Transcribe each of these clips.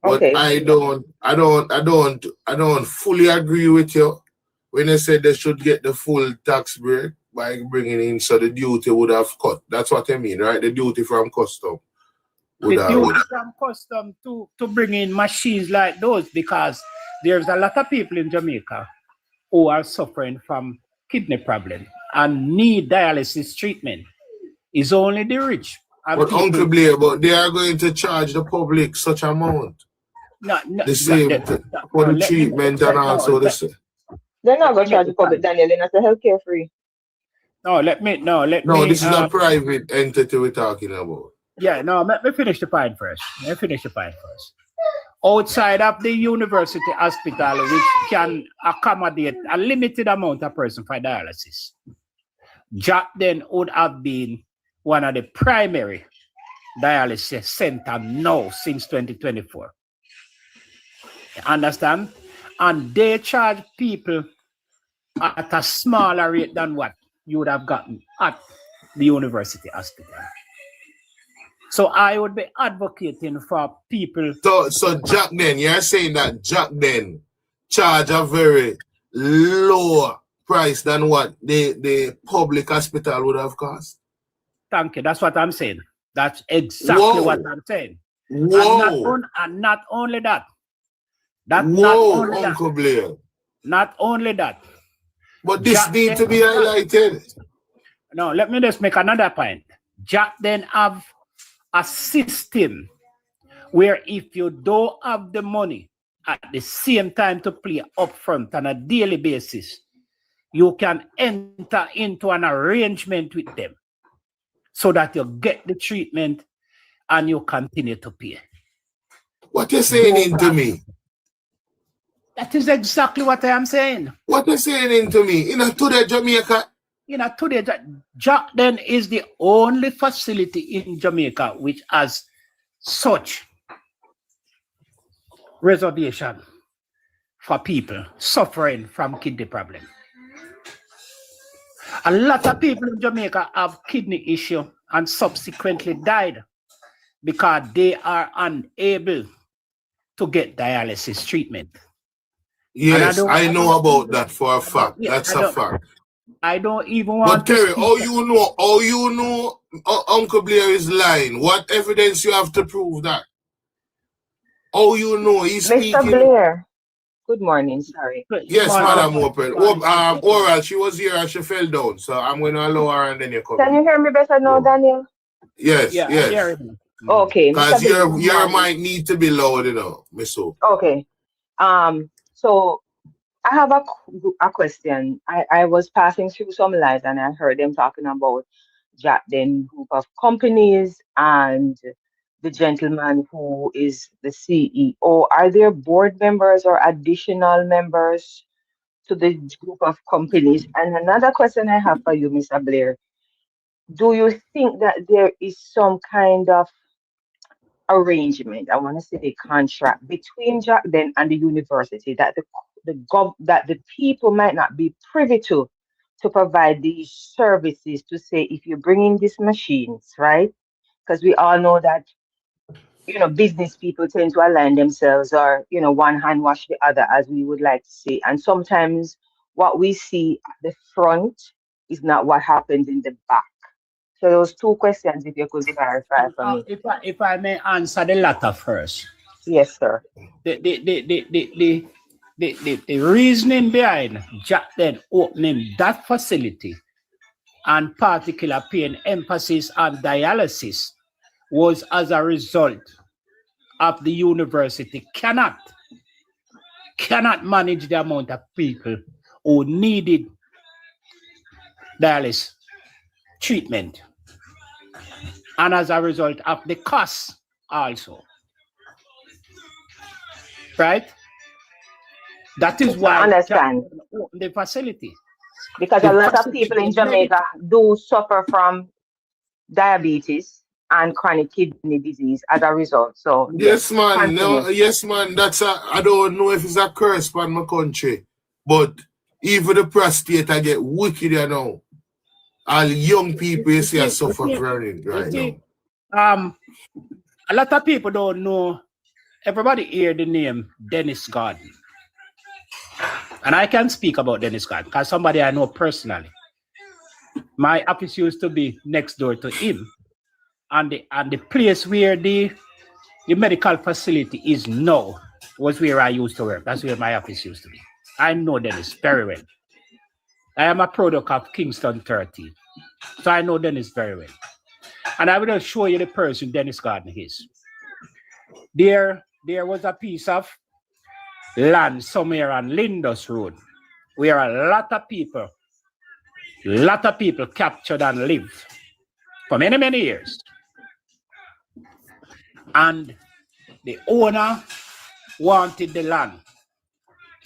But Okay. I don't fully agree with you when you said they should get the full tax break by bringing in, so the duty would have cut. That's what I mean, right? The duty from custom. The duty from custom to bring in machines like those, because there's a lot of people in Jamaica who are suffering from kidney problem and need dialysis treatment. It's only the rich. But Uncle Blair, but they are going to charge the public such amount. No, the same for the treatment and also the same. They're not going to charge the public, Daniel. It's a healthcare free. No, this is a private entity we're talking about. Yeah, no, let me finish the point first. Outside of the university hospital, which can accommodate a limited amount of person for dialysis, Jacden would have been one of the primary dialysis center now since 2024. You understand? And they charge people at a smaller rate than what you would have gotten at the university hospital. So I would be advocating for people. So Jacden, you're saying that Jacden charge a very low price than what the public hospital would have cost? Thank you. That's what I'm saying. That's exactly what I'm saying. Whoa. And not only that. Uncle Blair. Not only that. But this needs to be highlighted. No, let me just make another point. Jacden have a system where if you don't have the money at the same time to play upfront on a daily basis, you can enter into an arrangement with them so that you get the treatment and you continue to pay. What you're saying into me? That is exactly what I am saying. What you're saying into me? In a today Jamaica? Today, Jacden is the only facility in Jamaica which has such reservation for people suffering from kidney problem. A lot of people in Jamaica have kidney issue and subsequently died because they are unable to get dialysis treatment. Yes, I know about that for a fact. That's a fact. I don't even want to. But Terry, how you know Uncle Blair is lying? What evidence you have to prove that? How you know he's speaking? Mr. Blair, good morning, sorry. Yes, Madam Open. Oral, she was here and she fell down, so I'm going to allow her and then you come. Can you hear me better now, Daniel? Yes. Okay. Because your mic need to be loud, Miss O. Okay. So I have a question. I was passing through some lives and I heard them talking about Jacden group of companies and the gentleman who is the CEO. Are there board members or additional members to the group of companies? And another question I have for you, Mr. Blair, do you think that there is some kind of arrangement, I want to say a contract between Jacden and the university that the people might not be privy to provide these services, to say if you bring in these machines, right? Because we all know that business people tend to align themselves, or one hand wash the other, as we would like to say, and sometimes what we see at the front is not what happens in the back. So those two questions, if you could clarify for me. If I may answer the latter first. Yes, sir. The reasoning behind Jacden opening that facility and particular paying emphasis on dialysis was as a result of the university cannot manage the amount of people who needed dialysis treatment, and as a result of the costs also, right? That is why I understand the facility, because a lot of people in Jamaica do suffer from diabetes and chronic kidney disease as a result. So yes, man. Yes, man. I don't know if it's a curse for my country, but even the prostate I get wicked now. All young people you see are suffering right now. A lot of people don't know everybody hear the name Dennis Gardner. And I can speak about Dennis Gardner because somebody I know personally. My office used to be next door to him. And the place where the medical facility is now was where I used to work. That's where my office used to be. I know Dennis very well. I am a product of Kingston 13. So I know Dennis very well. And I will just show you the person Dennis Gardner is. There was a piece of land somewhere on Lindus Road where a lot of people captured and lived for many, many years. And the owner wanted the land.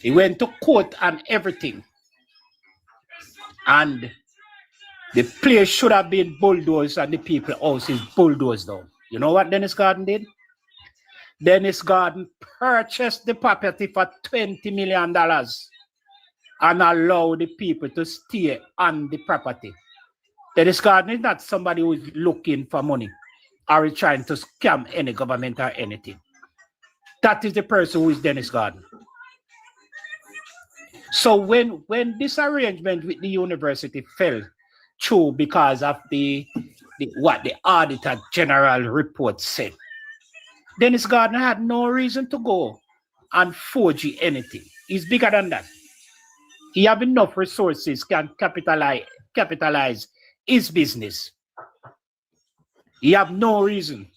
He went to court and everything. And the place should have been bulldozed and the people's house is bulldozed down. You know what Dennis Gardner did? Dennis Gardner purchased the property for $20 million and allowed the people to stay on the property. Dennis Gardner is not somebody who is looking for money or is trying to scam any government or anything. That is the person who is Dennis Gardner. So when this arrangement with the university fell through because of what the Auditor General report said, Dennis Gardner had no reason to go and forge anything. He's bigger than that. He have enough resources can capitalize his business. He have no reason.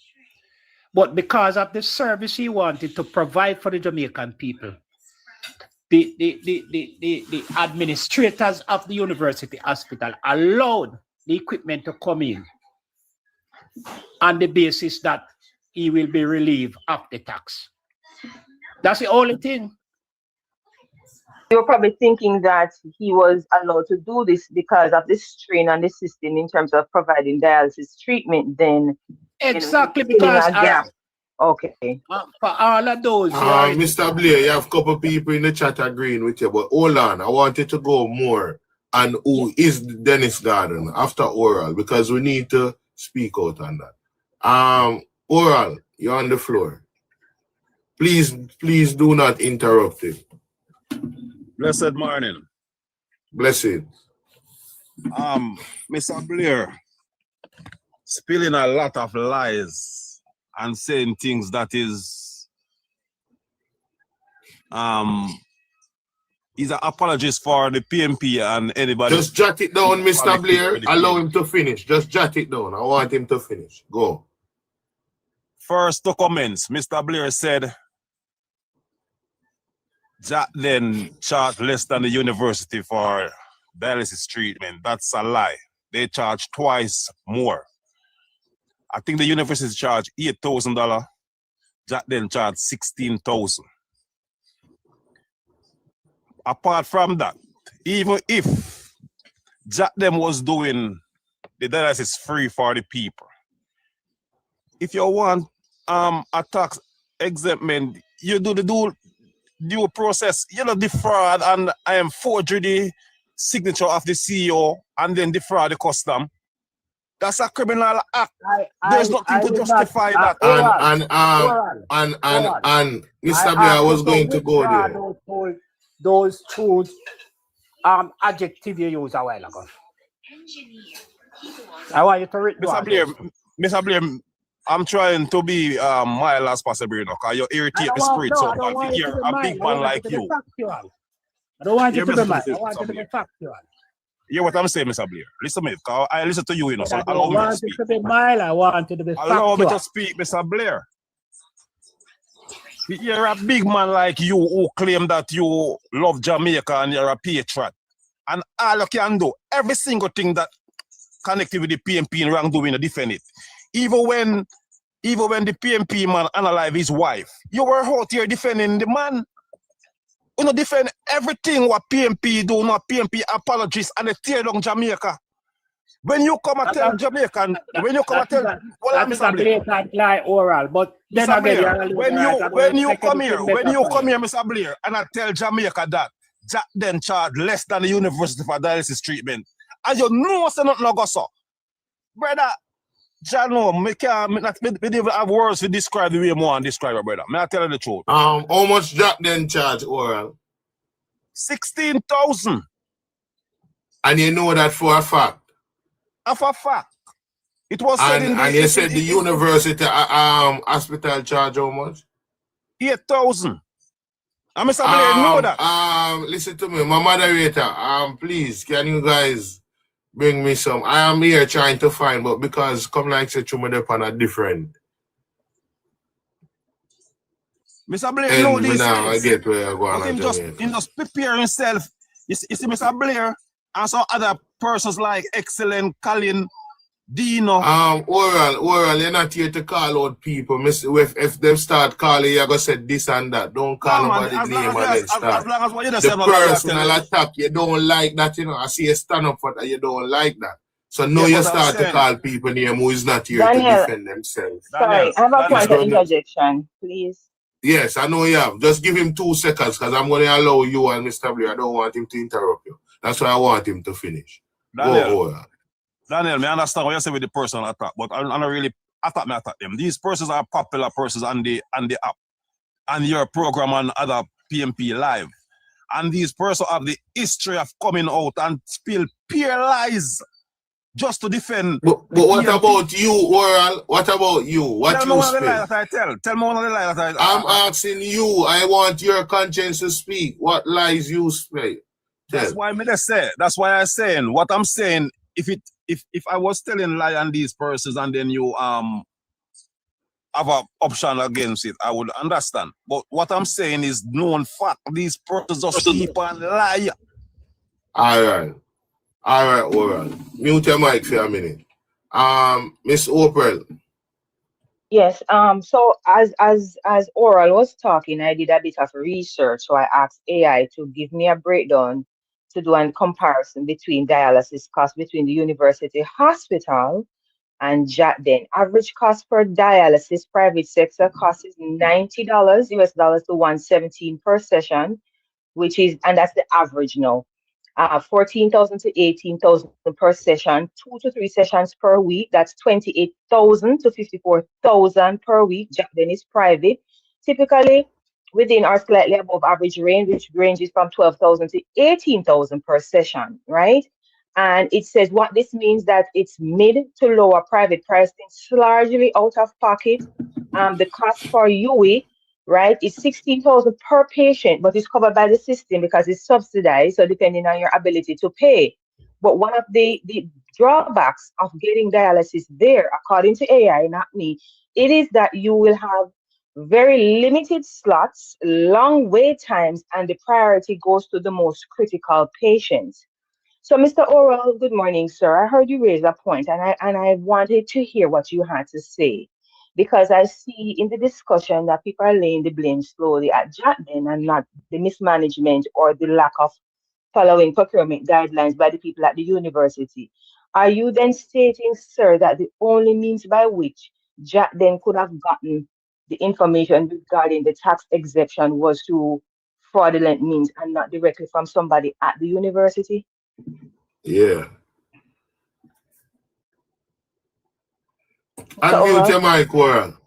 But because of the service he wanted to provide for the Jamaican people, the administrators of the university hospital allowed the equipment to come in on the basis that he will be relieved of the tax. That's the only thing. You're probably thinking that he was allowed to do this because of the strain on the system in terms of providing dialysis treatment, then exactly because okay. For all of those, Mr. Blair, you have a couple people in the chat agreeing with you, but hold on, I wanted to go more on who is Dennis Gardner after Oral because we need to speak out on that. Oral, you're on the floor. Please do not interrupt him. Blessed morning. Blessed. Mr. Blair, spilling a lot of lies and saying things that is an apologist for the PMP and anybody. Just jot it down, Mr. Blair. Allow him to finish. Just jot it down. I want him to finish. Go. First to commence, Mr. Blair said Jacden charged less than the university for dialysis treatment. That's a lie. They charge twice more. I think the university charged $8,000. Jacden charged $16,000. Apart from that, even if Jacden was doing the dialysis free for the people, if you want a tax exemption, you do the due process, you know, defraud and forgery the signature of the CEO and then defraud the custom. That's a criminal act. There's nothing to justify that. And Mr. Blair, I was going to go there. Those two adjectives you used a while ago. I want you to read. Mr. Blair, I'm trying to be mild as possible, you know, because you irritate the spirit so bad. You're a big man like you. I don't want you to be mild. I want you to be factual. Yeah, what I'm saying, Mr. Blair. Listen to me, because I listen to you, you know, so allow me to speak. I want you to be mild. I want you to be factual. Allow me to speak, Mr. Blair. You're a big man like you who claim that you love Jamaica and you're a patriot. And all you can do, every single thing that connected with the PMP and wrongdoing, to defend it. Even when the PMP man analyzed his wife, you were out here defending the man. You know, defend everything what PMP do, not PMP apologies, and they tear down Jamaica. When you come and tell Jamaican, when you come and tell, well, I'm blatant lie oral, but then again, when you come here, Mr. Blair, and I tell Jamaica that Jacden charge less than the university for dialysis treatment, and you know what's not go so, brother. John, no, me even have words to describe the way you want to describe it, brother. May I tell you the truth? How much Jacden charge oral? 16,000. And you know that for a fact. For a fact. It was said in the... And you said the university hospital charge how much? 8,000. And Mr. Blair know that. Listen to me, my moderator. Please, can you guys bring me some? I am here trying to find, but because come like say to me on a different. Mr. Blair know this. Now I get where you're going. He just prepare himself. You see Mr. Blair and some other persons like Excellent, Colin, Dino. Oral, you're not here to call out people. If they start calling, you're gonna say this and that. Don't call nobody name and then start. As long as what you just the personal attack, you don't like that, you know. I see you stand up for that, you don't like that. So now you start to call people name who is not here to defend themselves. Sorry, I have a point of interjection, please. Yes, I know you have. Just give him 2 seconds because I'm going to allow you and Mr. Blair. I don't want him to interrupt you. That's why I want him to finish. Daniel, I understand what you say with the personal attack, but I don't really attack them. These persons are popular persons on the app, and your program on other PMP live. And these persons have the history of coming out and spill pure lies just to defend. But what about you, Oral? What about you? What tell you me speak? One of the lies that I tell me one of the lies that I'm asking you. I want your conscience to speak. What lies you speak? That's why That's why I'm saying what I'm saying. If I was telling lie on these persons and then you have an option against it, I would understand. But what I'm saying is known fact. These persons just keep on lie. All right, Oral. Mute your mic for a minute. Miss Oprah. Yes. So as Oral was talking, I did a bit of research. So I asked AI to give me a breakdown to do a comparison between dialysis costs between the university hospital and Jacden. Average cost per dialysis private sector cost is $90 US dollars to $117 per session, and that's the average now. 14,000 to 18,000 per session, 2 to 3 sessions per week. That's 28,000 to 54,000 per week. Jacden is private, typically within or slightly above average range, which ranges from 12,000 to 18,000 per session, right? And it says what this means that it's mid to lower private pricing, largely out of pocket. The cost for UE, right, is 16,000 per patient, but it's covered by the system because it's subsidized. So depending on your ability to pay. But one of the drawbacks of getting dialysis there, according to AI, not me, it is that you will have very limited slots, long wait times, and the priority goes to the most critical patients. So, Mr. Oral, good morning, sir. I heard you raise a point, and I wanted to hear what you had to say, because I see in the discussion that people are laying the blame slowly at Jacden and not the mismanagement or the lack of following procurement guidelines by the people at the university. Are you then stating, sir, that the only means by which Jacden could have gotten the information regarding the tax exemption was through fraudulent means and not directly from somebody at the university? Yeah. Unmute your mic, Oral.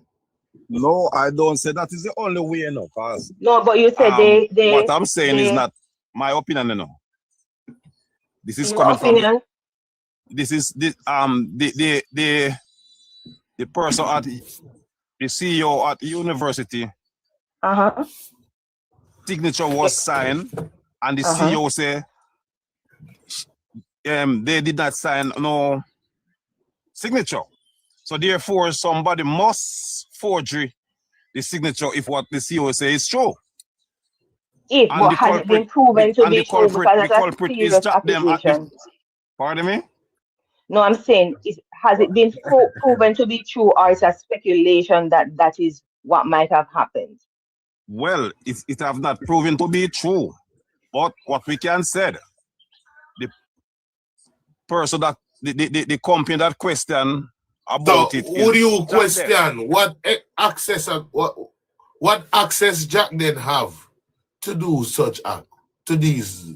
No, I don't say that is the only way, no. Cause no, but you said they what I'm saying is not my opinion, no. This is coming from. This is the person at the CEO at the university. Signature was signed, and the CEO say they did not sign no signature. So therefore, somebody must forgery the signature if what the CEO says is true. If what has been proven to be true, because that's a serious accusation. Pardon me? No, I'm saying, has it been proven to be true, or is a speculation that is what might have happened? Well, it have not proven to be true, but what we can say, the person that the company that question about so it. Who do you question? What access Jacden have to do such act to these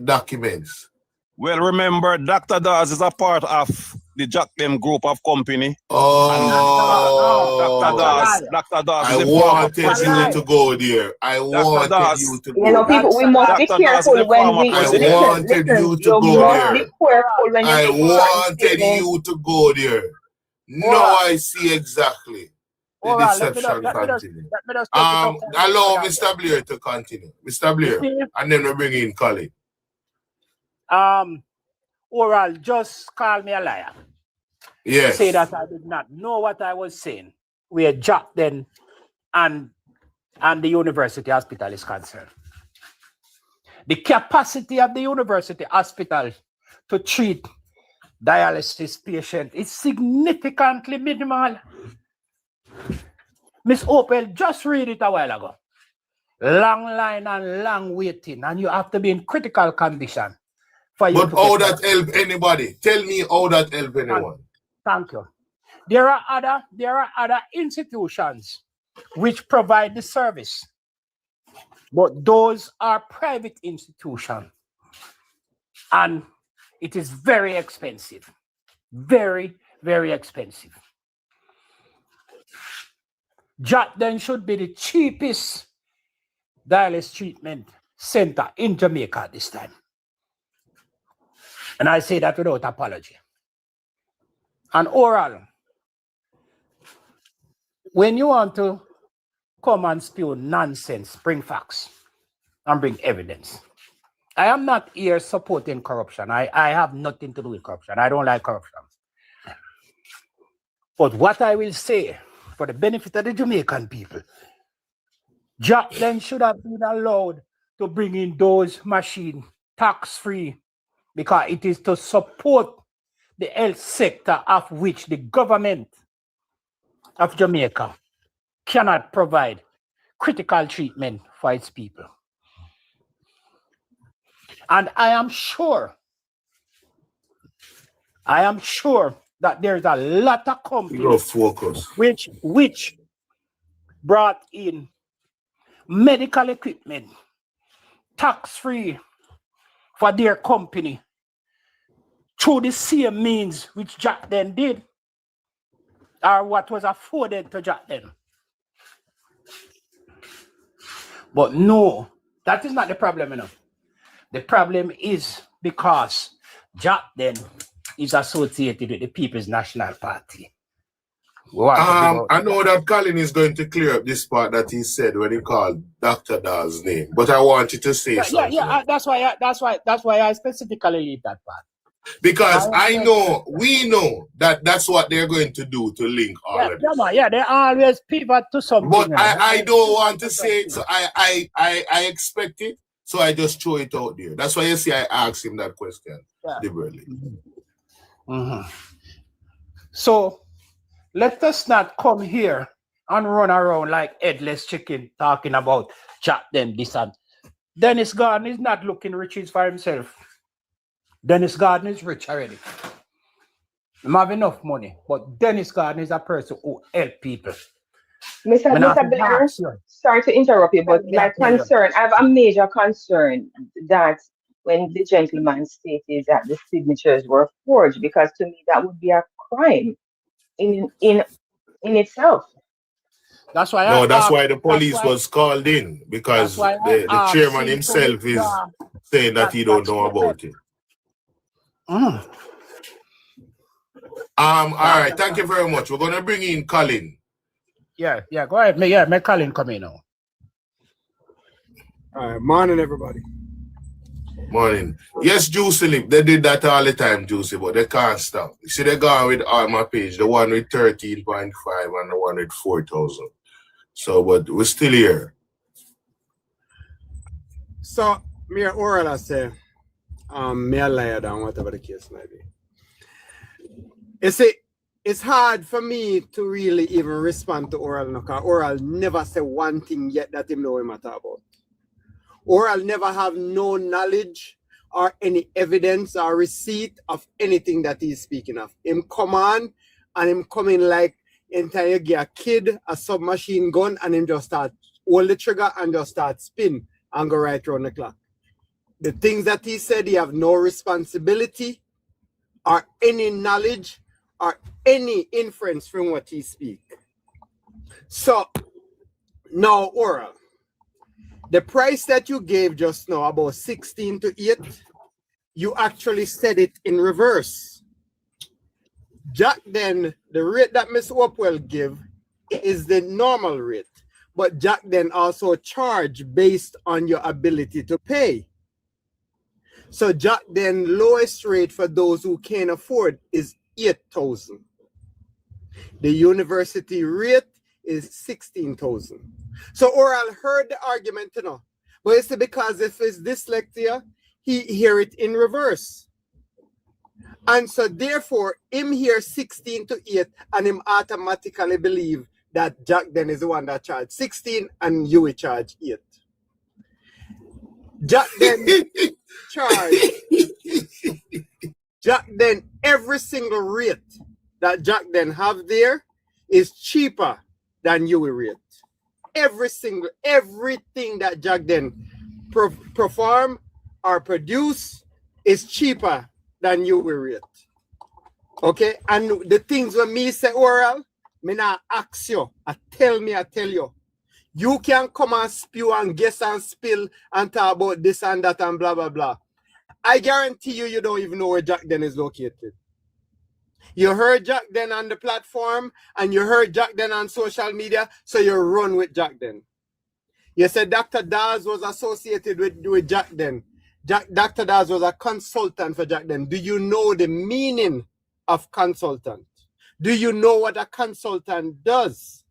documents? Well, remember, Dr. Dawes is a part of the Jacden group of company. Oh, Dr. Dawes I is the former wanted president. you to go there. I wanted Dawes. you to You go know, there. people, we must be Dr. Dawes is careful the when former we I president. wanted you to you go must be there. careful when you I make certain wanted statements. you to go there. Now I see exactly the All right, let me deception just continue. take it up. Allow Mr. Blair to continue. Mr. Blair, see? and then we bring in Colin. Oral, just call me a liar. Yes. Say that I did not know what I was saying, where Jacden and the university hospital is concerned. The capacity of the university hospital to treat dialysis patients is significantly minimal. Miss Opel, just read it a while ago. Long line and long waiting, and you have to be in critical condition for you. But how that help anybody? Tell me how that help anyone. Thank you. There are other institutions which provide the service, but those are private institutions, and it is very expensive, very, very expensive. Jacden should be the cheapest dialysis treatment center in Jamaica at this time. And I say that without apology. And Oral, when you want to come and spew nonsense, bring facts and bring evidence. I am not here supporting corruption. I have nothing to do with corruption. I don't like corruption. But what I will say, for the benefit of the Jamaican people, Jacden should have been allowed to bring in those machines tax-free, because it is to support the health sector of which the government of Jamaica cannot provide critical treatment for its people. And I am sure that there's a lot of companies which brought in medical equipment tax-free for their company through the same means which Jacden did, or what was afforded to Jacden. But no, that is not the problem enough. The problem is because Jacden is associated with the People's National Party. I know that Colin is going to clear up this part that he said when he called Dr. Dawes' name, but I want you to say something. That's why I specifically leave that part. Because we know that that's what they're going to do to link all of this. They always pivot to something. But I don't want to say it, so I expect it, so I just throw it out there. That's why you see I asked him that question deliberately. So let us not come here and run around like headless chicken talking about Jacden this and Dennis Gardner is not looking riches for himself. Dennis Gardner is rich already. He have enough money, but Dennis Gardner is a person who help people. Mr. Blair, sorry to interrupt you, but my concern, I have a major concern that when the gentleman stated that the signatures were forged, because to me that would be a crime in itself. That's why that's why the police was called in, because the chairman himself is saying that he don't know about it. All right, thank you very much. We're gonna bring in Colin. Yeah, go ahead. Make Colin come in now. All right, morning everybody. Morning. Yes, Juicy Lip, they did that all the time, Juicy, but they can't stop. You see, they're going with all my page, the one with 13.5 and the one with 4,000. So, but we're still here. So, me and Oral, I say, me a liar down, whatever the case might be. It's hard for me to really even respond to Oral, because Oral never say one thing yet that him know him at about. Oral never have no knowledge or any evidence or receipt of anything that he's speaking of. Him come on and him come in like entire give a kid a submachine gun and him just start hold the trigger and just start spin and go right around the clock. The things that he said, he have no responsibility or any knowledge or any inference from what he speak. So now oral. The price that you gave just now, about 16 to 8, you actually said it in reverse. Jacden, the rate that Ms. Hopewell give is the normal rate, but Jacden also charge based on your ability to pay. So Jacden lowest rate for those who can't afford is 8,000. The university rate is 16,000. So Oral heard the argument, you know, but it's because if it's dyslexia, he hear it in reverse. And so therefore, him hear 16 to 8 and him automatically believe that Jacden is the one that charged 16 and you will charge 8. Jacden charge. Jacden, every single rate that Jacden have there is cheaper than you will rate. Everything that Jacden perform or produce is cheaper than you will rate. Okay? And the things when me say oral, me not ask you. I tell you. You can come and spew and guess and spill and talk about this and that and blah, blah, blah. I guarantee you don't even know where Jacden is located. You heard Jacden on the platform and you heard Jacden on social media, so you run with Jacden. You said Dr. Dawes was associated with Jacden. Dr. Dawes was a consultant for Jacden. Do you know the meaning of consultant? Do you know what a consultant does?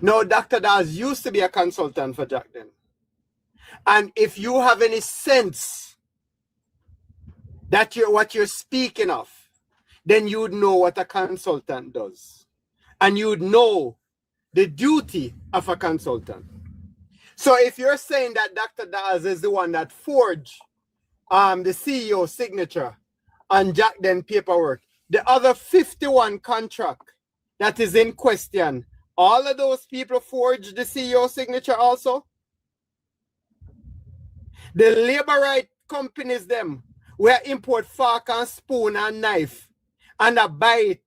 No, Dr. Dawes used to be a consultant for Jacden. And if you have any sense that what you're speaking of, then you'd know what a consultant does. And you'd know the duty of a consultant. So if you're saying that Dr. Dawes is the one that forged the CEO signature on Jacden paperwork, the other 51 contract that is in question, all of those people forged the CEO signature also? The labor right companies them where import fork and spoon and knife and I buy it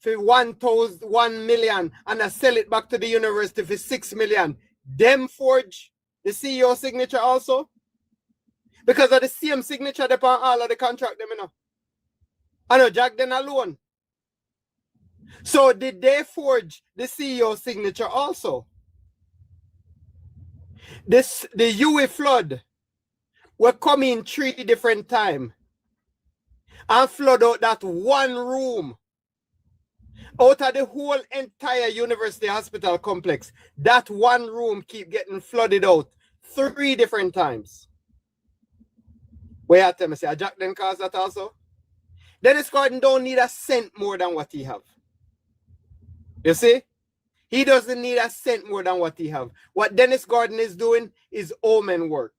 for 1 million and I sell it back to the university for 6 million. Them forge the CEO signature also? Because of the same signature upon all of the contract them, you know. I know Jacden alone. So did they forge the CEO signature also? The UE flood will come in 3 different times and flood out that one room out of the whole entire university hospital complex. That one room keep getting flooded out 3 different times. Where I tell me, say, Jacden caused that also? Dennis Gordon don't need a cent more than what he have. You see? He doesn't need a cent more than what he have. What Dennis Gordon is doing is omen work.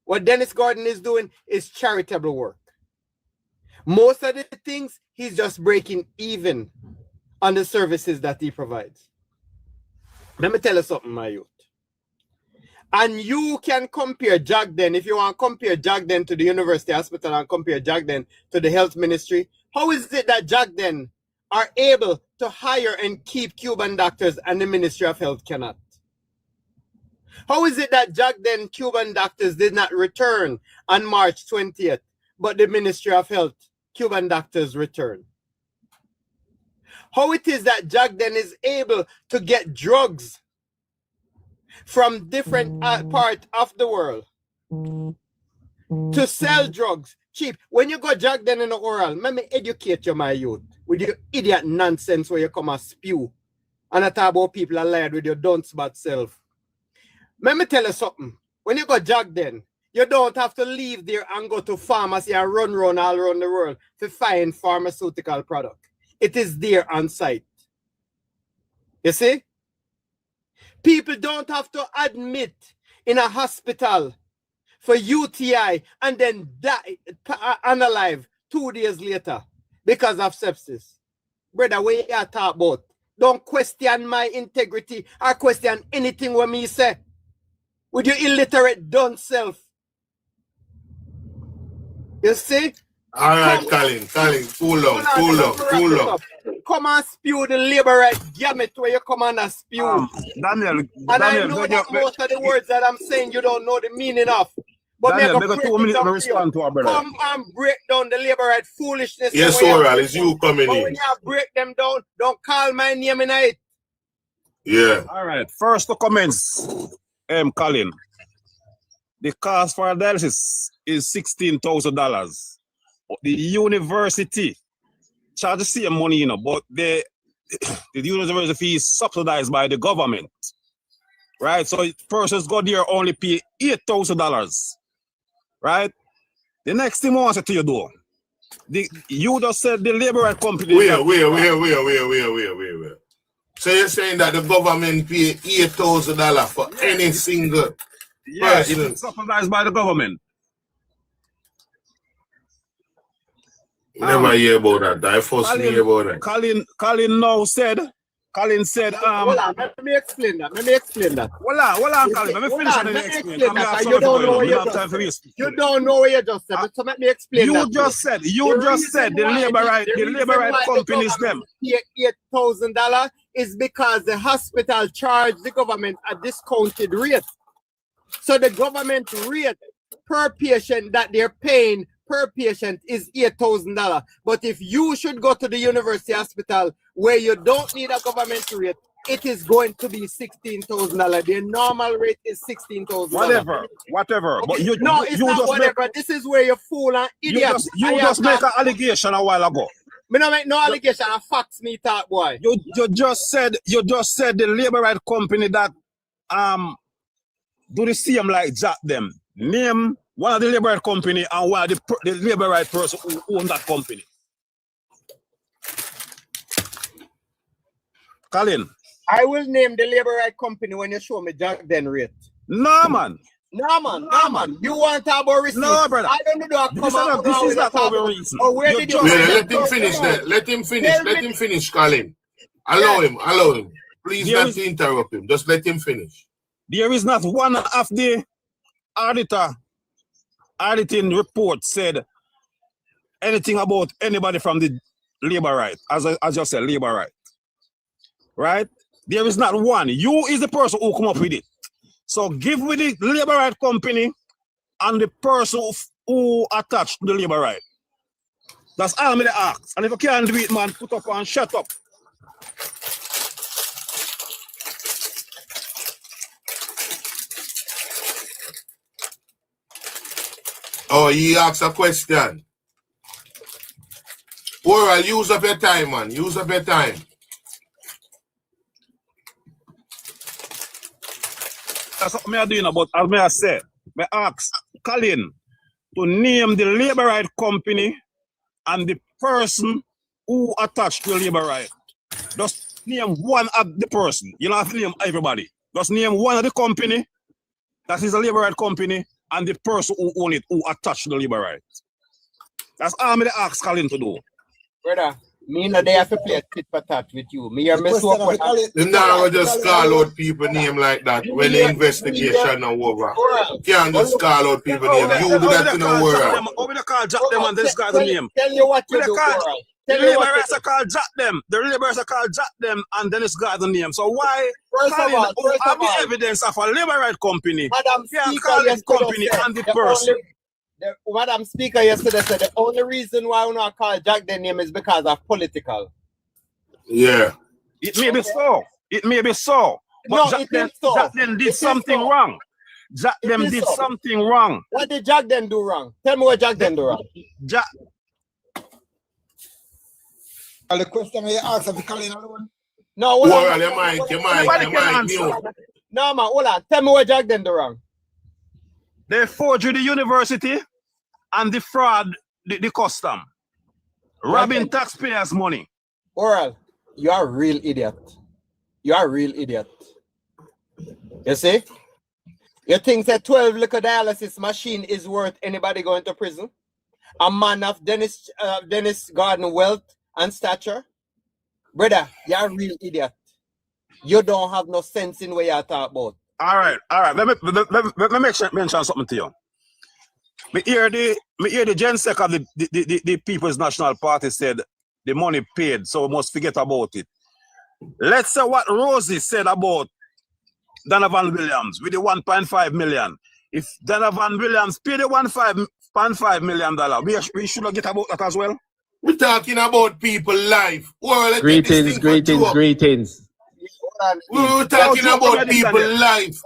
What Dennis Gordon is doing is charitable work. Most of the things, he's just breaking even on the services that he provides. Let me tell you something, my youth. And you can compare Jacden, if you want to compare Jacden to the university hospital and compare Jacden to the health ministry, how is it that Jacden are able to hire and keep Cuban doctors and the Ministry of Health cannot? How is it that Jacden Cuban doctors did not return on March 20th, but the Ministry of Health Cuban doctors return? How it is that Jacden is able to get drugs from different parts of the world to sell drugs cheap? When you go Jacden in the oral, let me educate you, my youth, with your idiot nonsense where you come and spew and I talk about people are lied with your dunce bad self. Let me tell you something. When you go Jacden, you don't have to leave there and go to pharmacy and run all around the world to find pharmaceutical product. It is there on site. You see? People don't have to admit in a hospital for UTI and then die unalive 2 days later because of sepsis. Brother, what you talk about? Don't question my integrity or question anything what me say. With your illiterate dumb self. You see? All right, Colin, cool down. Come and spew the labor right gamut where you come and spew. Daniel, And I know that most of the words that I'm saying you don't know the meaning of. But Daniel, make make a 2 minutes to respond to our brother. Come and break down the labor right foolishness. Yes, Oral, it's you coming but in. when you break them down, don't call my name in it. Yeah. All right, first to comments, Colin. The cost for dialysis is $16,000. The university charge the same money, you know, but the university fee is subsidized by the government, right? So persons go there only pay $8,000, right? The next thing I want to say to you, though, you just said the labor right company. Wait. So you're saying that the government pay $8,000 for any single person? It's subsidized by the government. Never hear about that. I first hear about that. Colin said, hold on, let me explain that. Hold on, Colin. Let me finish and then explain. You don't know what you just said. So let me explain that. You just said the labor right companies them. $8,000 is because the hospital charged the government a discounted rate. So the government rate per patient that they're paying per patient is $8,000. But if you should go to the university hospital where you don't need a government rate, it is going to be $16,000. The normal rate is $16,000. Whatever. Okay. But you it's you not just whatever. This is where you fool and idiot. You just make an allegation a while ago. Me no make no allegation. I facts me talk, boy. You just said the labor right company that do the same like Jacden. Name one of the labor right company and one of the labor right person who own that company. Colin. I will name the labor right company when you show me Jacden rate. No, man. No, man. You want to talk about receipt? No, brother. I don't know. This is not our reason. Or where did you let him finish that. Let him finish, Colin. Allow him. Please not interrupt him. Just let him finish. There is not one of the auditing report said anything about anybody from the labor right, as I said, labor right. Right? There is not one. You is the person who come up with it. So give me the labor right company and the person who attached to the labor right. That's all me ask. And if you can't do it, man, put up and shut up. Oh, he asked a question. Oral, use up your time, man. Use up your time. That's what me are doing about, as me I said. Me ask Colin to name the labor right company and the person who attached to the labor right. Just name one of the person. You don't have to name everybody. Just name one of the company that is a labor right company and the person who own it, who attached to the labor right. That's all me ask Colin to do. Brother, me no they have to play a tit for tat with you. Me are mess up with them now just call out people name like that when the investigation are over. Can't just call out people name. You do that in the world. Over the call Jacden and this guy's name. Tell you what you do. The laborers are called Jacden. The laborers are called Jacden and then it's got the name. So why have the evidence of a labor right company? Madam Speaker company and the person. Madam Speaker yesterday said the only reason why we not call Jacden name is because of political. Yeah. It may be so. It may be so. But No, Jacden did something wrong. Jacden did something wrong. What did Jacden do wrong? Tell me what Jacden do wrong. The question you asked of Colin alone. No, hold on. Your mic mute. No, man, hold on. Tell me what Jacden do wrong. They forged the university and the fraud, the custom. Robbing taxpayers' money. Oral, you are a real idiot. You are a real idiot. You see? You think that 12 liquor dialysis machine is worth anybody going to prison? A man of Dennis Gardner wealth and stature? Brother, you're a real idiot. You don't have no sense in what you talk about. All right. Let me mention something to you. Me hear the Gen Sec of the People's National Party said the money paid, so we must forget about it. Let's say what Rosie said about Donovan Williams with the 1.5 million. If Donovan Williams paid the $1.5 million, we should get about that as well. We're talking about people life. Well, Greetings. We're talking about people life.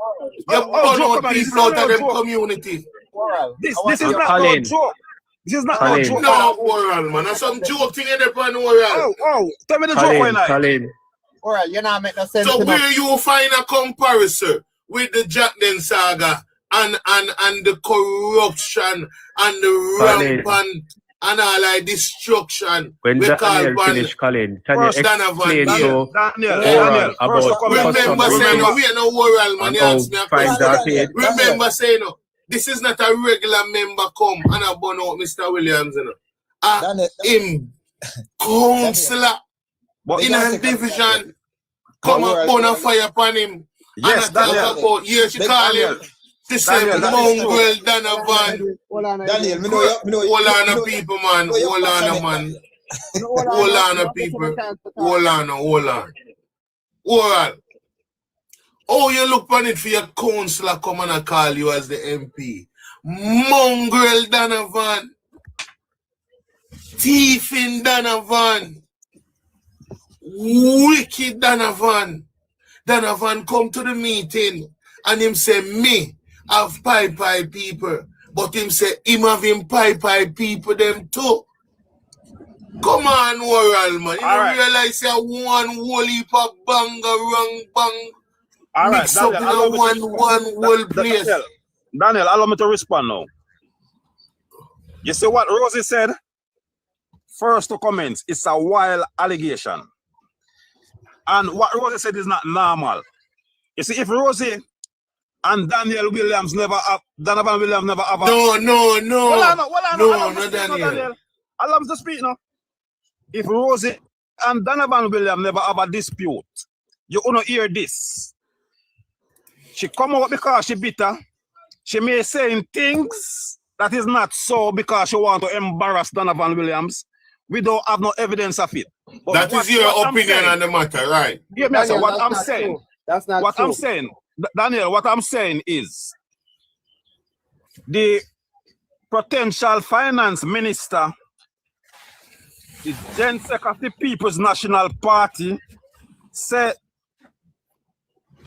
You burn out people out of them community. This is not no joke. This is not no joke. No, oral, man. That's some joke thing in the pan oral. Tell me the joke when I. Oral, you know, make no sense. So where you find a comparison with the Jacden saga and the corruption and the rampant and all like destruction? When Daniel finish, Colin, can you explain to Daniel, about remember saying no, we are no oral, man. You ask me a question. Remember saying no. This is not a regular member come and I burn out Mr. Williams, you know. Him councillor in a division come up burn a fire upon him. Yes, and I talk about here she call him the same mongrel Donovan. Hold on people, man. Hold on, man. Hold on, people. Hold on. Oral. Oh, you look on it for your councillor come and I call you as the MP. Mongrel Donovan. Thiefing Donovan. Wicked Donovan. Donovan come to the meeting and him say, me have pie people. But him say, him have him pie people them too. Come on, Oral, man. You don't realize you one whole heap of bang, wrong bang. All right, mix up in a one whole place. Daniel, allow me to respond now. You see what Rosie said? First to comments, it's a wild allegation. And what Rosie said is not normal. You see, if Rosie and Daniel Williams Donovan Williams never have a... No, Daniel. Allow me to speak now. If Rosie and Donovan Williams never have a dispute, you wanna hear this. She come out because she bitter. She may say things that is not so because she want to embarrass Donovan Williams. We don't have no evidence of it. But that is your opinion on the matter, right? Yeah, Daniel, what I'm saying. That's not what true. I'm saying, Daniel, what I'm saying is the potential finance minister, the Gen Sec of the People's National Party, said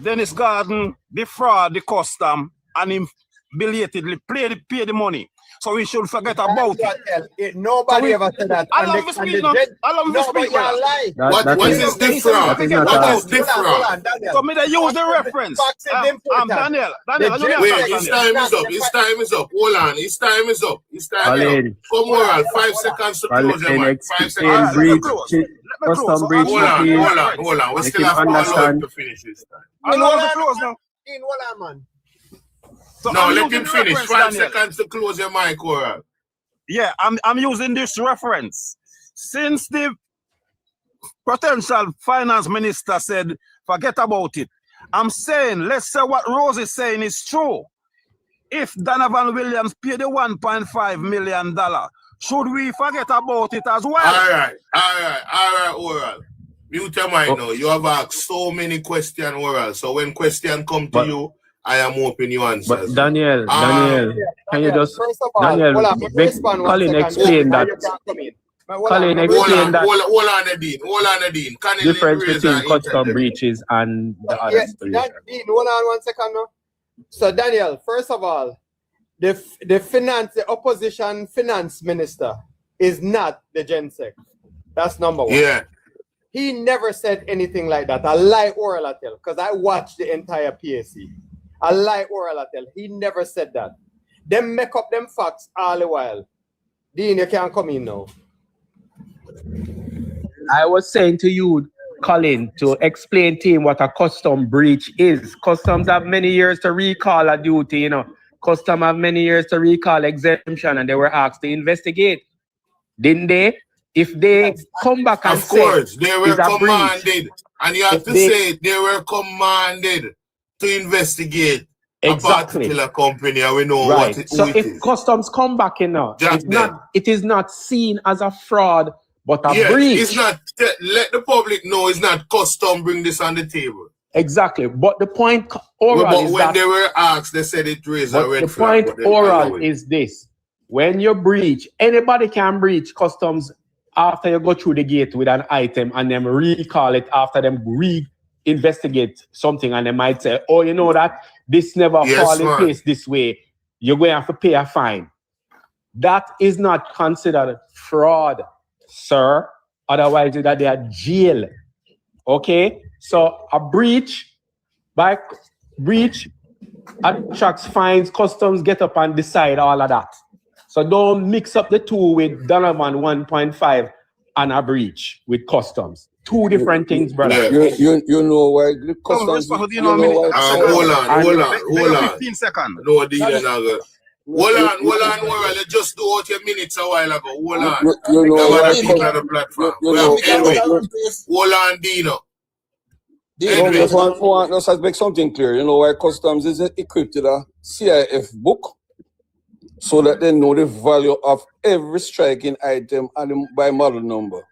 Dennis Gardner defraud the custom and him belatedly pay the money. So we should forget about it. Nobody ever said that. I love the speech. What is defraud? What is defraud? So me they use the reference. Daniel, wait, his time is up. His time is up. Hold on. His time is up. His time is up. Come on, 5 seconds to close your mic. 5 seconds. Custom breach. Hold on. We still have to finish this time. Hold on, man. So no, let him finish. 5 seconds to close your mic, Oral. Yeah, I'm using this reference. Since the potential finance minister said, forget about it. I'm saying, let's say what Rose is saying is true. If Donovan Williams paid the $1.5 million, should we forget about it as well? All right, Oral. Mute your mic now. You have asked so many questions, Oral. So when question come to you, I am hoping you answer. But Daniel, can you just Daniel, Colin explain that. Colin explain that. Hold on, Nadine. Difference between custom breaches and the other situation. Dean, hold on 1 second now. So Daniel, first of all, the opposition finance minister is not the Gen Sec. That's number one. Yeah. He never said anything like that. I lie Oral I tell, because I watched the entire PAC. I lie Oral I tell. He never said that. Them make up them facts all the while. Dean, you can't come in now. I was saying to you, Colin, to explain to him what a custom breach is. Customs have many years to recall a duty, you know. Custom have many years to recall exemption, and they were asked to investigate. Didn't they? If they come back and say, of course, they were commanded, and you have to say they were commanded to investigate. a Exactly. particular company and we know Right. who So it if is. customs come back in now, Jacden. it is not seen as a fraud, but a Yes, breach. it's not. Let the public know it's not custom bring this on the table. Exactly. But the point But oral is when that they were asked, they said it raised a but red the flag. point But they allow oral it. is this. When you breach, anybody can breach customs after you go through the gate with an item and then recall it after them re-investigate something and they might say, oh, you know that this never Yes, fall in man. place this way. You're going to have to pay a fine. That is not considered fraud, sir. Otherwise, you're at jail. Okay? So a breach attracts fines, customs get up and decide all of that. So don't mix up the two with Donovan 1.5 and a breach with customs. Two different things, brother. Yeah. You know why the customs. Hold You know why. Hold on. 15 seconds. No, deal now. Hold on. You just do out your minutes a while ago. Hold on. You know There were why. people on the platform. You Well, know, anyway, you- hold on, Dino. No, just want to make something clear. You know why customs is equipped with a CIF book, so that they know the value of every striking item and by model number.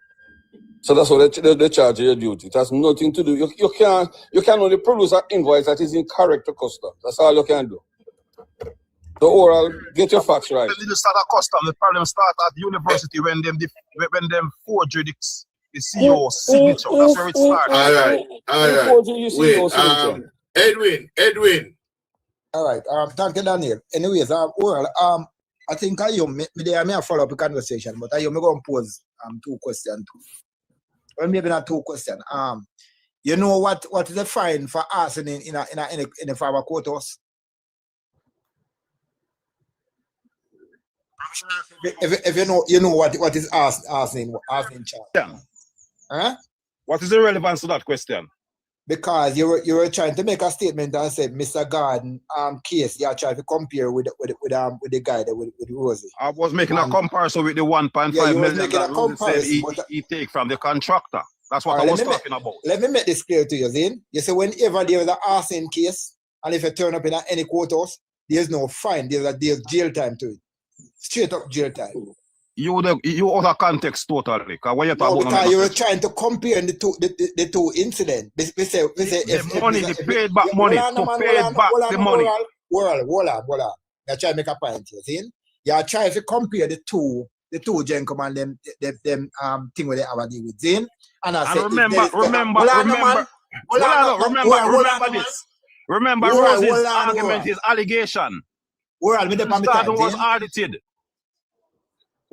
So that's what they charge your duty. It has nothing to do. You can only produce an invoice that is incorrect to customs. That's all you can do. The oral, get your facts right. When they start a custom, the problem start at university when them forgery the CEO signature. That's where it starts. All right. Wait, Edwin. All right. Thank you, Daniel. Anyways, oral. I think I may follow up a conversation, but I may go and pose two questions. Well, maybe not two questions. You know what is the fine for arson in a farmer courthouse? If you know what is arson charge. Yeah. Huh? What is the relevance to that question? Because you were trying to make a statement and said Mr. Gardner case you are trying to compare with the guy that with Rosie. I was making a comparison with the 1.5 million that Rosie said he take from the contractor. That's what I was talking about. Let me make this clear to you, Zane. You say whenever there is an arson case, and if you turn up in any courthouse, there's no fine. There's jail time to it. Straight up jail time. You out of context totally. Because you were trying to compare the two incidents. We say the money, the paid back money, to pay back the money. Hold on. You're trying to make a point here, see? You're trying to compare the two gentlemen, them thing where they have a deal with Zane. And I say, remember Rosie's argument is allegation. Gardner was audited.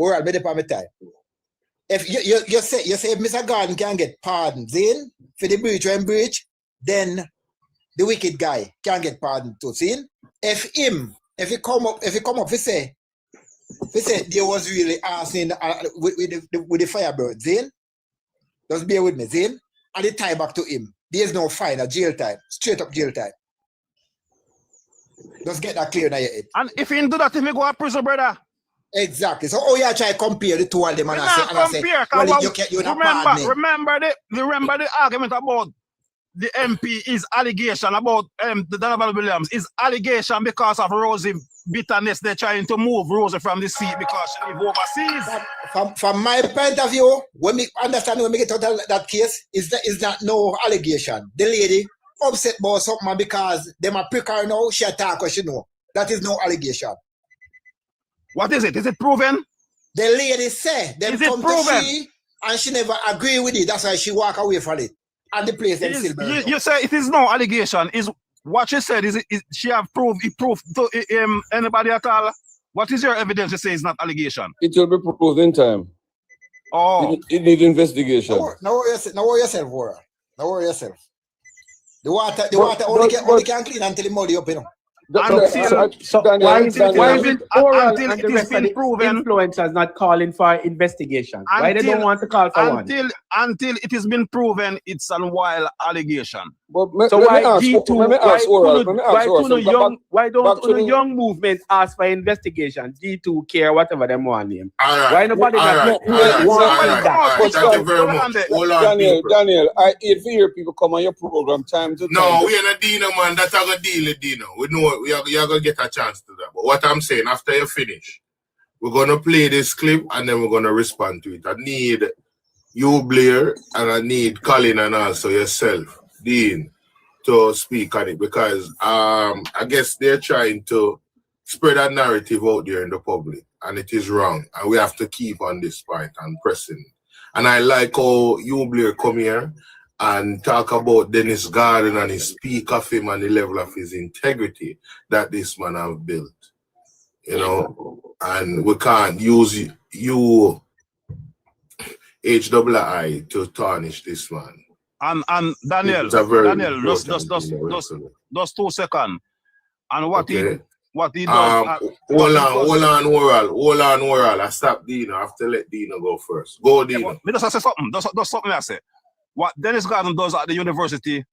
Oral, me the time. If you say if Mr. Gardner can get pardoned, Zane, for the breach and breach, then the wicked guy can get pardoned too. Zane. If he come up, he say there was really arson with the Firebird, Zane. Just bear with me, Zane. And the tie back to him. There's no fine, a jail time, straight up jail time. Just get that clear in your head. And if he didn't do that, he may go to prison, brother. Exactly. So, you try to compare the two of them and I say, well, you remember the argument about the MP is allegation about the Donovan Williams is allegation because of Rosie bitterness. They're trying to move Rosie from the seat because she live overseas. From my point of view, when we get out of that case, is that no allegation. The lady upset about something because them are prick her now, she attack what she know. That is no allegation. What is it? Is it proven? The lady said them come to she and she never agree with it. That's why she walk away from it. And the place them still burn. You say it is no allegation. Is what she said is she have proved to anybody at all? What is your evidence to say it's not allegation? It will be proved in time. Oh. It needs investigation. Now worry yourself, Wara. Now worry yourself. The water only can clean until the muddy up, you know. So why is it oral until and it the is rest of been the proven? influencers not calling for investigation? Why they don't want to call for one? Until it has been proven it's a wild allegation. So why don't the young movement ask for investigation? D2 care whatever them want name. All right. Why nobody All right. Thank you very much. Hold on, people. Daniel, I hate to hear people come on your program time to time. No, we ain't a Dino, man. That's how we deal with Dino. We know you're going to get a chance to that. But what I'm saying, after you finish, we're going to play this clip and then we're going to respond to it. I need you, Blair, and I need Colin and also yourself, Dean, to speak on it because I guess they're trying to spread a narrative out there in the public and it is wrong. And we have to keep on this point and pressing. And I like how you, Blair, come here and talk about Dennis Gardner and his speak of him and the level of his integrity that this man have built. You know, and we can't use you HII to tarnish this man. And Daniel, just 2 seconds. And what he does. Hold on, Oral. I stop Dino. I have to let Dino go first. Go, Dino. Me just say something. Just something I say. What Dennis Gardner does at the university,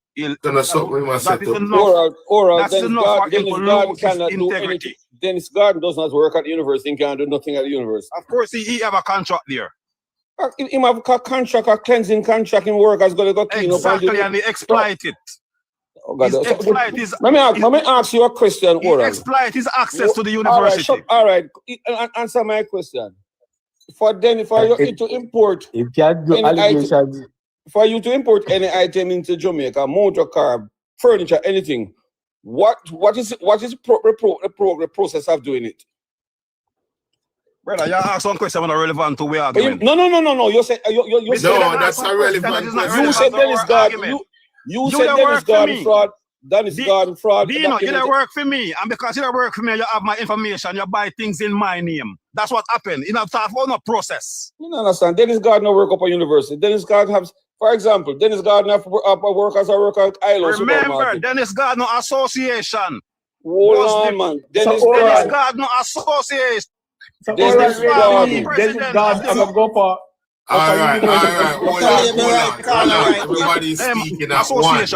Oral, that's enough for him to lose his integrity. Dennis Gardner does not work at the university. He can't do nothing at the university. Of course, he have a contract there. He have a contract, a cleansing contract in work has got to go clean up. Exactly, and they exploit it. Let me ask you a question, Oral. He exploit his access to the university. All right. Answer my question. For you to import any into Jamaica, motor car, furniture, anything, what is the process of doing it? Brother, you ask one question not relevant to where argument. No. You said that's not relevant. You said Dennis Gardner. You said Dennis Gardner fraud. Dennis Gardner fraud. Dino, you don't work for me, and because you don't work for me, you have my information. You buy things in my name. That's what happened. You know, talk about no process. You don't understand. Dennis Gardner work up at university. Dennis Gardner has, for example, Dennis Gardner have work as a worker at ILO. Remember, Dennis Gardner Association. Hold on, man. Dennis Gardner Association. Dennis Gardner go for. All right. Hold on. Everybody's speaking at once.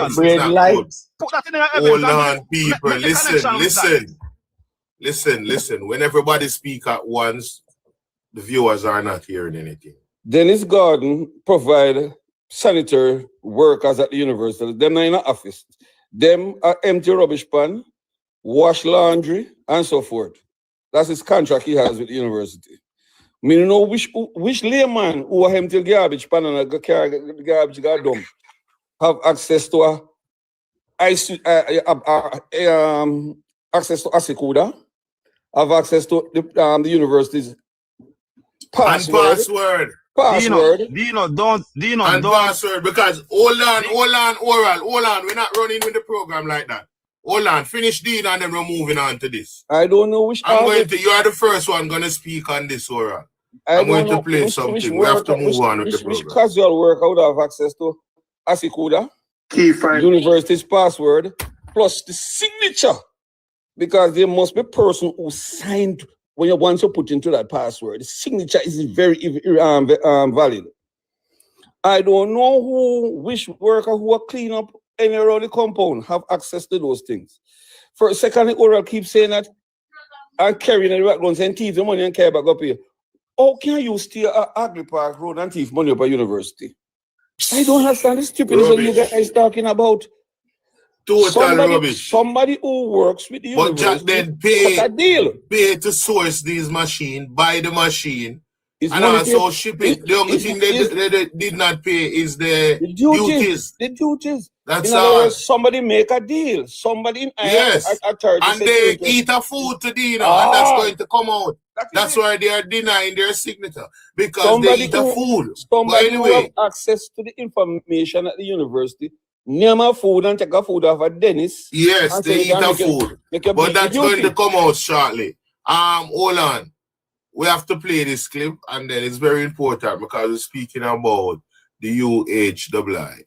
Put that in the Hold on, people. Listen. When everybody speak at once, the viewers are not hearing anything. Dennis Gardner provide sanitary workers at the university. Them are in the office. Them are empty rubbish pan, wash laundry, and so forth. That's his contract he has with the university. I don't know which layman who are empty garbage pan and carry the garbage got dump have access to access to Asikuda, have access to the university's password. Dino, don't. Password, because hold on. We're not running with the program like that. Hold on, finish Dino and then we're moving on to this. I don't know which. You are the first one going to speak on this, Oral. I'm going to play something. We have to move on with the program. Which casual work I would have access to Asikuda, university's password, plus the signature. Because there must be a person who signed when you want to put into that password. The signature is very valid. I don't know which worker who are clean up any around the compound have access to those things. For a second, Oral keeps saying that I'm carrying the background and thief the money and carry back up here. How can you stay at Agri Park Road and thief money up at university? I don't understand the stupidness you guys talking about. Somebody who works with the university. But Jacden pay to source these machines, buy the machine, and also ship it. The only thing they did not pay is the duties. The duties. That's all. Somebody make a deal. Somebody in and they eat a food to dinner, and that's going to come out. That's why they are denying their signature, because they eat a food. Somebody who have access to the information at the university, name a food and take a food off of Dennis. Yes, they eat a food. But that's going to come out shortly. Hold on. We have to play this clip, and then it's very important because we're speaking about the UHII.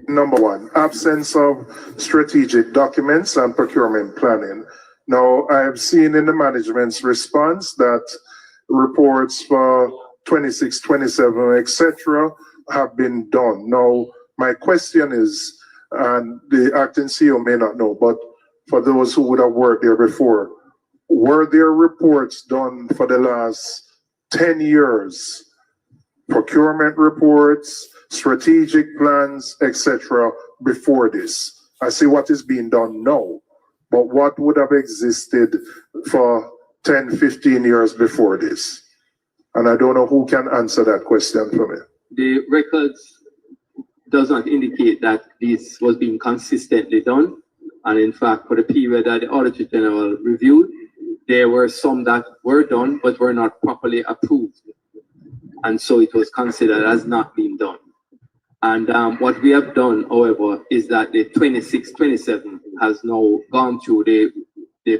Number one, absence of strategic documents and procurement planning. Now, I have seen in the management's response that reports for 26, 27, etc. have been done. Now, My question is, and the acting CEO may not know, but for those who would have worked there before, were there reports done for the last 10 years? Procurement reports, strategic plans, etc. before this? I see what is being done now, but what would have existed for 10, 15 years before this? And I don't know who can answer that question for me. The records does not indicate that this was being consistently done. And in fact, for the period that the Auditor General reviewed, there were some that were done, but were not properly approved. And so it was considered as not being done. And what we have done, however, is that the 26-27 has now gone through the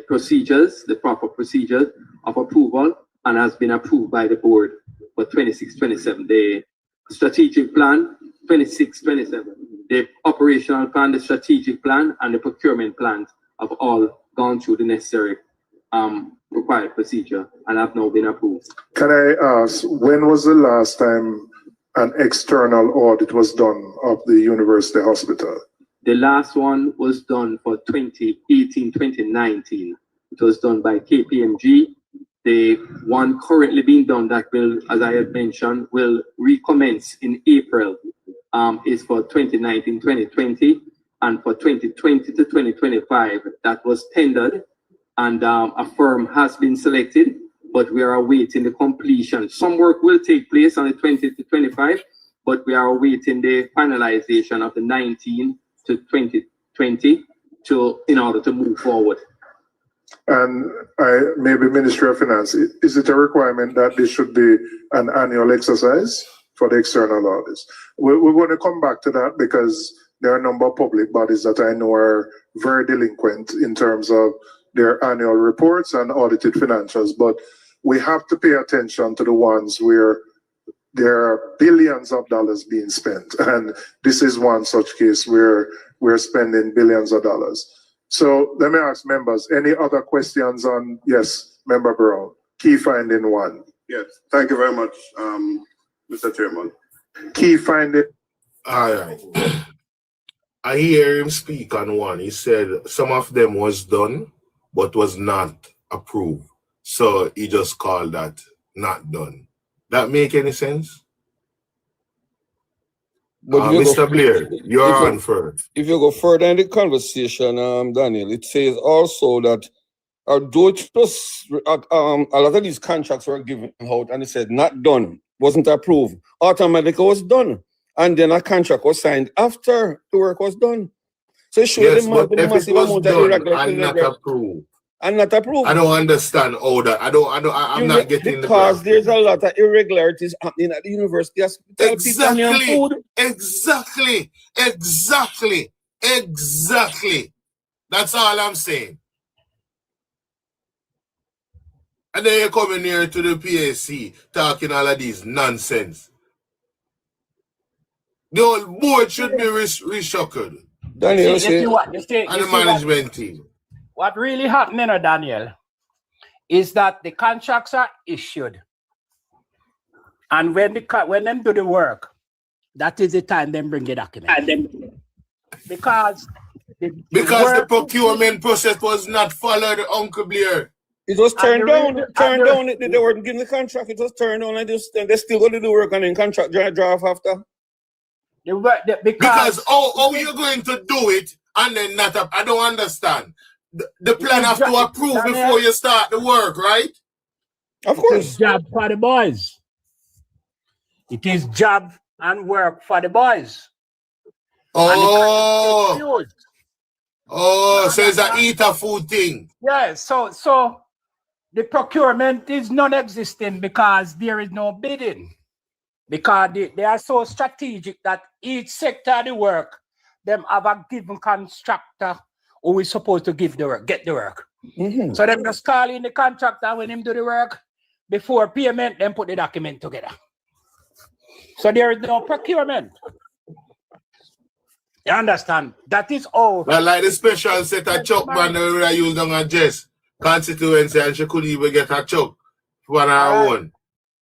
procedures, the proper procedures of approval, and has been approved by the board for 26-27. The strategic plan, 26-27. The operational plan, the strategic plan, and the procurement plans have all gone through the necessary required procedure and have now been approved. Can I ask, when was the last time an external audit was done of the university hospital? The last one was done for 2018-2019. It was done by KPMG. The one currently being done that will, as I had mentioned, will recommence in April is for 2019-2020, and for 2020 to 2025 that was tendered, and a firm has been selected, but we are awaiting the completion. Some work will take place on the 20 to 25, but we are awaiting the finalization of the 19 to 2020 in order to move forward. And maybe Ministry of Finance, is it a requirement that this should be an annual exercise for the external audits? We're going to come back to that because there are a number of public bodies that I know are very delinquent in terms of their annual reports and audited financials, but we have to pay attention to the ones where there are billions of dollars being spent. And this is one such case where we're spending billions of dollars. So let me ask members, any other questions on, yes, Member Brown, key finding one. Yes, thank you very much, Mr. Chairman. Key finding. All right. I hear him speak on one. He said some of them was done, but was not approved. So he just called that not done. That make any sense? But Mr. Blair, you're on first. If you go further in the conversation, Daniel, it says also that although it was, a lot of these contracts were given out and it said not done, wasn't approved, automatically was done. And then a contract was signed after the work was done. So it showed Yes, but if it was done and not approved. And not approved. I don't understand all that. I'm not getting because there's a lot of irregularities happening at the university. Exactly. That's all I'm saying. And then you're coming here to the PAC talking all of these nonsense. The whole board should be reshuffled. Daniel, and the management team. What really happening, Daniel, is that the contracts are issued, and when them do the work, that is the time them bring the document. Because the procurement process was not followed, Uncle Blair. It was turned down. They weren't given the contract. It was turned down, and they still going to do work on the contract draft after. Because how you're going to do it and then not up? I don't understand. The plan have to approve before you start the work, right? Of course. It is job for the boys. It is job and work for the boys. So it's an eat a food thing. Yeah, so the procurement is non-existent because there is no bidding. Because they are so strategic that each sector of the work, them have a given contractor who is supposed to get the work. Mm-hmm. So them just call in the contractor when him do the work. Before payment, then put the document together. So there is no procurement. You understand? That is all. Well, like the special set of chuck man that I use on a Jess constituency, and she could even get a chuck for her own.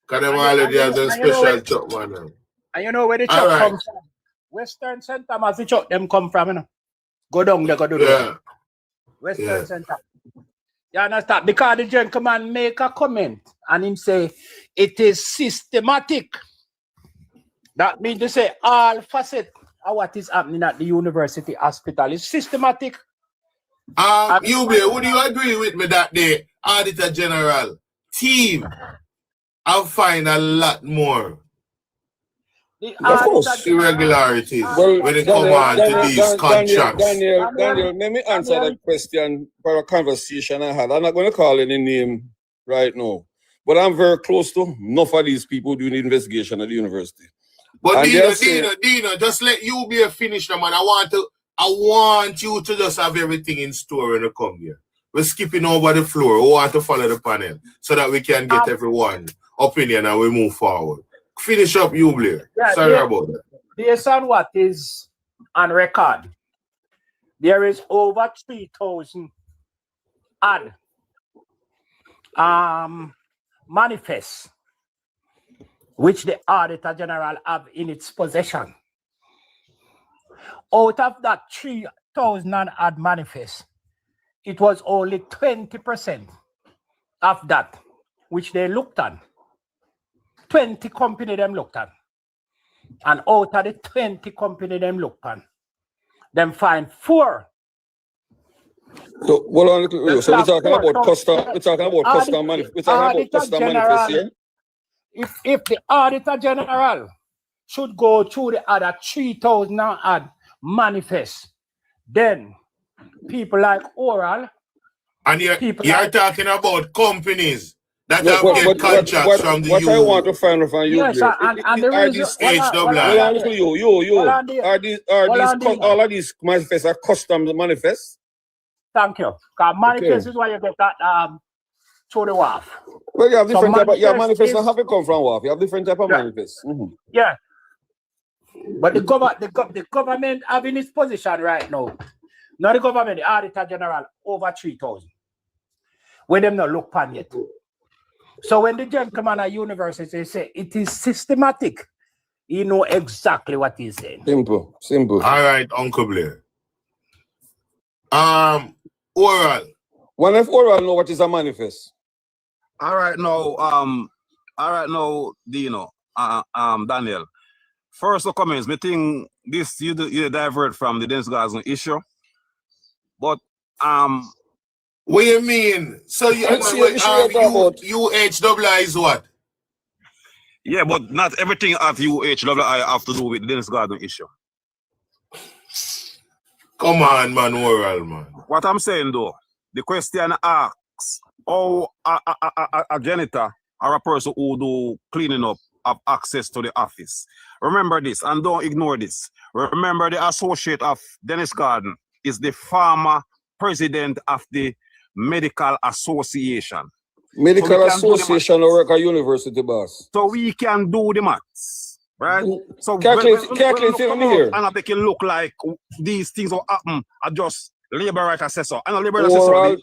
Because them already have the special chuck man. And you know where the chuck comes from? Western Center, must chuck them come from, you know. Go down there, go do that. Western Center. You understand? Because the gentleman make a comment and him say it is systematic. That means to say all facets of what is happening at the university hospital is systematic. Would you agree with me that the Auditor General team have find a lot more irregularities when it comes on to these contracts? Daniel, let me answer that question for a conversation I had. I'm not going to call any name right now, but I'm very close to enough of these people doing the investigation at the university. But Dino, just let you be a finisher, man. I want you to just have everything in store when you come here. We're skipping over the floor. We want to follow the panel so that we can get everyone's opinion and we move forward. Finish up, you, Blair. Sorry about that. Based on what is on record, there is over 3,000 odd manifests which the Auditor General have in its possession. Out of that 3,000 odd manifests, it was only 20% of that which they looked at. 20 companies them looked at. And out of the 20 companies them looked at, them find 4. So, we're talking about custom manifests here. If the Auditor General should go through the other 3,000 odd manifests, then people like Oral. And you're talking about companies that have get contracts from the What I want to find out from you, yes, and are these all of these manifests are custom manifests? Thank you. Because manifest is why you get that through the WAF. Well, you have different type of manifests don't have to come from WAF. You have different type of manifests. Yeah. But the government have in its position right now. Not the government, the Auditor General, over 3,000. Where them not look pan yet. So when the gentleman at university say it is systematic, you know exactly what he's saying. Simple. All right, Uncle Blair. Oral. When if Oral know what is a manifest? All right now, Dino, Daniel. First of comments, me think this you divert from the Dennis Garden issue. But what do you mean? So UHWI is what? Yeah, but not everything at UHWI have to do with the Dennis Garden issue. Come on, man, Oral, man. What I'm saying though, the question asks how a janitor or a person who do cleaning up have access to the office. Remember this, and don't ignore this. Remember the associate of Dennis Garden is the former president of the Medical Association. Medical Association or work at university, boss. So we can do the maths, right? So calculate here. And they can look like these things will happen are just labor right assessor. And a labor right assessor,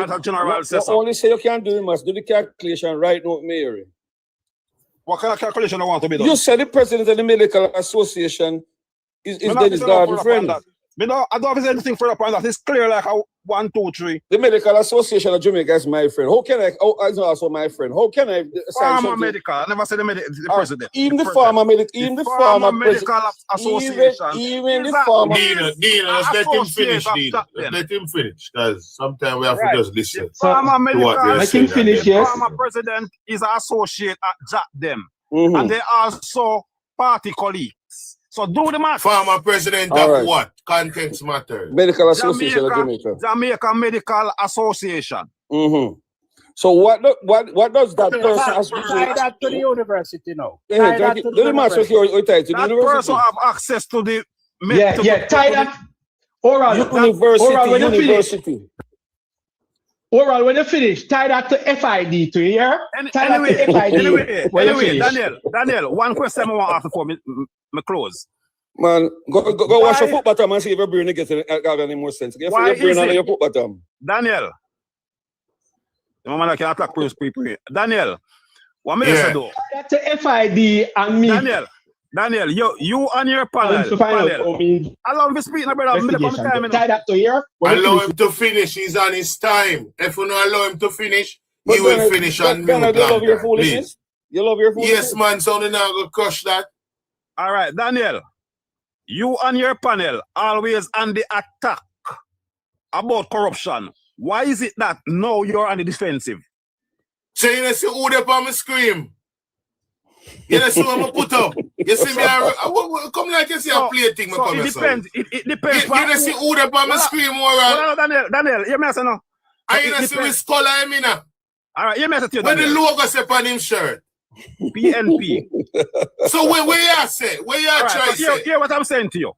the general assessor. Only say you can do the maths, do the calculation right now, Mary. What kind of calculation I want to be done? You said the president of the Medical Association is Dennis Garden's friend. I don't have anything further upon that. It's clear like how 1, 2, 3. The Medical Association of Jamaica is my friend. How can I? Is also my friend. How can I? Farmer Medical. I never said the president. Even the farmer medical. Even the farmer medical association. Even the farmer. Dino, let's let him finish. Let him finish, because sometimes we have to just listen. Farmer medical. Let him finish. Yes. Farmer president is an associate at Jacden, and they also party colleagues. So do the math. Former president of what? Context matters. Medical Association of Jamaica. Jamaica Medical Association. So what does that person have to tie that to the university now? That person have access to the tie that. Oral university. Oral, when you finish, tie that to FID to here. Anyway, Daniel, one question I want to ask before me close. Man, go wash your foot bottom and see if your brain gets any more sense. Get your brain on your foot bottom. Daniel, the moment I can attack people. Daniel, what me say though? That's to FID and me. Daniel, Daniel, you and your panel. To find out how many Allow him to speak, my brother. investigation. Tie that to here. when we Allow finish him to finish. He's on his time. If you don't allow him to finish, But he will Daniel, finish on Daniel, mute. you love your Please. foolishness? You love your foolishness? Yes, man. So now go crush that. All right, Daniel. You and your panel always on the attack about corruption. Why is it that now you're on the defensive? So you know see who they on my scream. You know see what I put up. You see me come like you see a play thing. So it depends. It depends. You know see who they on my scream moral. Daniel, you may say no. And you know see which color I'm in. All right, you may say to when the Daniel. logo say on him shirt. PNP. So where you say? Where you try to say? Hear what I'm saying to you.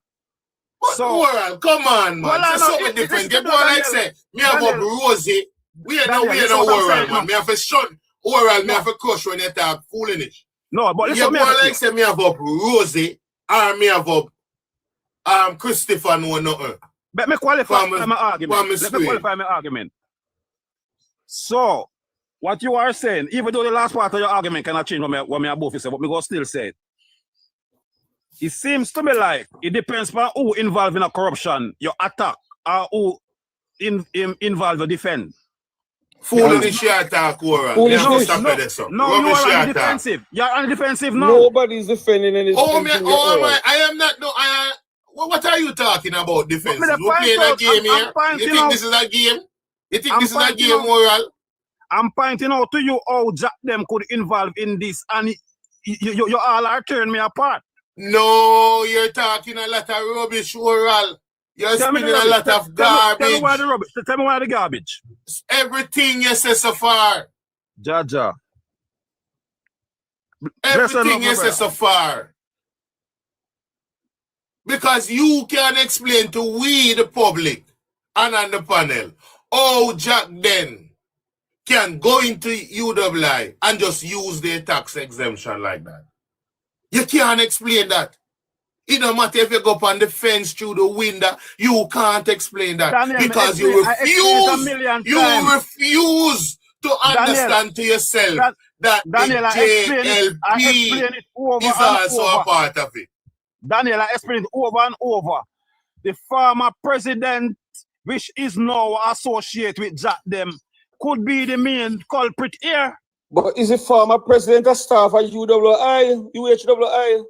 But So- moral, come on, man. Well, Say no, something it- different. it- Get more like say, me have up Daniel. Rosie. We ain't no Daniel, listen what I'm oral, saying, man. no. Me have a shun oral, me have a crush when you talk foolishness. No, but You listen, more like say me have up Rosie or me have up Christopher no nothing. let me qualify From- my argument. from Let me screen. qualify my argument. So, what you are saying, even though the last part of your argument cannot change what me both say, but me go still say it. It seems to me like it depends on who involved in a corruption, your attack, or who involved in defend. Foolishness you attack oral. Foolishness. Me have to stop it, so. No, you Rubbish are on you the attack. defensive. You're on the defensive now. Nobody's defending anything. I am not. No, what are you talking about? Defense? But me We're playing a point game out, here. I'm pointing You think out- this is a game? You think I'm this is a pointing game, out- moral? I'm pointing out to you how Jacden could involve in this, and you all are tearing me apart. No, you're talking a lot of rubbish, oral. You're Tell me spinning the a lot rubbish. of Tell me garbage. why the rubbish. Tell me why the garbage. Everything you say so far. Jaja. Everything you say so far. Because you can explain to we, the public, and on the panel, how Jacden can go into UWI and just use their tax exemption like that. You can't explain that. It don't matter if you go up on the fence through the window, you can't explain that. Daniel, because I explained it a million times. refuse to understand to yourself that Daniel, I explained JLP it over is and also over. a part of it. Daniel, I explained it over and over. The former president, which is now associated with Jacden, could be the main culprit here. But is the former president a staff at UWI, UHWI?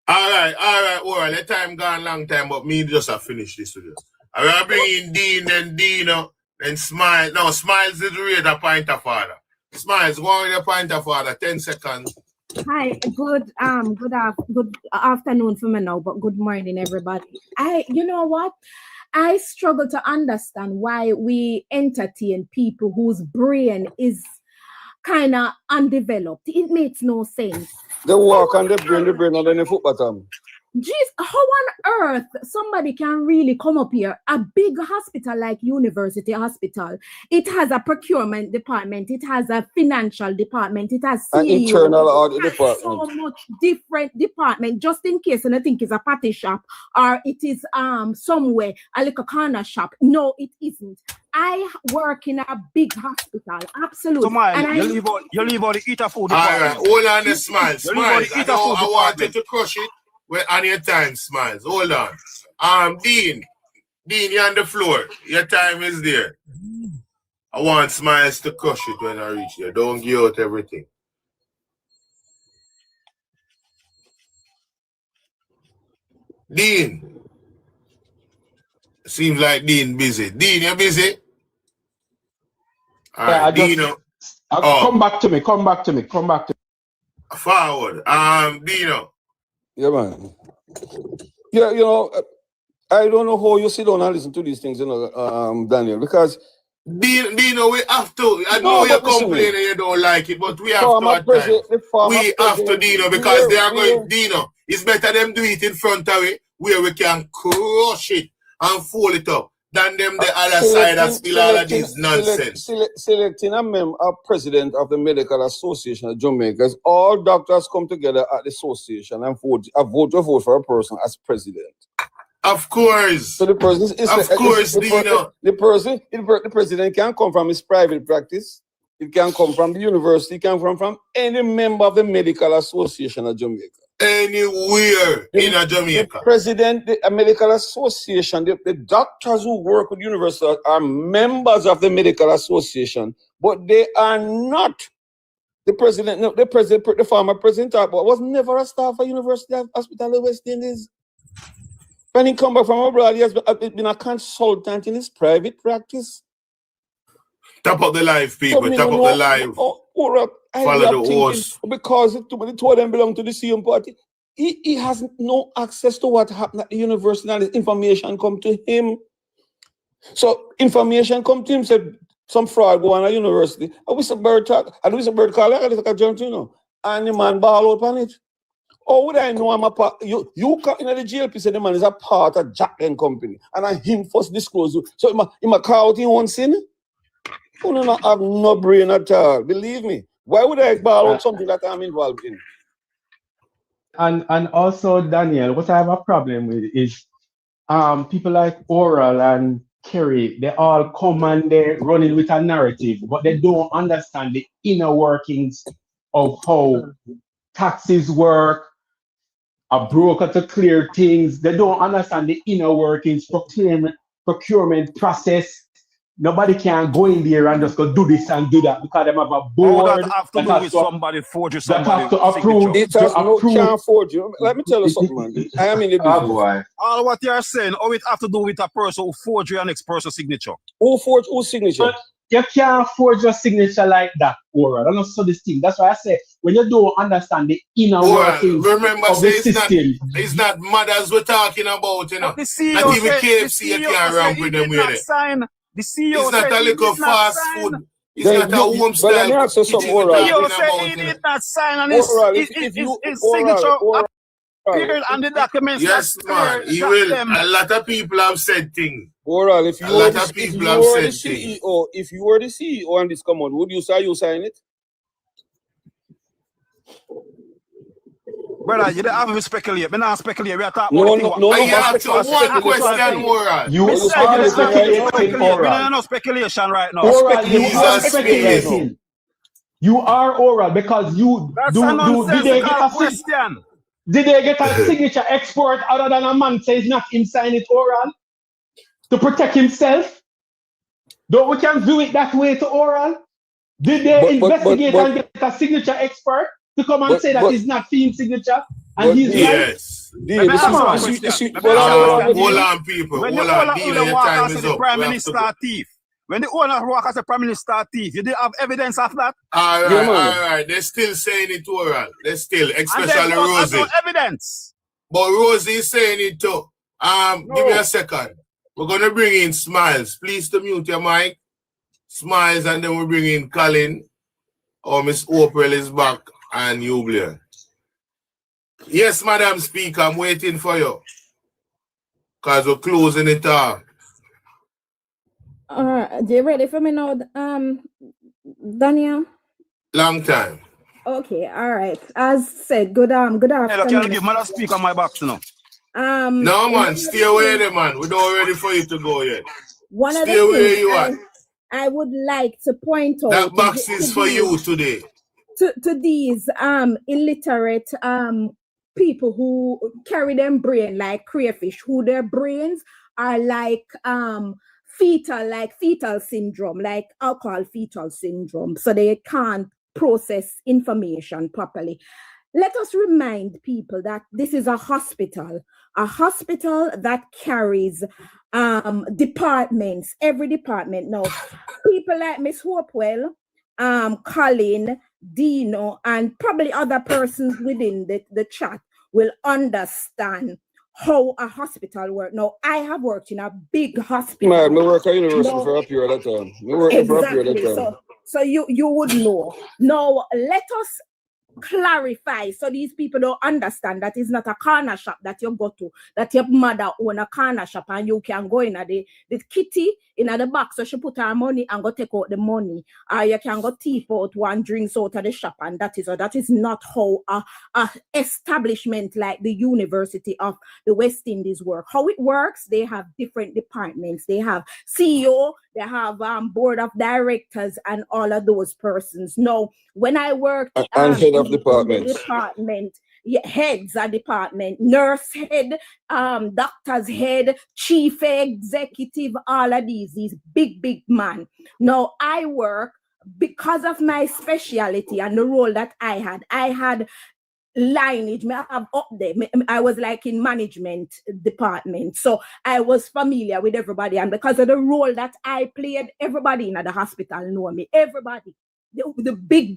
All right, well, the time gone long time, but me just have finished this with you. I will bring in Dean, then Dino, then Smile. No, Smiles is really the point of order. Smiles, go on with the point of order, 10 seconds. Hi, good afternoon for me now, but good morning, everybody. You know what? I struggle to understand why we entertain people whose brain is kind of undeveloped. It makes no sense. They walk and they bring the brain and then the foot bottom. Jeez, how on earth somebody can really come up here? A big hospital like University Hospital, it has a procurement department, it has a financial department, it has An CEO, internal audit it has department. so much different department, just in case and I think it's a patty shop or it is somewhere a little corner shop. No, it isn't. I work in a big hospital, absolutely. So, man, and you leave all the eater food All department. right, hold on the Smiles. You leave all the Smiles, eater food I wanted department. to crush it on your time, Smiles. Hold on. Dean, you're on the floor. Your time is there. I want Smiles to crush it when I reach there. Don't give out everything. Dean. Seems like Dean busy. Dean, you busy? All right, Dino. Come back to me. Forward. Dino. Yeah, man. Yeah, you know, I don't know how you sit down and listen to these things, you know, Daniel, because Dino, we have to. I know you're complaining you don't like it, but we have to at times. We have to, Dino, because they are going, Dino, it's better them do it in front of it where we can crush it and fold it up than them the other side and spill all of this nonsense. Selecting a president of the Medical Association of Jamaica, all doctors come together at the association and vote for a person as president. Of course. So the person is Dino. The president can come from his private practice. It can come from the university. It can come from any member of the Medical Association of Jamaica. anywhere in a The Jamaica. president, the medical association, the doctors who work with university are members of the medical association, but they are not the president. No, the former president was never a staff at University Hospital of West Indies. When he come back from abroad, he has been a consultant in his private practice. Tap up the live, people. Tap up the live. Follow the horse. Because the two of them belong to the same party. He has no access to what happened at the university, and the information come to him. So information come to him, said some fraud go on at university. And we say bird talk, and we say bird call, I like a jump, you know. And the man ball out on it. Oh, would I know I'm a part? You come in the JLP, say the man is a part of Jacden company. And I him first disclose you. So he might call out in one sin. You do not have no brain at all. Believe me. Why would I ball out something that I'm involved in? And also, Daniel, what I have a problem with is people like Oral and Kerry, they all come and they're running with a narrative, but they don't understand the inner workings of how taxes work, a broker to clear things. They don't understand the inner workings, procurement process. Nobody can go in there and just go do this and do that because they have a board that have to do with somebody forging somebody. That have to approve. It has no can't forge you. Let me tell you something, man. I am in the business. All what you are saying, how it have to do with a person who forged your next person's signature? Who forged whose signature? But you can't forge your signature like that, Oral. I don't know this thing. That's why I say when you don't understand the inner workings remember, of the system. It's not mothers we're talking about, you know. The CEO not even said, KFC you can't ramp with them with it. The CEO it's not a little fast food. It's then not a home style. Let me ask you something, Oral. The CEO said he did not sign on his signature appeared on the documents. Yes, man. He will. A lot of people have said things. Oral, if you were the things. CEO, if you were the CEO on this command, would you say you sign it? Brother, you don't have to speculate. We not speculate. We are talking No. I ask you one question, Oral. You are speculating, Oral. We don't know speculation right now. Oral, you are speculating. You are Oral because you That's a nonsensical question. Did they get a signature export other than a man says not him sign it, Oral? To protect himself? Don't we can do it that way to Oral? Did they investigate and get a signature expert to come and say that it's not Fiend's signature and he's yes. Right? Hold on, people. When hold the on, owner walk as the prime minister thief, when the owner walk as the prime minister thief, you didn't have evidence of that? All right. They're still saying it, Oral. They're still, especially Rosie. No evidence. But Rosie is saying it too. Give me a second. We're gonna bring in Smiles. Please to mute your mic. Smiles, and then we bring in Colin. Miss Oprah is back and Jubilee. Yes, Madam Speaker, I'm waiting for you. Because we're closing it off. You ready for me now, Daniel? Long time. Okay, all right. As said, good afternoon. Hey, look, can I give Madam Speaker my box now? No, man, stay away there, man. We're not ready for you to go yet. One stay of the where you are. I would like to point out that box is for you today. To these illiterate people who carry them brain like crayfish, who their brains are like fetal syndrome, like alcohol fetal syndrome, so they can't process information properly. Let us remind people that this is a hospital that carries departments, every department. Now, people like Miss Hopewell, Colin, Dino, and probably other persons within the chat will understand how a hospital works. Now, I have worked in a big hospital. Man, I work at university for a period of time. Exactly. So you would know. Now, let us clarify so these people don't understand that it's not a corner shop that you go to, that your mother own a corner shop and you can go in the kitty in the box so she put her money and go take out the money, or you can go thief out one drinks out of the shop, and that is not how a establishment like the University of the West Indies work. How it works, they have different departments. They have CEO, they have board of directors and all of those persons. Now, when I worked and head of in the department, heads of department, nurse head, doctor's head, chief executive, all of these big man. Now I work, because of my specialty and the role that I had lineage. I have up there. I was like in management department, so I was familiar with everybody, and because of the role that I played, everybody in the hospital know me. Everybody, the big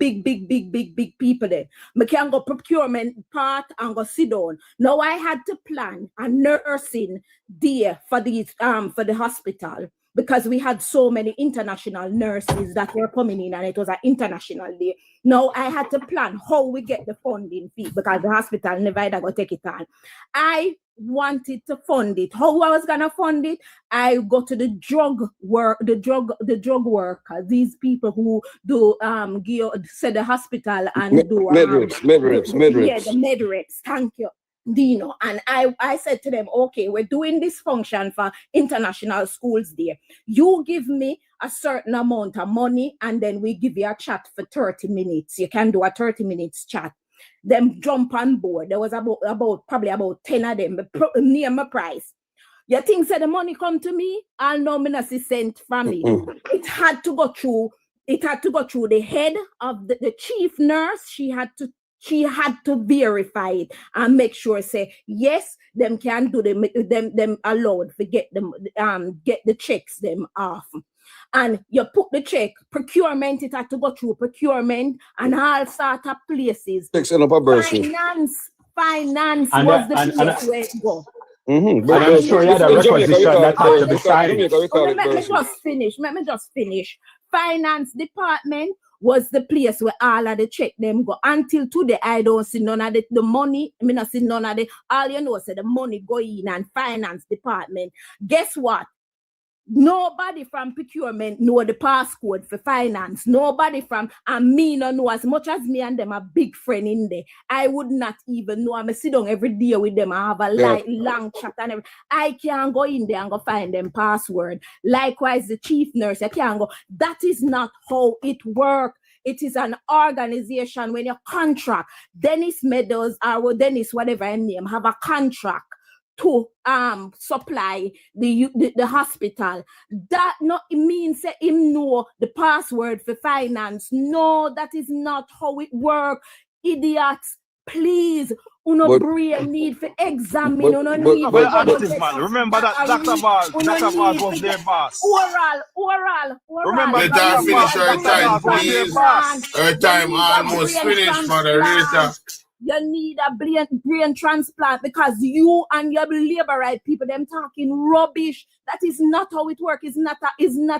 people there. I can go procurement part and go sit down. Now I had to plan a nursing day for these for the hospital, because we had so many international nurses that were coming in, and it was an international day. Now I had to plan how we get the funding fee, because the hospital never either go take it on. I wanted to fund it. How I was gonna fund it? I go to the drug workers, these people who do say the hospital and do med reps. Yeah, the med reps. Thank you, Dino. And I said to them, okay, we're doing this function for international schools there. You give me a certain amount of money, and then we give you a chat for 30 minutes. You can do a 30 minutes chat. Them jump on board. There was probably about 10 of them near my price. You think said the money come to me? I'll know me not see cent from it. It had to go through the head of the chief nurse. She had to verify it and make sure, say, yes, them can do them allowed to get them get the checks them off. And you put the check, procurement, it had to go through procurement and all sort of places. Finance was the place where it go. And I'm sure you had a requisition that had to be signed. Let me just finish. Finance department was the place where all of the check them go. Until today, I don't see none of the money. I mean, I see none of the, all you know, say the money go in and finance department. Guess what? Nobody from procurement know the passcode for finance. Nobody from, and me no know, as much as me and them a big friend in there. I would not even know. I'm sit down every day with them. I have a long chat and everything. I can't go in there and go find them password. Likewise, the chief nurse, I can't go. That is not how it works. It is an organization. When you contract, Dennis Meadows or Dennis, whatever his name, have a contract to supply the hospital. That not it means that him know the password for finance. No, that is not how it works. Idiots, please. Uno brain need for examine. Remember that Dr. Val was their boss. Oral. Remember, let her finish her time, please. Her time almost finished, moderator. You need a brain transplant, because you and your labor right people, them talking rubbish. That is not how it works. It's not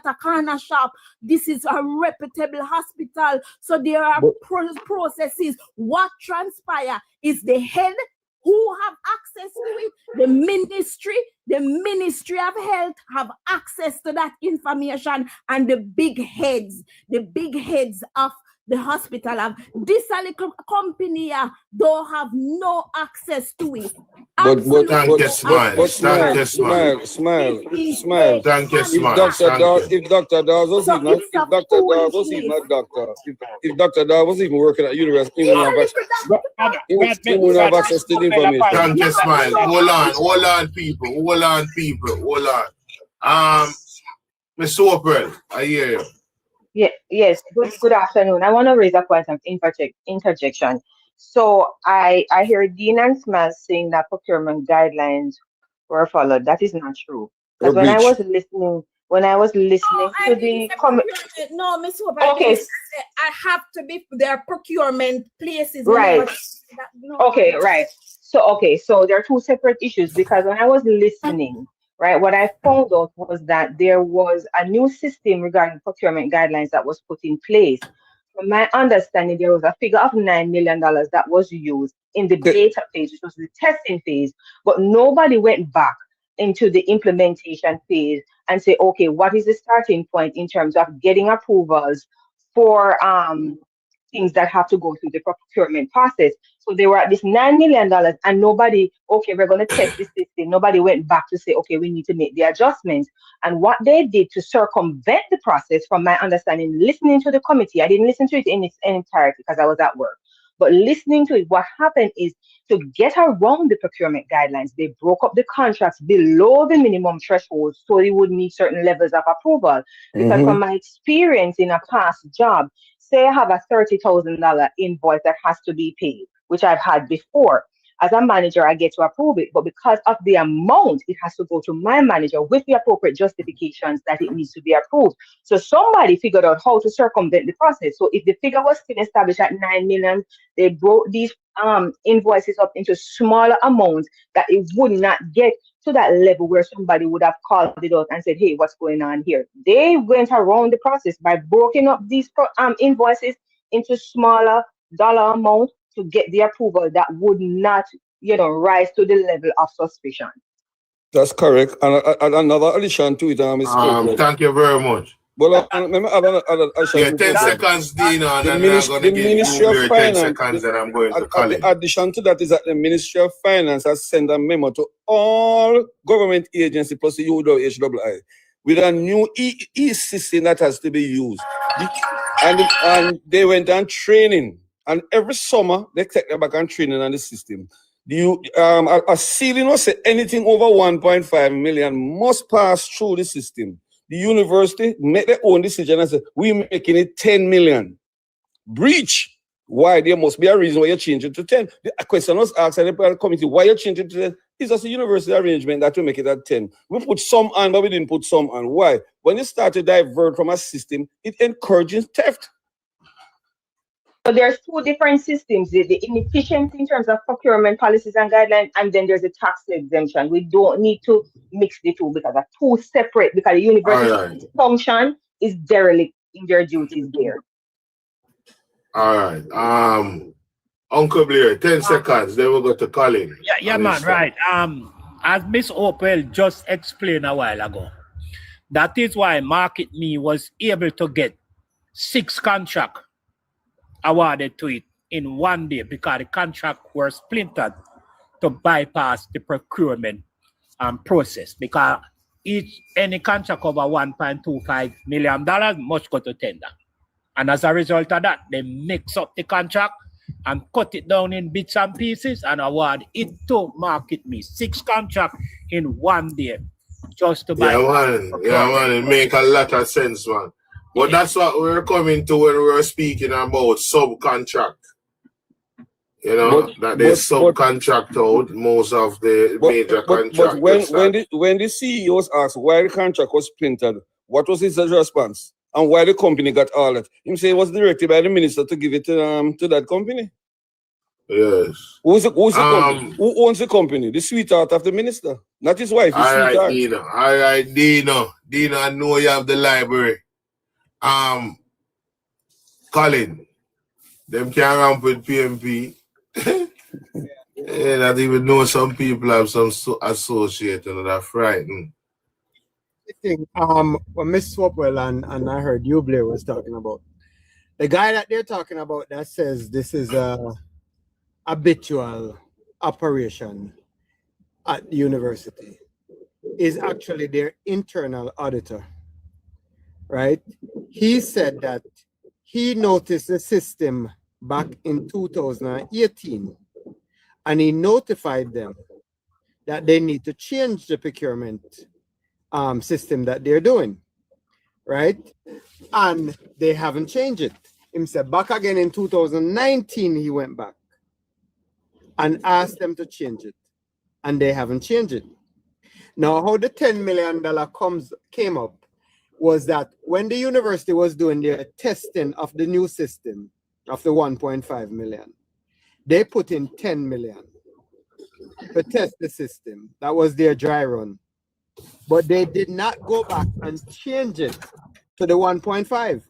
a corner shop. This is a reputable hospital. So there are processes. What transpire is the head who have access to it. The Ministry of Health have access to that information, and the big heads of the hospital have this little company don't have no access to it. Thank you, smile. If Dr. Dawes was even a doctor, if Dr. Dawes was even working at university, he wouldn't have access to the information. Thank you, smile. Hold on, people. Hold on. Ms. Oprah, I hear you. Yes. Good afternoon. I want to raise a point of interjection. So I hear Dean and Smith saying that procurement guidelines were followed. That is not true. Because when I was listening to the no, Miss Hope, I have to be their procurement places. Right. Okay, right. So there are two separate issues, because when I was listening, right, what I found out was that there was a new system regarding procurement guidelines that was put in place. From my understanding, there was a figure of $9 million that was used in the beta phase, which was the testing phase, but nobody went back into the implementation phase and say, okay, what is the starting point in terms of getting approvals for things that have to go through the procurement process. So they were at this $9 million and nobody, okay, we're going to test this system. Nobody went back to say, okay, we need to make the adjustments. And what they did to circumvent the process, from my understanding, listening to the committee, I didn't listen to it in its entirety because I was at work. But listening to it, what happened is to get around the procurement guidelines, they broke up the contracts below the minimum threshold so you would need certain levels of approval. Because from my experience in a past job, say I have a $30,000 invoice that has to be paid, which I've had before. As a manager, I get to approve it, but because of the amount, it has to go to my manager with the appropriate justifications that it needs to be approved. So somebody figured out how to circumvent the process. So if the figure was still established at 9 million, they broke these invoices up into smaller amounts that it would not get to that level where somebody would have called it out and said, hey, what's going on here? They went around the process by breaking up these invoices into smaller dollar amount to get the approval that would not, rise to the level of suspicion. That's correct. And another addition to it, thank you very much. Well, remember, yeah, 10 seconds, Dino, and then I'm going to give you 10 seconds, and I'm going to call it. The addition to that is that the Ministry of Finance has sent a memo to all government agencies plus the UWHII with a new e-system that has to be used. And they went on training. And every summer, they take them back on training on the system. A ceiling or say anything over 1.5 million must pass through the system. The university make their own decision and say, we're making it 10 million. Breach. Why? There must be a reason why you change it to 10. The question was asked at the committee, why you change it to 10? It's just a university arrangement that will make it at 10. We put some on, but we didn't put some on. Why? When you start to divert from a system, it encourages theft. So there's two different systems, the inefficiency in terms of procurement policies and guidelines, and then there's a tax exemption. We don't need to mix the two because they're two separate, because the university's function is derelict in their duties there. All right. Uncle Blair, 10 seconds, then we'll go to Colin. Yeah, man, right. As Miss Opel just explained a while ago, that is why Market Me was able to get 6 contracts awarded to it in one day, because the contract were splintered to bypass the procurement process, because any contract over $1.25 million must go to tender. And as a result of that, they mix up the contract and cut it down in bits and pieces and award it to Market Me. 6 contracts in one day just to buy. Yeah, man, it make a lot of sense, man. But that's what we're coming to when we're speaking about subcontract. That they subcontract out most of the major contracts. But when the CEOs asked why the contract was splintered, what was his response? And why the company got all that? Him say it was directed by the minister to give it to that company. Yes. Who's the company? Who owns the company? The sweetheart of the minister, not his wife. All right, Dino. Dino, I know you have the library. Colin, them can't ramp with PMP. Yeah, not even know some people have some associated that are frightened. I think when Miss Swapwell and I heard you, Blair, was talking about, the guy that they're talking about that says this is a habitual operation at the university is actually their internal auditor, right? He said that he noticed the system back in 2018 and he notified them that they need to change the procurement system that they're doing, right? And they haven't changed it. He said back again in 2019, he went back and asked them to change it, and they haven't changed it. Now, how the $10 million came up was that when the university was doing their testing of the new system of the 1.5 million, they put in 10 million to test the system. That was their dry run. But they did not go back and change it to the 1.5.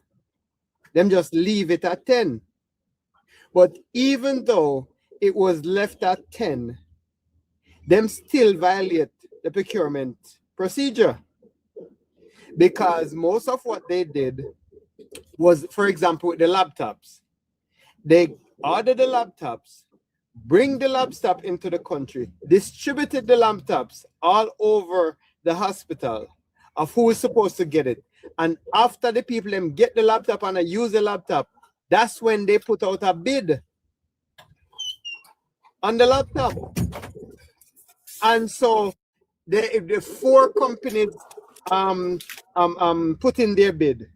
Them just leave it at 10. But even though it was left at 10, them still violate the procurement procedure. Because most of what they did was, for example, with the laptops, they ordered the laptops, bring the laptop into the country, distributed the laptops all over the hospital of who is supposed to get it. And after the people them get the laptop and use the laptop, that's when they put out a bid on the laptop. And so the 4 companies put in their bid.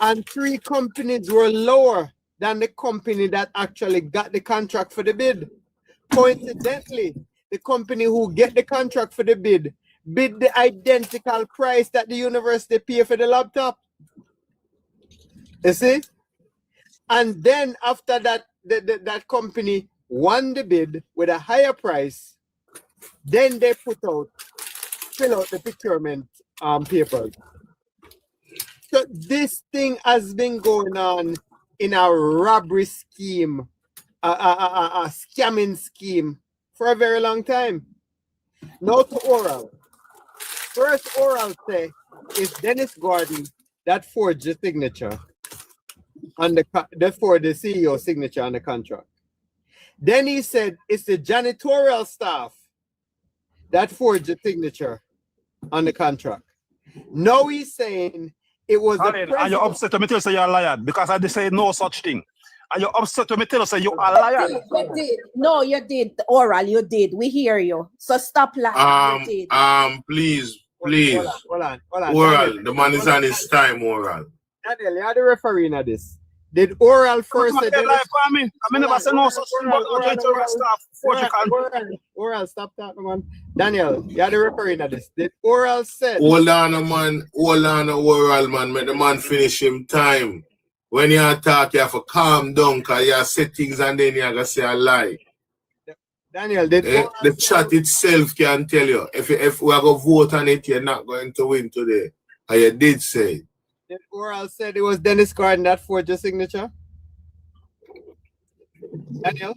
And 3 companies were lower than the company that actually got the contract for the bid. Coincidentally, the company who get the contract for the bid the identical price that the university pay for the laptop. You see? And then after that, that company won the bid with a higher price. Then they fill out the procurement papers. So this thing has been going on in a robbery scheme, a scamming scheme for a very long time. Now to oral. First oral say is Dennis Gardner that forged the signature on the CEO signature on the contract. Then he said it's the janitorial staff that forged the signature on the contract. Now he's saying it was the president. Are you upset to me tell say you're a liar? Because I did say no such thing. Are you upset to me tell say you are a liar? You did. No, you did. Oral, you did. We hear you. So stop lying. You did. Please. Hold on. Oral, the man is on his time, Oral. Daniel, you are the referee in this. Did Oral first say Dennis? I never said no such thing about janitorial staff. Oral, stop talking, man. Daniel, you are the referee in this. Did Oral say? Hold on, man. Hold on, Oral, man. Make the man finish him time. When you talk, you have to calm down because you say things and then you have to say a lie. Daniel, did the chat itself can tell you. If we are going to vote on it, you're not going to win today. And you did say. Did Oral said it was Dennis Gardner that forged your signature? Daniel?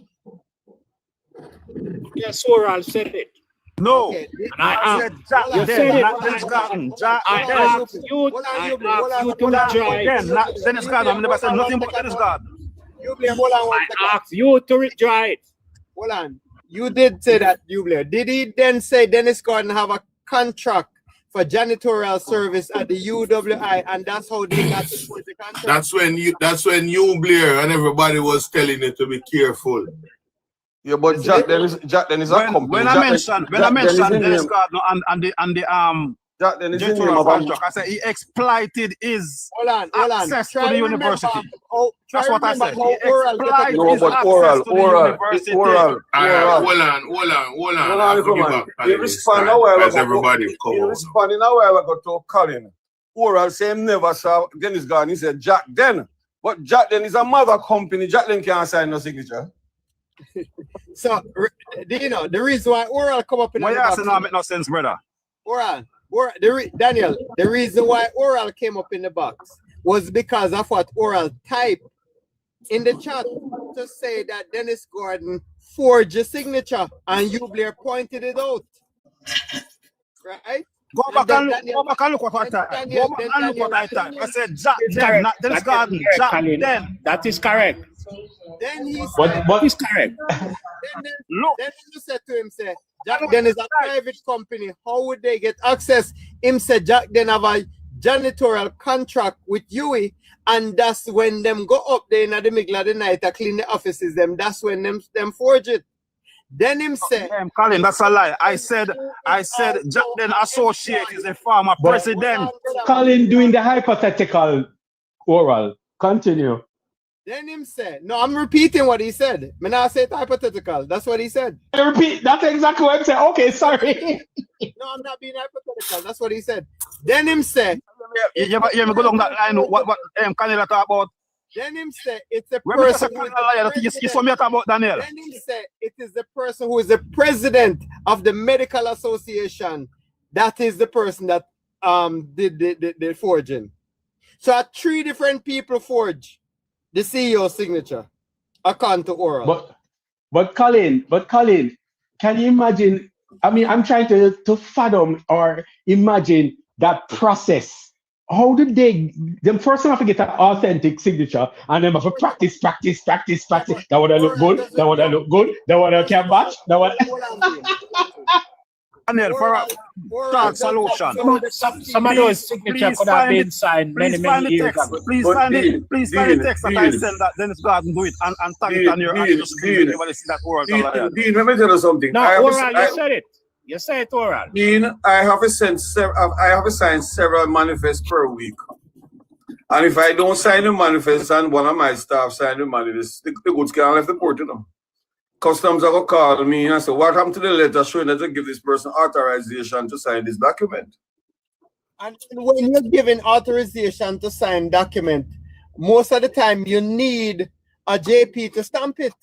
Yes, Oral said it. No. Okay. I said Jacden, not Dennis Gardner. I asked you to join. Not Dennis Gardner. I never said nothing about Dennis Gardner. I asked you to withdraw it. Hold on. You did say that, Jubler. Did he then say Dennis Gardner have a contract for janitorial service at the UWI, and that's how they got to put the contract? That's when you, Blair, and everybody was telling you to be careful. Yeah, but Jacden is a company. When I mentioned Dennis Gardner and the Jacden is in I said he exploited his access to the university. That's what I said. He exploited his access to the university. Hold on. He responded a while ago. Everybody He responded a while ago to Colin. Oral said never saw Dennis Gardner. He said Jacden. But Jacden is a mother company. Jacden can't sign no signature. So, do you know the reason why Oral come up in why the you box? saying that make no sense, brother? Daniel, the reason why Oral came up in the box was because of what Oral typed in the chat to say that Dennis Gardner forged a signature, and you, Blair, pointed it out. Right? Go back and look what I typed. Go back and look what I typed. I said Jacden, not Dennis Gardner. Jacden. That is correct. Then he said, What is correct? Then you said to him, say, Jacden is a private company. How would they get access? Him said Jacden have a janitorial contract with Huey, and that's when them go up there in the middle of the night to clean the offices. That's when them forge it. Then him said, Colin, that's a lie. I said Jacden Associate is a former president. Colin doing the hypothetical Oral. Continue. Then him said, no, I'm repeating what he said. Me not say it hypothetical. That's what he said. I repeat, that's exactly what I'm saying. Okay, sorry. No, I'm not being hypothetical. That's what he said. Then him said, you go down that line. What Colin talk about? Then him say it's a person. You saw me talk about Daniel. Then him say it is the person who is the president of the medical association. That is the person that did the forging. So 3 different people forge the CEO signature according to Oral. But Colin, can you imagine? I mean, I'm trying to fathom or imagine that process. How did them first have to get an authentic signature and then have to practice. That one look good, that one look good, that one can match, that one. Daniel, for a short solution. Some of those signatures could have been signed many years ago. Please find the text that I sent that Dennis Gardner do it and tag it on your screen. Everybody see that oral. Dean, let me tell you something. No, oral, you said it. You said it oral. Dean, I have signed several manifests per week. And if I don't sign the manifest and one of my staff sign the manifest, the goods can't leave the port, you know. Customs are going to call me and say, what happened to the letter showing that you give this person authorization to sign this document? And when you're given authorization to sign document, most of the time you need a JP to stamp it.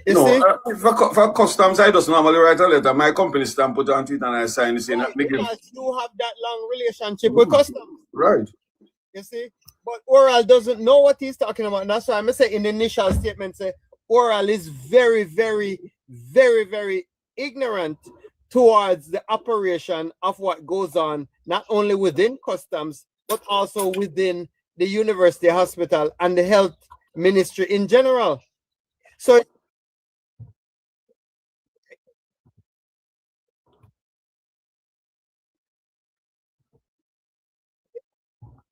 You see? For customs, I just normally write a letter. My company stamp it on it and I sign it. Right, because you have that long relationship with customs. Right. You see? But oral doesn't know what he's talking about. And that's why I'm going to say in the initial statement, say, oral is very, very, very, very ignorant towards the operation of what goes on, not only within customs, but also within the university hospital and the health ministry in general. So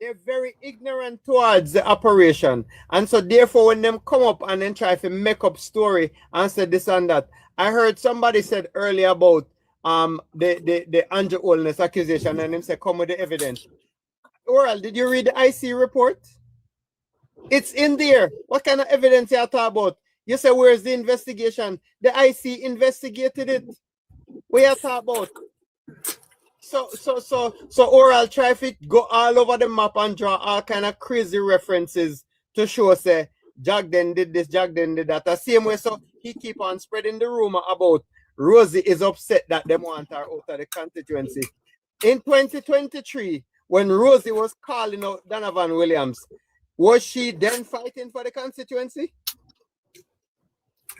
they're very ignorant towards the operation. And so therefore, when them come up and then try to make up story and say this and that, I heard somebody said earlier about the Andrew Olness accusation and them say, come with the evidence. Oral, did you read the IC report? It's in there. What kind of evidence you are talking about? You say, where's the investigation? The IC investigated it. What you talking about? So oral traffic go all over the map and draw all kind of crazy references to show say Jacden did this, Jacden did that. The same way, so he keep on spreading the rumor about Rosie is upset that they want her out of the constituency. In 2023, when Rosie was calling out Donovan Williams, was she then fighting for the constituency?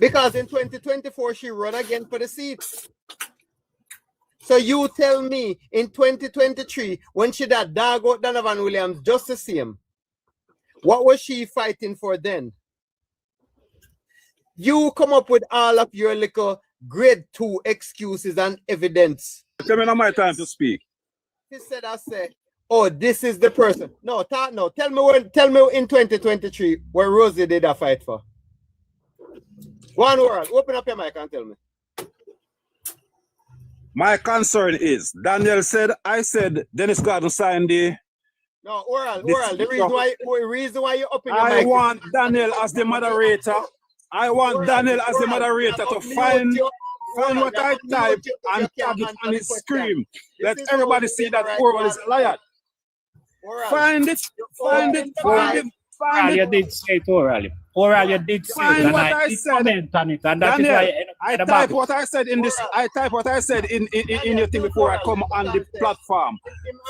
Because in 2024, she ran again for the seat. So you tell me in 2023, when she that dog out Donovan Williams just the same, what was she fighting for then? You come up with all of your little grade 2 excuses and evidence. Tell me now my time to speak. He said, I said, oh, this is the person. No, no. Tell me in 2023 where Rosie did a fight for. One word. Open up your mic and tell me. My concern is, Daniel said, I said, Dennis Gardner signed the... No, oral. The reason why you open your mic. I want Daniel as the moderator. I want Daniel as the moderator to find what I type and tag it on his screen. Let everybody see that oral is a liar. Find it. You did say it orally. Oral, you did say it, and I did comment on it, and that Daniel, is why I type what I said in this. I type what I said in your thing before I come on the platform.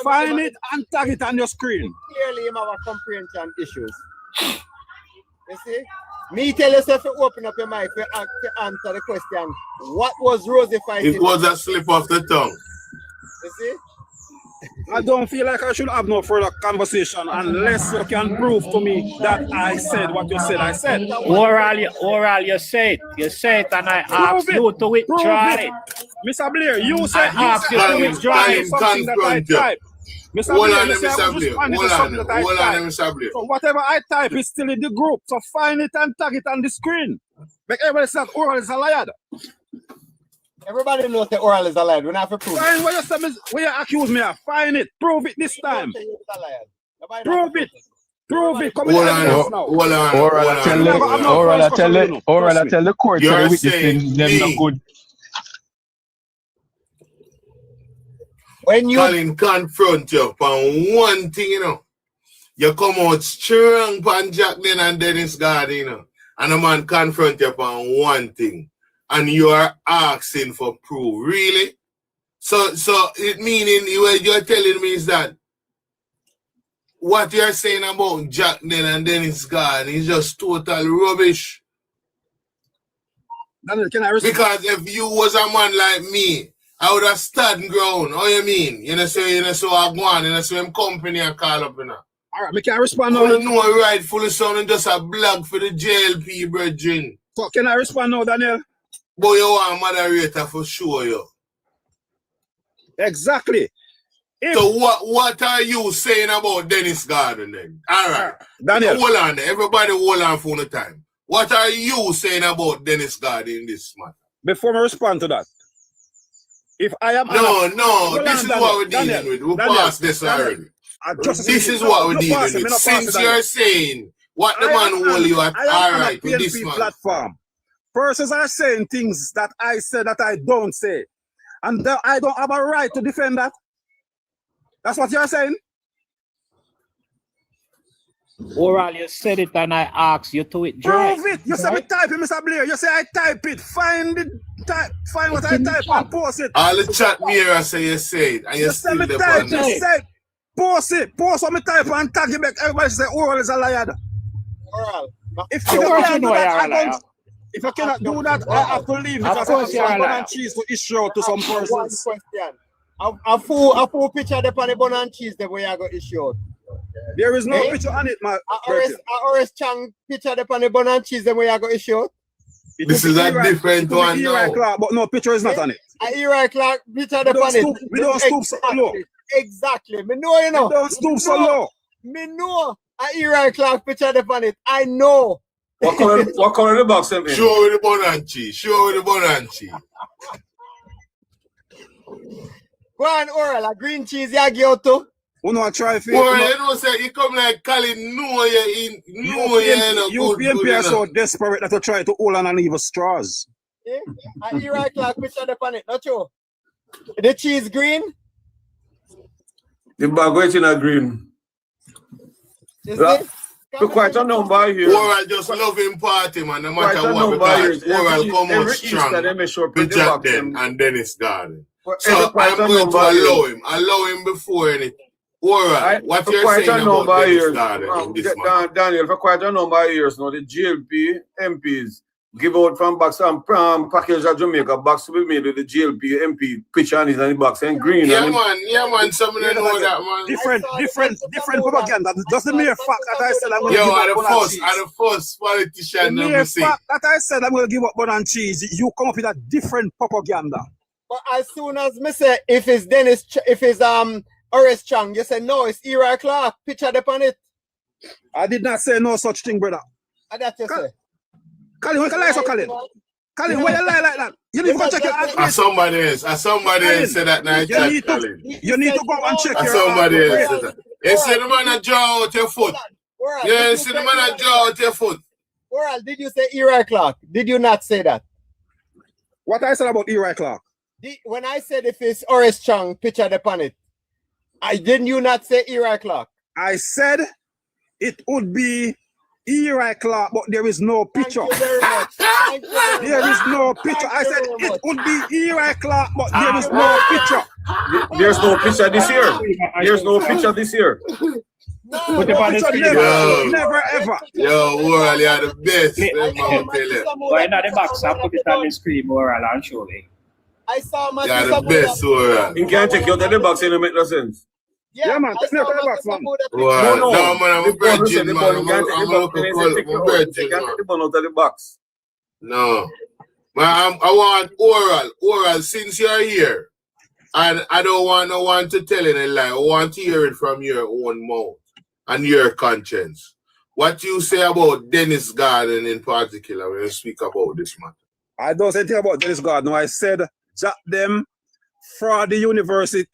Find it and tag it on your screen. Clearly, you have comprehension issues. You see? Me tell yourself to open up your mic to answer the question. What was Rosie fighting? It was a slip of the tongue. You see? I don't feel like I should have no further conversation unless you can prove to me that I said what you said I said. Oral, you say it. You say it, and I ask you to withdraw it. Mr. Blair, you said you to withdraw something that I type. Mr. Blair, so whatever I type is still in the group. So find it and tag it on the screen. Make everybody say oral is a liar. Everybody knows that oral is a liar. We don't have to prove it. What you accuse me of? Find it. Prove it this time. Prove it. Prove it. Come on. Oral, I tell the court that the witnesses them not good. When you confront you on one thing, you know, you come out strong on Jacden and Dennis Gardner, you know, and a man confront you on one thing, and you are asking for proof, really? So it meaning what you're telling me is that what you're saying about Jacden and Dennis Gardner is just total rubbish. Daniel, can I respond? Because if you was a man like me, I would have stood ground. How you mean? You know, so I go on, you know, so him company and call up, you know. All right, can I respond now? You know, rightfully sounding just a blog for the JLP, brethren. So can I respond now, Daniel? But you want a moderator for sure, yo. Exactly. So what are you saying about Dennis Gardner then? All right. Daniel. Hold on there. Everybody hold on for the time. What are you saying about Dennis Gardner in this matter? Before I respond to that, if I am... No, this is what we're dealing with. We'll pass this already. This is what we're dealing with. Since you're saying what the man will you at, all right, with this man. Platform. Persons are saying things that I said that I don't say. And I don't have a right to defend that. That's what you're saying? Oral, you said it and I asked you to withdraw. Prove it. You said me type it, Mr. Blair. You say I type it. Find what I type and post it. All the chat mirror say you say it. And you still me the type it. Say, post it. Post what me type and tag it back. Everybody say Oral is a liar. Oral. If you cannot do that, I don't. If I cannot do that, I have to leave because I have bun and cheese to issue out to some persons. One question. A full picture of the bun and cheese the way I got issued. There is no picture on it, man. Oris Chang picture of the bun and cheese the way I got issued. This is a different one now. Clark, but no picture is not on it. Eri Clark picture of the We don't stoop so low. Exactly. Me know, you know. We don't stoop so low. Me know. Eri Clark picture of the I know. What color the box? Show with the bun and cheese. Show with the bun and cheese. Go on, Oral. A green cheese you give out to. Who know I try for Oral, you know, say you come like Colin, you PNP are so desperate that you try to hold on and leave straws. Eri Clark picture of the not you. The cheese green? The bag waiting a green. Is it? We're quite a number here. Oral just love him party, man, no matter what, because Oral come out strong with Jacden and Dennis Gardner. So I'm going to allow him before anything. Oral, what you're saying about Dennis Gardner in this man? Daniel, for quite a number of years now, the JLP MPs give out from box and package of Jamaica box to be made with the JLP MP picture on the box and green. Yeah, man, some of them know that, man. Different propaganda. Just the mere fact that I said I'm going to give up bun and cheese. The first politician the mere fact that I said I'm going to give up bun and cheese, you come up with a different propaganda. But as soon as me say, if it's Oris Chang, you say no, it's Eri Clark, picture upon it. I did not say no such thing, brother. And that you say. Colin, why you lie so, Colin? Colin, why you lie like that? You need to go check your address. Somebody else said that night. You need to go and check your somebody else said that. You see the man draw out your foot. Yeah, you see the man draw out your foot. Oral, did you say Eri Clark? Did you not say that? What I said about Eri Clark? When I said if it's Oris Chang, picture upon it, didn't you not say Eri Clark? I said it would be Eri Clark, but there is no picture. Thank you very much. There is no picture. I said it would be Eri Clark, but there is no picture. There's no picture this year. There's no picture this year. No never ever. Yo, Oral, you're the best. Why not the box? I put it on the screen, Oral, and show me. I saw my you're the best, Oral. You can't take out the box and it make no sense. Yeah, man, take me out of the box, man. No, man, I'm a virgin, man. I'm a virgin, man. Out of the box. No. Man, I want Oral, since you're here, and I don't want no one to tell any lie. I want to hear it from your own mouth and your conscience. What you say about Dennis Gardner in particular when you speak about this matter? I don't say anything about Dennis Gardner. I said them fraud the university,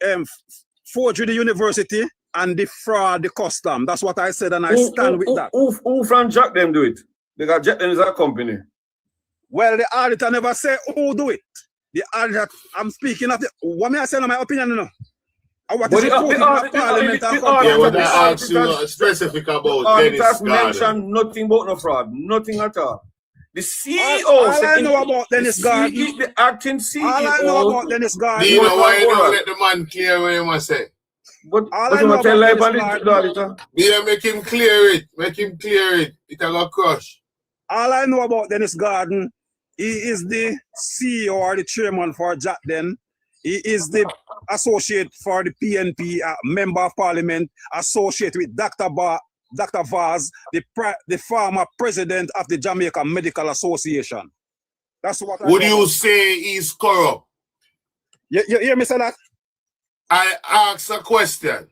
forgery the university, and defraud the custom. That's what I said, and I stand with that. Who from Jacden do it? Because Jacden is a company. Well, the auditor never say who do it. The auditor, I'm speaking of the, what may I say in my opinion, you know? What is Parliament and ask you specific about Dennis Gardner. Mentioned nothing about no fraud, nothing at all. The CEO all I know about Dennis Gardner. The acting CEO. All I know about Dennis Gardner. Do you know why you don't let the man clear what you must say? But all I know about Dennis Gardner. Yeah, make him clear it. Make him clear it. It will crush. All I know about Dennis Gardner, he is the CEO or the chairman for Jacden. He is the associate for the PNP, member of parliament, associate with Dr. Vaz, the former president of the Jamaica Medical Association. That's what Would you say he's corrupt? You hear me say that? I ask a question.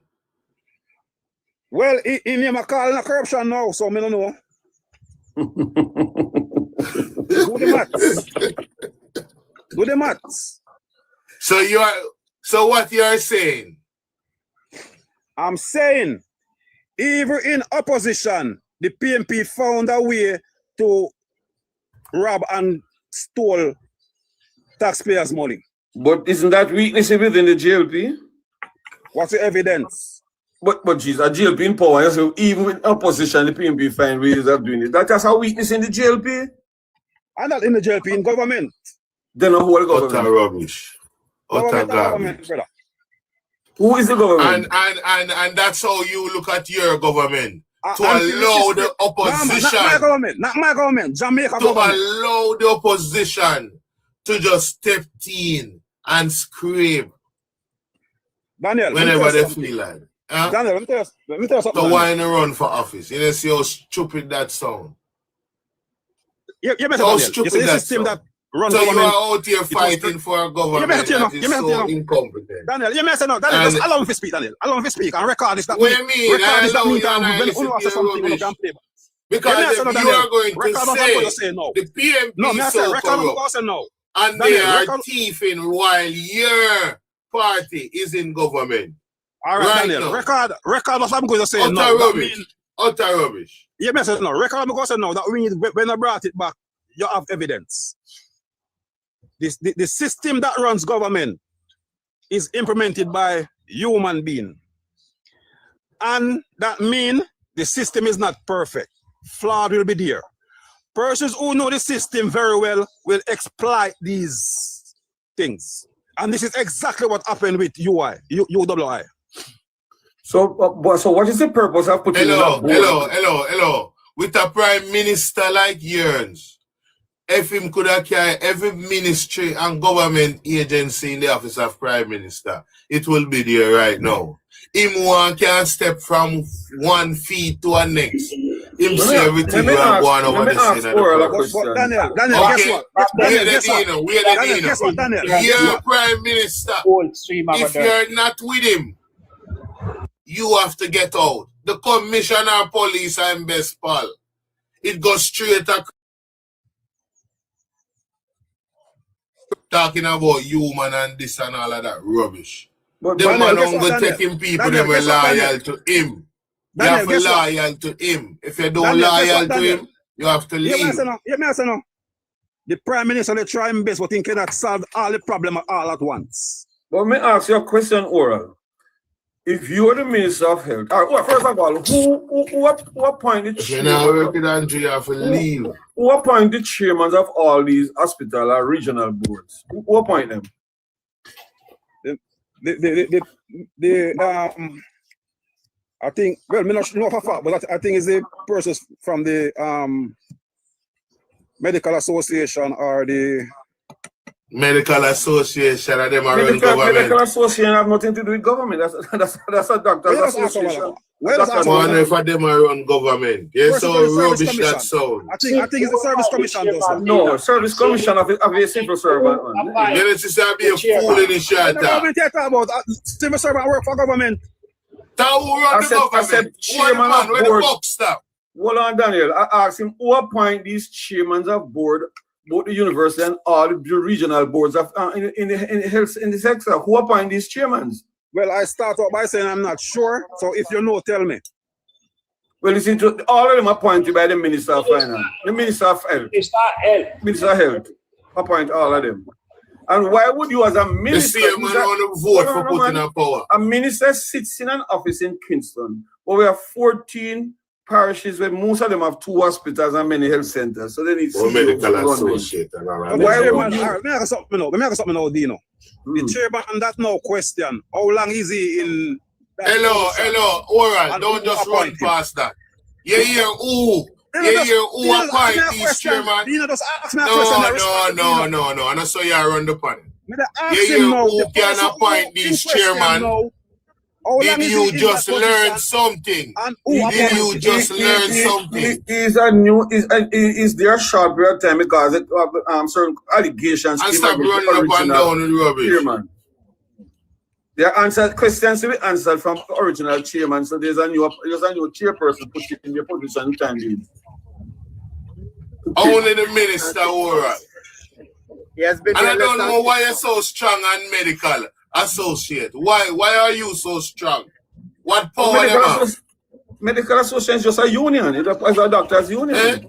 Well, in name a call a corruption now, so me don't know. Do the maths. Do the maths. So what you are saying? I'm saying, even in opposition, the PMP found a way to rob and stole taxpayers' money. But isn't that weakness within the JLP? What's the evidence? But geez, a JLP in power, so even with opposition, the PMP find ways of doing it. That's a weakness in the JLP? And not in the JLP, in government. Then a whole government. Utter rubbish. Utter garbage. Who is the government? And that's how you look at your government. To allow the opposition. Not my government, Jamaica to government. allow the opposition to just step in and scream. Daniel, whenever they feel like. Daniel, let me tell you something. To whine and run for office. You know, see how stupid that sound. How stupid that sound. That runs so government. You are out here fighting for a government that is so incompetent. Daniel, you may say no. Daniel, just allow me to speak, Daniel. Allow me to speak and record this. What do you mean? Record this. Because if you are going to say the PMP is so corrupt and they are thieving while your party is in government. All right, Daniel. Record what I'm going to say. Utter rubbish. Utter rubbish. You may say no. Record what I'm going to say now. That when I brought it back, you have evidence. The system that runs government is implemented by human being. And that means the system is not perfect. Flawed will be there. Persons who know the system very well will exploit these things. And this is exactly what happened with UWI. So what is the purpose of putting Hello. With a prime minister like yours, if him could have carried every ministry and government agency in the office of prime minister, it will be there right now. Him one can step from 1 feet to a next. Him see everything we are going over the scene. Daniel, guess what? Your prime minister, if you're not with him, you have to get out. The commissioner of police and best pal. It goes straight across. Talking about human and this and all of that rubbish. But the man only taking people that were loyal to him. You have to loyal to him. If you don't loyal to him, you have to leave. The prime minister they try his best, but he cannot solve all the problem all at once. But let me ask you a question, Oral. If you are the Minister of Health, first of all, who appointed the chairman? You have to leave. Who appointed the chairmen of all these hospital or regional boards? Who appoint them? I think, well, me not know for a fact, but I think it's the persons from the Medical Association or the Medical Association and them around government. Medical Association have nothing to do with government. That's a doctor's association. One if them around government. Yeah, so rubbish that sound. I think it's the service commission does that. No, service commission of a civil servant. You need to be a fool in the shot. Government you talk about civil servant work for government. I said chairman of board. Hold on, Daniel. I asked him who appoint these chairmen of board, both the university and all the regional boards of in the health in the sector. Who appoint these chairmen? Well, I start out by saying I'm not sure. So if you know, tell me. Well, listen to all of them appointed by the Minister of Finance, the Minister of Health, Minister of Health, appoint all of them. And why would you, as a minister, vote for putting in power? A minister sits in an office in Kingston, where we have 14 parishes where most of them have 2 hospitals and many health centers. So they need medical associate. Why would you? Let me ask something now, Dino. The chairman on that now question. How long is he in? Hello, Oral. Don't just run past that. You hear who? You hear who appoint these chairman? No. And so you run the panel. You hear who can appoint these chairman? Did you just learn something? Did you just learn something? Is there a short period of time because certain allegations and stop running up and down in rubbish. Chairman. Their answer questions to be answered from the original chairman. So there's a new chairperson put in the position time being. Only the minister oral. He has been And I don't know why you're so strong on medical associate. Why are you so strong? What power them have? Medical association is just a union. It's a doctor's union. They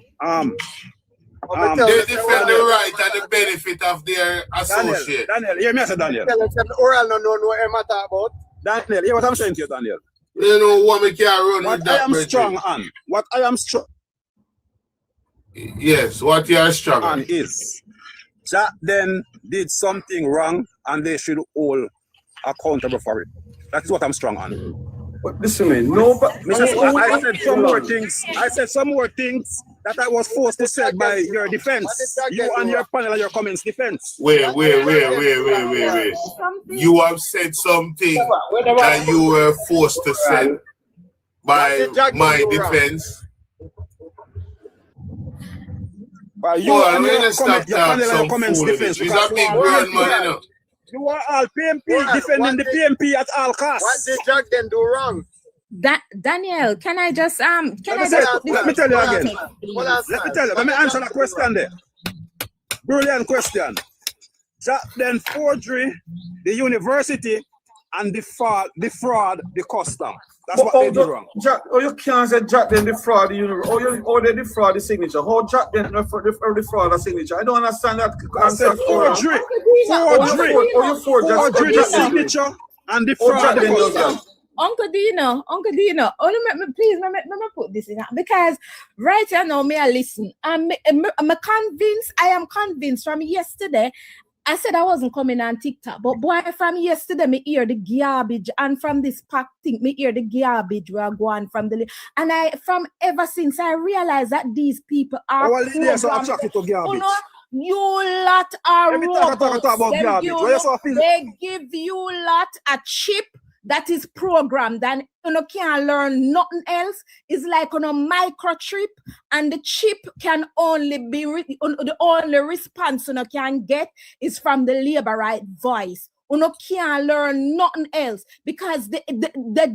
defend the right and the benefit of their associate. Daniel, hear me, I say Daniel. Oral no know what I'm talking about. Daniel, hear what I'm saying to you, Daniel. You know what me can run What with I that. am strong on. What I am strong. Yes, what you are strong on is Jacden did something wrong and they should all accountable for it. That's what I'm strong on. But listen, man, no, but I said some more things. I said some more things that I was forced to say by your defense. You and your panel and your comments defense. Wait. You have said something that you were forced to say by my defense. But you and your panel and comments defense. He's a big grown man, you know. You are all PMP defending the PMP at all costs. What did Jacden do wrong? Daniel, can I just let me tell you again. Let me answer that question there. Brilliant question. Jacden forgery, the university, and defraud the custom. That's what they do wrong. You can't say Jacden defraud the university. Or they defraud the signature. How Jacden defraud the signature? I don't understand that. Forgery the signature and defraud the custom. Uncle Dino, please, let me put this in because right now, may I listen. I am convinced from yesterday. I said I wasn't coming on TikTok, but boy, from yesterday, me hear the garbage, and from this pack thing, me hear the garbage we are going from the and from ever since I realized that these people are so attracted to garbage. You lot are robots. They give you lot a chip that is programmed and you can't learn nothing else. It's like on a microchip, and the chip can only be the only response you can get is from the labor right voice. You can't learn nothing else because they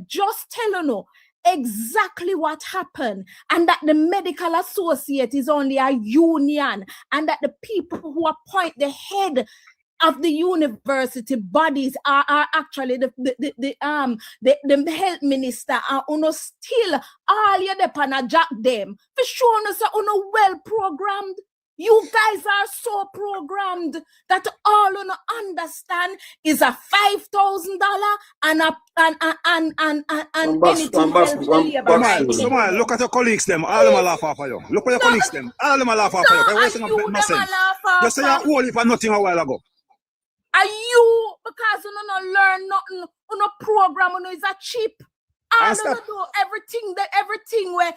just tell you exactly what happened, and that the medical associate is only a union, and that the people who appoint the head of the university bodies are actually the health minister, and still all you depend on Jacden for showing us well programmed. You guys are so programmed that all you understand is a $5,000 and anything else. Come on, look at your colleagues them. All of them laugh off of you. Look at your colleagues them. All of them laugh off of you. You say you're only for nothing a while ago. Are you because you don't learn nothing, you no program, you know, is a cheap. All you do everything where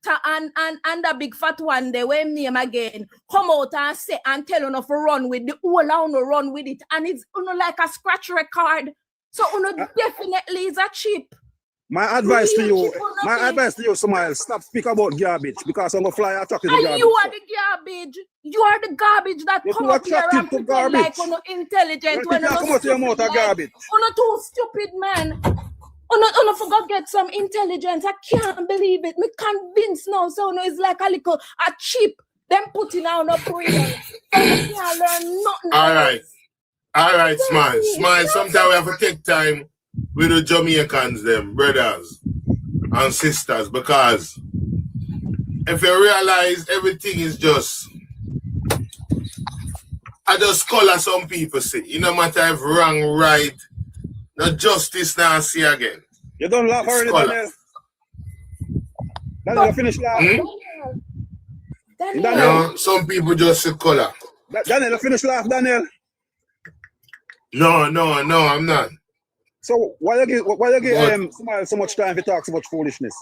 actor and the big fat one they when name again come out and say and tell you for run with the whole run with it, and it's like a scratch record. So definitely is a cheap. My advice to you, Samuel, stop speak about garbage because I'm gonna fly attack the garbage. You are the garbage. You are the garbage that come up here and pretend like intelligent when you come out your mouth of garbage. You're too stupid, man. You forgot get some intelligence. I can't believe it. Me convinced now. So it's like a chip. Them putting out a prayer. You can't learn nothing. All right, smile. Sometimes we have to take time with the Jamaicans, them brothers and sisters, because if you realize everything is just color some people say. You no matter if wrong, right, no justice now see again. You don't laugh already, Daniel. Daniel, finish laugh. No, some people just say color. Daniel, finish laugh, Daniel. No, I'm not. So why you give somebody so much time to talk so much foolishness?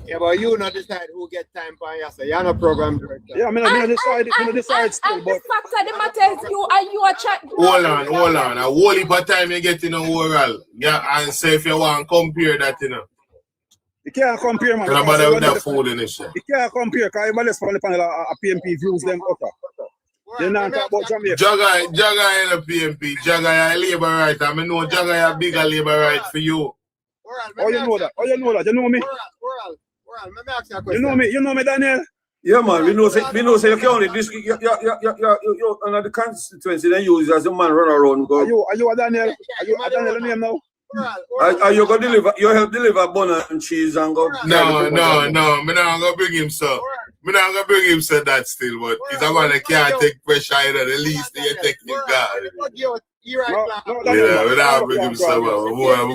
Yeah, but you not decide who get time for yourself. You're not program director. Yeah, I mean, I decide still. And the fact of the matter is you a chat. Hold on. A whole heap of time you get in a oral. Yeah, and say if you want to compare that, you know. You can't compare, man. You can't compare because everybody else from the panel a PMP views them utter. You not talk about Jamaica. Jaga in the PMP. Jaga is labor right. I mean, no, Jaga is a bigger labor right for you. Oh, you know that? Oh, you know that? You know me? You know me, Daniel? Yeah, man. We know say you can't only this. You under the constituency. Then you as a man run around. Go. Are you a Daniel? Are you a Daniel name now? Are you gonna deliver? You help deliver bun and cheese and go? No. Me not gonna bring him so. Me not gonna bring him so that still, but he's a man that can't take pressure either. The least they take him guard. Yeah, we don't bring him so. We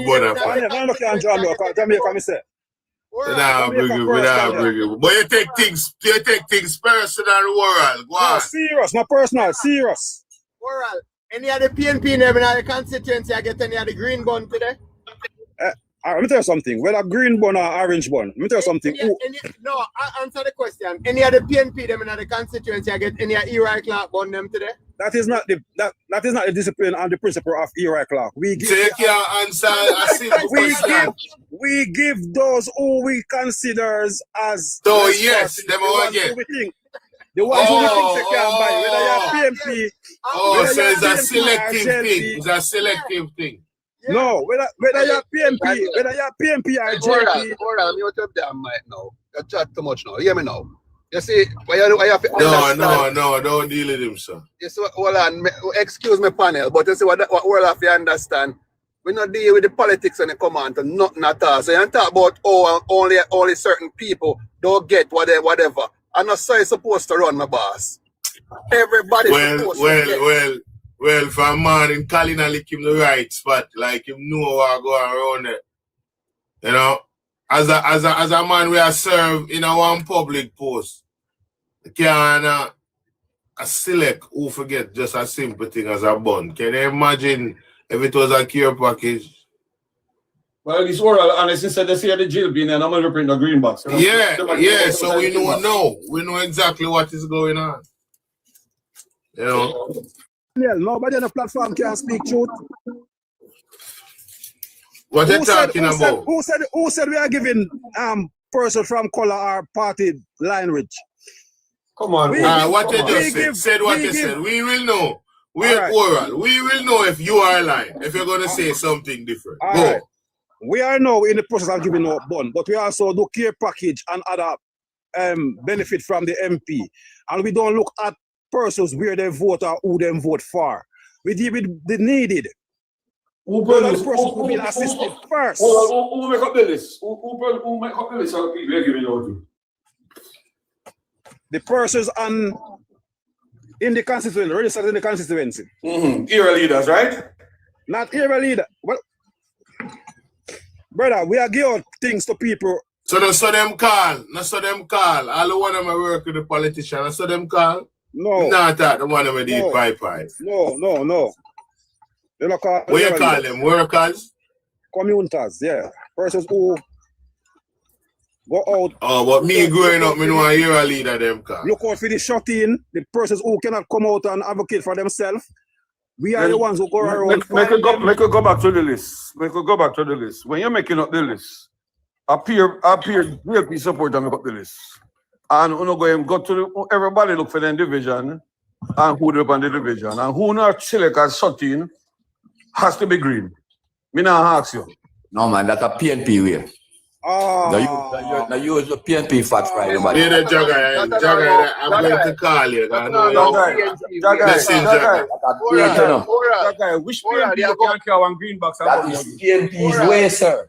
go that far. I'm looking at Jamaica, me say. We don't bring him. But you take things personal and moral. Go on. No, serious, not personal, serious. Moral. Any of the PNP name in the constituency, I get any of the green bun today? Let me tell you something. Whether green bun or orange bun, let me tell you something. No, answer the question. Any of the PNP them in the constituency, I get any of Eli Clark bun them today? That is not the discipline and the principle of Eli Clark. We give, take your answer a simple question. We give those who we consider as. So yes, them all get. The ones who we think they can buy, whether you're PMP. Oh, so it's a selective thing. It's a selective thing. Yeah. No, whether you're PMP or JLP. I'm not up there, Mike, now. You chat too much now. Hear me now. You see, why you have to No, don't deal with him, sir. You see, hold on, excuse me, panel, but you see what all of you understand. We not deal with the politics and the command and nothing at all. So you talk about only certain people don't get whatever. I'm not so supposed to run my boss. Everybody's supposed to get. Well, for a man in Kalina lick him the right spot, like him know what going around it. You know, as a man we are served in a one public post, you can select who forget just a simple thing as a bun. Can you imagine if it was a care package? Well, it's oral, and since they say the JLP, and I'm going to print the green box. Yeah, so we know exactly what is going on. You know? Yeah, nobody on the platform can speak truth. What are you talking about? Who said we are giving person from color or party language? Come on. What you just said what you said. We will know. We're oral. We will know if you are lying, if you're going to say something different. Go. Right. We are now in the process of giving out bond, but we also do care package and other benefit from the MP. And we don't look at persons where they vote or who they vote for. We deal with the needed. Who be assisted first. Who make up the list? Who make up the list of people they're giving out to? The persons in the constituency, registered in the constituency. Era leaders, right? Not era leader. Well, brother, we are giving things to people. So them call. All the one of them work with the politicians. So them call. No. Not that the one of them the pipe. No. They don't call. What you call them? Workers? Commuters, yeah. Persons who go out. Oh, but me growing up, me know I hear a leader them call. Look out for the shut-in, the persons who cannot come out and advocate for themselves. We are the ones who go around. Make it go back to the list. When you're making up the list, appear JLP support and make up the list. And you go to everybody look for the division and who up on the division. And who not select as shut-in has to be green. Me now ask you. No man, that's a PNP way. Now you use the PNP facts right? Jaga, I'm going to call you. Jaga, which PNP can carry one green box? That is PNP's way, sir.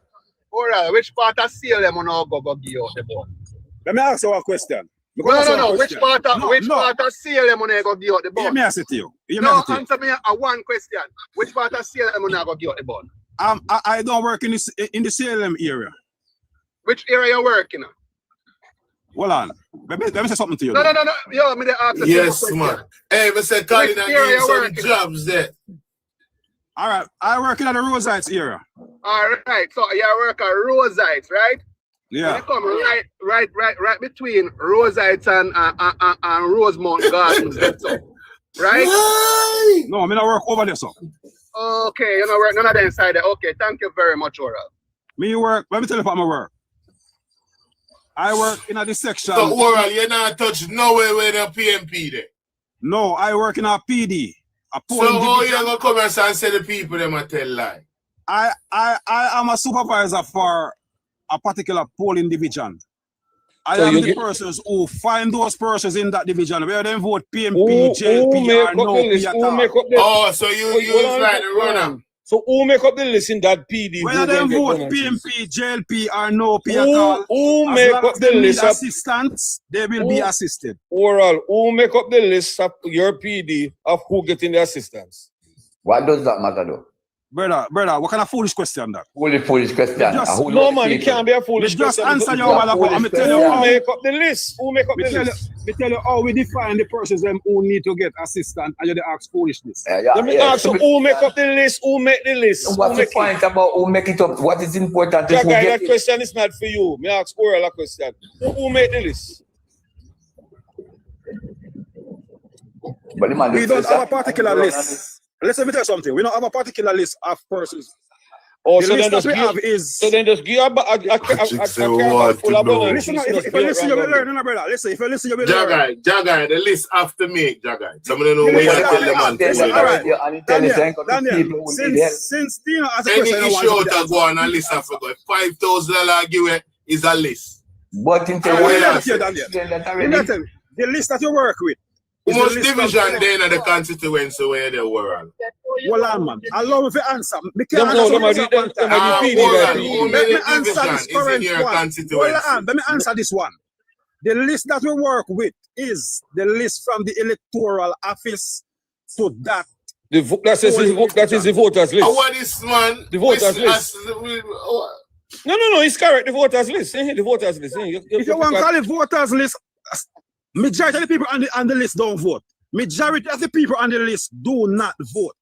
Alright, which part of CLM on our go give you the ball? Let me ask you a question. No. Which part of CLM on our go give you the ball? Let me ask it to you. Answer me a one question. Which part of CLM on our go give you the ball? I don't work in the CLM area. Which area you work in? Hold on. Let me say something to you. No. Yo, me ask you. Yes, man. Hey, me say calling and giving some jobs there. All right. I work in the Rosites area. All right. So you work at Rosites, right? Yeah. You come right between Rosites and Rosemount Gardens. Right? No, I mean I work over there, so. Okay, you know work none of them inside there. Okay, thank you very much, Oral. Me work. Let me tell you about my work. I work in this section. So Oral, you're not touched nowhere with the PMP there. No, I work in a PD. So how you gonna come and say the people them a tell lie? I am a supervisor for a particular polling division. I am the persons who find those persons in that division, where they vote PMP, JLP, or no P at all. Oh, so you use like the runner. So who make up the list in that PD? Whether they vote PMP, JLP, or no P at all, who make up the list of assistants, they will be assisted. Oral, who make up the list of your PD of who getting the assistance? What does that matter though? Brother, what kind of foolish question that? Foolish question. No man, it can't be a foolish question. Just answer your while ago. I'm tell you who make up the list. Who make up the list? Me tell you how we define the persons them who need to get assistance, and you ask foolishness. Let me ask you, who make up the list? Who make the list? What's the point about who make it up? What is important? That question is not for you. Me ask Oral a question. Who make the list? But the man, we don't have a particular list. Let me tell you something. We don't have a particular list of persons. Oh, the so list then that we have is. So then just give a full of Listen, if you listen, you'll be learning, brother. Listen, if you listen, you'll be learning. Jagai, the list have to make, Jagai. Some of them know where you tell the man. Daniel, since Tino has a question, any issue out of go on a list of $5,000 give is a list. But in the list that you work with. Most division then of the constituency where they were on. Well, man, allow me to answer. Let me answer this one. The list that we work with is the list from the electoral office to that. That is the voters list. What is man? The voters list. No, it's correct. The voters list. The voters list. If you want to call it voters list, majority of the people on the list don't vote. Majority of the people on the list do not vote.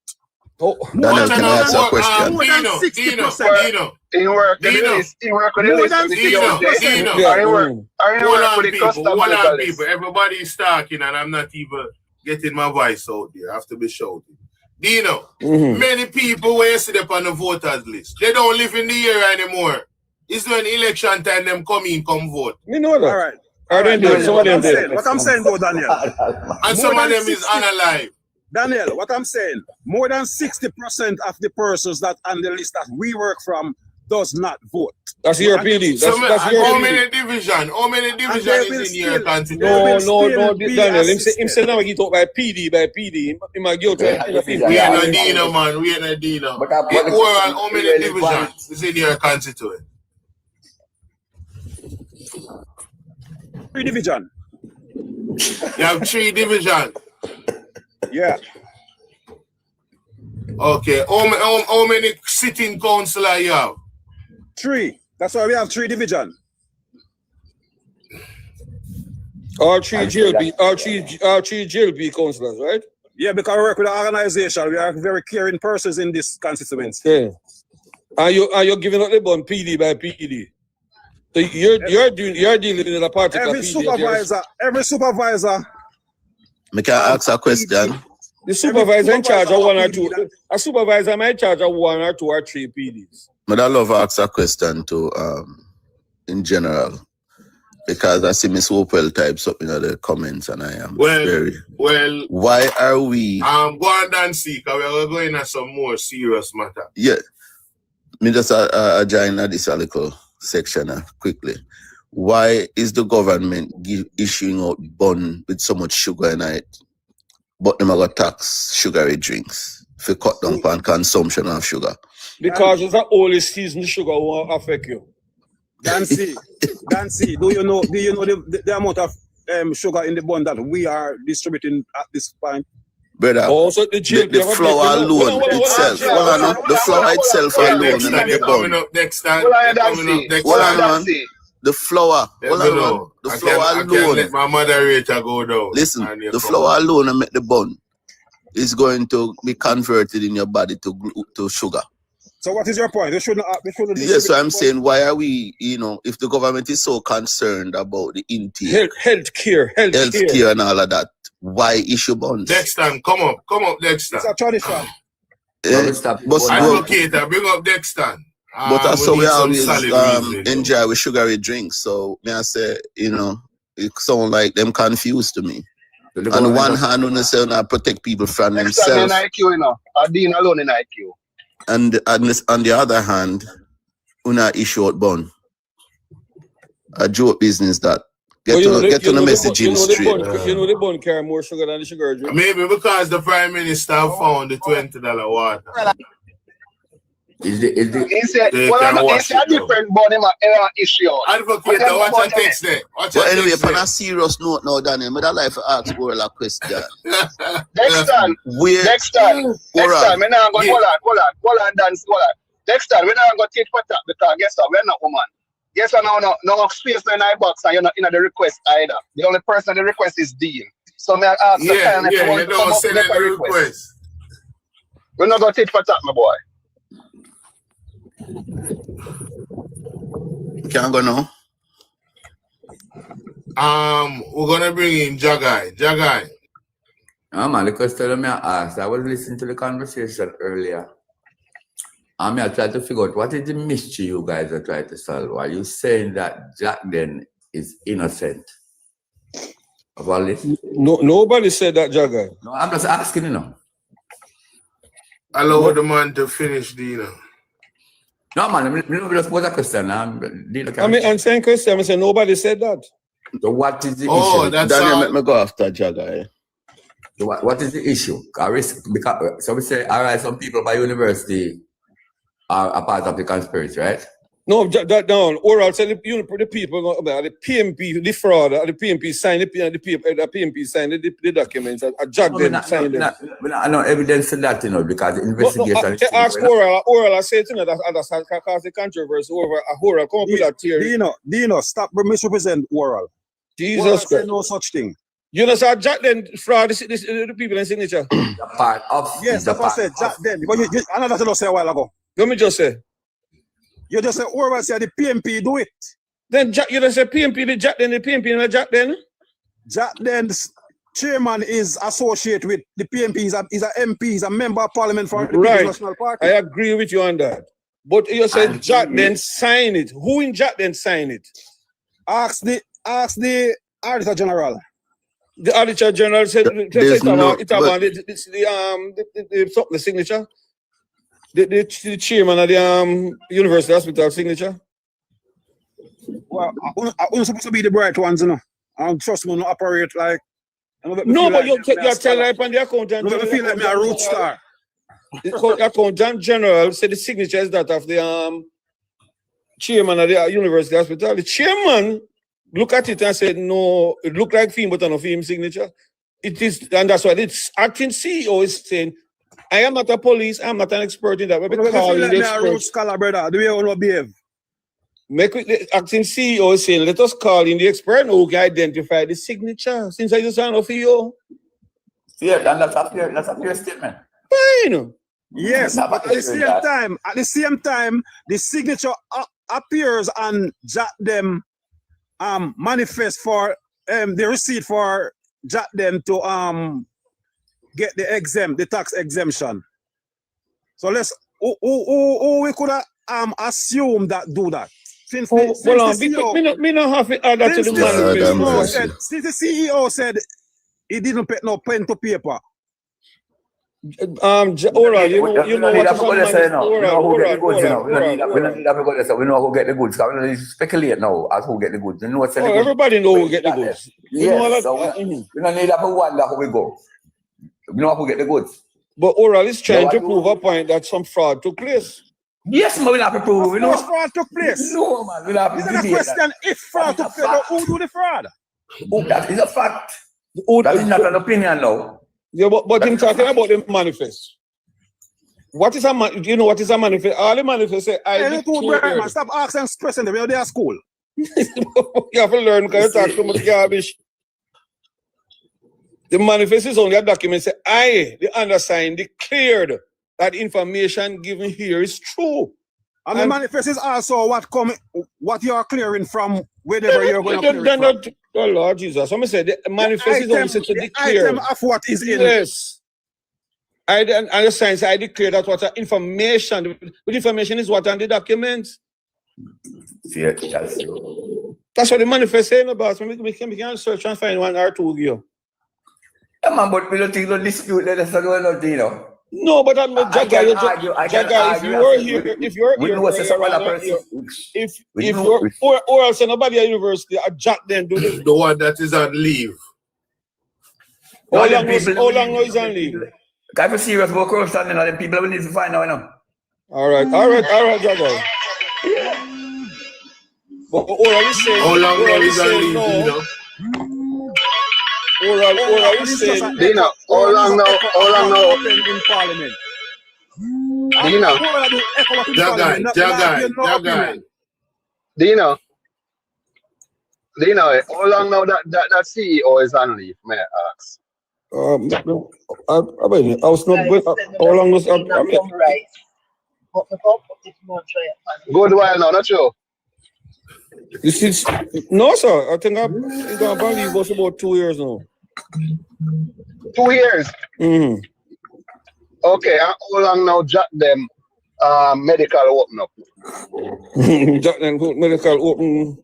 Oh, Daniel, can I ask a question? More than 60%. In work with the list. Hold on, people. Everybody is talking and I'm not even getting my voice out there. I have to be shouting. Dino, many people where you see them on the voters list, they don't live in the area anymore. It's when election time them come vote. We know that. All right. What I'm saying though, Daniel. And some of them is unalive. Daniel, what I'm saying, more than 60% of the persons that on the list that we work from does not vote. That's your PD. How many division is in your country? No, Daniel. Him say now he talk by PD. He might go to we are not Dino, man. We are not Dino. How many divisions is in your constituent? 3 division. You have 3 divisions. Yeah. Okay. How many sitting councillor you have? 3. That's why we have 3 division. All three JLP councillors, right? Yeah, because we work with an organization. We are very caring persons in this constituency. Okay. Are you giving up the bun PD by PD? So you're dealing in a particular every supervisor. Me can ask a question. The supervisor in charge of 1 or 2. A supervisor might charge of 1 or 2 or 3 PDs. But I love to ask a question to in general. Because I see Miss Hopewell types up in the comments and I am why are we go on and see because we are going to some more serious matter. Yeah. Me just join this a little section quickly. Why is the government issuing out bun with so much sugar in it, but them got tax sugary drinks for cut down on consumption of sugar? Because it's the only season sugar will affect you. Dancy, do you know the amount of sugar in the bun that we are distributing at this point? Brother, also the flour alone itself. The flour itself alone in the bun. The flour. The flour alone. Let my moderator go down. Listen, the flour alone and make the bun is going to be converted in your body to sugar. So what is your point? They shouldn't yes, so I'm saying, why are we, if the government is so concerned about the intake, healthcare and all of that, why issue bonds? Dexter, come up, Dexter. It's a tradition. Advocator, bring up Dexter. But that's how we always enjoy with sugary drinks. So may I say, it sounds like them confused to me. On the one hand, when they say I protect people from Next time in themselves, IQ, you know, a dean alone in IQ. and on the other hand, una issue out bond. A joke business that. Get to the messaging straight. You know the bun carry more sugar than the sugar drink. Maybe because the Prime Minister found the $20 water. He said, well, it's a different body issue. Advocate, watch a text there. But anyway, on a serious note now, Daniel, I'd like to ask Oral a question. Next time, we're not going to dance. Next time, we're not going to take for that because guess what, we're not woman. Guess what, no space in our box and you're not in the request either. The only person the request is Dean. So may I ask you don't send any request. We're not going to take for that, my boy. Can't go now. We're gonna bring in Jacden. Jacden. Man, the question I asked, I was listening to the conversation earlier. I tried to figure out what is the mystery you guys are trying to solve. Are you saying that Jacden is innocent of all this? No, nobody said that, Jacden. No, I'm just asking, you know. Allow the man to finish, Dina. No, man, I just pose a question. I'm saying question, I say nobody said that. So what is the issue? That's Daniel, let me go after Jacden. So what is the issue? Because, so we say, all right, some people by university are a part of the conspiracy, right? No, that down. Oral said the people, the PMP, the fraud, the PMP signed the PMP signed the documents. Jacden signed them. I know evidence of that, you know, because the investigation. Ask Oral, I said, you know, that caused the controversy over Oral. Come up with that theory. Dino, stop misrepresent Oral. Jesus Christ. No such thing. You know, so Jacden fraud the people in signature. The part of. Yes, that's what I said. Jacden. But I know that you said a while ago. Let me just say. You just said Oral said the PMP do it. Then you just say PMP, the PMP, and the Jacden. Jacden's chairman is associated with the PMP. He's a MP. He's a member of parliament for the right. National Party. I agree with you on that. But you said Jacden sign it. Who in Jacden sign it? Ask the Auditor General. The Auditor General said the signature. The chairman of the University Hospital signature. Well, I'm supposed to be the bright ones, you know. Trust me, no operate like. No, but you're telling up on the accountant. No, I feel like me a root star. The accountant general said the signature is that of the chairman of the University Hospital. The chairman looked at it and said, no, it looked like film, but no film signature. It is, and that's why it's acting CEO is saying, I am not a police, I'm not an expert in that. But I feel like me a root scholar, brother. Do you want to behave? The acting CEO is saying, let us call in the expert who can identify the signature. Since I just signed off for you. Yeah, and that's a fair statement. Fine. Yes, but at the same time, the signature appears on Jacden manifest for the receipt for Jacden to get the tax exemption. So let's we could assume that do that. Since the CEO said he didn't put no pen to paper. Oral, you know what we know who get the goods. We don't speculate now as who get the goods. You know what's everybody know who get the goods. Yes, so we don't need to wonder how we go. We know who get the goods. But Oral is trying to prove a point that some fraud took place. Yes, man, we'll have to prove. We know fraud took place. No, man, we'll have to prove. Is it a question if fraud took place or who do the fraud? That is a fact. That is not an opinion now. Yeah, but him talking about the manifest. What is a manifest? All the manifest say man, stop asking questions when they are school. You have to learn because you talk too much garbage. The manifest is only a document say I, the undersigned, declared that information given here is true. And the manifest is also what you are clearing from wherever you're going to clear it from. Oh Lord Jesus. Somebody said the manifest is only said to declare. Item of what is in. Yes. I understand. I declare that what information. What information is what on the document. Yeah, that's what the manifest saying about. So we can search and find one or two here. Yeah, man, but we don't think no dispute that that's not going on, you know. No, but I'm not Jaga. If you were here, if you're or else nobody at university, a Jacden do this. The one that is on leave. How long is on leave? Guys, for serious about corruption, you know, the people will need to find out, you know. All right, Jaga. But oral is saying, how long is on leave, no. you know? Oral is saying, Dina, how long now in Parliament? Dina, Jagai. Dina, how long now that CEO is on leave, may I ask? I was not good. How long was Good while now, not sure. This is no, sir. I think I'm going to leave us about 2 years now. 2 years. Mm-hmm. Okay, and how long now Jacden medical open up? Jacden medical open.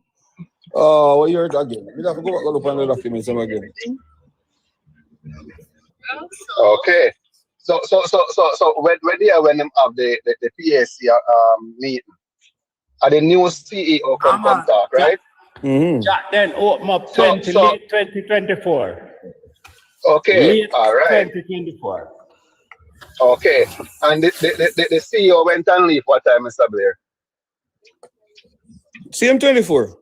What year again? We have to go back on the documents again. Okay. So when them have the PAC meeting, are the new CEO come talk, right? Mm-hmm. Then open up 2024. Okay, late all right. 2024. Okay, and the CEO went on leave what time, Mr. Blair? CM24.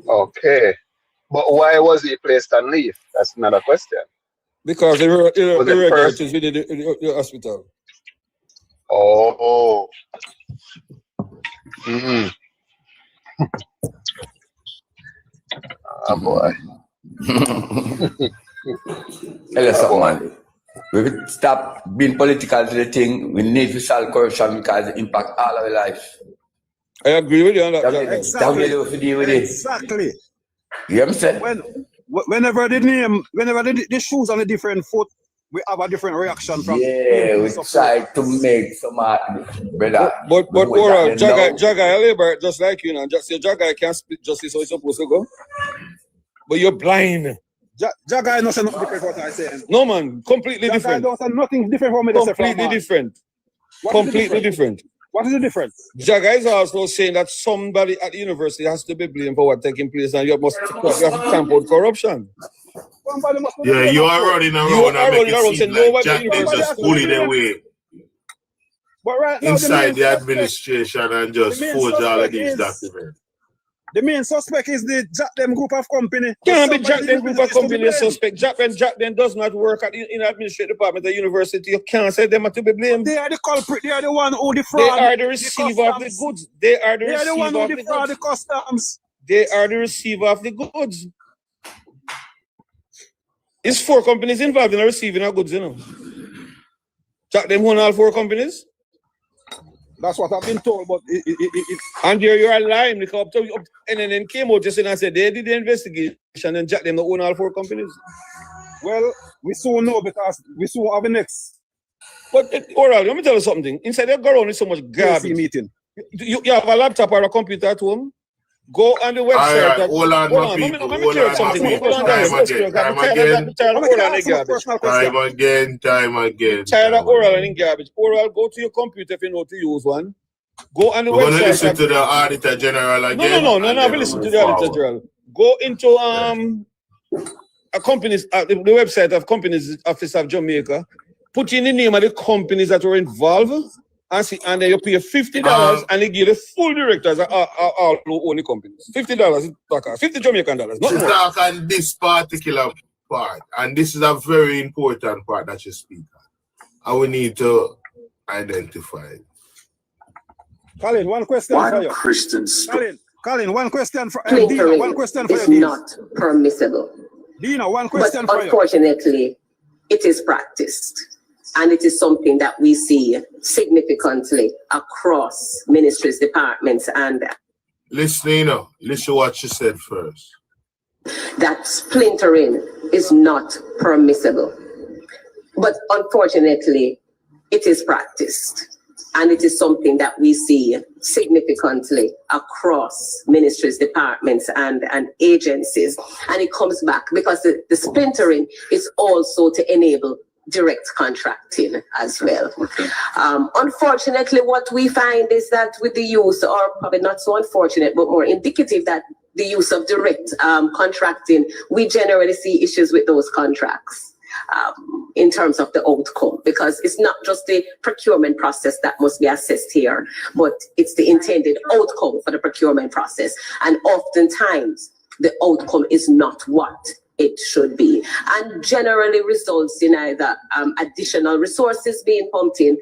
Okay, but why was he placed on leave? That's another question. Because they were irregularities within the hospital. Oh. Mm-hmm. Oh boy. Listen, man. We will stop being political to the thing. We need to solve corruption because it impacts all our lives. I agree with you on that. Exactly. Exactly. You know what I'm saying? Whenever the shoes on a different foot, we have a different reaction from. Yeah, we try to make some brother. But oral, Jagai, a labor just like you know. Just your Jagai can't speak justice how it's supposed to go. But you're blind. Jagai knows nothing different what I say. No man, completely different. Jagai knows nothing different from me. Completely different. Completely different. What is the difference? Jagai is also saying that somebody at the university has to be blamed for what's taking place, and you have to stamp out corruption. Yeah, you are running around and making it seem like Jacden just bully their way inside the administration and just forge all of these documents. The main suspect is the Jacden group of company. Can't be Jacden group of company suspect. Jacden does not work in the administrative department of the university. You can't say them are to be blamed. They are the culprit. They are the one who defraud. They are the receiver of the goods. They are the one who defraud the customs. They are the receiver of the goods. It's 4 companies involved in receiving our goods, you know. Jacden own all 4 companies. That's what I've been told, but and you're lying because NNN came out just and said they did the investigation and Jacden don't own all 4 companies. Well, we soon know because we soon have the next. But oral, let me tell you something. Inside your ground is so much garbage. Meeting. You have a laptop or a computer at home. Go on the website. Hold on, let me tell you something. Time again. Tired of oral and garbage. Oral, go to your computer if you know to use one. Go on the website. We're going to listen to the Auditor General again. No, we listen to the Auditor General. Go into a company's the website of Companies Office of Jamaica. Put in the name of the companies that were involved. And then you pay $50 and they give the full directors all who own the companies. $50 $50 Jamaican dollars. Not more. Talk on this particular part, and this is a very important part that you speak on. And we need to identify it. Colin, one question for you. Colin, one question for Dina. One question for you. It's not permissible. Dina, one question for you. Unfortunately, it is practiced. And it is something that we see significantly across ministries, departments, and listen what she said first. That splintering is not permissible. But unfortunately, it is practiced. And it is something that we see significantly across ministries, departments, and agencies. And it comes back because the splintering is also to enable direct contracting as well. Unfortunately, what we find is that with the use, or probably not so unfortunate, but more indicative, that the use of direct contracting, we generally see issues with those contracts in terms of the outcome, because it's not just the procurement process that must be assessed here, but it's the intended outcome for the procurement process. And oftentimes, the outcome is not what it should be, and generally results in either additional resources being pumped in,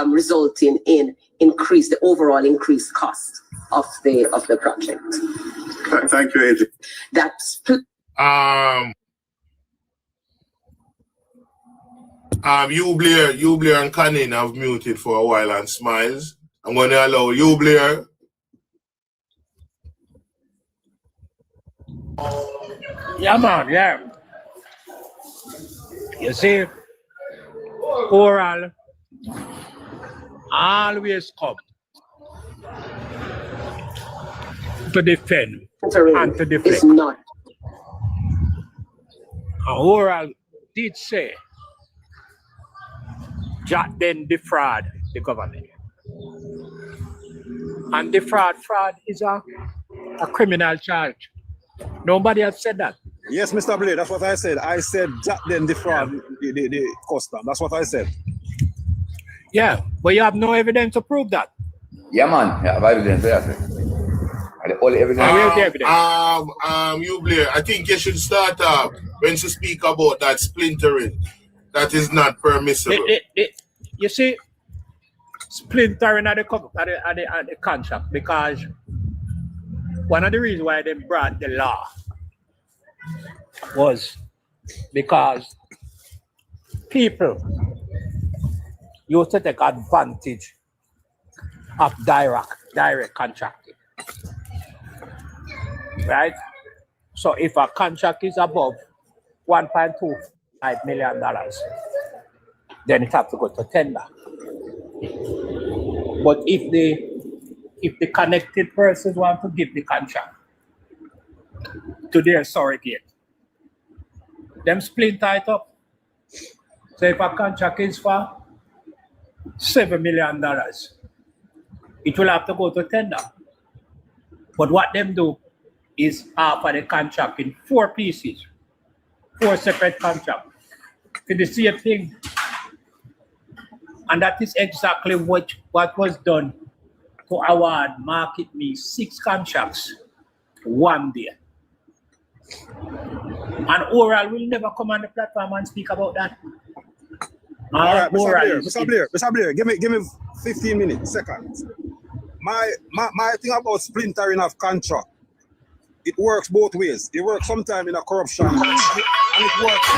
resulting in the overall increased cost of the project. Thank you, AJ. That's you Blair and Canning have muted for a while and smiles. I'm going to allow you, Blair. Yeah, man, yeah. You see, oral always come to defend and to defend. It's not. Oral did say Jacden defraud the government. And fraud is a criminal charge. Nobody has said that. Yes, Mr. Blair, that's what I said. I said Jacden defraud the custom. That's what I said. Yeah, but you have no evidence to prove that. Yeah, man. Yeah, I have evidence. The only evidence. You Blair, I think you should start when you speak about that splintering. That is not permissible. You see, splintering at the contract, because one of the reasons why they brought the law was because people used to take advantage of direct contracting. Right? So if a contract is above $1.25 million, then it has to go to tender. But if the connected persons want to give the contract to their surrogate, them splinter it up. So if a contract is for $7 million, it will have to go to tender. But what them do is offer the contract in 4 pieces, 4 separate contracts for the same thing. And that is exactly what was done to award Market Me 6 contracts one day. And oral will never come on the platform and speak about that. All right, Mr. Blair, give me 15 minutes, seconds. My thing about splintering of contract, it works both ways. It works sometimes in a corruption, and it works.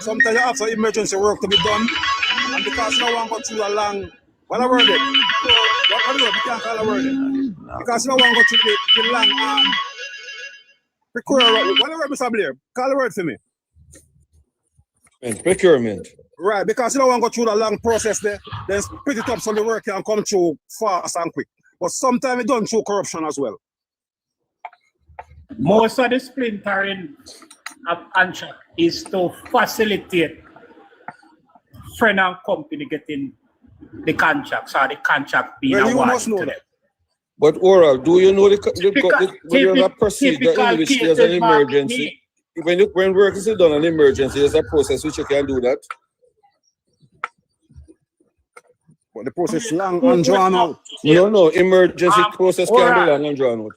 Sometimes you have some emergency work to be done, and because no one got through a long, what a word it? What a word? You can't call a word it. Because no one got through the long procurement. What a word, Mr. Blair? Call a word for me. And procurement. Right, because you don't want to go through the long process there, then split it up so the work can come through fast and quick. But sometimes it's done through corruption as well. Most of the splintering of contract is to facilitate friend and company getting the contracts or the contract being awarded to them. But oral, do you know when you have procedure in which there's an emergency? When work is done an emergency, there's a process which you can do that. But the process is long and drawn out. No, emergency process can be long and drawn out.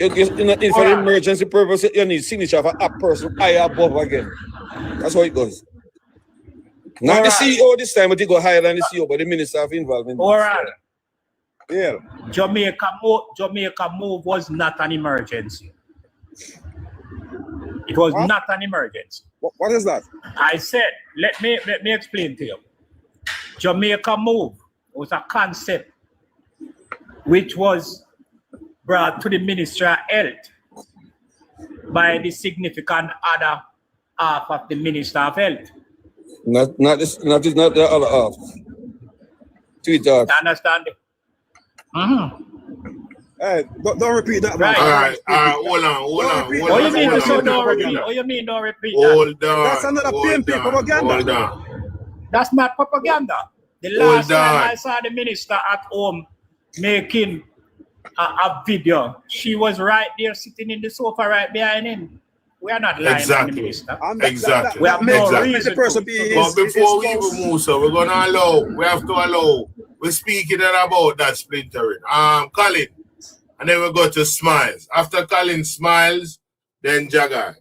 If for emergency purpose, you need signature of a person higher above again. That's how it goes. Not the CEO this time, but he go higher than the CEO, but the minister of involvement. Yeah. Jamaica move was not an emergency. It was not an emergency. What is that? I said, let me explain to you. Jamaica move was a concept which was brought to the Ministry of Health by the significant other half of the Minister of Health. Not the other half. Sweetheart. Understand? Hey, don't repeat that, man. Right. Hold on. What you mean don't repeat? What you mean don't repeat that? Hold on. That's another PMP propaganda. Hold on. That's not propaganda. The last time I saw the minister at home making a video, she was right there sitting in the sofa right behind him. We are not lying on the minister. Exactly. We have no reason But before we even move, so we have to allow. We're speaking about that splintering. Colin, and then we go to Smiles. After Colin Smiles, then Jacden.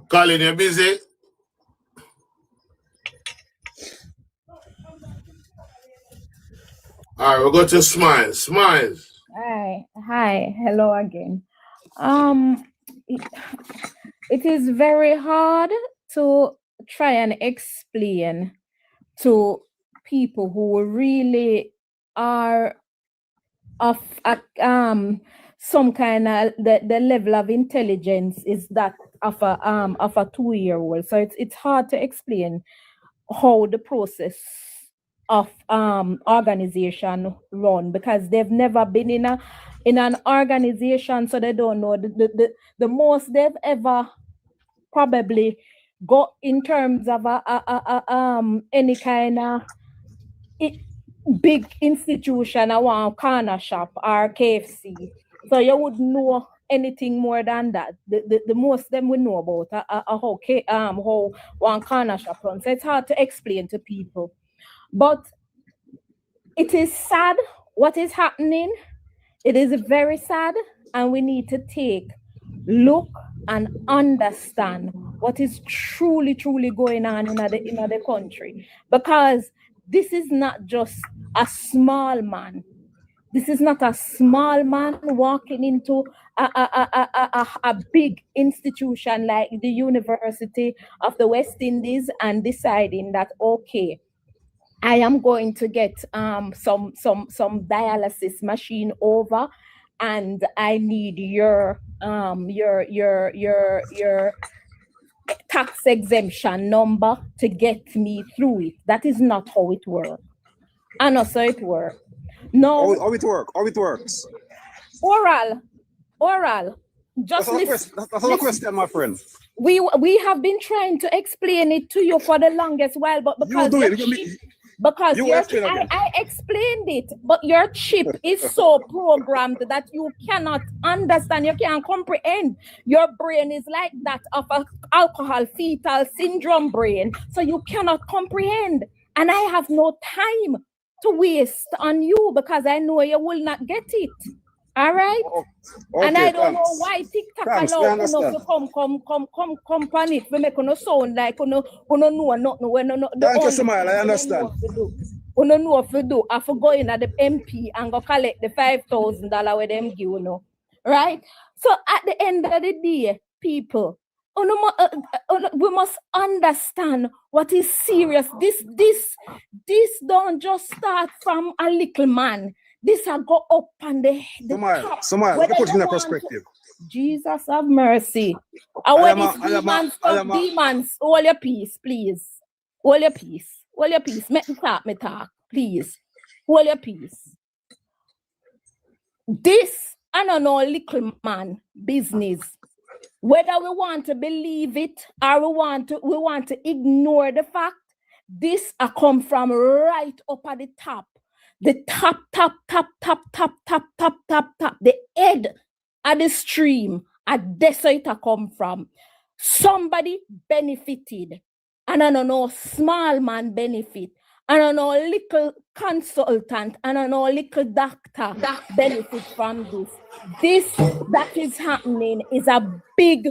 Colin, you busy? All right, we'll go to Smiles. Smiles. Hi, hello again. It is very hard to try and explain to people who really are of some kind of the level of intelligence is that of a 2-year-old. So it's hard to explain how the process of organization run, because they've never been in an organization, so they don't know the most they've ever probably got in terms of any kind of big institution, a one corner shop or KFC. So you would know anything more than that. The most them would know about how one corner shop runs. So it's hard to explain to people. But it is sad what is happening. It is very sad, and we need to look and understand what is truly going on in the country. Because this is not just a small man. This is not a small man walking into a big institution like the University of the West Indies and deciding that, okay, I am going to get some dialysis machine over, and I need your tax exemption number to get me through it. That is not how it works. And also it works. No. How it works? Oral. Just that's a question, my friend. We have been trying to explain it to you for the longest while, but because I explained it, but your chip is so programmed that you cannot understand, you can't comprehend. Your brain is like that of an alcohol fetal syndrome brain, so you cannot comprehend. And I have no time to waste on you because I know you will not get it. All right? Okay, and I don't know why TikTok allow enough to come on it. We make no sound like no know nothing. Thank you, Smile. I understand. We don't know what to do. I for go in at the MP and go collect the $5,000 with them give, you know. Right? So at the end of the day, people, we must understand what is serious. This don't just start from a little man. This will go up on the top. Smile, let me put it in a perspective. Jesus have mercy. Demons, hold your peace, please. Hold your peace. Make me talk, please. Hold your peace. This, I don't know, little man business. Whether we want to believe it or we want to ignore the fact, this come from right up at the top. The top, the head of the stream, and that's where it come from. Somebody benefited, and I don't know, small man benefit, and I know little consultant, and I know little doctor benefit from this. This that is happening is a big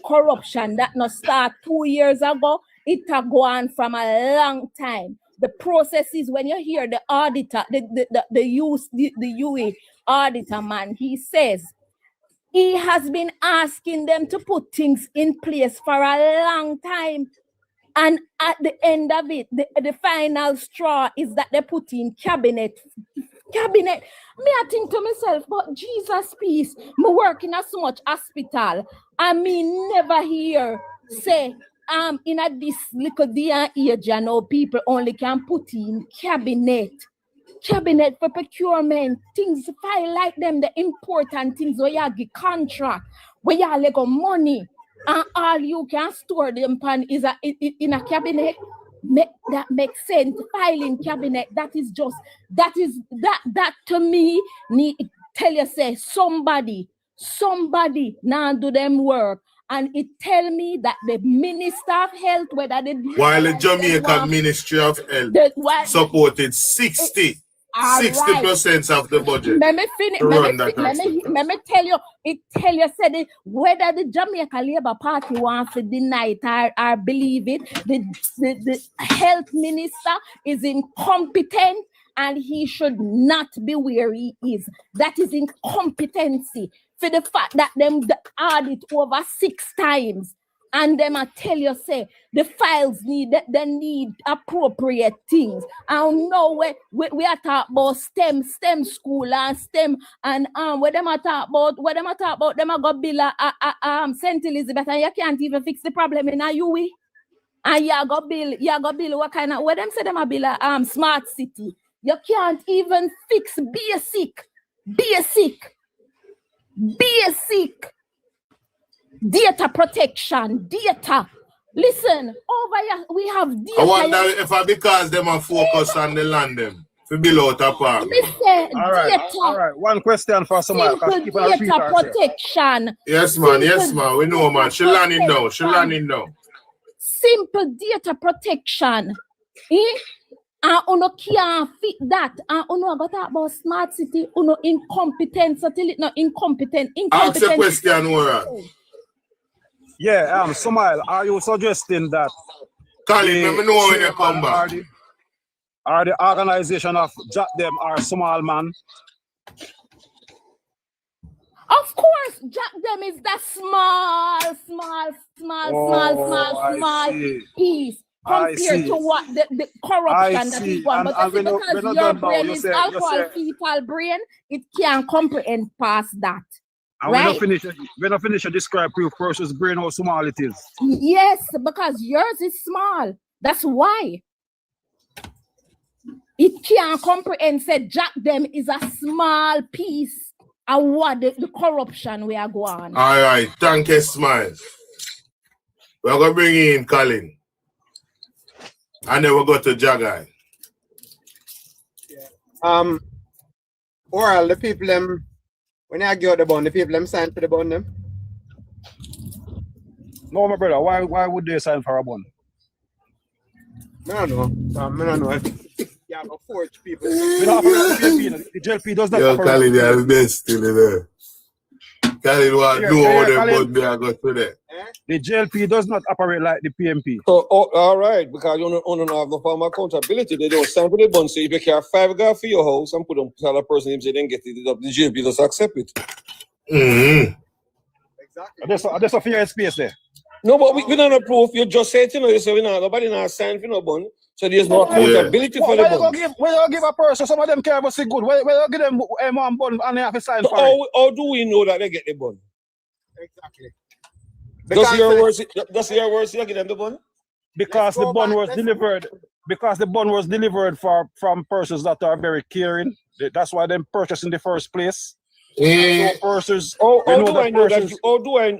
corruption that not start 2 years ago. It has gone from a long time. The process is when you hear the auditor, the UE auditor man, he says he has been asking them to put things in place for a long time. And at the end of it, the final straw is that they put in cabinet. Me, I think to myself, but Jesus peace, me working at so much hospital, I mean never hear say in a this little day age, you know, people only can put in cabinet for procurement, things file like them, the important things where you get contract, where you like money, and all you can store them pan is in a cabinet. That makes sense. Filing cabinet, that to me need tell you say somebody now do them work. And it tell me that the Minister of Health, whether they while the Jamaican Ministry of Health supported 60% of the budget. Let me tell you, said it, whether the Jamaica Labour Party wants to deny it or believe it, the health minister is incompetent and he should not be where he is. That is incompetency. For the fact that them audit over 6 times and them I tell you say the files need appropriate things. I don't know where we are talking about STEM school and STEM and where them are talking about them are go bill St. Elizabeth and you can't even fix the problem in a UE. And you go bill what kind of where them say them a bill smart city. You can't even fix basic data protection, data. Listen, over here we have data. I wonder if I because them are focused on the land them to build out a park. Listen, all right. One question for someone. Data protection. Yes, man. We know, man. She landing now. Simple data protection. And uno can't fit that. And uno got talk about smart city, uno incompetent, incompetent. Ask a question, Warren. Yeah, Sumail, are you suggesting that Colin, let me know when you come back. Are the organization of Jacden are small man? Of course, Jacden is the small piece. Compared to what the corruption that is one, but because your brain is alcohol fetal brain, it can't comprehend past that. And right? When I finish, I describe your person's brain how small it is. Yes, because yours is small. That's why. It can't comprehend. Said Jacden is a small piece of what the corruption we are going. All right, thank you, Smile. We're gonna bring in Colin. And then we'll go to Jagai. Oral, the people them when I get the bond, the people them sign for the bond them. No, my brother, why would they sign for a bond? I don't know. Yeah, but forge people. The JLP does not. Yo, Colin, they are the best still in there. Colin, what do all them bond they are going to there? The JLP does not operate like the PMP. So, all right, because you don't have no form of accountability. They don't stand for the bond. So if you care $5 for your house and put on another person, if they didn't get it up, the JLP just accept it. Exactly. There's a fair space there. No, but we don't approve. You just say it, you say nobody not sign for no bond. So there's no accountability for the bond. When you give a person, some of them care about say good. When you give them one bond and they have to sign for it. How do we know that they get the bond? Exactly. Does your words you give them the bond? Because the bond was delivered. Because the bond was delivered from persons that are very caring. That's why they purchased in the first place. So persons. How do I know that?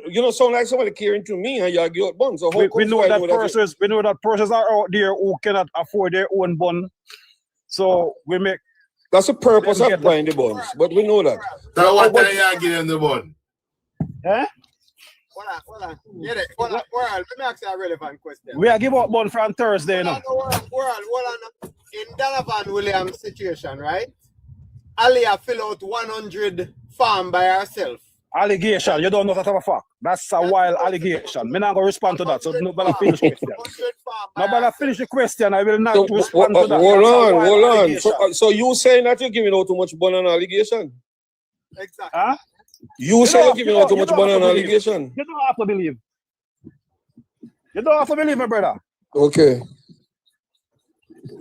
You know, sound like somebody caring to me, and you give bonds. So we know that persons. We know that persons are out there who cannot afford their own bond. So we make. That's the purpose of buying the bonds, but we know that. So what are you giving the bond? Eh? Hold on. Let me ask you a relevant question. We are giving out bond from Thursday, you know. In Donovan Williams' situation, right? Alia fill out 100 farm by herself. Allegation, you don't know that of a fact. That's a wild allegation. I'm not going to respond to that, so nobody finish the question. Nobody finish the question, I will not respond to that. Hold on. So you saying that you're giving out too much bond on allegation? Exactly. Huh? You say you're giving out too much bond on allegation? You don't have to believe. You don't have to believe, my brother. Okay.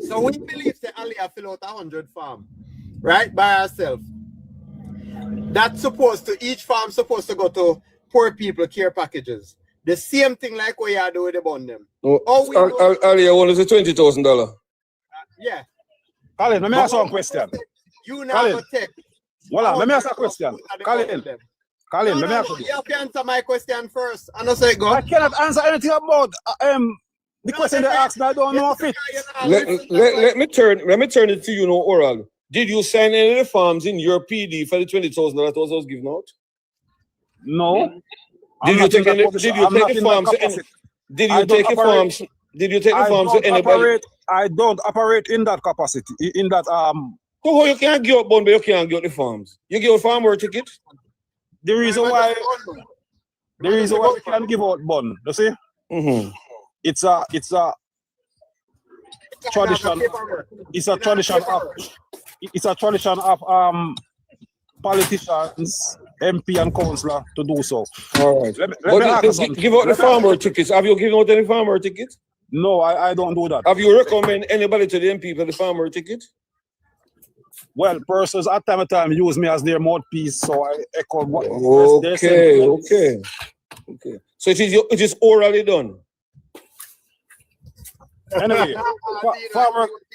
So we believe that Aliyah fill out 100 farm, right, by herself. That's supposed to, each farm supposed to go to poor people care packages. The same thing like what you do with the bond them. Aliyah one is a $20,000. Yeah. Colin, let me ask you a question. You now take. Voilà, let me ask you a question. Colin, let me ask you. You have to answer my question first. I know say go. I cannot answer anything about the question they asked. I don't know of it. Let me turn it to you now, Oral. Did you sign any of the forms in your PD for the $20,000 that was given out? No. Did you take the forms to anybody? I don't operate in that capacity. In that So you can't give up bond, but you can't give the forms. You give a farmer ticket. The reason why we can give out bond, you see? It's a tradition. It's a tradition of politicians, MP and councillor to do so. All right. Let me give out the farmer tickets. Have you given out any farmer tickets? No, I don't do that. Have you recommend anybody to the MP for the farmer ticket? Well, persons at time to time use me as their mouthpiece, so I echo what they say. Okay. So it is orally done. Anyway,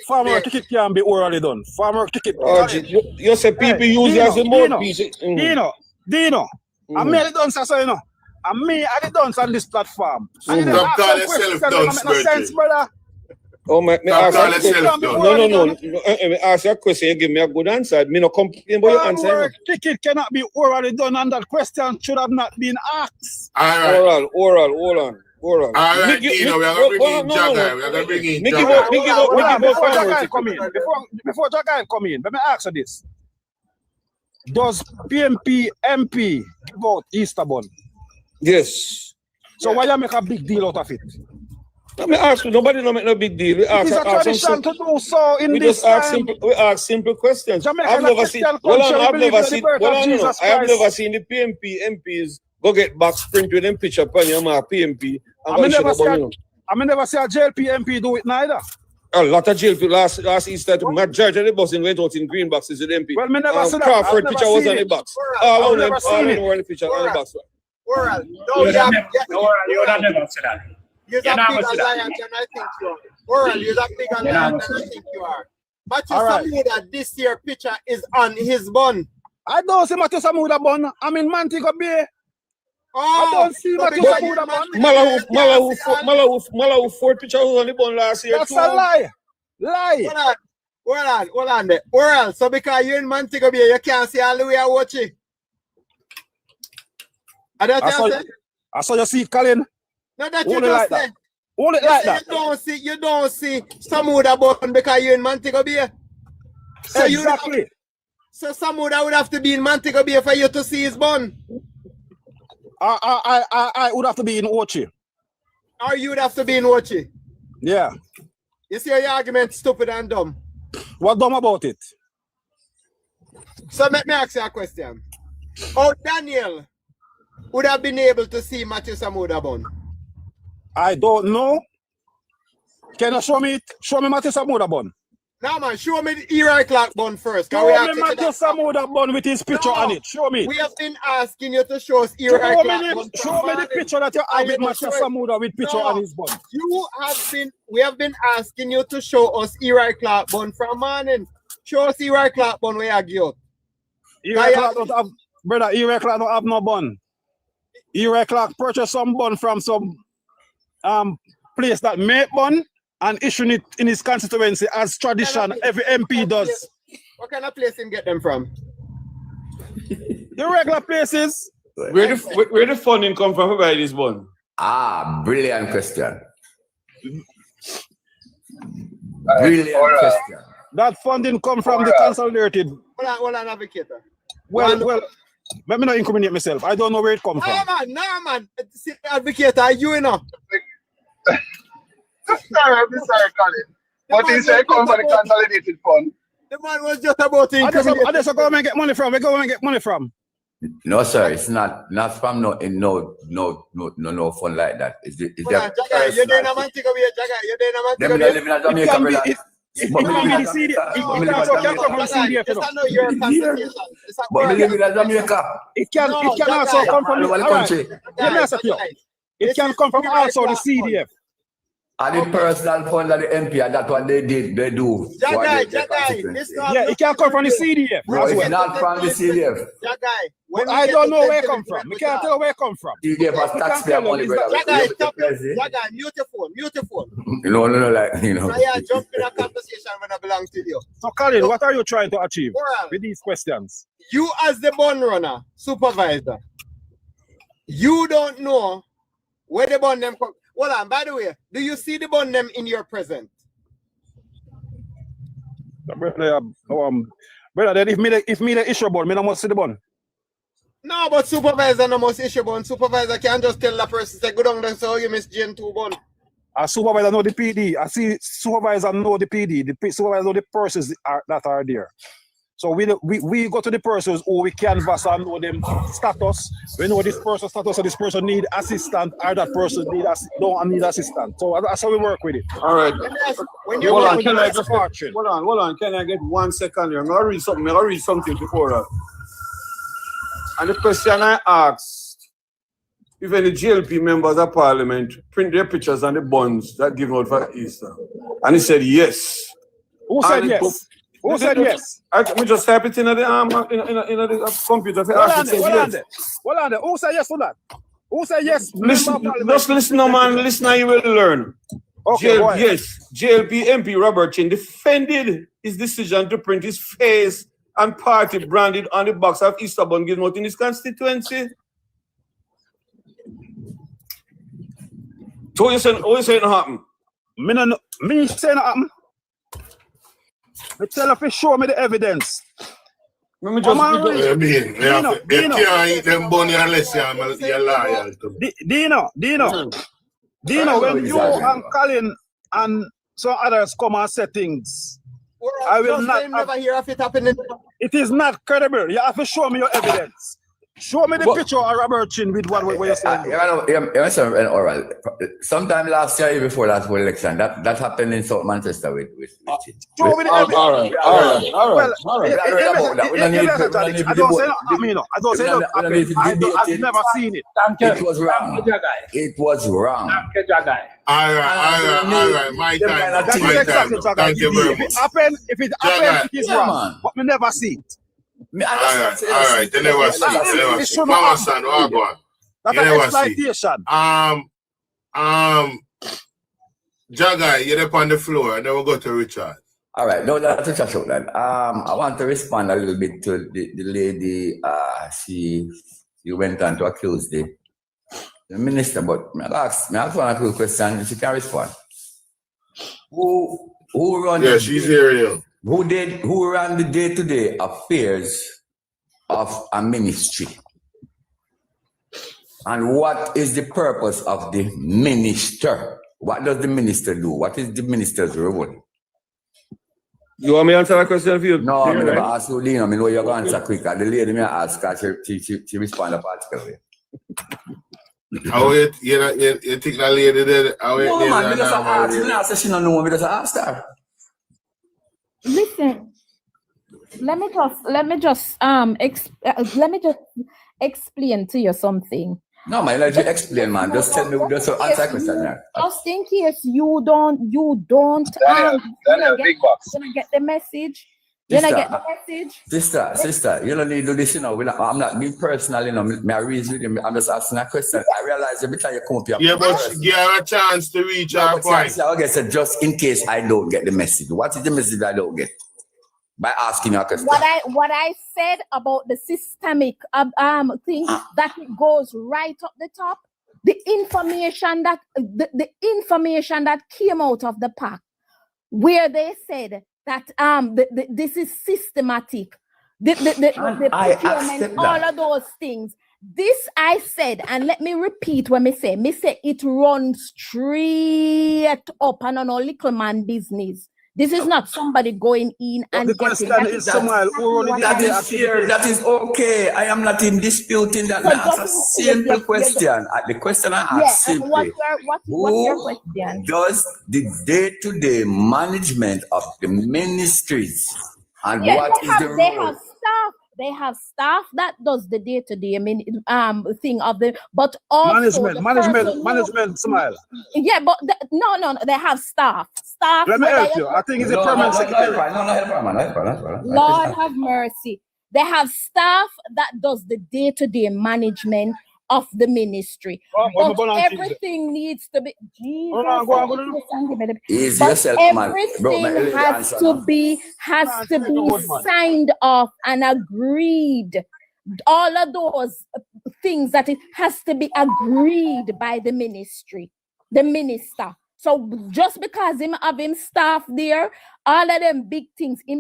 farmer ticket can be orally done. Farmer ticket. You say people use it as a mouthpiece. Dino. I made it done, so you know. I made it done on this platform. Brother. Oh, me ask you a question. You give me a good answer. Me no complain about your answer. Ticket cannot be orally done, and that question should have not been asked. Oral. Hold on. All right, Dino, we are going to bring in Jacden. We are going to bring in Jacden. Before Jacden come in, let me ask you this. Does PMP MP give out Easter bond? Yes. So why you make a big deal out of it? Let me ask you, nobody no make no big deal. We ask, it is a tradition to do so in this time. We ask simple questions. I've never seen the PMP MPs go get back sprint with them picture upon your PMP. I never see a JLP MP do it neither. A lot of JLP last Easter, majority of the buses went out in green boxes with MP. Well, me never see that. Crawford picture was on the box. All of them were in the picture on the box. Oral. No, you would never see that. You're a bigger lion than I think you are. Oral, you're a bigger lion than I think you are. Matthew Samuda, this year picture is on his bun. I don't see Matthew Samuda bun. I'm in Montego Bay. I don't see Matthew Samuda bun. Malawu fourth picture was on the bun last year. That's a lie. Hold on there. Oral, so because you're in Montego Bay, you can't see all the way I watch it. I saw you see it, Colin. No, that you just said. Hold it like that. You don't see Samuda button because you're in Montego Bay. So exactly. So Samuda would have to be in Montego Bay for you to see his bun. I would have to be in Ochi. Or you would have to be in Ochi. Yeah. You see your argument stupid and dumb. What dumb about it? So let me ask you a question. Oh, Daniel would have been able to see Matthew Samuda bun. I don't know. Can you show me it? Show me Matthew Samuda bun. No, man, show me the Eli Clark bun first. Show me Matthew Samuda bun with his picture on it. Show me. We have been asking you to show us Eli Clark bun. Show me the picture that you have with Matthew Samuda with picture on his bun. We have been asking you to show us Eli Clark bun from morning. Show us Eli Clark bun where you get. Eli Clark don't have, brother, Eli Clark don't have no bun. Eli Clark purchased some bun from some place that make bun and issuing it in his constituency as tradition. Every MP does. What kind of place him get them from? The regular places. Where the funding come from to buy this bun? Brilliant question. Brilliant question. That funding come from the consolidated. Hold on, advocator. Well, let me not incriminate myself. I don't know where it comes from. No, man. See, advocator, you know. Sorry, Colin. But he said come from the consolidated fund. The man was just about to incriminate. I just go and get money from. Where go and get money from? No, sir, it's not from no fun like that. It's Jagai, you're doing a man take away, Jagai. You're doing a man take them away. living in Jamaica, brother. It can be the CD. It also can come from CDF. It's not your conversation. It's a But we live in Jamaica. It can also come from the country. Let me ask you. It can come from also the CDF. And the personal fund of the MP, and that's what they did. They do. Jagai, yeah, it can come from the CDF. No, it's not from the CDF. Jagai, I don't know where it come from. We can't tell where it come from. CDF has taxpayer money, brother. Jagai, stop it. Jagai, mute your phone. No, like, you know. So yeah, jump in a conversation when I belong to you. So, Colin, what are you trying to achieve with these questions? You as the bond runner, supervisor, you don't know where the bond them come. Hold on, by the way, do you see the bond them in your present? Brother, then if me the issue bond, me not must see the bond. No, but supervisor no must issue bond. Supervisor can just tell the person, say, go down there, so you miss Jane 2 bond. A supervisor know the PD. I see supervisor know the PD. The supervisor know the persons that are there. So we go to the persons who we canvass and know them status. We know this person's status, so this person need assistance, or that person need assistance. So that's how we work with it. All right. Hold on, hold on. Can I get 1 second here? I'm gonna read something before that. And the question I asked, if any JLP members of parliament print their pictures on the bonds that give out for Easter. And he said yes. Who said yes? Who said yes? We just type it in the computer. Hold on there. Who said yes to that? Who said yes? Just listen, man. Listen, you will learn. Okay, JLP MP Robert Chin defended his decision to print his face and party branded on the box of Easter bun given out in his constituency. So you saying it happen? Me saying it happen. Me tell her to show me the evidence. You can't eat them bunny unless you're loyal to me. Dino, when you and Colin and some others come and say things, I will not. Never hear of it happening. It is not credible. You have to show me your evidence. Show me the picture of Robert Chin with what you're saying. Oral. Sometime last year, before that whole election, that happened in South Manchester with show me the evidence. All right. I don't say no. I've never seen it. It was wrong. It was wrong. All right. My time. Thank you very much. If it happens, it is wrong. But we never see it. All right. They never see. Mama son, go on. That's an exploitation. Jagai, you're up on the floor, and then we'll go to Richard. All right, no, that's a chat then. I want to respond a little bit to the lady. She went on to accuse the minister, but me ask one or two questions. She can respond. Who run? Yeah, she's here. Who ran the day-to-day affairs of a ministry? And what is the purpose of the minister? What does the minister do? What is the minister's role? You want me to answer that question for you? No, I'm going to ask you, Lino. I know you're going to answer quicker. The lady may ask her, she responded particularly. You think that lady did? No, man, we just ask. She don't know, we just ask her. Listen, let me just explain to you something. No, man, let you explain, man. Just tell me, just answer question there. Just in case you don't get the message. Sister, you don't need to do this, you know. I'm not being personal, you know. I reason with you. I'm just asking a question. I realize every time you come up here. Yeah, but give her a chance to reach our point. Okay, so just in case I don't get the message. What is the message I don't get? By asking a question. What I said about the systemic thing that it goes right up the top, the information that came out of the pack, where they said that this is systematic, the procurement, all of those things. This I said, and let me repeat what me say it runs straight up and on a little man business. This is not somebody going in and the getting. question is, Samuel, that is fair. That is okay. I am not in disputing that. So That's a simple question. The question I ask simply: what's your question? Does the day-to-day management of the ministries and Yes, what is the they role? have staff. They have staff that does the day-to-day thing of the, but also management, Smile. Yeah, but no, they have staff. Let me help you. I think it's a permanent secretary. Lord have mercy. They have staff that does the day-to-day management of the ministry. But everything needs to be everything has to be signed off and agreed. All of those things that it has to be agreed by the ministry, the minister. So just because him have him staff there, all of them big things, he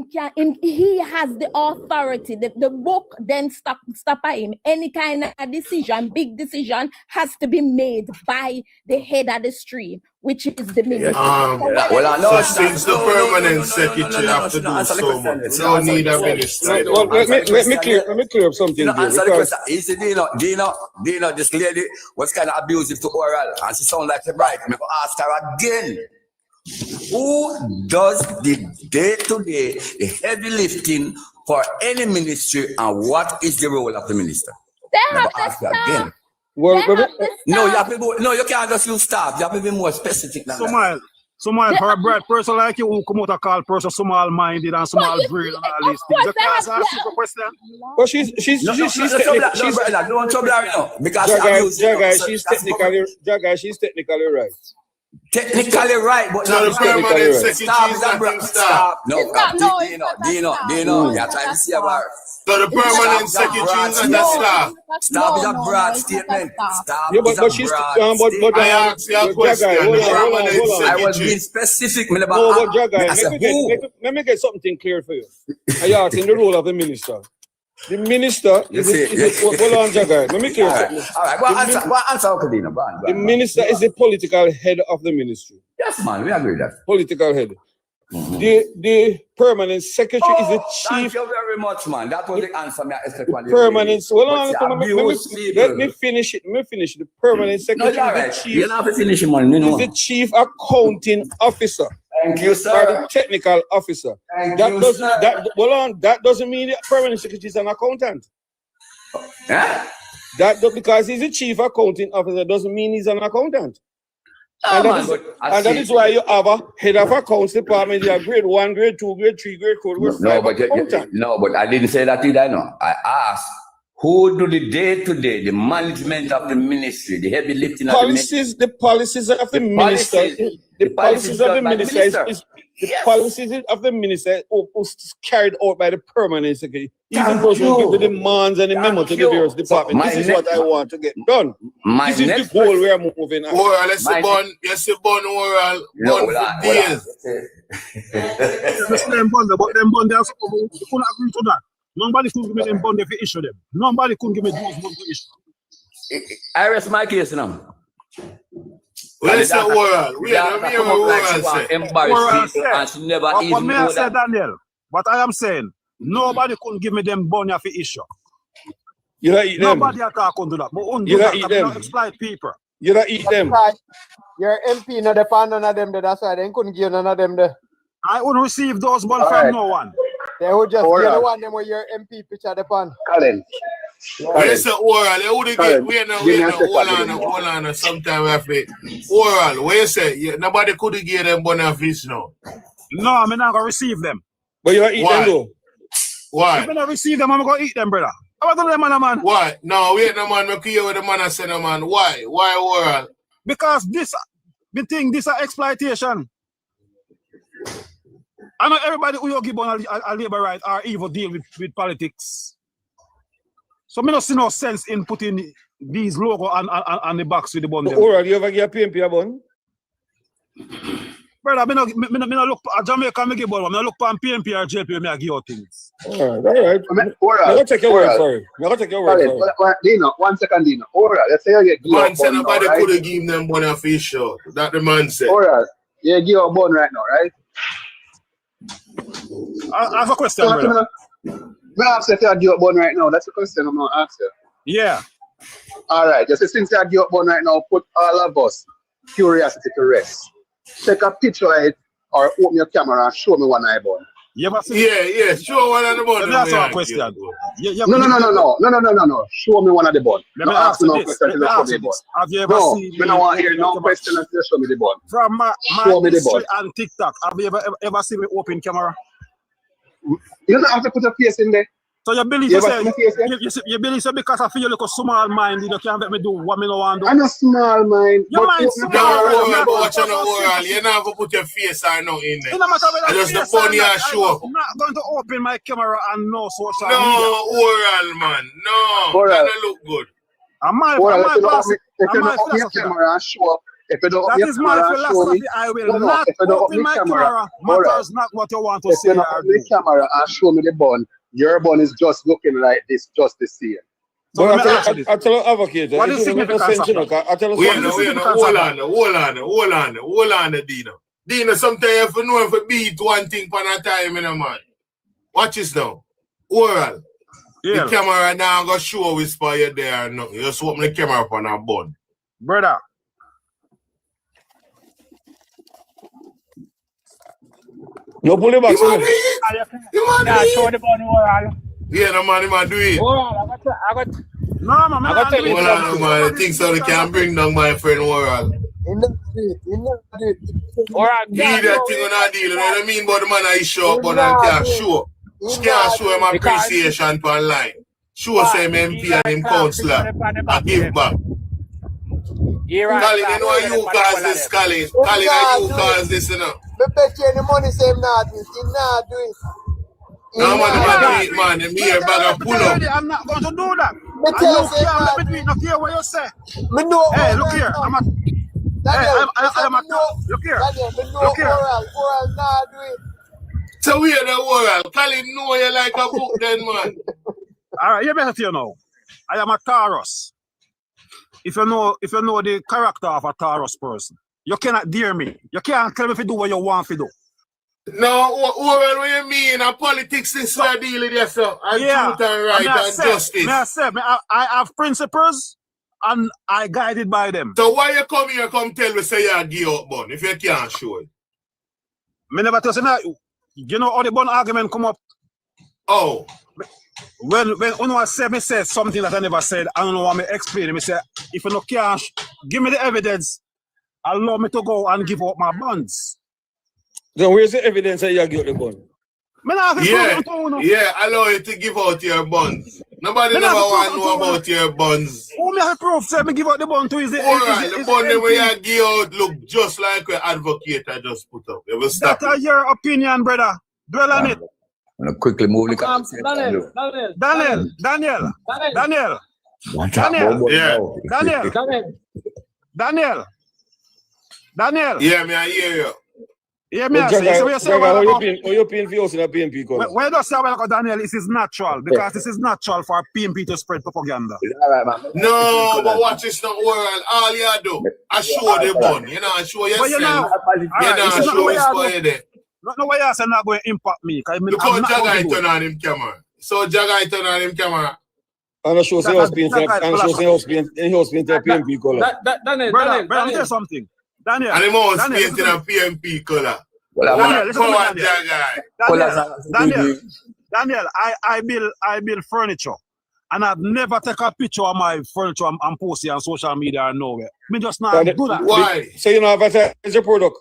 has the authority. The book then stop at him. Any kind of decision, big decision, has to be made by the head of the stream, which is the minister. Since the permanent secretary have to do so much, no need a minister. Well, let me clear up something. Dino, this lady was kind of abusive to oral, and she sounded like a bride. I'm going to ask her again. Who does the day-to-day, the heavy lifting for any ministry, and what is the role of the minister? They have the staff. No, you can't just use staff. You have to be more specific than that. Smile, for a bright person like you who come out and call person small-minded and small-brain and all these things. You can't ask a question. But she's technically, don't trouble her now. Because she's technically right. Technically right, but not the permanent secretary. Stop. Dino, you're trying to see about. So the permanent secretary is not staff. Stop is a broad statement. Stop is a broad statement. I asked you a question. I was being specific. Let me get something clear for you. I asked in the role of the minister. The minister hold on, Jagai. Let me clear something. All right, go answer, Dino. The minister is the political head of the ministry. Yes, man, we agree with that. Political head. The permanent secretary is the chief. Thank you very much, man. That was the answer. Permanent. Let me finish it. The permanent secretary is the chief. You're not finishing, man. Is the chief accounting officer. Thank you, sir. Or the technical officer. That doesn't mean the permanent secretary is an accountant. Yeah? Because he's the chief accounting officer doesn't mean he's an accountant. And that is why you have a head of accounts department. You have grade 1, grade 2, grade 3, grade 4, grade 5. No, but I didn't say that either. No, I asked who do the day-to-day, the management of the ministry, the heavy lifting of the ministry. The policies of the minister. The policies of the minister is carried out by the permanent secretary. He's the person who gives the demands and the memo to the various departments. This is what I want to get done. This is the goal we are moving on. Oral, let's say bond oral. Bond for days. But them bond, they couldn't agree to that. Nobody could give me them bond if you issue them. Nobody could give me those bonds to issue. I rest my case now. Let's say oral. We are not here embarrassed people and she never even know that. Daniel, but I am saying, nobody couldn't give me them bond if you issue. You don't eat them. Nobody can do that. You don't eat them. Exploit people. You don't eat them. Your MP not depend none of them there. That's why they couldn't give none of them there. I wouldn't receive those bonds from no one. They would just give the one them with your MP picture depend. Colin. Let's say oral. They would get hold on. Sometimes we have to oral. What you say? Nobody could give them benefits now. No, I'm not gonna receive them. But you don't eat them though. Why? If I don't receive them, I'm gonna eat them, brother. How about them, man? Why? No, wait, no man. Make you with the man and say, no man. Why? Why oral? Because this is exploitation. I know everybody who you give on a labor right or evil deal with politics. So I don't see no sense in putting these logo on the box with the bond. Oral, you ever get a PMP a bond? Brother, I don't look at Jamaica, I give bond. I look at PMP or JLP, I give you things. All right. I'm going to take your word for it. I'm going to take your word for it. Dino, 1 second, Dino. Oral, let's say you get man said nobody could have given them bond official. That the man said. Oral, you give a bond right now, right? I have a question, brother. May I ask if you are give up bun right now? That's the question I'm going to ask you. Yeah. All right. Just since you are give up bun right now, put all of us curiosity to rest. Take a picture of it or open your camera and show me one eye bun. You ever see? Yeah, show one of the bun. Let me ask you a question. No. Show me one of the bun. Let me ask you this. Have you ever seen? I don't want to hear no question until you show me the bun. From my history and TikTok, have you ever seen me open camera? You don't have to put a face in there. So you believe you believe because I feel like a small mind, you can't let me do what me no want to do. I'm a small mind. Your mind small. No, watch on the oral. You're not going to put your face or no in there. Just the funny show. I'm not going to open my camera and no social media. No, oral, man. No, that don't look good. If you don't open your camera and show up, if you don't open your camera and show me, I will not open my camera. Matters not what you want to say. If you don't open the camera and show me the bun, your bun is just looking like this, just the same. So I tell an advocate. What is significance of that? Hold on, Dino. Dino, sometimes you have to know if you beat one thing for a time, man. Watch this now. Oral. Yeah. The camera now going to show whisper you there or nothing. You just open the camera up on a bun. Brother. No, pull it back. You show the bun oral. Yeah, no man, he might do it. Oral, I got. No, man, I got to tell you. I think so they can bring down my friend oral. Oral, leave that thing on our deal. You know what I mean? But the man I show up, but I can't show. She can't show him appreciation for line. Show say him MP and him councillor. I give back. Colin, you know you cause this, Colin. Colin, you cause this, you know. Me bet you any money say him not do it. He not do it. No man, do it, man. Me here bag of pull up. I'm not going to do that. Me tell you, say let me do it. Not hear what you say. Me know. Hey, look here. I'm a. Daniel, I'm a. Look here. Daniel, me know oral not do it. So we are the oral. Colin know you like a book then, man. All right, you better know. I am a Taurus. If you know the character of a Taurus person, you cannot dare me. You can't tell me if you do what you want to do. No, oral, what you mean? A politics is where I deal with yourself. And truth and right and justice. I have principles and I guided by them. So why you come here come tell me say you give up bun if you can't show it? Me never tell you. You know how the bun argument come up? Oh. When Uno says something that I never said, I don't know what me explain. Me say, if you no cash, give me the evidence. Allow me to go and give up my bonds. Then where's the evidence that you give the bond? Yeah, allow you to give out your bonds. Nobody never want to know about your bonds. Who me have proof say me give out the bond to? The bond where you give out look just like an advocate I just put up. That's your opinion, brother. Dwell on it. I'm gonna quickly move the Daniel. Yeah, me I hear you. Yeah, me I say. So you paying for us in a PMP color? When you say well, Daniel, this is natural because this is natural for PMP to spread propaganda. No, but watch this not oral. All you do, I show the bun. You know, I show yourself. You know, I show what's there. No way else not going to impact me. Look how Jagai turn on him camera. So Jagai turn on him camera. And I show say house paint PMP color. Daniel, brother, let me tell you something. Daniel. And him house painting a PMP color. Daniel, I build furniture. And I've never taken a picture of my furniture and post it on social media or nowhere. Me just not do that. Why? So you know advertise your product?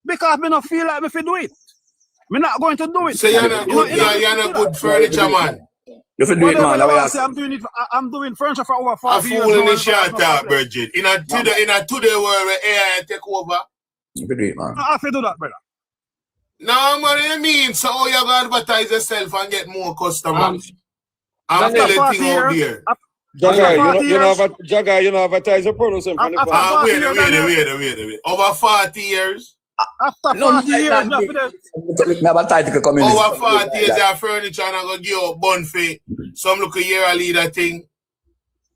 Because I don't feel like if you do it. I'm not going to do it. So you're not good furniture man. You do it, man. I'm doing furniture for over 5 years. A fool in the short Bridget. In a today world where AI take over. You do it, man. I have to do that, brother. No, man, what you mean? So how you going to advertise yourself and get more customers? I'm telling you out there. Jagai, you know advertise your product. Wait. Over 40 years? After 40 years, over 40 years, your furniture and I'm going to give up bun fee. Some look a year leader thing.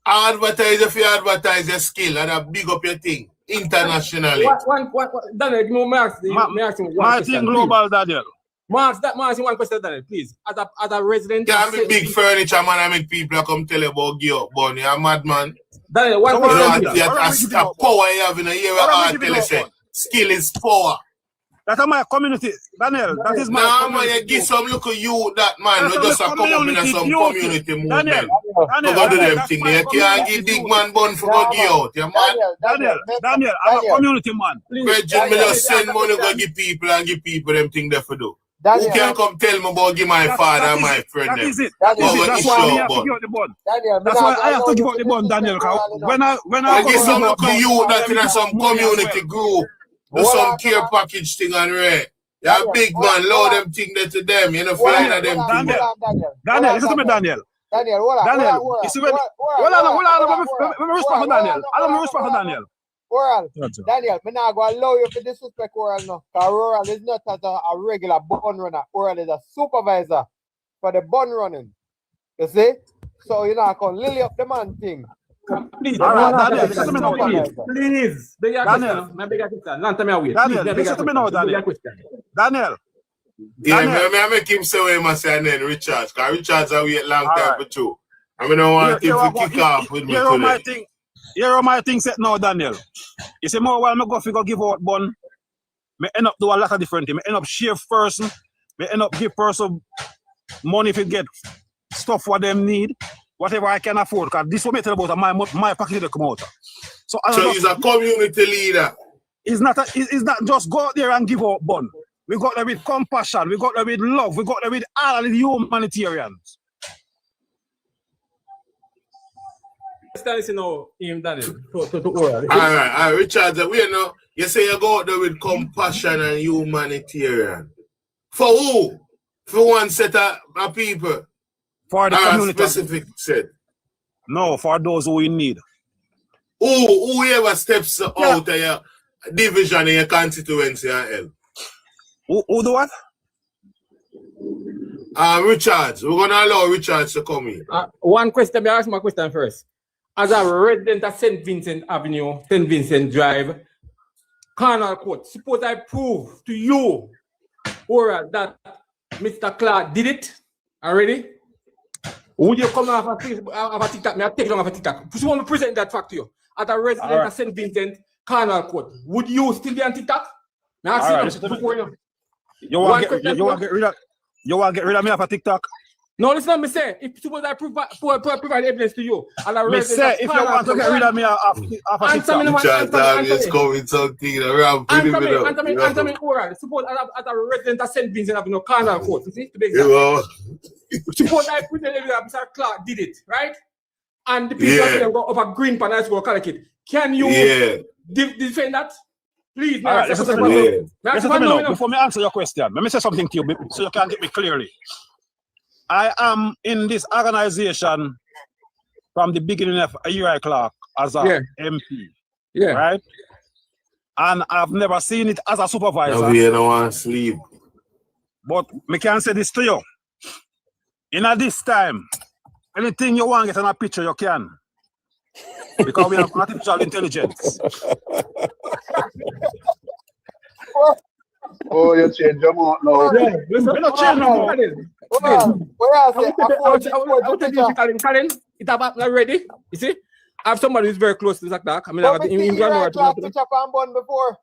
I advertise if you advertise your skill and I big up your thing internationally. Daniel, Martin Global, Daniel. Marks, one question, Daniel, please. As a resident. Yeah, I make big furniture, man. I make people come tell you about give up, but you're a madman. Daniel, one question. That's power you have in a year where I tell you say, skill is power. That's my community, Daniel. That is my community. Man, you give some look at you, that man. We just come up in some community movement. Daniel, go do them thing. You can't give big man bun for go give out. You man. Daniel, I'm a community man. Virgin, me just send money go give people and give people them thing there for do. Who can't come tell me about give my father and my friend them? That is it. That's why I have to give out the bun. That's why I have to give out the bun, Daniel. When I give some look at you that in some community group. Do some care package thing and rare. You're a big man, load them thing there to them. You know, find them thing. Daniel, listen to me, Daniel. Daniel, you see when let me respond for Daniel. I don't respond for Daniel. Oral, Daniel, I'm not going to allow you to disrespect Oral now. Because Oral is not a regular bun runner. Oral is a supervisor for the bun running. You see? So you're not going to lily up the man thing. Please, Daniel, listen to me now, please. Daniel, listen to me now, Daniel. Daniel. Yeah, I make him say what he must say and then Richards. Because Richards have wait long time for two. I mean, I want him to kick off with me today. Here my thing set now, Daniel. You see, more while I go figure give out bun, I end up do a lot of different things. I end up share person, I end up give person money if you get stuff what them need. Whatever I can afford, because this will make about my pocket to come out. So he's a community leader. It's not just go out there and give out bun. We got there with compassion, we got there with love, we got there with all of the humanitarians. Listen now, Daniel. All right, Richard, we know you say you go out there with compassion and humanitarian. For who? For one set of people. For the community. Specific set. No, for those who in need. Whoever steps out of your division in your constituency and help. Who do what? Richards. We're gonna allow Richards to come in. One question, I ask my question first. As a resident of St. Vincent Avenue, St. Vincent Drive, Carnal Court, suppose I prove to you, Oral, that Mr. Clark did it already? Would you come off a TikTok? May I take long off a TikTok? Just want to present that fact to you. As a resident of St. Vincent, Carnal Court, would you still be on TikTok? May I ask you before you? You want to get rid of me off a TikTok? No, listen, me say, if suppose I provide evidence to you, and me say, if you want to get rid of me off a TikTok, answer me, Oral. Suppose as a resident of St. Vincent Avenue, Carnal Court, you see, to be exact. Suppose I put the evidence that Mr. Clark did it, right? And the people go up a green pan and go collect it. Can you defend that? Please, listen to me now. Before me answer your question, let me say something to you so you can get me clearly. I am in this organization from the beginning of Uri Clark as a MP, right? And I've never seen it as a supervisor. No, we don't want to sleep. But me can say this to you. In this time, anything you want to get on a picture, you can. Because we have artificial intelligence. Oh, you change your mind now. Listen, not change no more. It's about not ready. You see, I have somebody who's very close to that dark. I mean, I got picture from Bun before.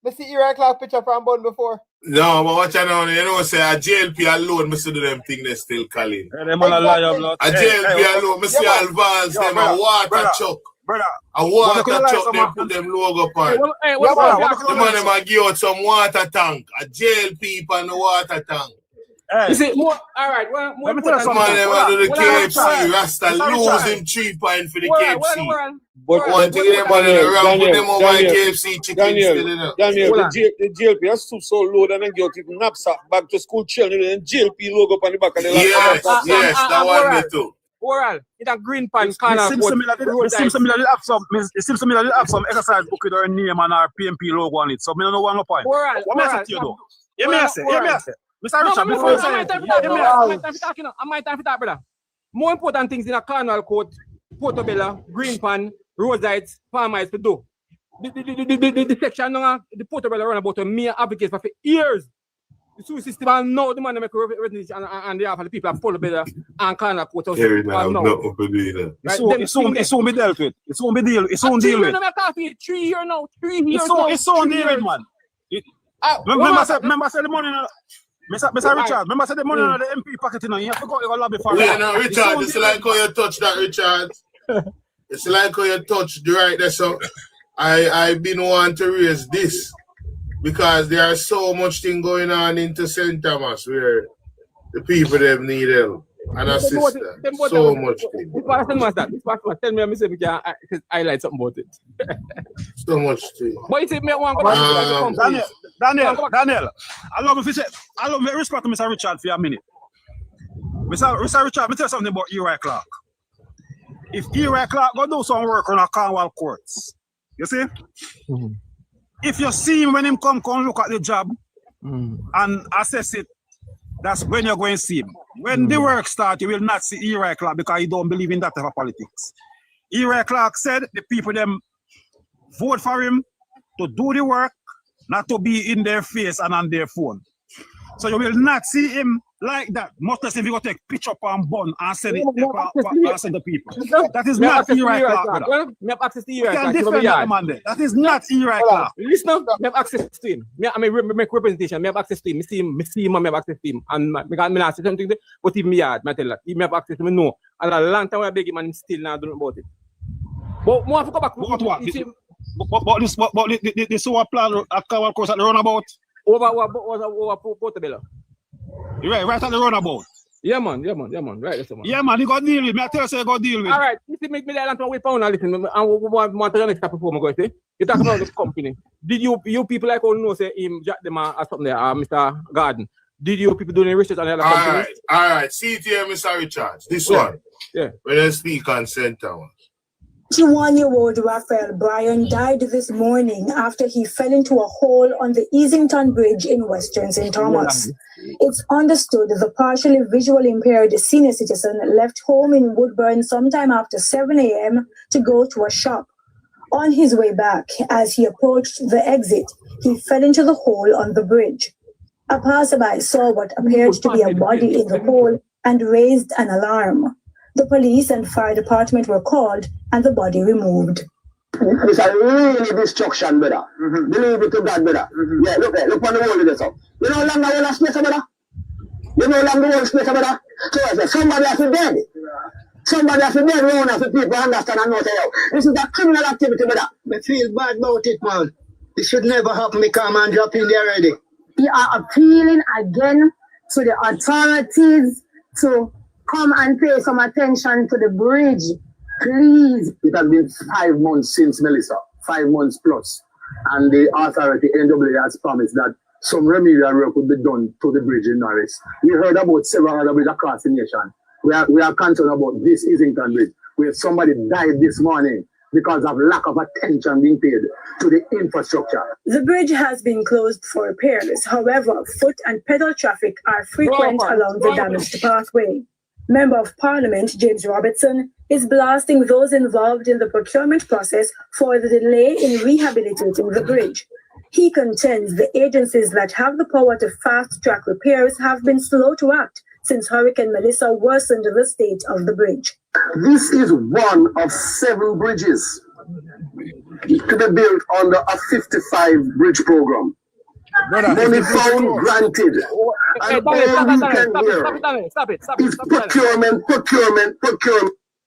I see Uri Clark picture from Bun before. No, but what you know, say a JLP alone, me see do them thing they still calling. A JLP alone, me see Alvance, them a water chuck. Brother, a water chuck, they put them logo on. The man them a give out some water tank, a JLP on the water tank. You see, more, all right, let me tell you something. The KFC, Rasta lose him 3 points for the KFC. But one thing them on the round, put them over KFC chicken still in there. Daniel, the JLP has stood so low that they get even knapsack back to school children and JLP logo on the back of the Yes, that one there too. Oral, in a green pan, Carnal Court. It seems to me that they have some exercise book with our name and our PMP logo on it. So I don't know one point. Oral, what may I say to you though? Hear me say. Mr. Richard, before you say I might time for that, brother. More important things in a Carnal Court, Portobello, Green Pan, Roseites, Palmites to do. The section, the Portobello run about a mere advocate for years. The two system and now the man make representation and they have the people follow better and kind of quote us. Here now, not open either. It won't be dealt with. It won't be deal. It won't deal with. 3 years now. 3 years now. It's so deal with, man. Remember say the money. Mr. Richard, remember say the money on the MP pocket. You have to go lobby for it. No, Richard, it's like how you touch that, Richard. It's like how you touch the right there. So I've been wanting to raise this. Because there are so much thing going on into St. Thomas where the people them need help and assistance. So much thing. This person was that. This person was tell me we can highlight something about it. So much thing. But it's me one go Daniel, allow me respect to Mr. Richard for a minute. Mr. Richard, let me tell you something about Uri Clark. If Uri Clark go do some work on a Cornwall courts, you see? If you see him when him come look at the job and assess it, that's when you're going to see him. When the work starts, you will not see Uri Clark because he don't believe in that type of politics. Uri Clark said the people them vote for him to do the work, not to be in their face and on their phone. So you will not see him like that. Much less if you go take picture up and bun and send it and send the people. That is not Uri Clark, brother. Me have access to Uri Clark. That is not Uri Clark. Listen, me have access to him. I make representation. Me have access to him. Me see him. Me have access to him. And because me not say something, but even me yard, me tell that. He me have access to me. No. And a long time I beg him and him still not doing about it. But more to go back. But this sewer plan at Cornwall course at the runabout. Over Portobello. Right at the runabout. Yeah, man. Right, that's the man. Yeah, man, you got deal with me. I tell you, you got deal with. All right, you see, make me the island wait pound and listen. And we want to the next step before we go. See, you talk about the company. Did you people like all know say him Jacden or something there, Mr. Gardner? Did you people do any research on the other companies? All right. See it here, Mr. Richards. This one. Yeah. When I speak on St. Thomas. 21-year-old Raphael Bryan died this morning after he fell into a hole on the Easington Bridge in Western St. Thomas. It's understood the partially visually impaired senior citizen left home in Woodburn sometime after 7 a.m. to go to a shop. On his way back, as he approached the exit, he fell into the hole on the bridge. A passerby saw what appeared to be a body in the hole and raised an alarm. The police and fire department were called and the body removed. It's a really destruction, brother. Believe it to God, brother. Yeah, look on the wall of this up. You know how long the whole space, brother? You know how long the whole space, brother? So I said, somebody has to be dead. Somebody has to be dead. We want to people understand and know say, this is a criminal activity, brother. I feel bad about it, man. It should never happen. Me come and drop in there already. We are appealing again to the authorities to come and pay some attention to the bridge, please. It has been 5 months since Melissa, 5 months plus. And the authority, NWA, has promised that some remedial work would be done to the bridge in Norris. We heard about several other bridges across the nation. We are concerned about this Easington Bridge, where somebody died this morning because of lack of attention being paid to the infrastructure. The bridge has been closed for repairs. However, foot and pedal traffic are frequent along the damaged pathway. Member of Parliament James Robertson is blasting those involved in the procurement process for the delay in rehabilitating the bridge. He contends the agencies that have the power to fast-track repairs have been slow to act since Hurricane Melissa worsened the state of the bridge. This is one of several bridges to be built under a 55 bridge program. Money found granted. And all we can hear is procurement.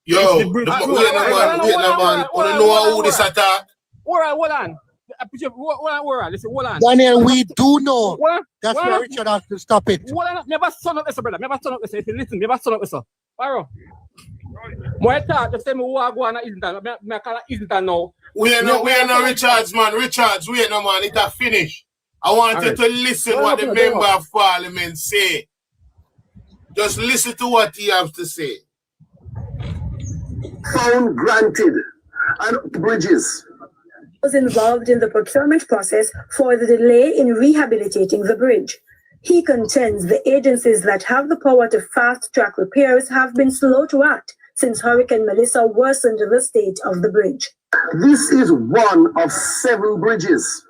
Yo, wait a man. Want to know who this attack? Hold on. Listen. Daniel, we do know. That's why Richard has to stop it. Never son of this, brother. Never son of this. Listen, never son of this. Baro. More talk, just say me who are going to Islington. Me call it Islington now. We are no Richards, man. Richards, wait no man. It's a finish. I want you to listen what the member of Parliament say. Just listen to what he has to say. Found granted and bridges. Was involved in the procurement process for the delay in rehabilitating the bridge. He contends the agencies that have the power to fast-track repairs have been slow to act since Hurricane Melissa worsened the state of the bridge. This is one of several bridges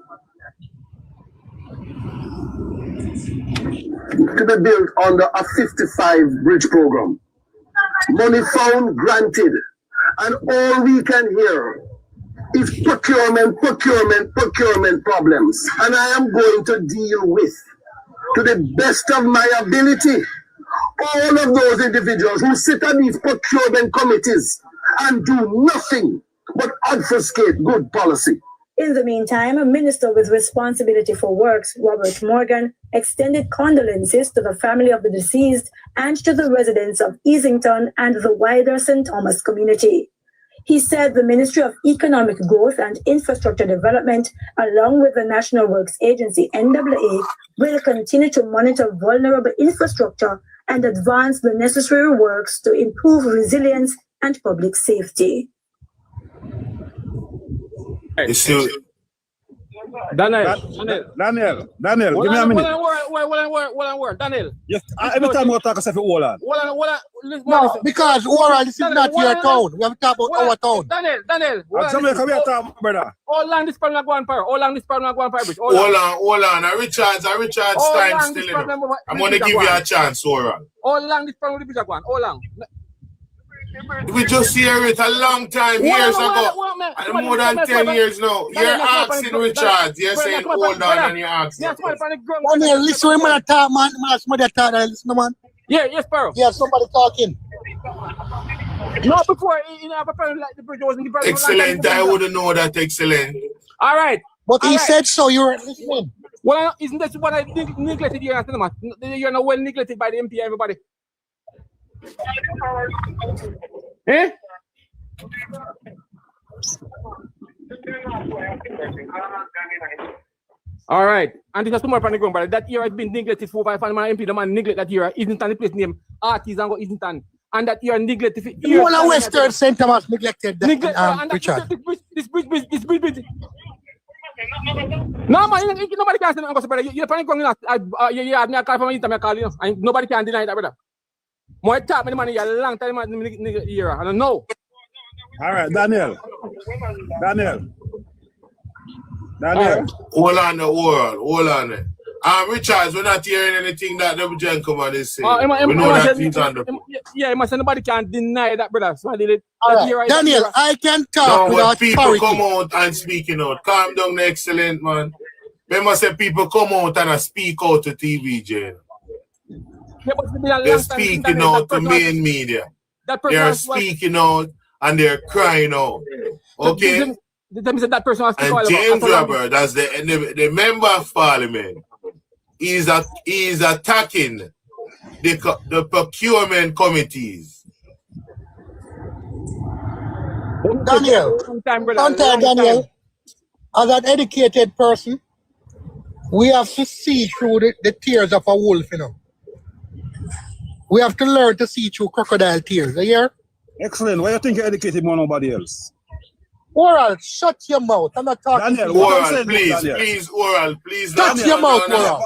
to be built under a 55 bridge program. Money found, granted. And all we can hear is procurement problems. And I am going to deal with, to the best of my ability, all of those individuals who sit on these procurement committees and do nothing but obfuscate good policy. In the meantime, a minister with responsibility for works, Robert Morgan, extended condolences to the family of the deceased and to the residents of Easington and the wider St. Thomas community. He said the Ministry of Economic Growth and Infrastructure Development, along with the National Works Agency, NWA, will continue to monitor vulnerable infrastructure and advance the necessary works to improve resilience and public safety. Daniel, give me a minute. Daniel. Yes, every time we talk, I say hold on. No, because oral, this is not your town. We have to talk about our town. Daniel. Jamaica, we are talking, brother. How long this problem go on fire? How long this problem go on fire? Hold on. Richard's time still in. I'm going to give you a chance, oral. How long this problem will go on? How long? We just hear it a long time, years ago. And more than 10 years now. You're asking Richard. You're saying hold on and you're asking. Daniel, listen when I talk, man. Somebody talk, listen, man. Yeah, yes, bro. Yeah, somebody talking. No, before, you know, like the bridge wasn't the excellent. I wouldn't know that excellent. All right. But he said so, you were listening. Well, isn't that what I neglected here? You're not well neglected by the MP, everybody. Eh? All right. And this is too much on the ground, but that year has been neglected for 5 MP. The man neglect that year. Isn't the place name Partisan go isn't and that year neglected. The whole of Western St. Thomas neglected that, Richard. This bridge. No, man, nobody can say that, brother. You're panic going you had me a call from my call, you know, and nobody can deny that, brother. More talk, man, a long time, year. I don't know. All right, Daniel. Hold on. Richards, we're not hearing anything that the gentleman is saying. We know that he's on the... Yeah, nobody can deny that, brother. So Daniel, I can talk without people authority. Come out and speaking out. Calm down, excellent, man. Remember, say people come out and speak out to TV, Jane. They're speaking out to main media. They're speaking out and they're crying out. Okay? And James Robert, as the member of parliament, is attacking the procurement committees. Daniel, as an educated person, we have to see through the tears of a wolf, you know. We have to learn to see through crocodile tears. You hear? Excellent. Why you think you're educated more than nobody else? Oral, shut your mouth. I'm not talking Daniel, to you. Oral, please, Oral, please. Shut your mouth, Oral.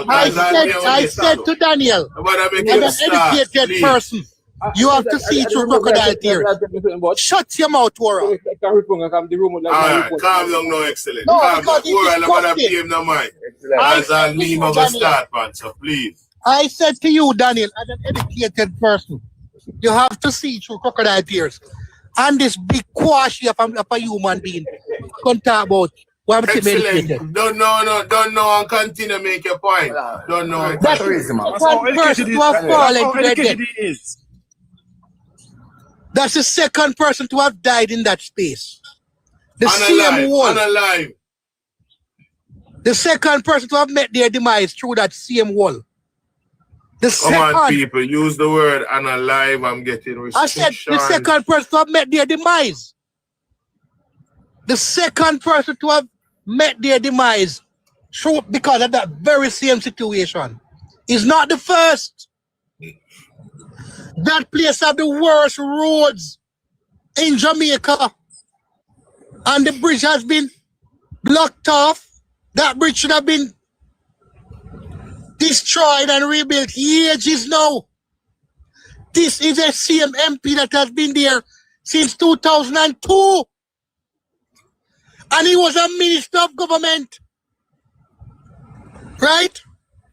I said to Daniel, as an educated person, you have to see through crocodile tears. Shut your mouth, Oral. Alright, calm down now, excellent. No, calm down. because Oral, I'm going to pay him no mind. As a name of a start, man, so please. I said to you, Daniel, as an educated person, you have to see through crocodile tears. And this big quashi of a human being can talk about what I'm excellent. Don't know and continue to make your point. Don't know. That's one person to have fallen dead. That's the second person to have died in that space. The same wall. Unalive. The second person to have met their demise through that same wall. Come on, people, use the word unalive. I'm getting restriction. I said the second person to have met their demise. The second person to have met their demise through because of that very same situation is not the first. That place have the worst roads in Jamaica. And the bridge has been blocked off. That bridge should have been destroyed and rebuilt ages now. This is a same MP that has been there since 2002. And he was a minister of government right?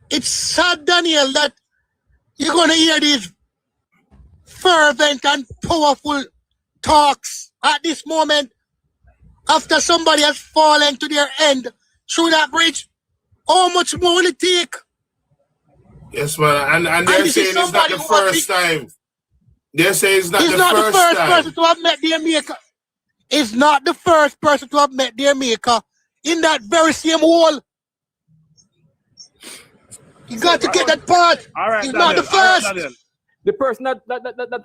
It's sad, Daniel, that you're going to hear these fervent and powerful talks at this moment after somebody has fallen to their end through that bridge. How much more will it take? Yes, man. And they're saying it's not the first time. They say it's not He's the not the first first time. person to have met their maker. It's not the first person to have met their maker in that very same hole. You got to get that part. All right, He's Daniel, not the first. all right, Daniel. The person that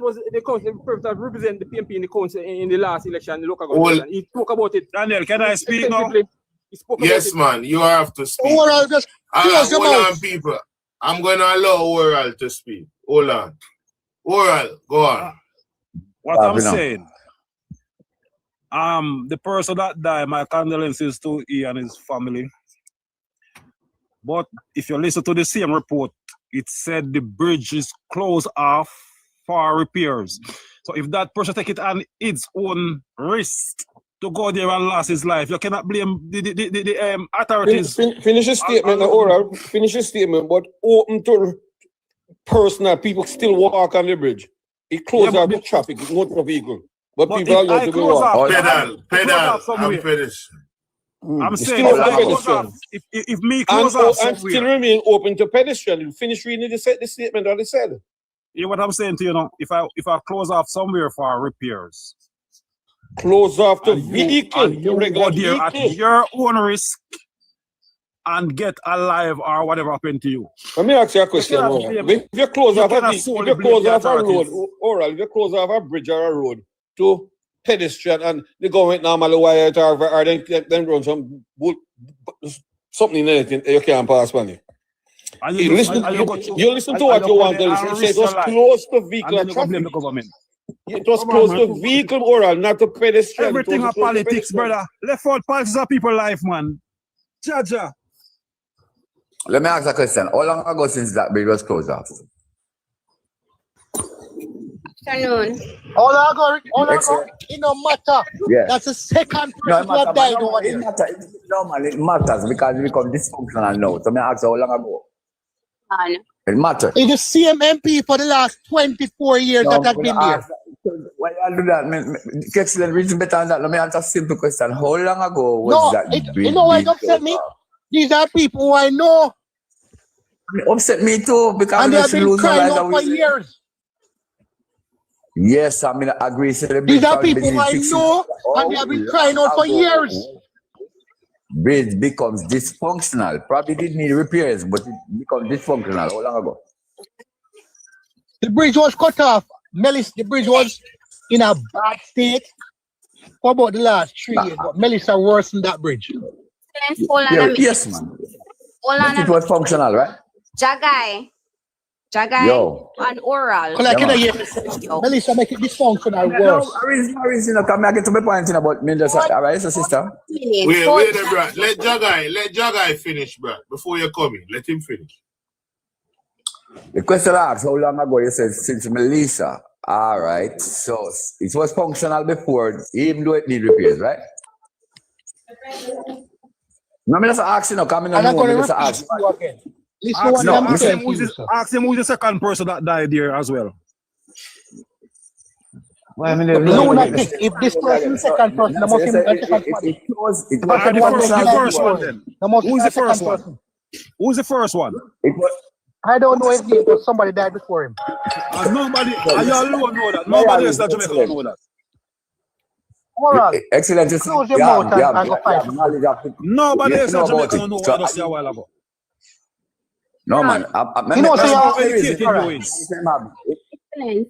was the council, the person that represented the PMP in the council in the last election, the local government, he spoke about it. Daniel, can I speak now? He spoke about Yes, it. man. You have to speak. Oral, just close your Hold on, mouth. people. I'm going to allow Oral to speak. Hold on. Oral, go on. What I'm saying, the person that died, my condolences to he and his family. But if you listen to the same report, it said the bridge is closed off for repairs. So if that person take it on its own risk to go there and lose his life, you cannot blame the authorities. Finish your statement, Oral. Finish your statement, but open to personal. People still walk on the bridge. It closed off the traffic, motor vehicle. But people are going to go off. Pedal. I'm finished. I'm saying if me close off and still remain open to pedestrian. You finish reading the statement that they said. You know what I'm saying to you now? If I close off somewhere for repairs, close off the vehicle, you go there at your own risk and get alive or whatever happened to you. Let me ask you a question. If you close off a road, Oral, if you close off a bridge or a road to pedestrian and the government normally wire it or then run something in anything you can't pass money. You listen to what you want to listen. You say it was close to vehicle and traffic. It was close to vehicle, Oral, not to pedestrian. Everything are politics, brother. Left out politics are people's life, man. Jaja. Let me ask a question. How long ago since that bridge was closed off? Afternoon. All I go, it don't matter. Yeah. That's the second person who have died over there. It matters because it become dysfunctional now. So I ask how long ago? It matters. It's the same MP for the last 24 years that has been there. Why you do that? Excellent reason better than that. Let me ask a simple question. How long ago was that bridge? You know why it upset me? These are people who I know. It upset me too because and they have been crying out for years. Yes, I mean, I agree. These are people who I know and they have been crying out for years. Bridge becomes dysfunctional. Probably didn't need repairs, but it becomes dysfunctional. How long ago? The bridge was cut off. Melis, the bridge was in a bad state for about the last 3 years. But Melissa worsened that bridge. Yes, man. It was functional, right? Jacden and Oral. Melissa make it dysfunctional worse. No, come back to my point about me just all right, so sister. Wait, bro. Let Jacden finish, bro. Before you come in, let him finish. The question asks how long ago you said since Melissa. All right, so it was functional before, even though it need repairs, right? No, I'm just asking now, coming on. I'm going to repeat you again. Ask him who's the second person that died there as well. Well, I mean, if this person is the second person, the most the first one then. Who's the first one? Who's the first one? I don't know his name, but somebody died before him. Nobody, I alone know that. Nobody else that Jamaica don't know that. Oral. Excellent. Close your mouth and go find nobody else that Jamaica don't know what I just a while ago. No, man. You know, Excellent.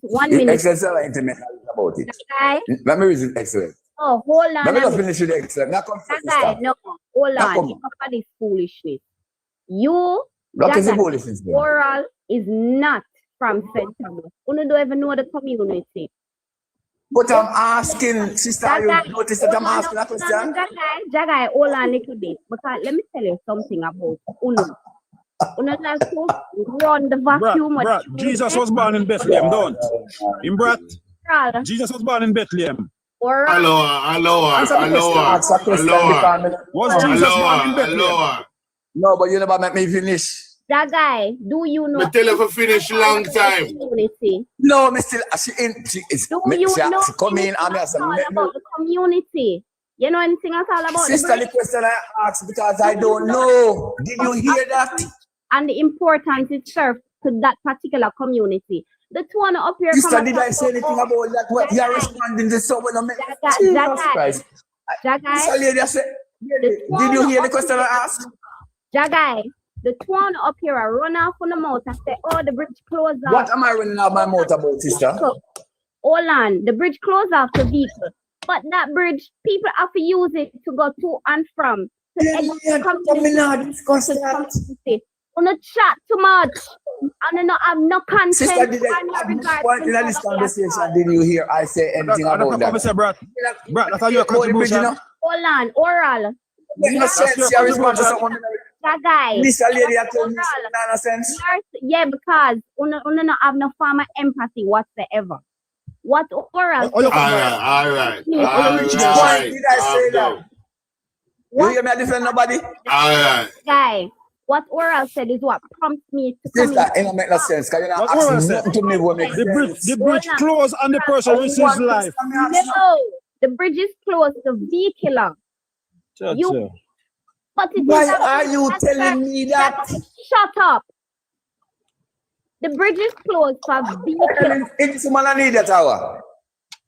1 minute. Excellent intimate about it. Let me reason excellent. Oh, hold on. Let me just finish with the excellent. No, hold on. Enough of this foolishness. Oral is not from St. Thomas. You don't even know the community. But I'm asking, sister, you notice that I'm asking a question? Jacden, hold on a little bit. Because let me tell you something about Uno. Uno like to run the vacuum. Jesus was born in Bethlehem, don't in Brat. Jesus was born in Bethlehem. Hello. Was Jesus born in Bethlehem? No, but you never make me finish. That guy, do you know? Me tell her to finish long time. Community? No, me still, she is, Do me, you she know come in anything and me at say, all about the community? You know anything at all about sister, the question I asked because I don't know. Did you hear that? And the importance it serves to that particular community. The two one up here. Sister, did I say anything about that? What you're responding to someone? Jesus Christ. Sister lady, I said, did you hear the question I asked? Jagai, the two one up here are run off on the mouth and say, oh, the bridge closed off. What am I running out my mouth about, sister? Hold on, the bridge closed off the vehicle. But that bridge, people have to use it to go to and from. On a chat too much. And I have no content. Sister, did in this conversation, did you hear I say anything about that? Brad, that's how you contribution. Hold on, oral. That guy. This lady I told me nonsense. Yeah, because we don't have no farmer empathy whatsoever. What oral? All right. Which point did I say that? You hear me? I defend nobody. All right. Guy, what oral said is what prompts me to come Sister, it don't make no sense. Because you're not asking nothing to me what makes sense. The bridge closed and the person risks his life. No, the bridge is closed to vehicular. But why are you telling me that? Shut up. The bridge is closed for vehicular. It's man need that hour.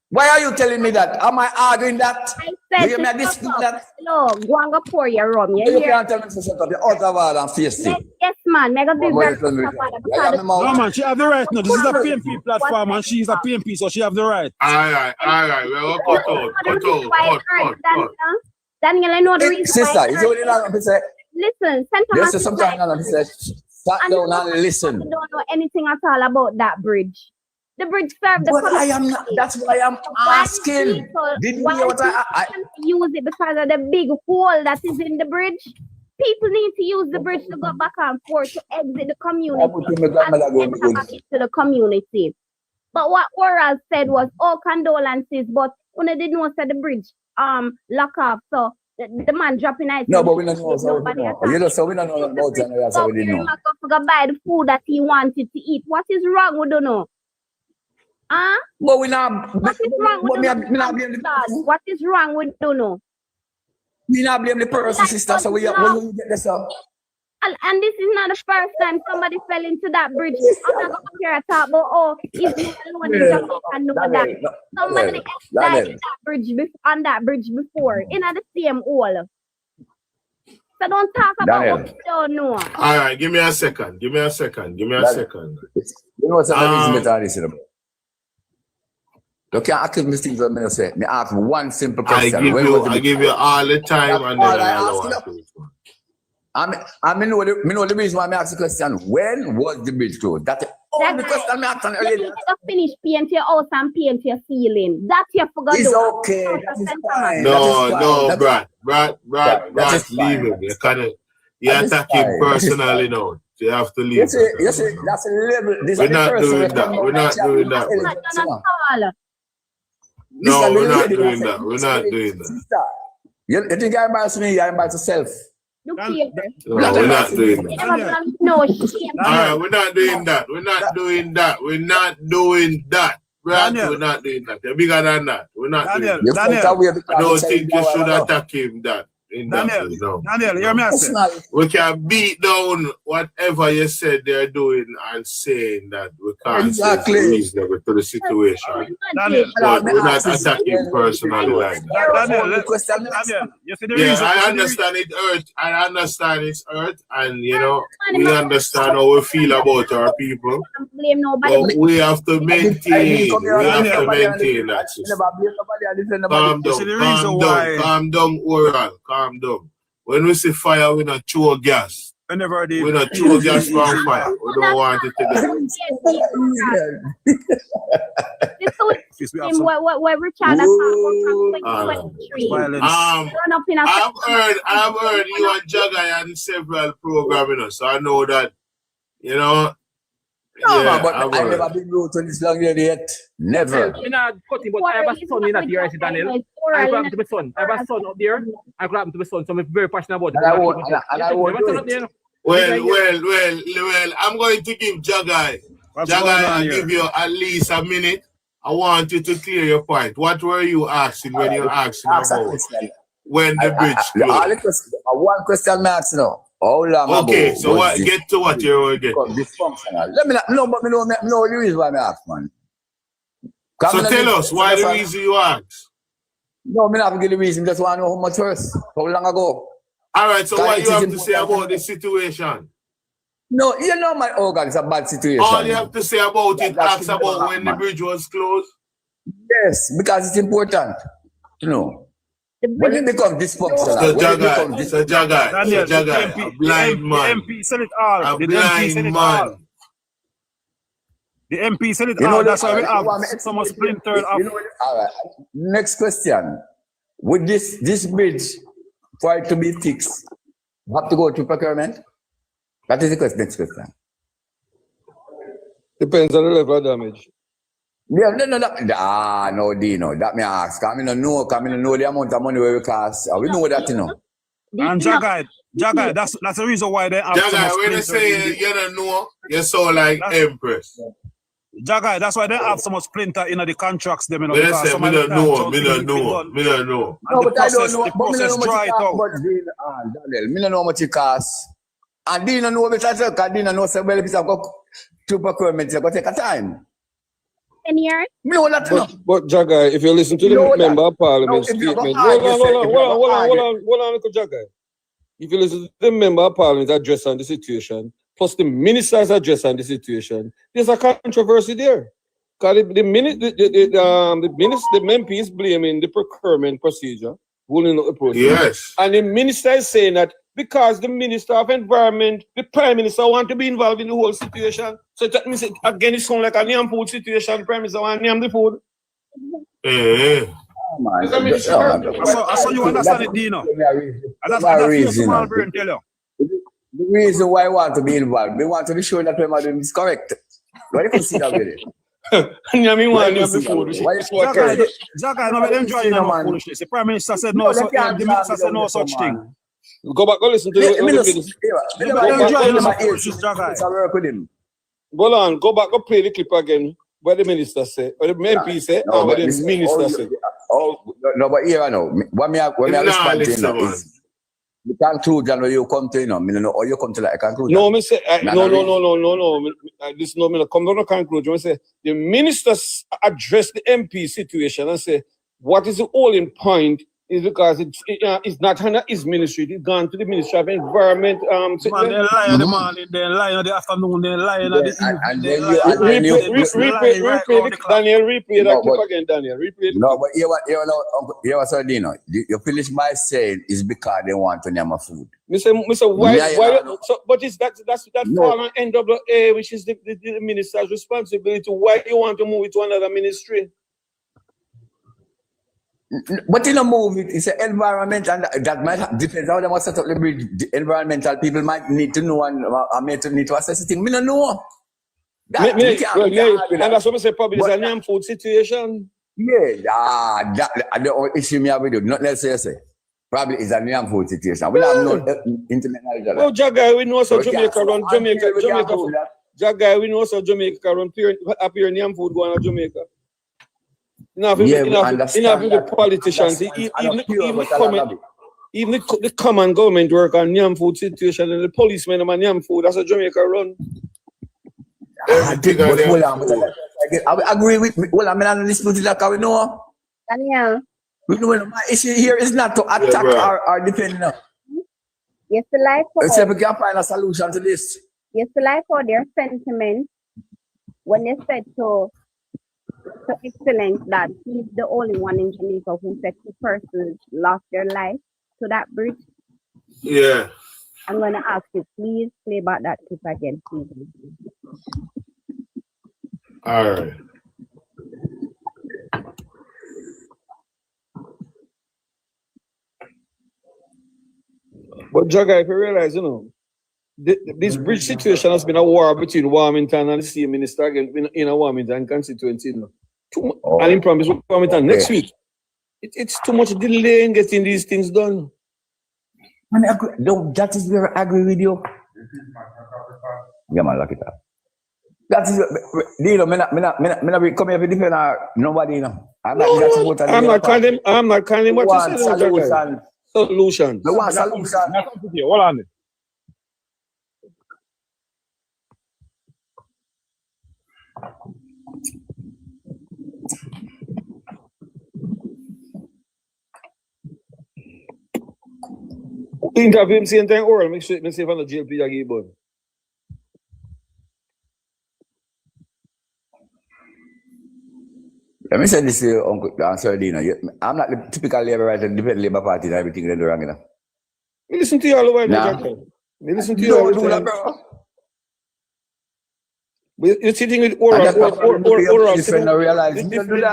Why are you telling me that? Am I arguing that? I you said that? No, go and go pour your rum. You can't tell me to shut up. You're out of order and face it. Yes, man. Mega big. No, man, she have the right. No, this is a PMP platform and she's a PMP, so she have the right. All right. Well, cut. Daniel, I know the reason. Sister, is only not to say. Listen, yes, sometimes I'm say, sat down and listen. I don't know anything at all about that bridge. The bridge served the but I am not, that's why I'm asking. Did you hear what I use it because of the big hole that is in the bridge? People need to use the bridge to go back and forth to exit the community and enter back into the community. But what Oral said was, oh, condolences, but when they didn't know said the bridge lock off, so the man dropping ice. No, but we don't know. So you know, so we don't know about January, so we didn't know. Forgot buy the food that he wanted to eat. What is wrong? We don't know. But we not. What is wrong? What is wrong? We don't know. We not blame the person, sister. So we get this up. And this is not the first time somebody fell into that bridge. I'm not going to hear a talk about, oh, he's alone in Jamaica and know that. Somebody died on that bridge before, in the same hole. So don't talk about what you don't know. All right, give me a second. You know what's the reason better this about? You can't accuse me things when I say. Me ask one simple question. I give you all the time and then I ask you. I know the reason why I ask the question. When was the bridge closed? That's the only question I'm asking earlier. You finish paint your house and paint your ceiling. That you forgot. It's okay. That is fine. No, Brad, leave him. You're attacking personally now. You have to leave. You see, that's a level. We're not doing that. We're not doing that. No, we're not doing that. We're not doing that. You think I embarrass me? I embarrass yourself. Look here. No, we're not doing that. No, alright, we're not doing that. We're not doing that. We're not doing that. Right? We're not doing that. You're bigger than that. We're not doing that. I don't think you should attack him that. Daniel, hear me say. We can beat down whatever you said they're doing and saying that we can't say it's reasonable to the situation. Daniel, but we're not attacking personally like that. Daniel, I understand it hurt. I understand it's hurt, and you know we understand how we feel about our people. But we have to maintain. That system. Calm down, Oral. Calm down. When we see fire, we not throw gas. We not throw gas from fire. We don't want it to I've heard you and Jagay on several programs, so I know that, you know, No, Yeah, but I've I heard. never been rude to this long yet. Never. I'm not cutting, but I have a son in that year, Daniel. I could happen to my son. I have a son up there. I could happen to my son, so I'm very passionate about it. And I won't do it. Well, I'm going to give Jagai. I'll give you at least a minute. I want you to clear your point. What were you asking when you're asking about when the bridge closed? One question I ask now. How long okay, ago so what? Get to what you were getting. Dysfunctional. Let me know the reason why I ask, man. So tell us why the reason you asked. No, I'm not give the reason. Just want to know how much first. How long ago? All right. So what you have to say about the situation? No, you know my organ is a bad situation. All you have to say about it, ask about when the bridge was closed. Yes, because it's important. You know. When it becomes dysfunctional, a blind man. The MP said it all. A blind man. The MP said it all. That's why we have so much splintered up. All right. Next question. With this bridge, for it to be fixed, have to go to procurement? That is the question. Next question. Depends on the level of damage. Yeah, no, Dino. That me ask. I mean, know the amount of money we cost. We know that, you know. And Jacden, that's the reason why they have Jacden, when they say you don't know, you're so like Empress. Jacden, that's why they have so much splinter in the contracts. Them, you know, they say, me don't know. No, but I don't know. The process dry out. Daniel, me don't know how much it costs. And Dino know better, because Dino knows so well if it's go to procurement, it's going to take a time. But Jacden, if you listen to the member of parliament statement, hold on, Jacden. If you listen to the member of parliament address on the situation, plus the minister's address on the situation, there's a controversy there. Because the MP is blaming the procurement procedure, ruling out the process. Yes. And the minister is saying that because the Minister of Environment, the Prime Minister want to be involved in the whole situation. So that means, again, it sounds like a name food situation. The Prime Minister want to name the food. So you understand it, Dino? That's the reason. The reason why I want to be involved, we want to be sure that what is correct. What if you see that with it? Jacden, no, them join in foolishness. The Prime Minister said no, the Minister said no such thing. Go back, go listen to the Go on, go back, go play the clip again. What the minister said, or the MP said, or what the minister said. No, but here I know. What me respond to is the conclusion where you come to, or you come to like a conclusion. No, me say, no. This no, me come to no conclusion. I say the ministers address the MP situation and say what is the only point is because it's not under his ministry. It's gone to the Ministry of Environment. Man, they lie in the morning, they lie in the afternoon, they lie in the evening. Daniel, replay that clip again, Daniel. Replay. No, but here was Dino. You finish by saying it's because they want to name a food. Mr. Why? So, but it's that's fall on NWA, which is the minister's responsibility. Why you want to move it to another ministry? But in a move, it's an environment, and that might depend how they must set up the bridge. The environmental people might need to know and need to assess the thing. Me don't know. And that's what I say. Probably it's a name food situation. Yeah, the issue me have with you. Not necessarily say. Probably it's a name food situation. We have no internet knowledge. Oh, Jacden, we know so Jamaica run Jamaica. Jacden, we know so Jamaica run appear name food going to Jamaica. Enough with the politicians, even the common government work on Nyam food situation and the policemen on Nyam food, that's a Jamaica run. I agree with well, I mean, I'm listening to that because we know. Daniel. We know my issue here is not to attack or defend. Yes, the life let's see if we can find a solution to this. Yes, the life for their sentiment when they said so excellent that he's the only one in Jamaica who said 2 persons lost their life to that bridge. Yeah. I'm gonna ask you, please play back that clip again, please. All right. But Jacden, if you realize, this bridge situation has been a war between Warmington and the same minister again in a Warmington constituency. And in promise Warmington next week. It's too much delay in getting these things done. No, that is where I agree with you. Yeah, man, lock it up. That is, you know, me not come here to defend nobody, you know. I'm not calling what you said. Solution. The one solution. Hold on. Interview him same time oral. Make sure if I'm the JLP I give one. Let me say this to you, Uncle Sardina. I'm not the typical Labour writer, different Labour Party and everything they do wrong, you know. Me listen to you all the way. Me listen to you all the time. You're sitting with oral. The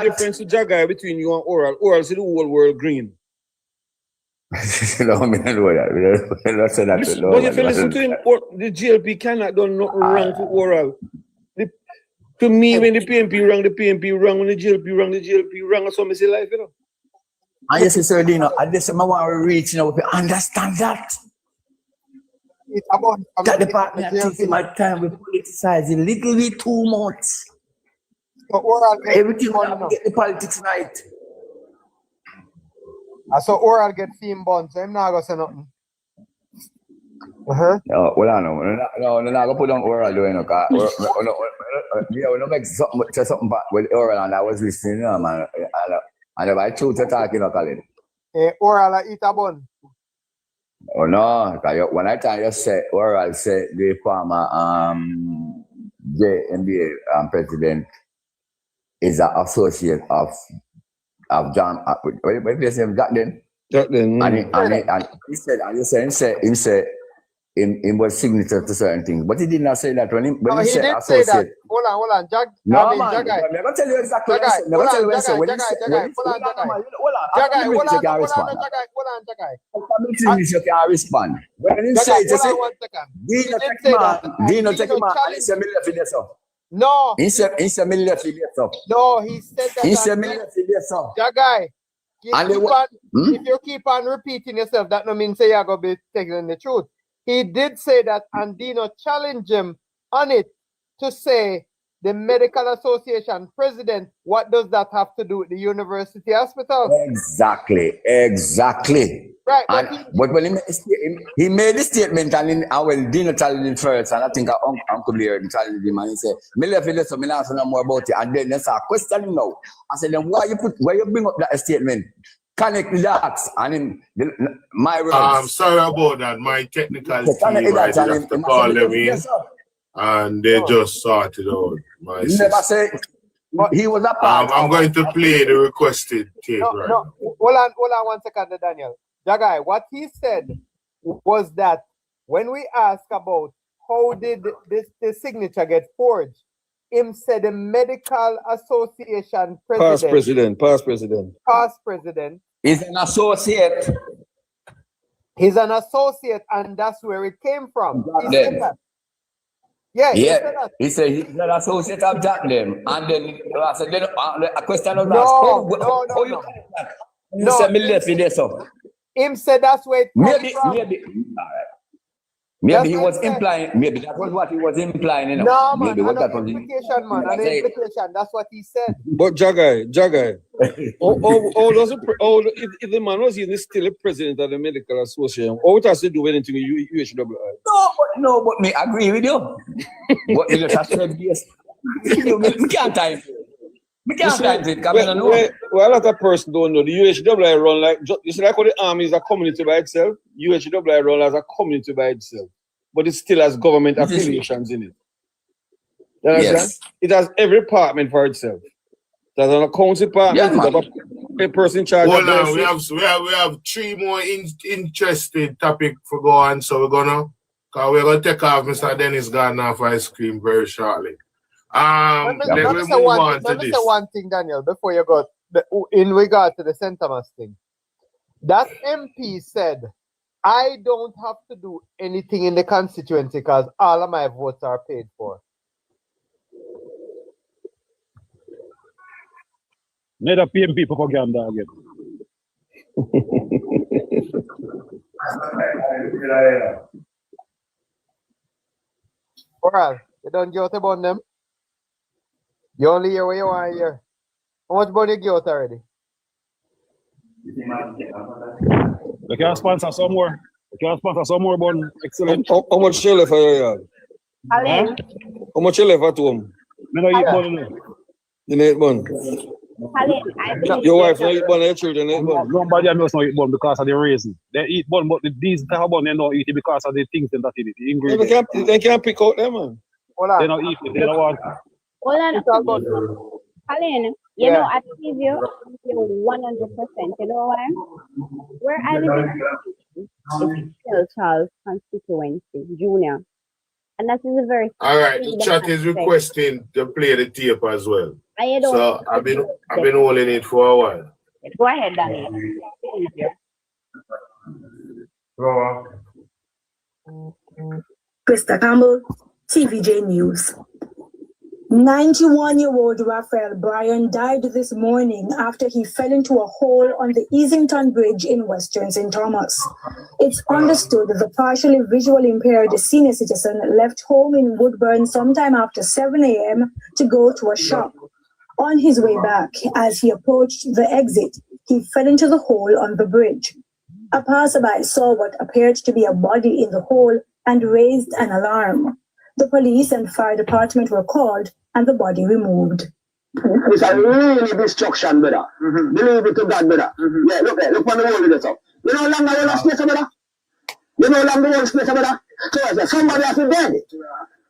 difference to Jagai between you and oral. Oral see the whole world green. No, I mean, I know that. I don't say that. But if you listen to him, the JLP cannot do nothing wrong to oral. To me, when the PNP wrong, the PNP wrong. When the JLP wrong, the JLP wrong. That's what I say life, you know. And yes, Sir Dino, I just want to reach, you know, understand that. It's about that department takes my time with politicizing a little bit too much. Everything want to get the politics right. So oral get theme bond, so I'm not gonna say nothing. No, well, I know. No, I'm not gonna put on oral doing no car. Yeah, we don't make something back with oral, and I was listening, you know, man. And if I choose to talk, you know, Colin. Oral eat a bun. Oh no, when I tell you say oral say the former JMBA president is an associate of John. What is his name? Jacden. And he said, he said, him was signature to certain things, but he did not say that when he said associate. Say that. Hold on, I'm gonna tell you exactly what he said. I'm gonna tell you what he said. Hold on. You can't respond. When he said, Dino take him out. He said, no. He said, no, he said that. He said, Jagai, if you keep on repeating yourself, that no means say you're going to be taking the truth. He did say that, and Dino challenged him on it to say the Medical Association president, what does that have to do with the university hospital? Exactly. Right. But when he made the statement, and when Dino challenged him first, and I think Uncle Blair challenged him, and he said, "Me left it, so me not know more about it." And then there's a question now. I said, "Then why you bring up that statement? Connect the dots." And in my words. I'm sorry about that. My technical team, I did have to call them in, and they just sorted out my You never say he was a part. I'm going to play the requested tape right now. Hold on 1 second, Daniel. Jagai, what he said was that when we asked about how did this signature get forged, him said the Medical Association president. Past president. He's an associate. He's an associate, and that's where it came from. He said that. Yeah. He said that. He said he's an associate of Jacden. And then I said, a question was asked. No. Him said that's where it comes from. Maybe he was implying, maybe that was what he was implying, you know. No, maybe man, what an implication, man. An implication. That's what he said. But Jagai, if the man was still a president of the Medical Association, what has to do with anything with UHWI? No, but me agree with you. But you just said yes. We can't time it. We can't time it. Well, a lot of person don't know. The UHWI run like, you see, like how the army is a community by itself, UHWI run as a community by itself. But it still has government affiliations in it. You understand? Yes. It has every department for itself. It has an accounts department, a person in charge. Hold on, we have 3 more interesting topics for go on, so we're gonna take off Mr. Dennis Gardner for ice cream very shortly. Let me say one thing, Daniel, before you go in regard to the St. Thomas thing. That MP said I don't have to do anything in the constituency because all of my votes are paid for. Neither PMP propaganda again. Oral, you don't get out about them? You only hear what you want to hear. How much money you get out already? They can sponsor some more. They can sponsor some more, but excellent. How much you left for your yard? Alain, How much you left at home? Me no eat bun, no. You need bun. Alain, I believe Your wife no eat bun, your children eat bun. Nobody else no eat bun because of the reason. They eat bun, but these type of bun they don't eat it because of the things that in it, the ingredients. They can't pick out them, man. They don't eat it. They don't want. hold on. Alain, you know, I believe you 100%. You know why? Where I live in is Charles Constituency, Junior. And that is a very All right, the chat is requesting to play the tape as well. I don't So I've been holding it for a while. Go ahead, Daniel. Krista Campbell, TVJ News. 91-year-old Raphael Bryan died this morning after he fell into a hole on the Easington Bridge in Western St. Thomas. It's understood the partially visually impaired senior citizen left home in Woodburn sometime after 7 a.m. to go to a shop. On his way back, as he approached the exit, he fell into the hole on the bridge. A passerby saw what appeared to be a body in the hole and raised an alarm. The police and fire department were called and the body removed. It's a really destruction, brother. Believe it to God, brother. Yeah, look on the wall of this up. You no longer want to space, brother. You no longer want to space, brother. So somebody has to dead.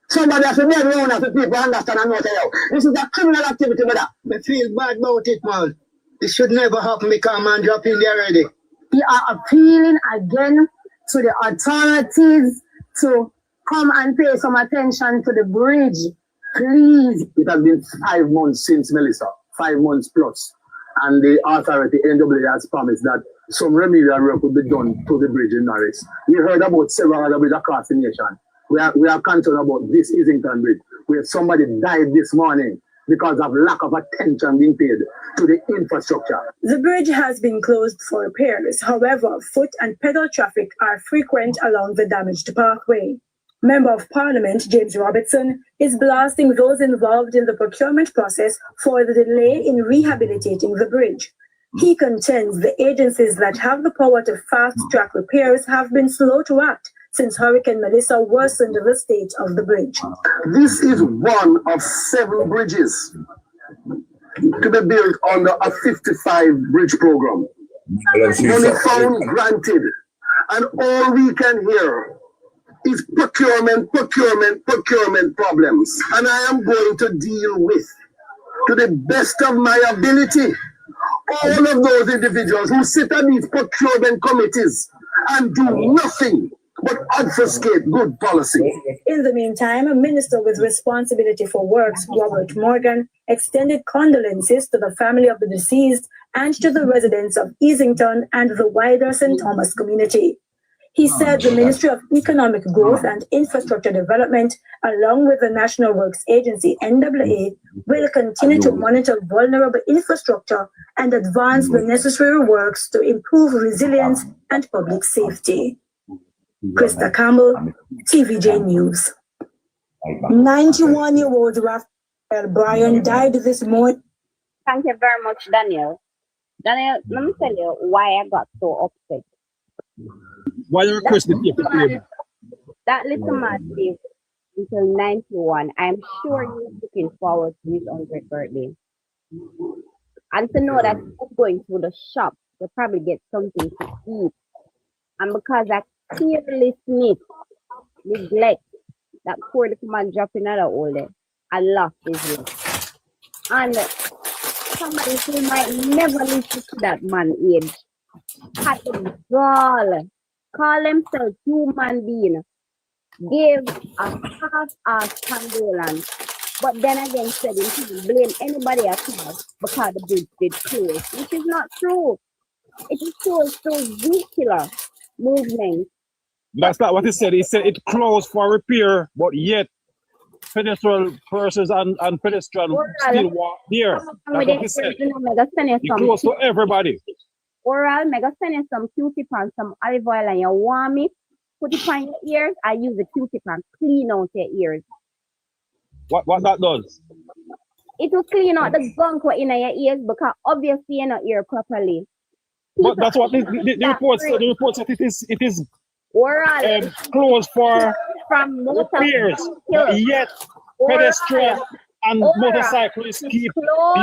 Somebody has to dead. We want to people understand and know that this is a criminal activity, brother. I feel bad about it, man. This should never happen because man drop in there already. We are appealing again to the authorities to come and pay some attention to the bridge. Please. It has been 5 months since Melissa, 5 months plus. And the authority, NWA, has promised that some remedial work will be done to the bridge in Norris. We heard about several other bridges across the nation. We are concerned about this Easington Bridge, where somebody died this morning because of lack of attention being paid to the infrastructure. The bridge has been closed for repairs. However, foot and pedal traffic are frequent along the damaged pathway. Member of Parliament James Robertson is blasting those involved in the procurement process for the delay in rehabilitating the bridge. He contends the agencies that have the power to fast-track repairs have been slow to act since Hurricane Melissa worsened the state of the bridge. This is one of 7 bridges to be built under a 55 bridge program. Money found granted, and all we can hear is procurement problems. And I am going to deal with, to the best of my ability, all of those individuals who sit on these procurement committees and do nothing but obfuscate good policy. In the meantime, a minister with responsibility for works, Robert Morgan, extended condolences to the family of the deceased and to the residents of Easington and the wider St. Thomas community. He said the Ministry of Economic Growth and Infrastructure Development, along with the National Works Agency, NWA, will continue to monitor vulnerable infrastructure and advance the necessary works to improve resilience and public safety. Krista Campbell, TVJ News. 91-year-old Raphael Bryan died this morning. Thank you very much, Daniel. Daniel, let me tell you why I got so upset. Why you request the people? That little man lived until 91. I'm sure he's looking forward to his 100th birthday. And to know that he's going to the shop to probably get something to eat. And because I carelessness, neglect, that poor little man dropped another hole there, I lost his life. And somebody who might never listen to that man age had to call himself human being, gave a half-ass condolence, but then again said he couldn't blame anybody at all because the bridge did close, which is not true. It is so ridiculous. movement. That's not what he said. He said it closed for repair, but yet pedestrian persons and pedestrians still walk there. That's what he said. It closed to everybody. Oral, mega send you some Q-tip and some olive oil and you warm it, put it on your ears, I use the Q-tip and clean out your ears. What that does? It will clean out the gunk in your ears because obviously you're not ear properly. But that's what the report said. The report said it is oral closed for from repairs, but yet pedestrians and motorcyclists keep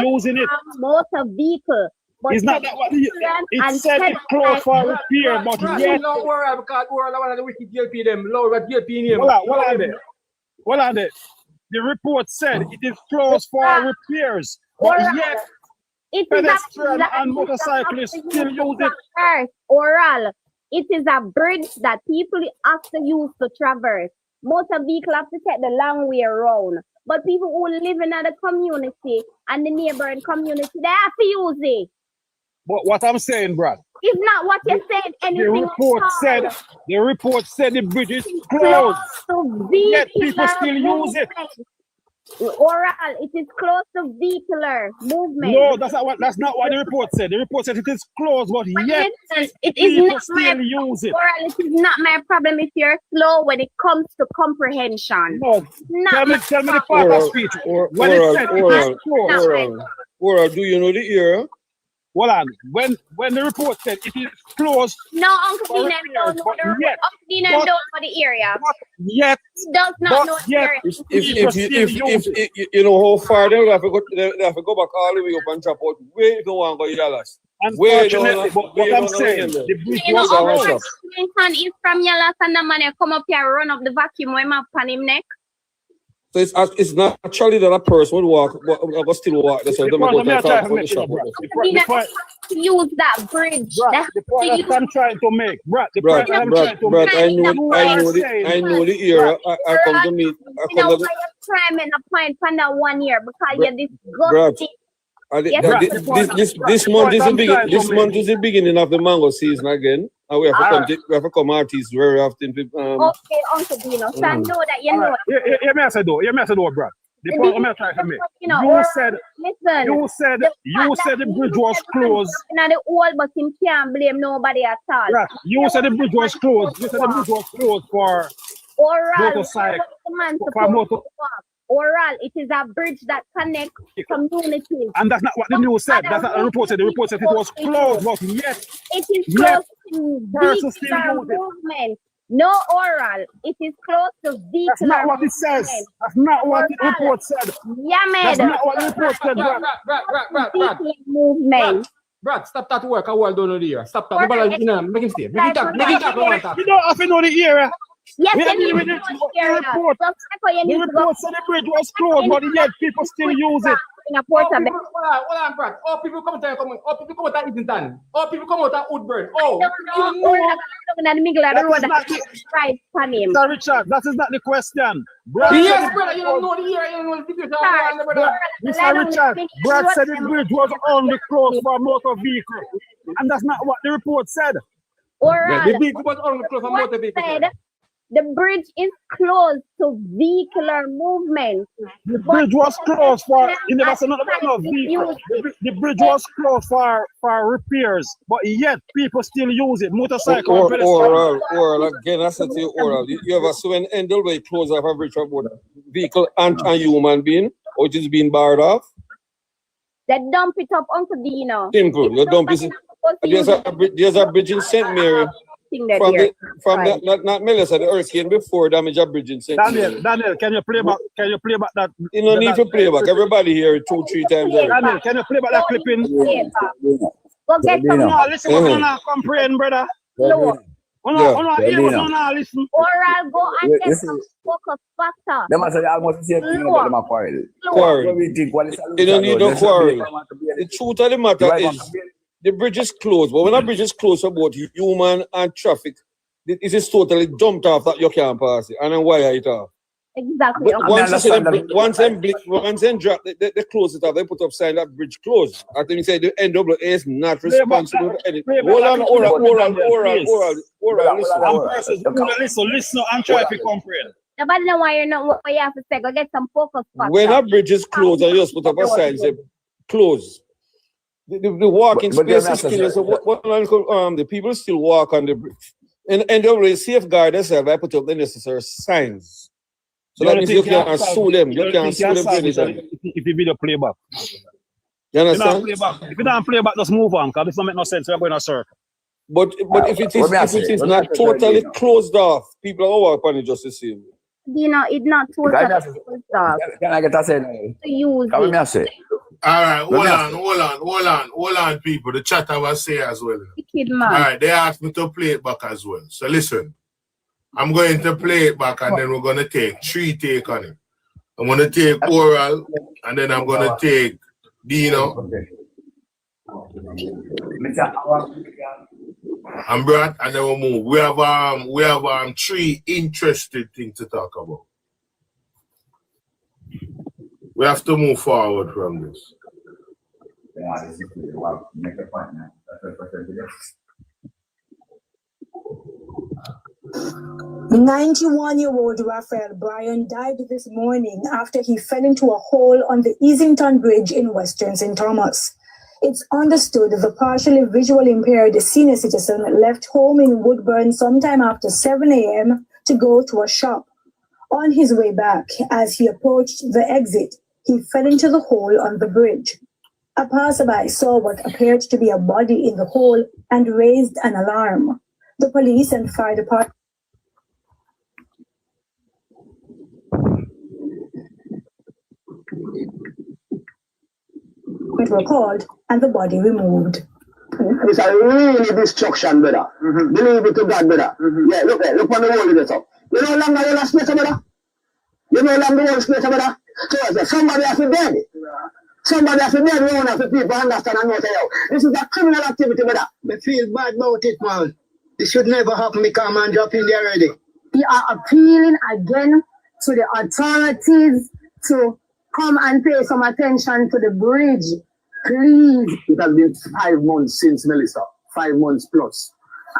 using it. Motor vehicle. But it's not that what it said it closed for repair, but yet. No, oral because oral one of the wicked JLP them. Low what JLP in him. What are they? The report said it is closed for repairs, but yet pedestrians and motorcyclists still use it. Oral. It is a bridge that people have to use to traverse. Motor vehicle have to take the long way around. But people who live in the community and the neighboring community, they have to use it. But what I'm saying, Brad, it's not what you're saying. The report said the bridge is closed. Yet people still use it. Oral, it is close to vehicular movement. No, that's not what the report said. The report said it is closed, but yet it is people not still use it. Oral, it is not my problem if you're slow when it comes to comprehension. No, tell me the part of speech. When it said it is closed. Oral, do you know the era? Hold on. When the report said it is closed. No, Uncle Dean don't know the report. Uncle Dean don't know the area. Yet. He does not know the area. If you know how far they have to go back all the way up and chop out way if you want to go to Dallas. Unfortunately, but what I'm saying, the bridge was closed. Clinton is from Yala and the man come up here run up the vacuum when my pan him neck. So it's naturally that a person would walk, but still walk. So they go to the shop. Use that bridge. The point that I'm trying to make, Brad. I know the era. I come to meet. Try and point for that 1 year because you're this month is the beginning of the mango season again. And we have to come artists very often. Okay, Uncle Dino. So I know that you know. You may say though, Brad. The point I'm trying to make. You said the bridge was closed. Now the old, but him can't blame nobody at all. Right. You said the bridge was closed. You said the bridge was closed for motorcycle. Oral, it is a bridge that connects communities. And that's not what the news said. That's not the report said. The report said it was closed, but yet it is close to vehicular movement. No oral. It is close to vehicular. That's not what it says. That's not what the report said. Yeah, man. That's not what the report said, Brad. Movement. Brad, stop that work. I will don't know the era. Stop that. Make him stay. Make him talk. You don't have to know the era. Yes, the report said the bridge was closed, but yet people still use it. Hold on, Brad. All people come out of Islington. All people come out of Woodburn. Sir Richard, that is not the question. Yes, brother, you don't know the year, you don't know the situation. Mr. Richard, Brad said the bridge was only closed for motor vehicle. And that's not what the report said. The bridge was only closed for motor vehicle. The bridge is closed to vehicular movement. The bridge was closed for, you never said nothing about no vehicle. The bridge was closed for repairs, but yet people still use it. Motorcycle. Or again, I said to you, Oral, you ever see an end the way close off a bridge about vehicle and a human being, or it is being barred off? They dump it up, Uncle Dino. Simple. You dump it. There's a bridge in St. Mary. Not Melissa, the hurricane before damage a bridge in St. Mary. Daniel, can you play back that? You don't need to play back. Everybody here 2-3 times. Daniel, can you play back that clipping? Go get some. Listen, comprehend, brother. Listen. Oral, go and get some focus factor. They must say almost the same thing about them quarrel. You don't need no quarrel. The truth of the matter is the bridge is closed, but when a bridge is closed about human and traffic, it is totally dumped off that you can't pass it. And then wire it off. Exactly. Once them drop, they close it up. They put up sign that bridge closed. I think they say the NAA is not responsible for anything. Hold on, Listen and try to comprehend. Nobody know why you're not what you have to say. Go get some focus. When a bridge is closed, and you just put up a sign say close. The walking space is clear. So the people still walk on the bridge. And they will safeguard themselves by put up the necessary signs. So that means you can sue them. You can sue them if you video playback. You understand? If you don't play back, just move on, because this don't make no sense. We're going to circle. But if it is not totally closed off, people are work on it just the same. You know, it's not totally closed off. Can I get a say? Come here, say. All right, hold on, people. The chat I was say as well. All right, they asked me to play it back as well. So listen, I'm going to play it back and then we're going to take 3 takes on it. I'm going to take oral and then I'm going to take Dino and Brad, and then we'll move. We have 3 interesting things to talk about. We have to move forward from this. 91-year-old Raphael Bryan died this morning after he fell into a hole on the Easington Bridge in Western St. Thomas. It's understood the partially visually impaired senior citizen left home in Woodburn sometime after 7 a.m. to go to a shop. On his way back, as he approached the exit, he fell into the hole on the bridge. A passerby saw what appeared to be a body in the hole and raised an alarm. The police and fire department were called and the body removed. It's a really destruction, brother. Believe it to God, brother. Yeah, look on the wall of this up. You no longer the last place, brother. You no longer the whole space, brother. So somebody has to dead. Somebody has to dead. We want to people understand and know say, this is a criminal activity, brother. I feel bad about it, man. This should never happen because man drop in there already. We are appealing again to the authorities to come and pay some attention to the bridge. Please. It has been 5 months since Melissa, 5 months plus.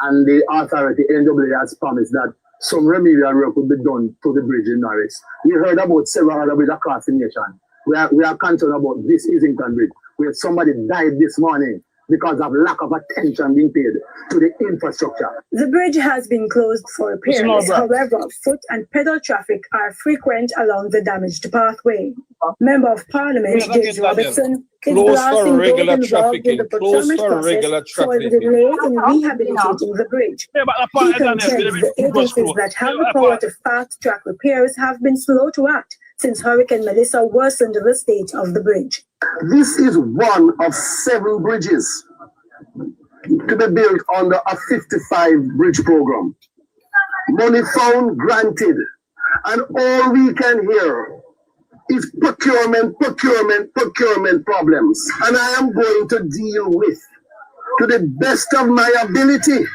And the authority, NAA, has promised that some remedial work will be done to the bridge in Norris. We heard about several other bridges across the nation. We are concerned about this Easington Bridge, where somebody died this morning because of lack of attention being paid to the infrastructure. The bridge has been closed for repairs. However, foot and pedal traffic are frequent along the damaged pathway. Member of Parliament James Robertson is blasting those involved in the procurement process for the delay in rehabilitating the bridge. He contends the agencies that have the power to fast-track repairs have been slow to act since Hurricane Melissa worsened the state of the bridge. This is one of 7 bridges to be built under a 55 bridge program. Money found, granted, and all we can hear is procurement problems. And I am going to deal with, to the best of my ability,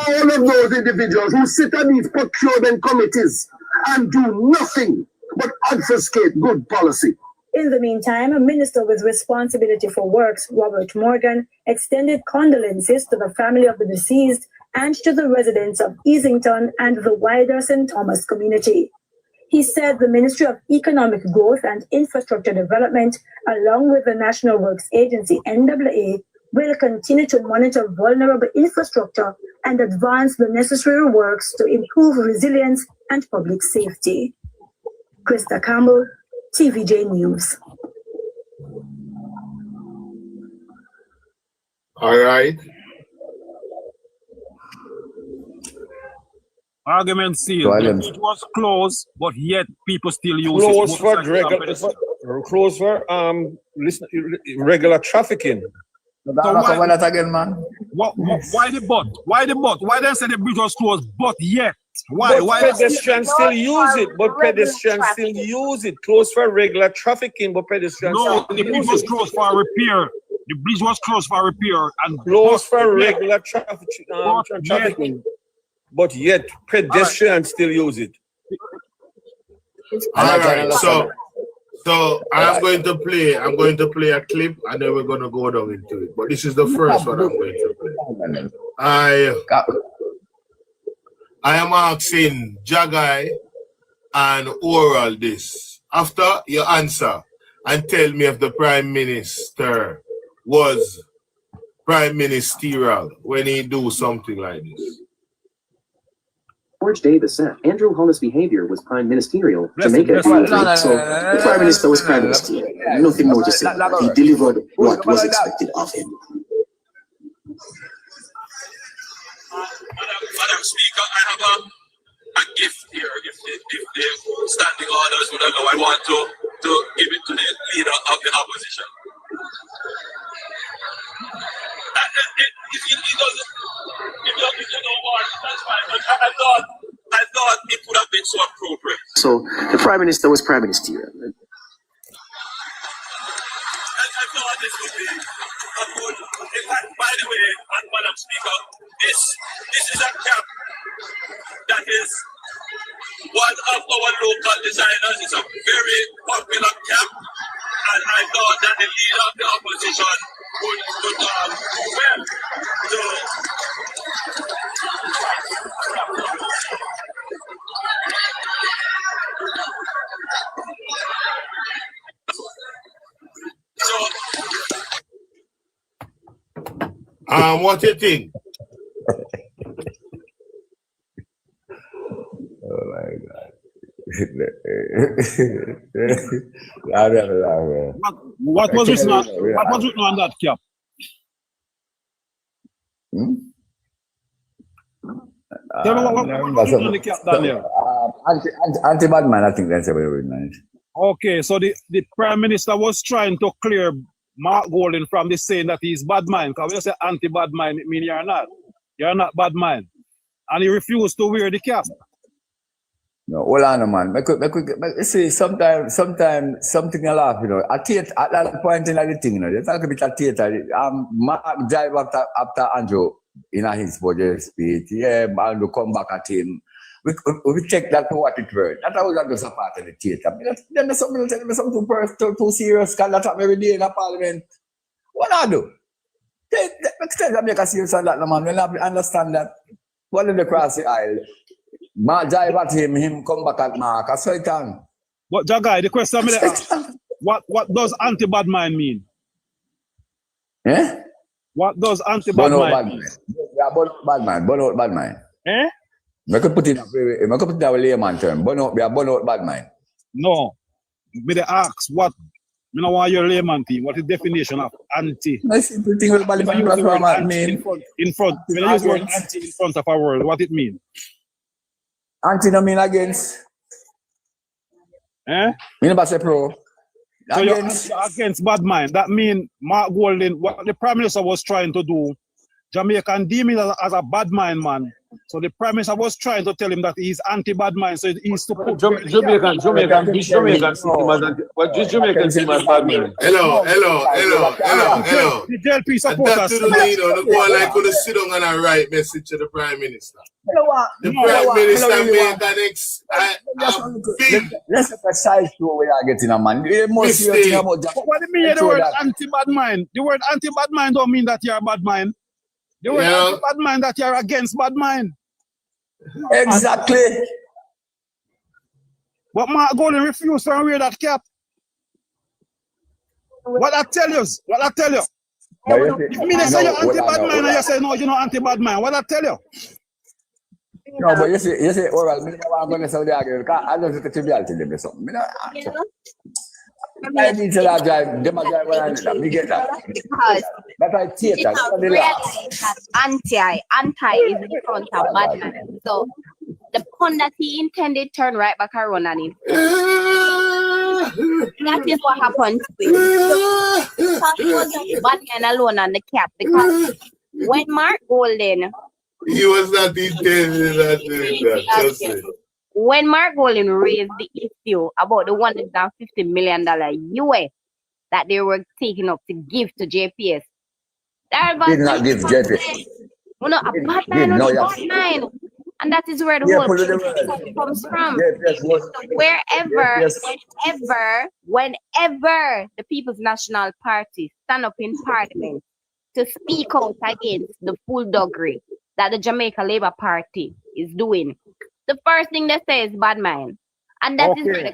all of those individuals who sit on these procurement committees and do nothing but obfuscate good policy. In the meantime, a minister with responsibility for works, Robert Morgan, extended condolences to the family of the deceased and to the residents of Easington and the wider St. Thomas community. He said the Ministry of Economic Growth and Infrastructure Development, along with the National Works Agency, NAA, will continue to monitor vulnerable infrastructure and advance the necessary works to improve resilience and public safety. Krista Campbell, TVJ News. All right. Argument sealed. It was closed, but yet people still use it. Closed for regular trafficking. So why that again, man? Why the but? Why the but? Why they say the bridge was closed, but yet? Why? But pedestrians still use it. But pedestrians still use it. Closed for regular trafficking, but pedestrians no, the bridge was closed for repair. The bridge was closed for repair and closed for regular trafficking. But yet pedestrians still use it. All right, so I'm going to play a clip and then we're gonna go down into it. But this is the first one I'm going to play. I am asking Jagai and Oral this. After you answer and tell me if the Prime Minister was Prime Ministerial when he do something like this. George Davis said Andrew Holness' behavior was prime ministerial to make it so the Prime Minister was Prime Ministerial. Nothing more to say. He delivered what was expected of him. Madam Speaker, I have a gift here. If the standing orders would allow, I want to give it to the leader of the opposition. If you don't want, that's fine. But I thought it would have been so appropriate. So the Prime Minister was Prime Ministerial. I thought this would be a good. By the way, Madam Speaker, this is a cap that is one of our local designers. It's a very popular cap, and I thought that the leader of the opposition would do well. What do you think? Oh my God. What was written on that cap? Tell me what was written on the cap, Daniel. Anti-bad man, I think that's very nice. Okay, so the Prime Minister was trying to clear Mark Golden from the saying that he's bad mind. Because when you say anti-bad mind, it means you're not. You're not bad mind. And he refused to wear the cap. No, hold on, man. See, sometimes something will laugh, you know. At that point in the thing, you know, they talk a bit of theater. Mark drive after Andrew in his budget speech. Yeah, Andrew come back at him. We check that for what it worth. That was just a part of the theater. Then there's something too serious, because that happen every day in the parliament. What I do? Tell make a serious on that, man. We'll understand that. One of the cross the aisle. Mark drive at him come back at Mark. I saw it on. But Jagai, the question I ask, what does anti-bad mind mean? Eh? What does anti-bad mind mean? Yeah, burn out bad mind. Eh? I could put it in a layman term. Burn out bad mind. No. Me they ask what you know why your layman team, what is the definition of anti? I simple thing with in front. When you use the word anti in front of a word, what it means? Anti no mean against. Eh? Me never say pro. So you're against bad mind. That means Mark Golden, what the Prime Minister was trying to do, Jamaican deem him as a bad mind man. So the Prime Minister was trying to tell him that he's anti-bad mind. So he's to put Jamaican see him as bad mind. Hello. The JLP supporters. The go like could sit down and write message to the Prime Minister. The Prime Minister made an let's have a side show where I get in a man. What do you mean the word anti-bad mind? The word anti-bad mind don't mean that you're a bad mind. The word anti-bad mind that you're against bad mind. Exactly. But Mark Golden refused to wear that cap. What I tell you? If me say you're anti-bad mind and you say no, you're not anti-bad mind, what I tell you? No, but you say oral, I'm going to say the argument. I don't think it's trivial to them or something. I need to drive, them drive around that. Me get that. But I theater. Anti is in front of bad man. So the pun that he intended turn right back around on him. That is what happened to him. So he was just bad man alone on the cap, because when Mark Golden, he was not intending that. When Mark Golden raised the issue about the $150 million US that they were taking up to give to JPS, did not give JPS. No, a bad man on the bad mind. And that is where the whole thing comes from. Whenever the People's National Party stand up in Parliament to speak out against the bulldoggery that the Jamaica Labour Party is doing, the first thing they say is bad mind. And that is where the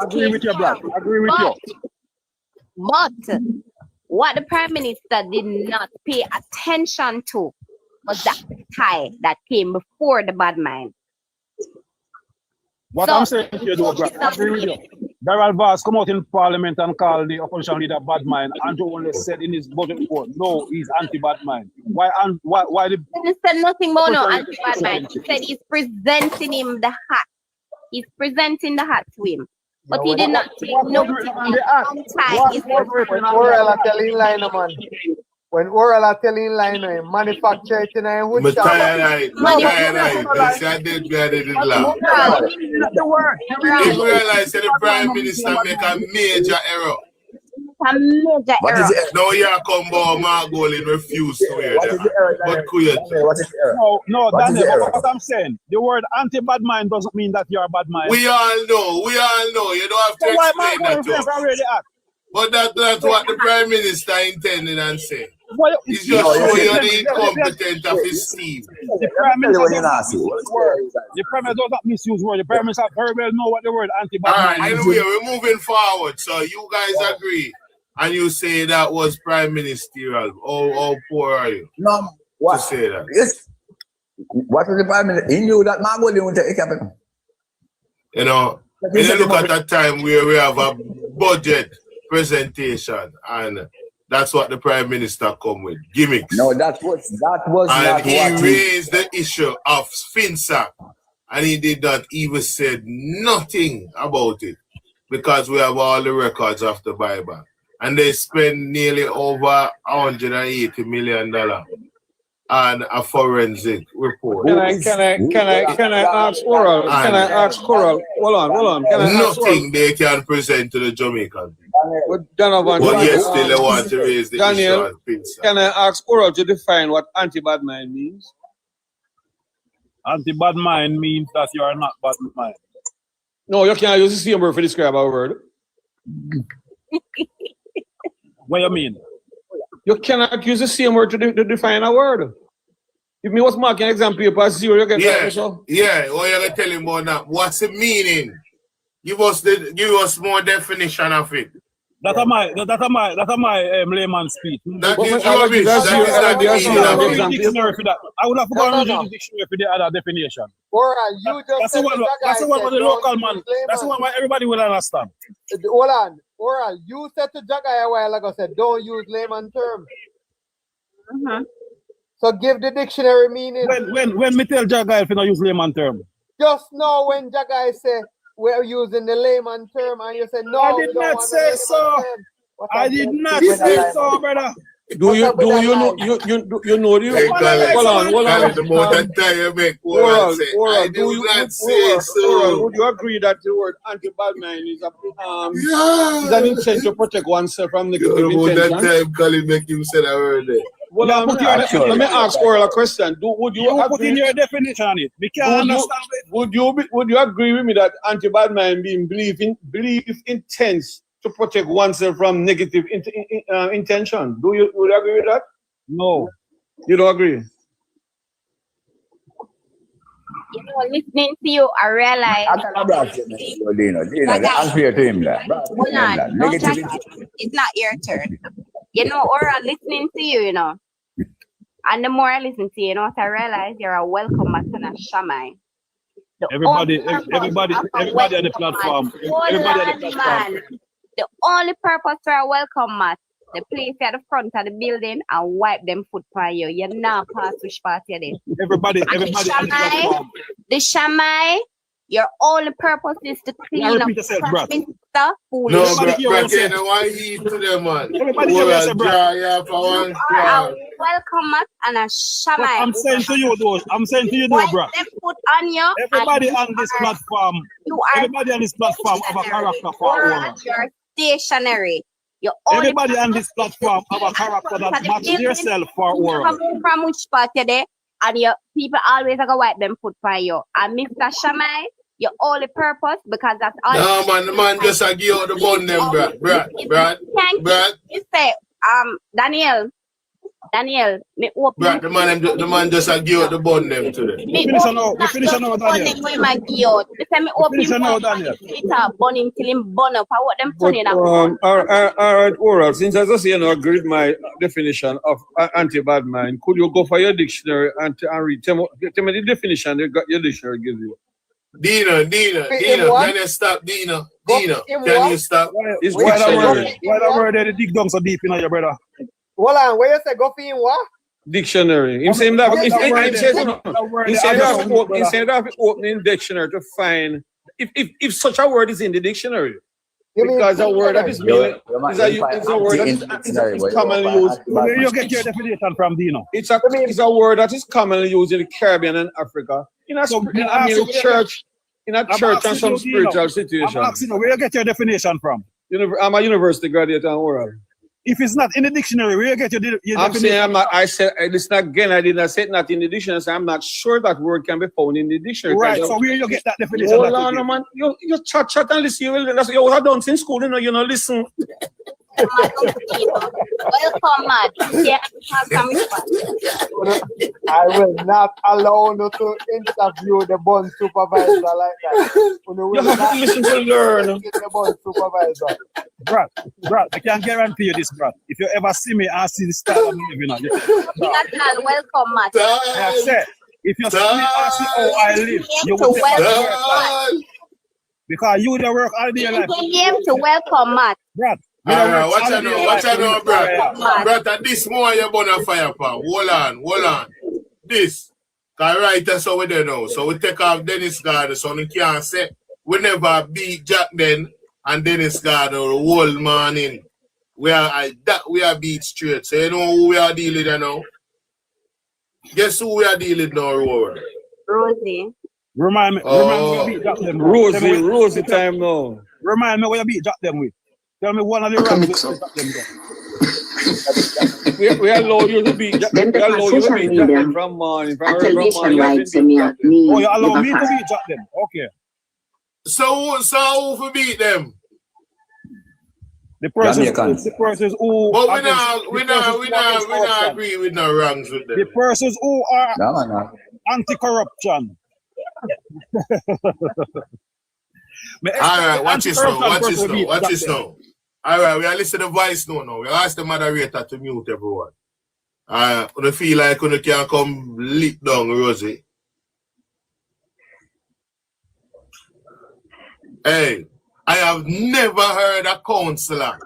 agree with you, Black. Agree with you. But what the Prime Minister did not pay attention to was that tie that came before the bad mind. What I'm saying to you, Black, I agree with you. Darrell Vaz come out in Parliament and call the opposition leader bad mind. Andrew only said in his budget report, no, he's anti-bad mind. Why the... He said nothing about no anti-bad mind. He said he's presenting him the hat. He's presenting the hat to him. But he did not take notice on the hat. When Oral are telling line, man. When Oral are telling line, manufacture it in a wood shop. I did laugh. The word. You realize that the Prime Minister make a major error. A major error. Now you come about Margol and refuse to wear that. But could you? No, Daniel, what I'm saying, the word anti-bad mind doesn't mean that you're a bad mind. We all know. You don't have to explain that to us. But that's what the Prime Minister intended and said. He's just showing you the incompetence of his team. The Prime Minister does not misuse words. The Prime Minister very well know what the word anti-bad mind is. Anyway, we're moving forward. So you guys agree. And you say that was Prime Ministerial. How poor are you? No, what? To say that. Yes. What was the Prime Minister? He knew that Margol wouldn't take it. You know, when you look at that time where we have a budget presentation and that's what the Prime Minister come with, gimmicks. No, that was and he raised the issue of FinSac and he did not even say nothing about it because we have all the records of the Bible. And they spend nearly over $180 million on a forensic report. Can I ask Oral? Can I ask Oral? Hold on. Nothing they can present to the Jamaicans. But Donovan, but yes, still they want to raise the issue of FinSac. Can I ask Oral to define what anti-bad mind means? Anti-bad mind means that you are not bad mind. No, you can't use the same word to describe a word. What do you mean? You cannot use the same word to define a word. If me was marking an exam paper 0, you get that. So. Yeah, what you're telling me about that? What's the meaning? Give us more definition of it. That's my layman speech. That is rubbish. I would have forgotten to use the dictionary for the other definition. That's the one with the local man. That's the one where everybody will understand. Hold on. Oral, you said to Jagai a while ago, said don't use layman terms. So give the dictionary meaning. When me tell Jagai if you not use layman term. Just now when Jagai say we're using the layman term and you said no. I did not say so. I did not say so, brother. Do you know the would you agree that the word anti-bad mind is an intent to protect oneself from negative intention? That time Colin make him say that word there. Well, let me ask Oral a question. Would you put in your definition on it? We can't understand it. Would you agree with me that anti-bad mind being belief intents to protect oneself from negative intention? Would you agree with that? No. You don't agree? You know, listening to you, I realize. It's not your turn. You know, Oral, listening to you, you know. And the more I listen to you, you know what I realize? You're a welcome mat and a shaman. Everybody on the platform. The only purpose for a welcome mat, the place at the front of the building and wipe them foot for you. You're not past which part you're there. Everybody on the platform. The shamai, your only purpose is to clean up the no, Brad, why he to them, man? Everybody welcome mat and a shamai. I'm saying to you, bro. Them put on you. Everybody on this platform. Have a character for aura. You're stationary. Everybody on this platform have a character that matches yourself for aura. From which part you're there? and your people always are gonna wipe them foot for you. And Mr. Shamai, your only purpose, because that's all. No, man, the man just a give out the bun them, Brad. You say, Daniel, me open. Brad, the man just a give out the bun them today. We finish now, Daniel. Finish now, Daniel. It's burning till him burn up. I want them turning up. All right, oral. Since as I say, you agree with my definition of anti-bad mind, could you go for your dictionary and read? Tell me the definition your dictionary gives you. Dina, can you stop, Dina? Can you stop? It's why the word they dig down so deep in your brother. Hold on, where you say go for him what? Dictionary. Him saying that instead of opening dictionary to find if such a word is in the dictionary. Because a word that is meaning is a word that is commonly used. Where you get your definition from, Dino? It's a word that is commonly used in the Caribbean and Africa. In a church and some spiritual situation. I'm asking you, where you get your definition from? I'm a university graduate and oral. If it's not in the dictionary, where you get your definition? I'm saying I said listen again, I did not say not in the dictionary, so I'm not sure that word can be found in the dictionary. Right, so where you get that definition? Hold on, man. You chat and listen. That's what you have done since school, you know, listen. Welcome, Matt. Yeah, I will not allow you to interview the bond supervisor like that. You have to listen to learn. The bond supervisor. Brad, I can guarantee you this, Brad. If you ever see me and see the style of me, welcome, Matt. I said, if you see me and see how I live, you will welcome. Because you the work all day your life. You came to welcome, Matt. Brad. Watch out, Brad. Brad, this more you burn a fire pan. Hold on. This. Cause right that's how we do now. So we take off Dennis Gardner, so we can't say we never beat Jacden and Dennis Gardner the whole morning. We are beat straight. So you know who we are dealing with now? Guess who we are dealing with now, Rory? Rosie. Remind me where you beat Jacden. Rosie time now. Remind me where you beat Jacden with. Tell me one of the ranks. We allow you to beat Jacden from morning. Oh, you allow me to beat Jacden? Okay. So who beat them? The persons who. But we not agree with no wrongs with them. The persons who are anti-corruption. All right, watch this now. All right, we are listening to the voice now. We ask the moderator to mute everyone. We feel like we can come lick down Rosie. Hey, I have never heard a councillor.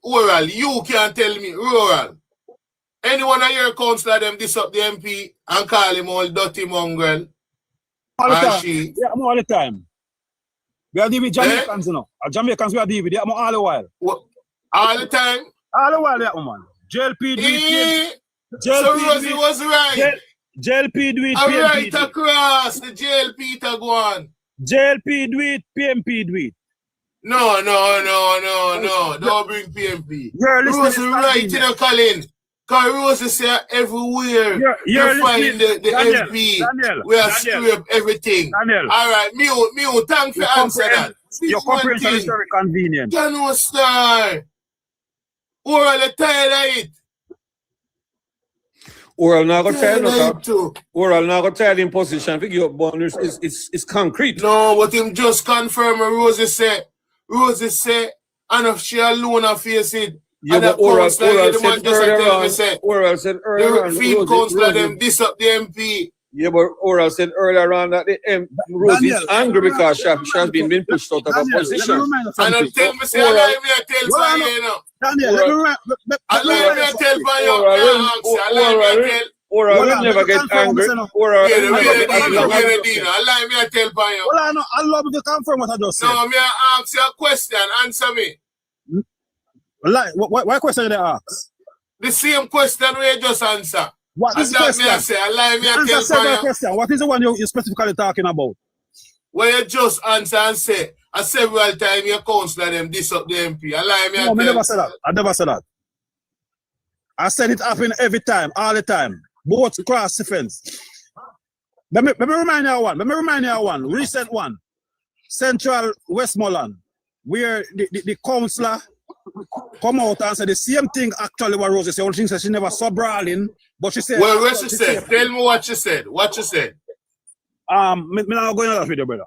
Oral, you can tell me, Rural. Anyone of your councillor them diss up the MP and call him all dirty mongrel? All the time. Yeah, all the time. We are dealing with Jamaicans, you know. Jamaicans we are dealing with them all the while. What? All the time? All the while, yeah, man. JLP do it. So Rosie was right. JLP do it. Right across the JLP to go on. JLP do it, PMP do it. No. Don't bring PMP. Rosie right in the Colin. Because Rosie say everywhere you find the MP. We are scrape everything. Daniel. All right, me, thanks for answer that. Your comprehension is very convenient. You know, star. Oral, you're tired of it. Oral now got tired Oral now got tired in position. Figure your bonus is concrete. No, but him just confirm Rosie say, and if she alone a face it. Yeah, but Oral said earlier on. Field councillor them diss up the MP. Yeah, but Oral said earlier on that the Rosie is angry because she has been pushed out of her position. And don't tell me, say, allow me to tell for you now. Daniel, allow me to tell for you. Oral will never get angry. Oral will never get angry. Allow me to tell for you. Well, I love to confirm what I just said. No, me ask you a question. Answer me. What question did I ask? The same question we just answer. What is the question? What is the one you're specifically talking about? Where you just answer and say, several times your councillor them diss up the MP. I never said that. I never said that. I said it happen every time, all the time. both cross defense. Let me remind you of one. Recent one. Central Westmoreland, where the councillor come out and say the same thing actually what Rosie said. Only thing said she never saw brawling, but she said. Well, what she said? Tell me what she said. What she said? Me not going on that video, brother.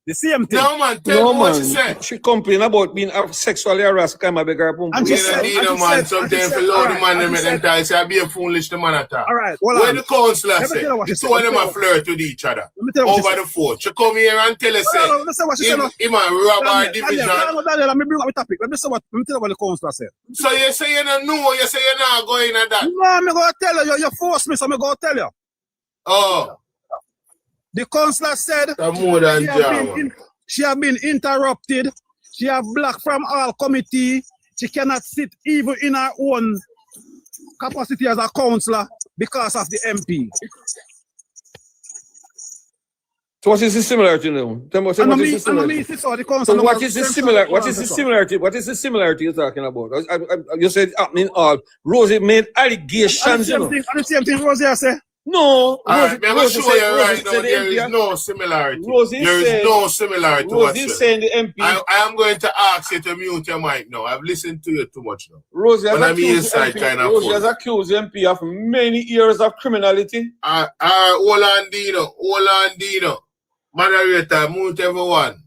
The same thing. No man, tell me what she said. She complained about being sexually harassed. Come a bigger pump. And she said, man, sometimes for load the man them and tell say be a foolish the man attack. All right, when the councillor said, she saw them a flirt with each other over the phone. She come here and tell us say, him and rob our division. Let me bring up the topic. Let me tell you what the councillor said. So you say you don't know, you say you're not going at that. No, I'm going to tell you. You force me, so I'm going to tell you. Oh. The councillor said more than she have been interrupted. She have blocked from all committee. She cannot sit even in her own capacity as a councillor because of the MP. So what is the similarity now? Tell me what is the similarity? So what is the similarity? What is the similarity? What is the similarity you're talking about? You said happening all. Rosie made allegations. The same thing Rosie said. No, I'm going to show you right now there is no similarity. There is no similarity Rosie saying the MP. I am going to ask you to mute your mic now. I've listened to you too much now. Rosie has accused the MP of many years of criminality. Olandino. Moderator, mute everyone.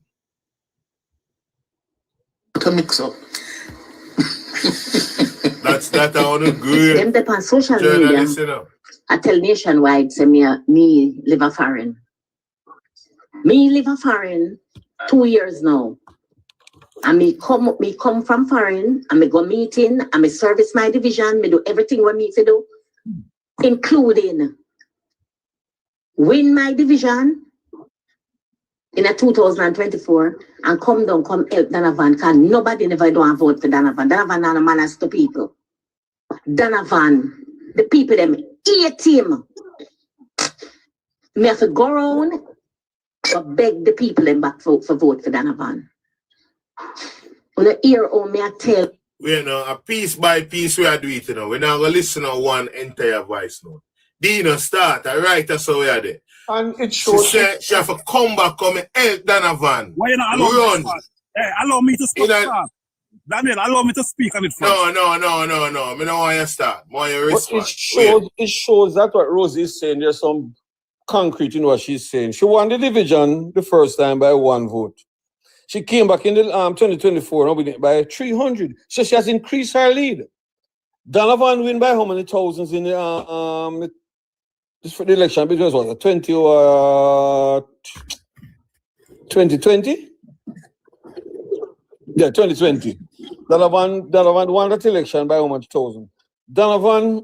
To mix up. That's how the good. Them dep on social media. I tell nationwide, say me live a foreign. Me live a foreign 2 years now. And me come from foreign, and me go meeting, and me service my division, me do everything what me to do, including win my division in a 2024 and come help Donovan, because nobody never don't vote for Donovan. Donovan and a manners to people. Donovan, the people them hate him. Me have to go around but beg the people them back for vote for Donovan. On the ear on me I tell. We know a piece by piece we are doing it now. We're not gonna listen to one entire voice now. Dino start, I write us so we are there. And it shows she have to come back, come and help Donovan. Why you not allow me to speak? Hey, allow me to speak first. Daniel, allow me to speak on it first. No. Me don't want you to start. I want you to respond. It shows that what Rosie is saying, there's some concrete in what she's saying. She won the division the first time by 1 vote. She came back in the 2024 by 300. So she has increased her lead. Donovan win by how many thousands in the for the election? Because what, 2020? Yeah, 2020. Donovan won that election by how much thousand? Donovan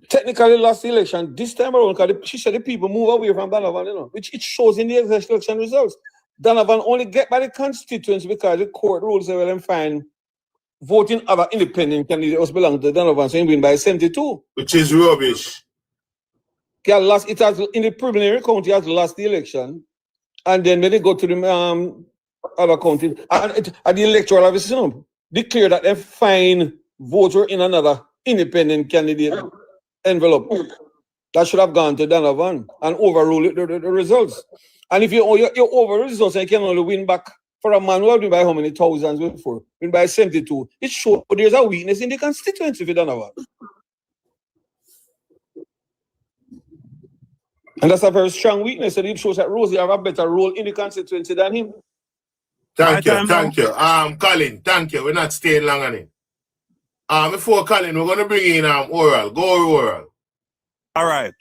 technically lost the election this time around because she said the people move away from Donovan, which it shows in the election results. Donovan only get by the constituency because the court rules say, well, I'm fine. Voting other independent candidates belong to Donovan, so he win by 72. Which is rubbish. It has in the preliminary county has lost the election, and then when they go to the other county and the electoral office declare that they find voter in another independent candidate envelope. That should have gone to Donovan and overrule the results. And if you over results, you can only win back for a man who has been by how many thousands before? Win by 72. It shows there's a weakness in the constituency for Donovan. And that's a very strong weakness, and it shows that Rosie have a better role in the constituency than him. Thank you. Colin, thank you. We're not staying long on it. Before Colin, we're gonna bring in Oral. Go Oral. All right.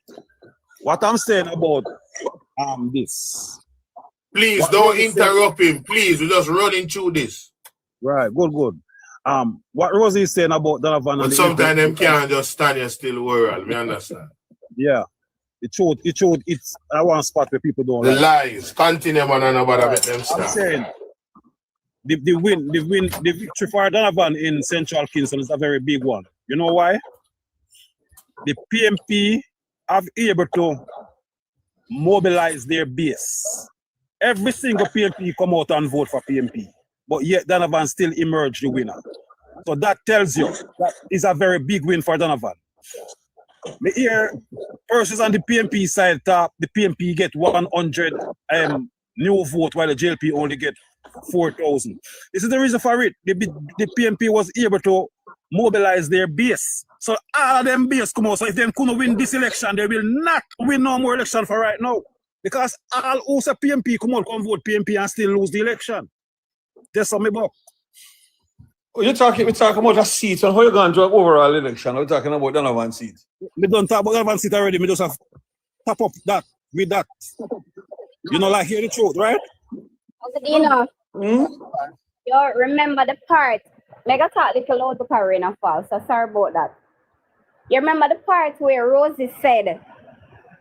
What I'm saying about this. Please don't interrupt him. Please, we're just running through this. Right, good. What Rosie is saying about Donovan and sometimes them can't just stand here still Oral. We understand. Yeah. It showed it's one spot where people don't the lies. Continue man and about right. Them start. I'm saying the victory for Donovan in Central Kingston is a very big one. You know why? The PMP have able to mobilize their base. Every single PMP come out and vote for PMP, but yet Donovan still emerged the winner. So that tells you that is a very big win for Donovan. Me hear persons on the PMP side talk, the PMP get 100 new vote while the JLP only get 4,000. This is the reason for it. The PMP was able to mobilize their base. So all of them base come out. So if they couldn't win this election, they will not win no more election for right now. Because all who say PMP come out, come vote PMP and still lose the election. That's what me about. We're talking about a seat and how you going to do an overall election. We're talking about Donovan seat. We don't talk about Donovan seat already. We just have top up that with that. You know, like hear the truth, right? You know, you remember the part. Mega talk little loud to Karina Fall, so sorry about that. You remember the part where Rosie said,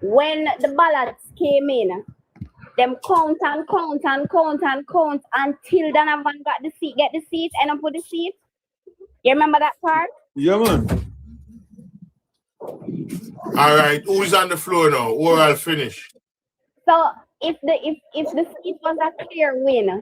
when the ballots came in, them count until Donovan get the seat, and up with the seat. You remember that part? Yeah, man. All right, who's on the floor now? Oral finish. So if the seat was a clear win.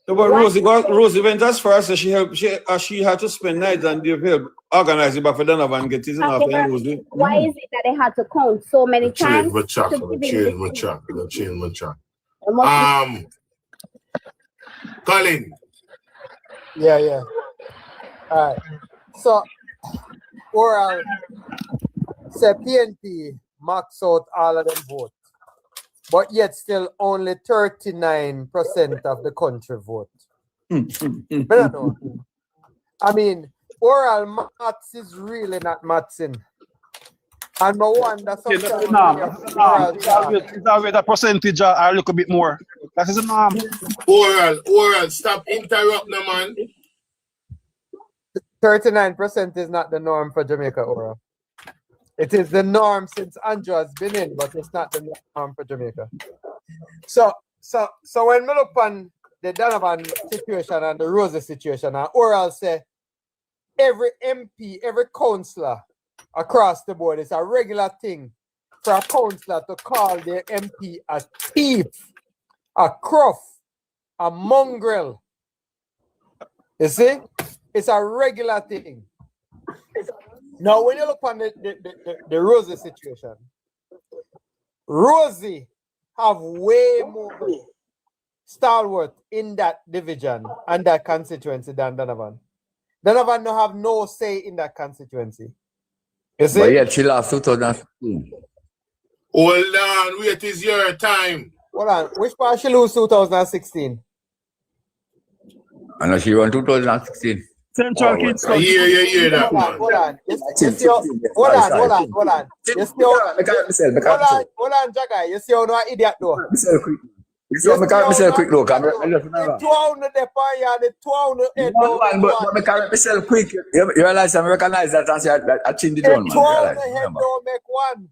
No, but Rosie went as far as she had to spend nights and give help organizing but for Donovan get his enough and Rosie. Why is it that they had to count so many times? Change my track. Colin. Yeah. All right. So, oral say PNP max out all of them votes, but yet still only 39% of the country vote. But I know. I mean, oral maths is really not mathsing. And no wonder sometimes it's always a percentage or a little bit more. That is a norm. Oral, stop interrupting, man. 39% is not the norm for Jamaica, oral. It is the norm since Andrew has been in, but it's not the norm for Jamaica. So when we look on the Donovan situation and the Rosie situation, and oral say every MP, every councillor across the board, it's a regular thing for a councillor to call their MP a thief, a croft, a mongrel. You see? It's a regular thing. Now, when you look on the Rosie situation, Rosie have way more stalwart in that division and that constituency than Donovan. Donovan don't have no say in that constituency. You see? But yet she lost 2016. Hold on, wait, it's your time. Hold on, which part she lose 2016? I know she won 2016. Central Kids. Yeah, that one. Hold on. Hold on, Jagai. You see how no idiot though. You see me correct myself quick though, the 200 head but me correct myself quick. You realize I recognize that and say I change it on, man. 200 head don't make one.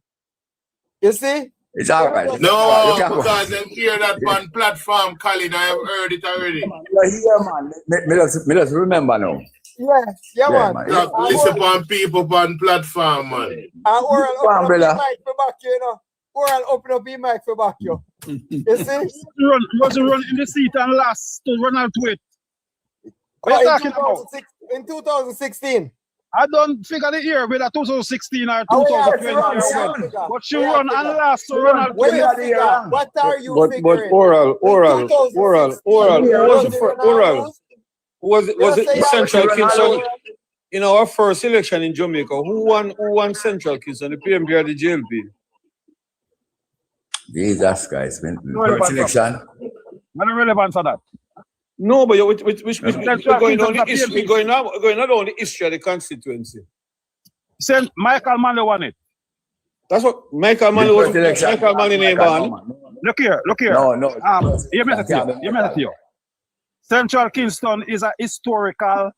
You see? It's all right. No, because them hear that one platform, Colin. I have heard it already. Yeah, man. Me just remember now. Yeah, man. Listen upon people on platform, man. Oral open up the mic for back, you know. Oral open up the mic for back, you. You see? Run in the seat and last to run out to it. In 2016. I don't figure the year whether 2016 or 2020. But she run and last to run out. What are you figuring? But oral. Was it Central Kingston in our first election in Jamaica? Who won Central Kingston, the PMP or the JLP? Jesus Christ, man. First election. Not relevant for that. No, but we're going on the history, going not on the history of the constituency. Saint Michael Manley won it. That's what Michael Manley was. Michael Manley name on. Look here. No. You made it here. Central Kingston is a historical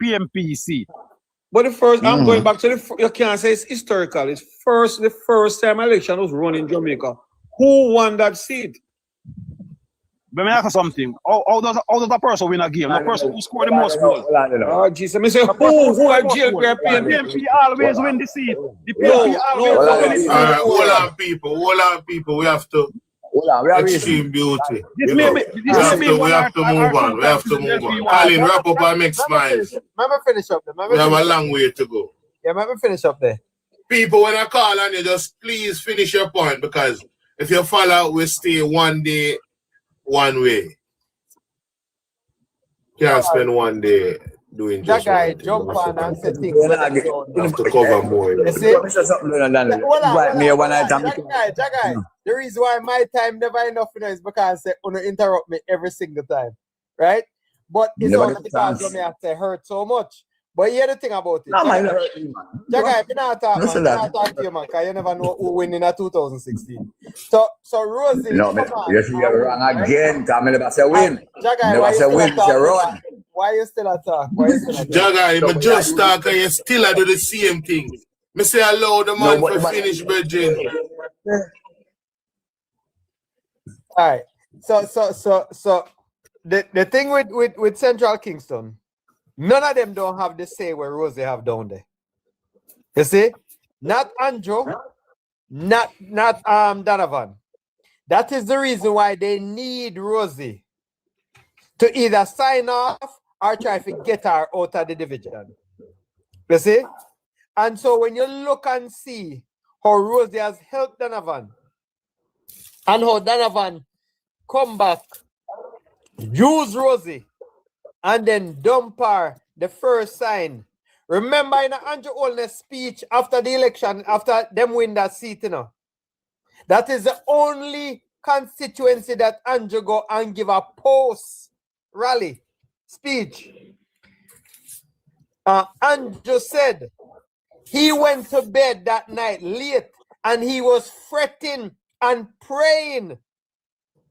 PMP seat. But the first, I'm going back to you can't say it's historical. It's the first time election was run in Jamaica. Who won that seat? Let me ask you something. How does a person win a game? The person who scored the most goals. Oh, Jesus. I say, who are JLP? PMP always win the seat. The PMP always win the seat. Hold on, people. We have to extreme beauty. We have to move on. Colin, wrap up our next smiles. Let me finish up there. We have a long way to go. Yeah, let me finish up there. people when I call on you, just please finish your point, because if you follow, we stay one day, one way. Can't spend one day doing That just guy one thing. jump on and say things You that they don't have know. to cover more. You see? Hold on. Jagai, the reason why my time never enough is because you interrupt me every single time, right? But it's only because you may have to hurt so much. But here's the thing about it. Jagai, you not talk, man. You not talk to you, man, because you never know who win in 2016. So Rosie, No, come on. yes, you're wrong again. Come never say win. Jagai, Never say win, say run. why you still attack? Why you still attack? Jagai, but just talk and you still do the same thing. Me say allow the man to finish, Virgin. All right. So the thing with Central Kingston, none of them don't have the say where Rosie have down there. You see? Not Andrew, not Donovan. That is the reason why they need Rosie to either sign off or try to get her out of the division. You see? And so when you look and see how Rosie has helped Donovan and how Donovan come back, use Rosie, and then dump her the first sign. Remember in Andrew Holness' speech after the election, after them win that seat, you know, that is the only constituency that Andrew go and give a post rally speech. Andrew said he went to bed that night late and he was fretting and praying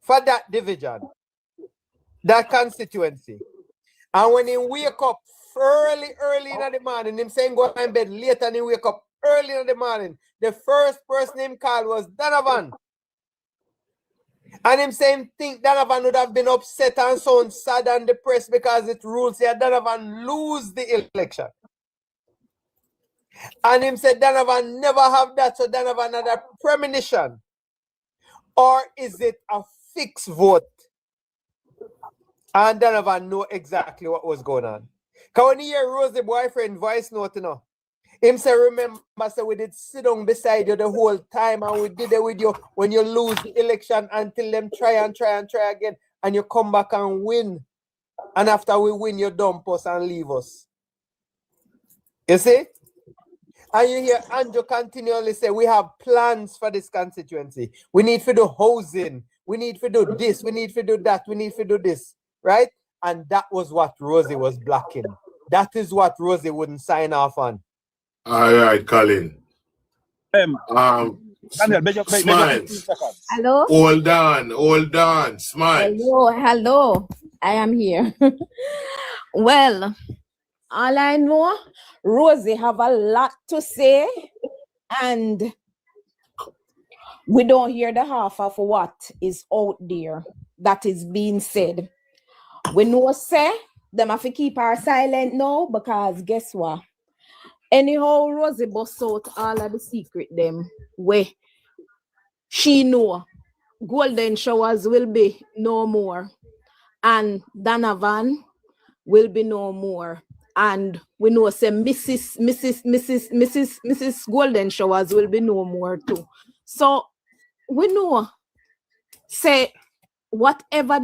for that division, that constituency. And when he wake up early in the morning, him saying go to bed late and he wake up early in the morning, the first person him called was Donovan. And him saying think Donovan would have been upset and so sad and depressed because it rules here Donovan lose the election. And him said Donovan never have that, so Donovan had a premonition. Or is it a fixed vote? And Donovan know exactly what was going on. Because when he hear Rosie boyfriend voice note, you know, him say, remember, so we did sit down beside you the whole time and we did it with you when you lose the election until them try again and you come back and win. And after we win, you dump us and leave us. You see? And you hear Andrew continually say, we have plans for this constituency. We need to do housing. We need to do this. We need to do that. We need to do this. Right? And that was what Rosie was blocking. That is what Rosie wouldn't sign off on. All right, Colin. Daniel, Smile. Hello? Hold on. Smile. Hello. I am here. Well, all I know, Rosie have a lot to say, and we don't hear the half of what is out there that is being said. We know say them have to keep her silent now because guess what? Anyhow, Rosie bust out all of the secret them where she know golden showers will be no more and Donovan will be no more. And we know say Mrs. Golden Showers will be no more too. So we know say whatever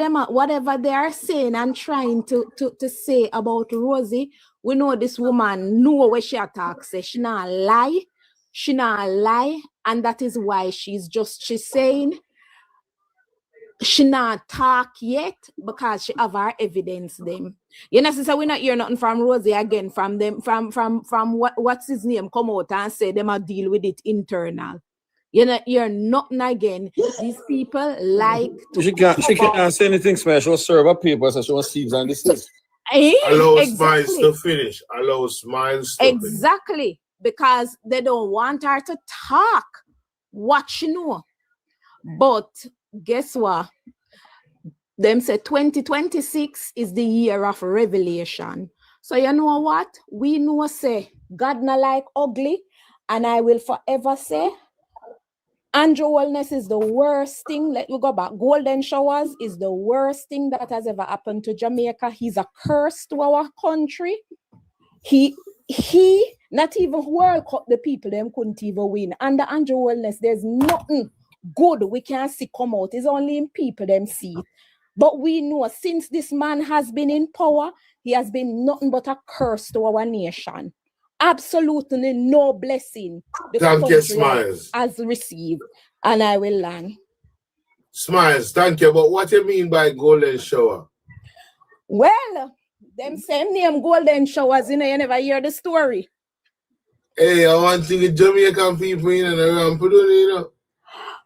they are saying and trying to say about Rosie, we know this woman know where she attacks. She not lie, and that is why she's saying she not talk yet because she have her evidence them. You know, since we not hear nothing from Rosie again, from them, from what's his name come out and say them a deal with it internal. You know, hear nothing again. These people like to she can't say anything special, serve her people, so she wants Steve's and this is. Allow Smiles to finish. Allow Smiles to finish. Because they don't want her to talk what she know. But guess what? Them say 2026 is the year of revelation. So you know what? We know say Gardner like ugly, and I will forever say Andrew Wellness is the worst thing. Let me go back. Golden Showers is the worst thing that has ever happened to Jamaica. He's a curse to our country. He Not even World Cup, the people them couldn't even win. Under Andrew Wellness, there's nothing good we can see come out. It's only in people them see it. But we know since this man has been in power, he has been nothing but a curse to our nation. Absolutely no blessing the Thank you, country Smiles. has received. And I will land. Smiles, thank you. But what do you mean by golden shower? Well, them same name golden showers, you never hear the story. Hey, I want to get Jamaican people in and around, you know.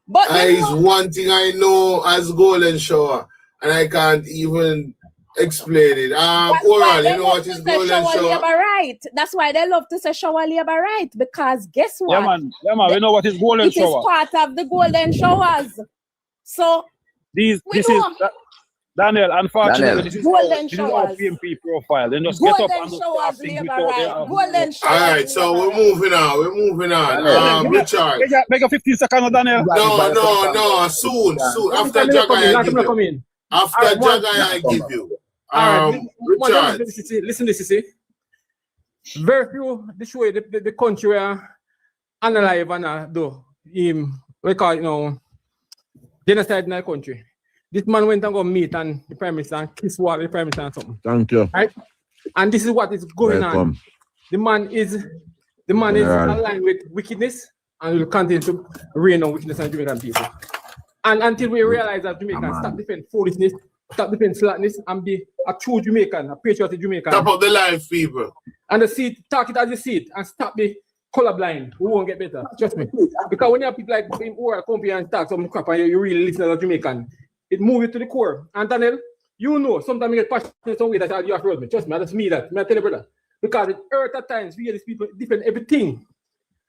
But it's one thing I know as golden shower, and I can't even explain it. Oral, you know what is golden shower? Labor right. That's why they love to say shower labor right, because guess what? Yeah, man, we know what is golden shower. It is part of the golden showers. So this is Daniel, unfortunately, this is our PMP profile. They just get up and start things without golden showers. All right, so we're moving on. Richard. Make a 15 seconds, Daniel. No, soon. After Jagai, I give you. After Jagai, I give you. Richard. Listen, this is it. Very few, this way, the country where analyze and do, we call it, you know, genocide in the country. This man went and go meet and the Prime Minister and kiss wall the Prime Minister and something. Thank you. Right? And this is what is going on. The man is aligned with wickedness and will continue to reign on wickedness on Jamaican people. And until we realize that Jamaicans stop defending foolishness, stop defending slackness, and be a true Jamaican, a patriotic Jamaican. Top of the life, people. And talk it as you see it, and stop the colorblind. We won't get better. Trust me. Because when you have people like him who are company and talk some crap and you really listen to the Jamaican, it moves you to the core. And Daniel, you know, sometimes you get passionate some way that you have to me. Trust me, that's me that. I tell you, brother. Because it hurt at times, we hear these people defend everything.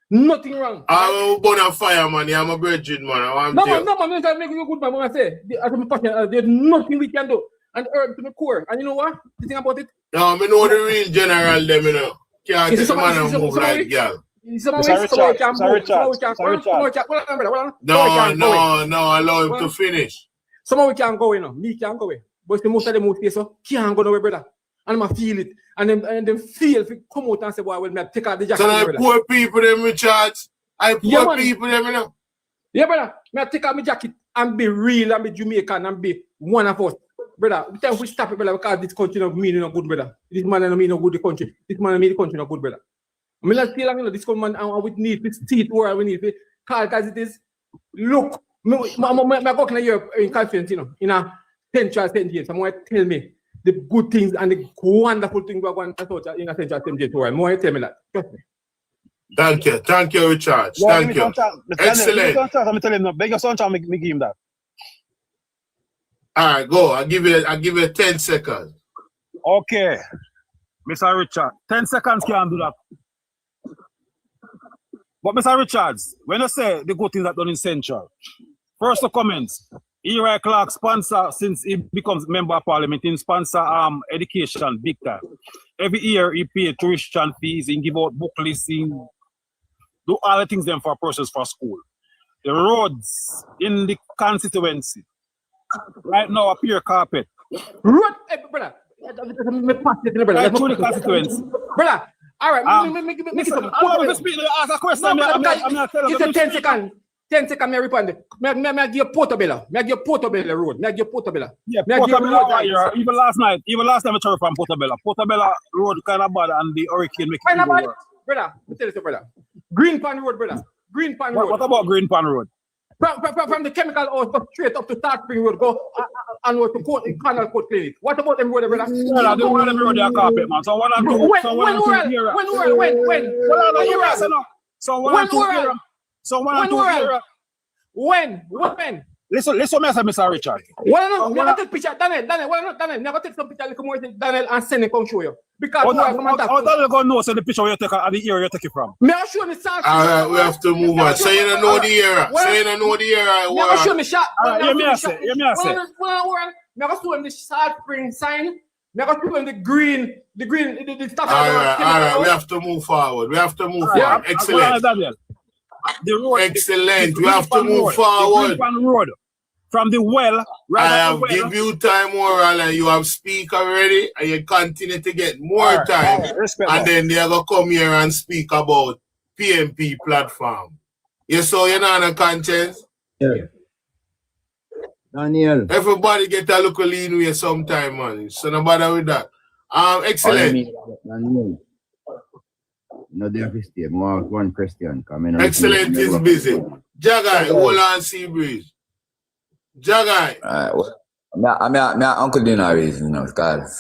Nothing wrong. I'm born on fire, man. I'm a virgin, man. No, man, I'm trying to make you good, man. When I say, there's nothing we can do. And hurt to the core. And you know what? You think about it? No, I know the real general, them, you know. Can't get the man and move like girl. No, allow him to finish. Some of we can't go, you know. Me can't go away. But the most of them who say so can't go nowhere, brother. And I feel it. And then feel if you come out and say, boy, well, me take out the jacket. So I poor people, them, Richard. I poor people, them, you know. Yeah, brother. Me take out my jacket and be real and be Jamaican and be one of us. Brother, the time we stop it, brother, because this country don't mean no good, brother. This man don't mean no good, the country. This man don't mean the country no good, brother. I mean, let's feel, you know, this man, and we need this teeth where we need it. Because it is, look, I go in Europe in conference, you know, in a 10 years. Someone tell me the good things and the wonderful things we're going to talk in a 10 years. More tell me that. Trust me. Thank you, Richard. Thank you. Excellent. I'm telling him, beg your son, me give him that. All right, go. I'll give you 10 seconds. Okay, Mr. Richard, 10 seconds can't do that. But Mr. Richards, when you say the good things that done in Central, first the comments. Eli Clark sponsor since he becomes member of parliament, he sponsor education big time. Every year he pay tuition fees, he give out book listing, do all the things them for persons for school. The roads in the constituency right now appear carpet. Road, brother. Right through the constituency. Brother. All right, make it something. I'm going to speak to ask a question. I'm not telling you. It's a 10 seconds. 10 seconds, I respond. I give Portobello. I give Portobello Road. I give Portobello. Yeah, Portobello. Even last time I traveled from Portobello. Portobello Road kind of bad and the hurricane make it even worse. Brother, let me tell you something, brother. Green Pan Road, brother. Green Pan Road. What about Green Pan Road? From the chemical house straight up to Start Spring Road, go and to Canal Court Clinic. What about them road, brother? Yeah, the one them road they are carpet, man. So one and two. When? Listen, Mr. Richard. Well, no, take picture, Daniel. Never take some picture, little more, Daniel, and send it, come show you. Because how Daniel gonna know so the picture you take and the area you take it from? Me I show me shot. All right, we have to move on. So you don't know the area. Me I show me shot. Hear me say. Me I show him the Start Spring sign. Me I show him the green, the stuff. All right, we have to move forward. Excellent. The road, excellent. We have to move forward. The Green Pan Road. from the well. I have give you time, Oral, and you have speak already, and you continue to get more time. And then they are going to come here and speak about PMP platform. You saw you're not on conscience? Yeah. Daniel. Everybody get a look lean way sometime, man. So no bother with that. Excellent. Daniel. No, they're Christian. More one Christian. Excellent is busy. Jagai, hold on, Seabreeze. Jagai. I'm Uncle Dinner reason, because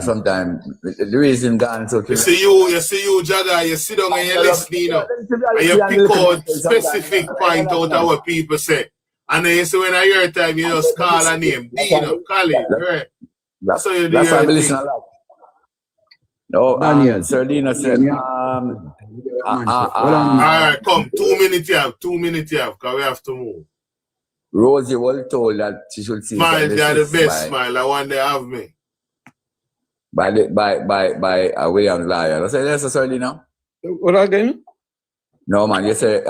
sometimes the reason gone so. You see you, Jagai, you sit down and you listen, and you pick out specific point out of what people say. And then you see when I hear time, you just call a name. Dino, call it, right? That's so you do why I your listen thing. a lot. No, Sir Dino said, alright, come, 2 minutes you have, because we have to move. Rosie was told that she should see. Smile, they are the best smile. I want they have me. By William's lawyer. I said, yes, Sir Dino. What again? No, man, you said,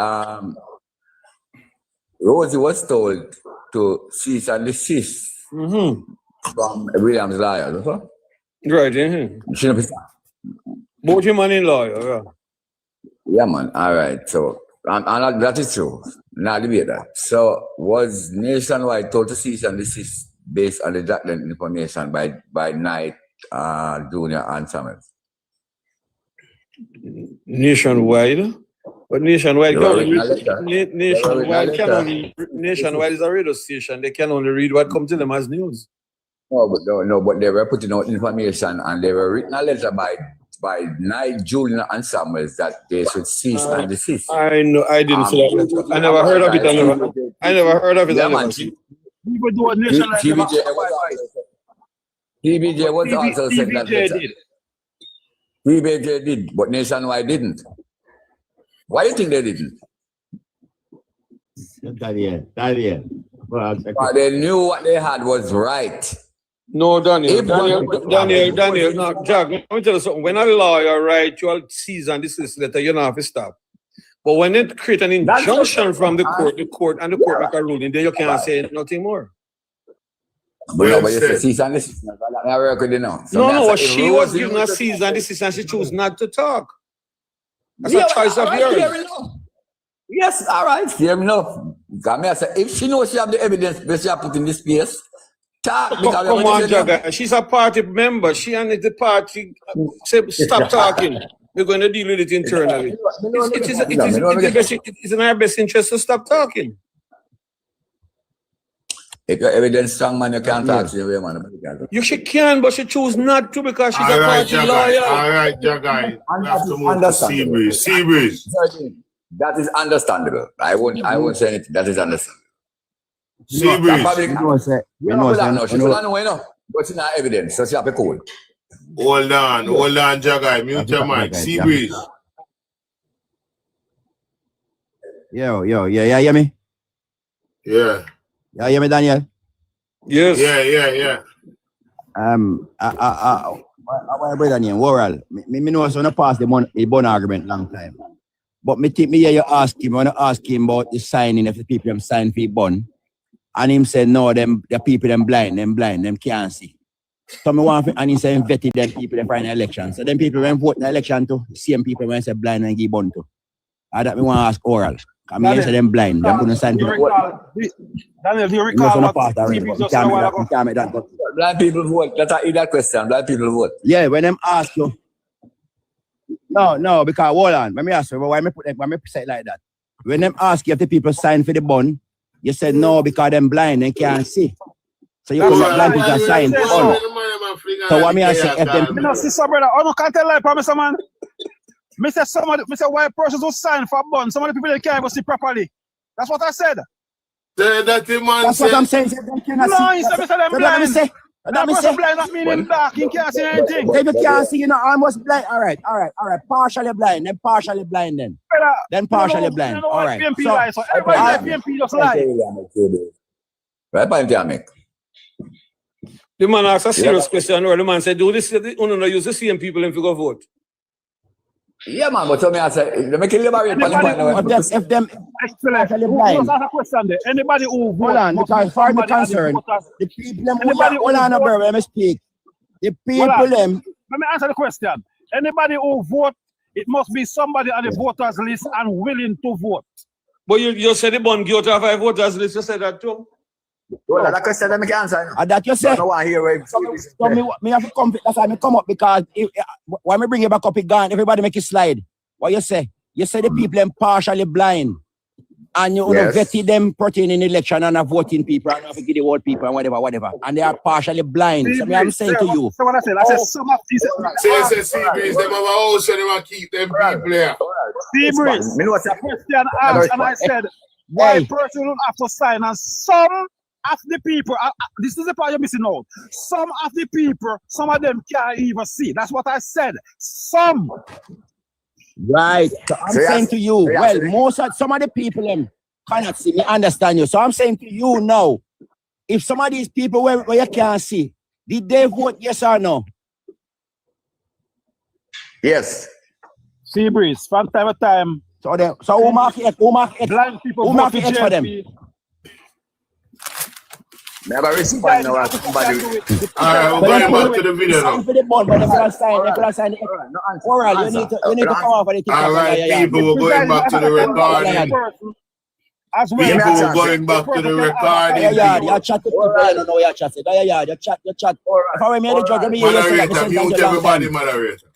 Rosie was told to cease and desist from William's lawyer. Right, yeah. Both him and in lawyer, yeah. Yeah, man. All right. So, and that is true. Not debate that. So, was Nationwide told to cease and desist based on the Jacden information by Knight, Junior, and Summers? Nationwide? But Nationwide Nationwide is a radio station. They can only read what comes to them as news. No, but they were putting out information and they were written a letter by Knight, Julian, and Summers that they should cease and desist. I know, I didn't see that letter. I never heard of it. I never heard of it. Yeah, man. People do a Nationwide. PBJ was also sent that letter. PBJ did, but Nationwide didn't. Why do you think they didn't? Daniel. But they knew what they had was right. No, Daniel, no, Jack, let me tell you something. When a lawyer writes you cease and desist letter, you don't have to stop. But when they create an injunction from the court make a ruling, then you can't say nothing more. But you say cease and desist. No, she was given a cease and desist and she chose not to talk. That's a choice of yours. Yes, all right, fair enough. If she knows she have the evidence that she have put in this case, talk. Come on, Jacden. She's a party member. She and the party say, stop talking. We're going to deal with it internally. It's in our best interest to stop talking. If your evidence strong, man, you can't talk to your man. She can, but she choose not to because she's a party lawyer. All right, Jacden. You have to move to Seabreeze. That is understandable. I won't say anything. That is understandable. Seabreeze. But she not evidence, so she have to cool. Hold on, Jacden. Mute your mic. Seabreeze. Yeah, hear me? Yeah. Yeah, hear me, Daniel? Yes. Yeah. My brother name, Worrell. Me know so I pass the bond argument long time. But me think me hear you ask him, I want to ask him about the signing if the people them sign for bond. And him said no, the people them blind, them can't see. So me want and he said vetted them people them in the election. So them people when vote in the election to same people when say blind and give bond to. And that me want to ask Oral. I mean say them blind, they couldn't sign for the vote. Daniel, do you recall what TV just said a while ago? Blind people vote. That's that question. Blind people vote. Yeah, when them ask you. No, because hold on. Let me ask you, why me say it like that? When them ask you if the people sign for the bond, you said no because them blind and can't see. So you could blind people sign for bond. So what me I say if them you know, sister brother, I can't tell lie, promise man. Me say white persons who sign for bond, some of the people they can't even see properly. That's what I said. That's what I'm saying. No, you said them blind. That person blind, that mean him dark, he can't see anything. If you can't see, almost blind. All right. Partially blind, then partially blind then. Then partially blind. All right. So everybody PMP just lie. Right, point you make. The man asked a serious question, or the man said, do this, no, use the same people and figure vote. Yeah, man, but so me I say, let me kill you about it. If them Excellent. Who's ask a question there? Anybody who vote hold on, must because be far the somebody at the concern, voters. the people them Anybody hold who on, vote- bro, let me speak. The Hold people on. them Let me answer the question. Anybody who vote, it must be somebody on the voters list and willing to vote. But you said the bun guilty of 5 voters list, you said that too. Well, that question that me can answer. that you say. I don't want to hear what So me have to come. That's why me come up because when me bring you back up, it gone. Everybody make it slide. What you say? You say the people them partially blind, and you Yes. vetted them pertaining election and voting people and give the old people and whatever, and they are partially blind. So me I'm saying to you. So what I said, some of these. Say, Seabreeze, them have a house and they want to keep them people there. Seabreeze, Me know what's the question asked, and I said, why person will have to sign, and some of the people, this is the part you're missing out. Some of the people, some of them can't even see. That's what I said. Some. Right. So I'm saying to you, well, some of the people them cannot see me, understand you. So I'm saying to you now, if some of these people where you can't see, did they vote yes or no? Yes. Seabreeze, from time to time. So who mark it? Blind people who vote mark for it for them? JLP. Never respond now. Somebody. Alright, we're going back to the video now. For the bond, but they could sign it. Oral, you need to come off of the TikTok. Alright, people, we're going back to the recording. As well. People, we're going back to the recording. You chat to people, I don't know what you chat. You chat. If I were me, the judge, let me hear you say that. Moderator, mute everybody, moderator.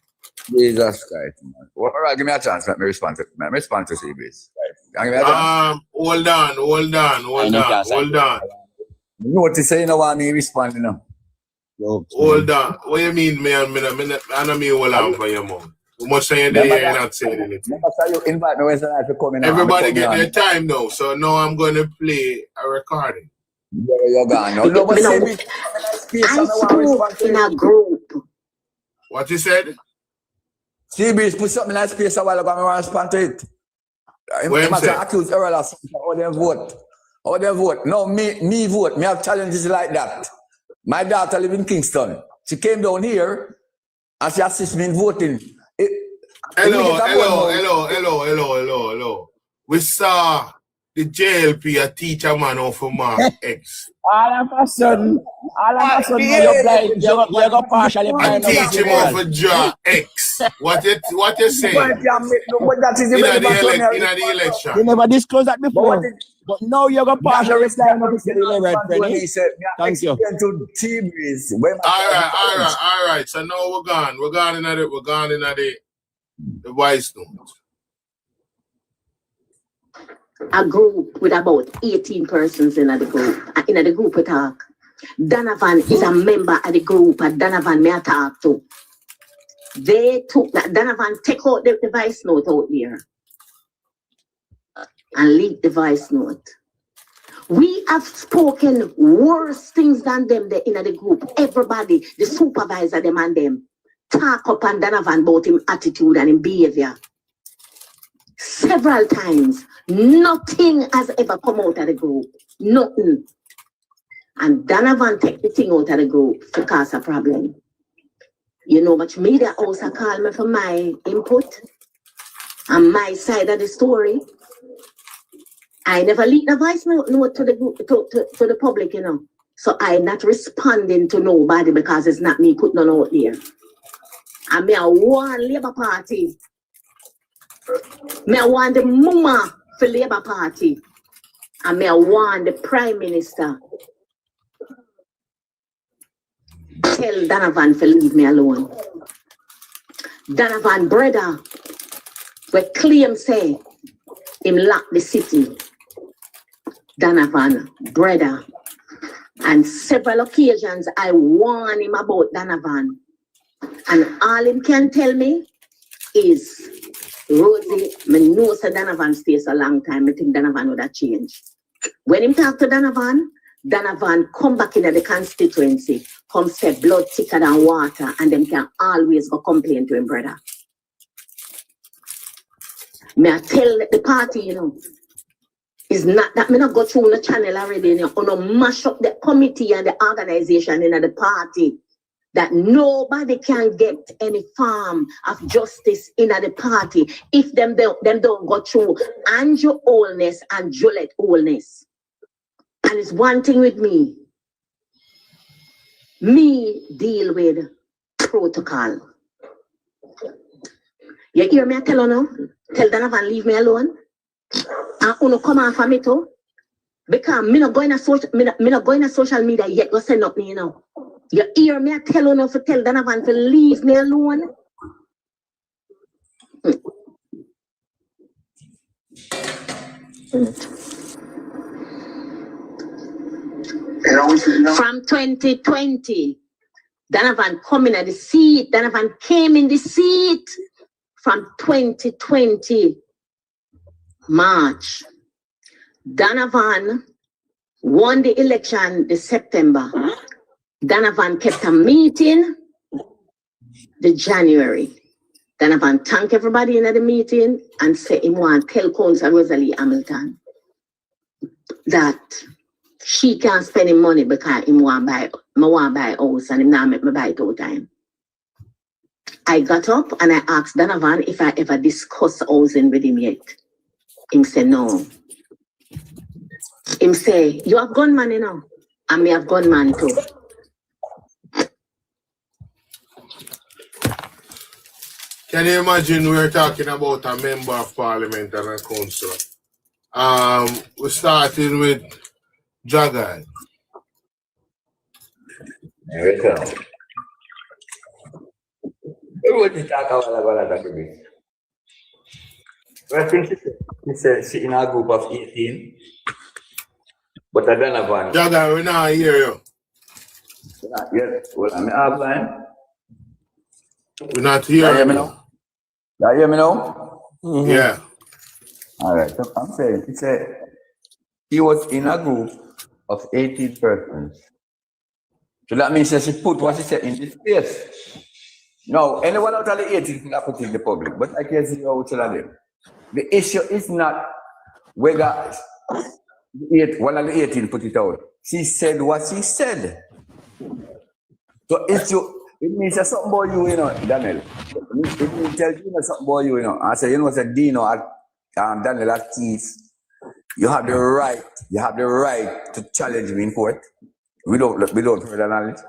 Jesus Christ, man. All right, give me a chance. Let me respond to Seabreeze. Right. Give me a chance. Hold on. You know what you say, you know what I mean responding now. Hold on. What do you mean, man? I don't mean hold on for your mom. You must say you're there and not saying anything. You invite me Wednesday night to come in. Everybody get their time now, so now I'm going to play a recording. You're gone. No, but I spoke in a group. What you said? Seabreeze put something in that space a while ago, I want to respond to it. What him say? Accuse Earl or something, how they vote. How they vote. No, me vote. Me have challenges like that. My daughter live in Kingston. She came down here and she assisted me in voting. Hello. We saw the JLP a teacher man off of Mark X. All of a sudden, you're blind. You're going partially blind. I teach him off of draw X. What you saying? But that is in the election. You never disclosed that before. But now you're going partially blind. Thank you. All right. So now we're gone. We're gone in the voice note. A group with about 18 persons in the group. In the group we talk. Donovan is a member of the group, and Donovan may talk to. They took that. Donovan take out the voice note out there and leak the voice note. We have spoken worse things than them in the group. Everybody, the supervisor, them and them, talk up on Donovan about him attitude and him behavior. Several times. Nothing has ever come out of the group. Nothing. And Donovan take the thing out of the group to cause a problem. You know, much media also call me for my input and my side of the story. I never leaked the voice note to the group, to the public, you know. So I'm not responding to nobody because it's not me putting on out there. And me I want Labour Party. Me I want the mama for Labour Party. And me I want the Prime Minister. Tell Donovan to leave me alone. Donovan brother, we claim say him lock the city. Donovan brother. And several occasions I warn him about Donovan. And all him can tell me is, Rosie, me know say Donovan stays a long time. I think Donovan would have changed. When him talk to Donovan come back into the constituency, come say blood thicker than water, and them can always go complain to him, brother. May I tell the party, you know, it's not that me not go through the channel already, you know, no mash up the committee and the organization in the party. that nobody can get any form of justice in the party if them don't go through Andrew Holness and Juliet Holness. And it's one thing with me. Me deal with protocol. You hear me tell you now? Tell Donovan leave me alone. And uno come on for me too. Because me not going to social media yet go send up me, you know. You hear me tell you now to tell Donovan to leave me alone. From 2020, Donovan come in at the seat. Donovan came in the seat from 2020 March. Donovan won the election this September. Donovan kept a meeting the January. Donovan thanked everybody in the meeting and said he want to tell Councillor Rosalie Hamilton that she can't spend him money because he want to buy a house and him not make me buy it all time. I got up and I asked Donovan if I ever discussed housing with him yet. Him said no. Him say, you have gunman, you know, and me have gunman too. Can you imagine we're talking about a member of parliament and a councillor? We're starting with Jacden. I think she in a group of 18. But I don't have one. Jacden, we not hear you. Yes, well, I'm offline. We're not hearing you. Me now? You hear me now? Mm-hmm. Yeah. All right. So I'm saying, he was in a group of 18 persons. So that means that she put what she said in this space. Now, anyone out of the 18 can put it in the public, but I can't see how to tell them. The issue is not whether one of the 18 put it out. She said what she said. So it means that something about you, you know, Daniel. It means tell you something about you, you know. I say, you know, said Dino at Daniel at Keith. You have the right to challenge me in court. We don't further knowledge.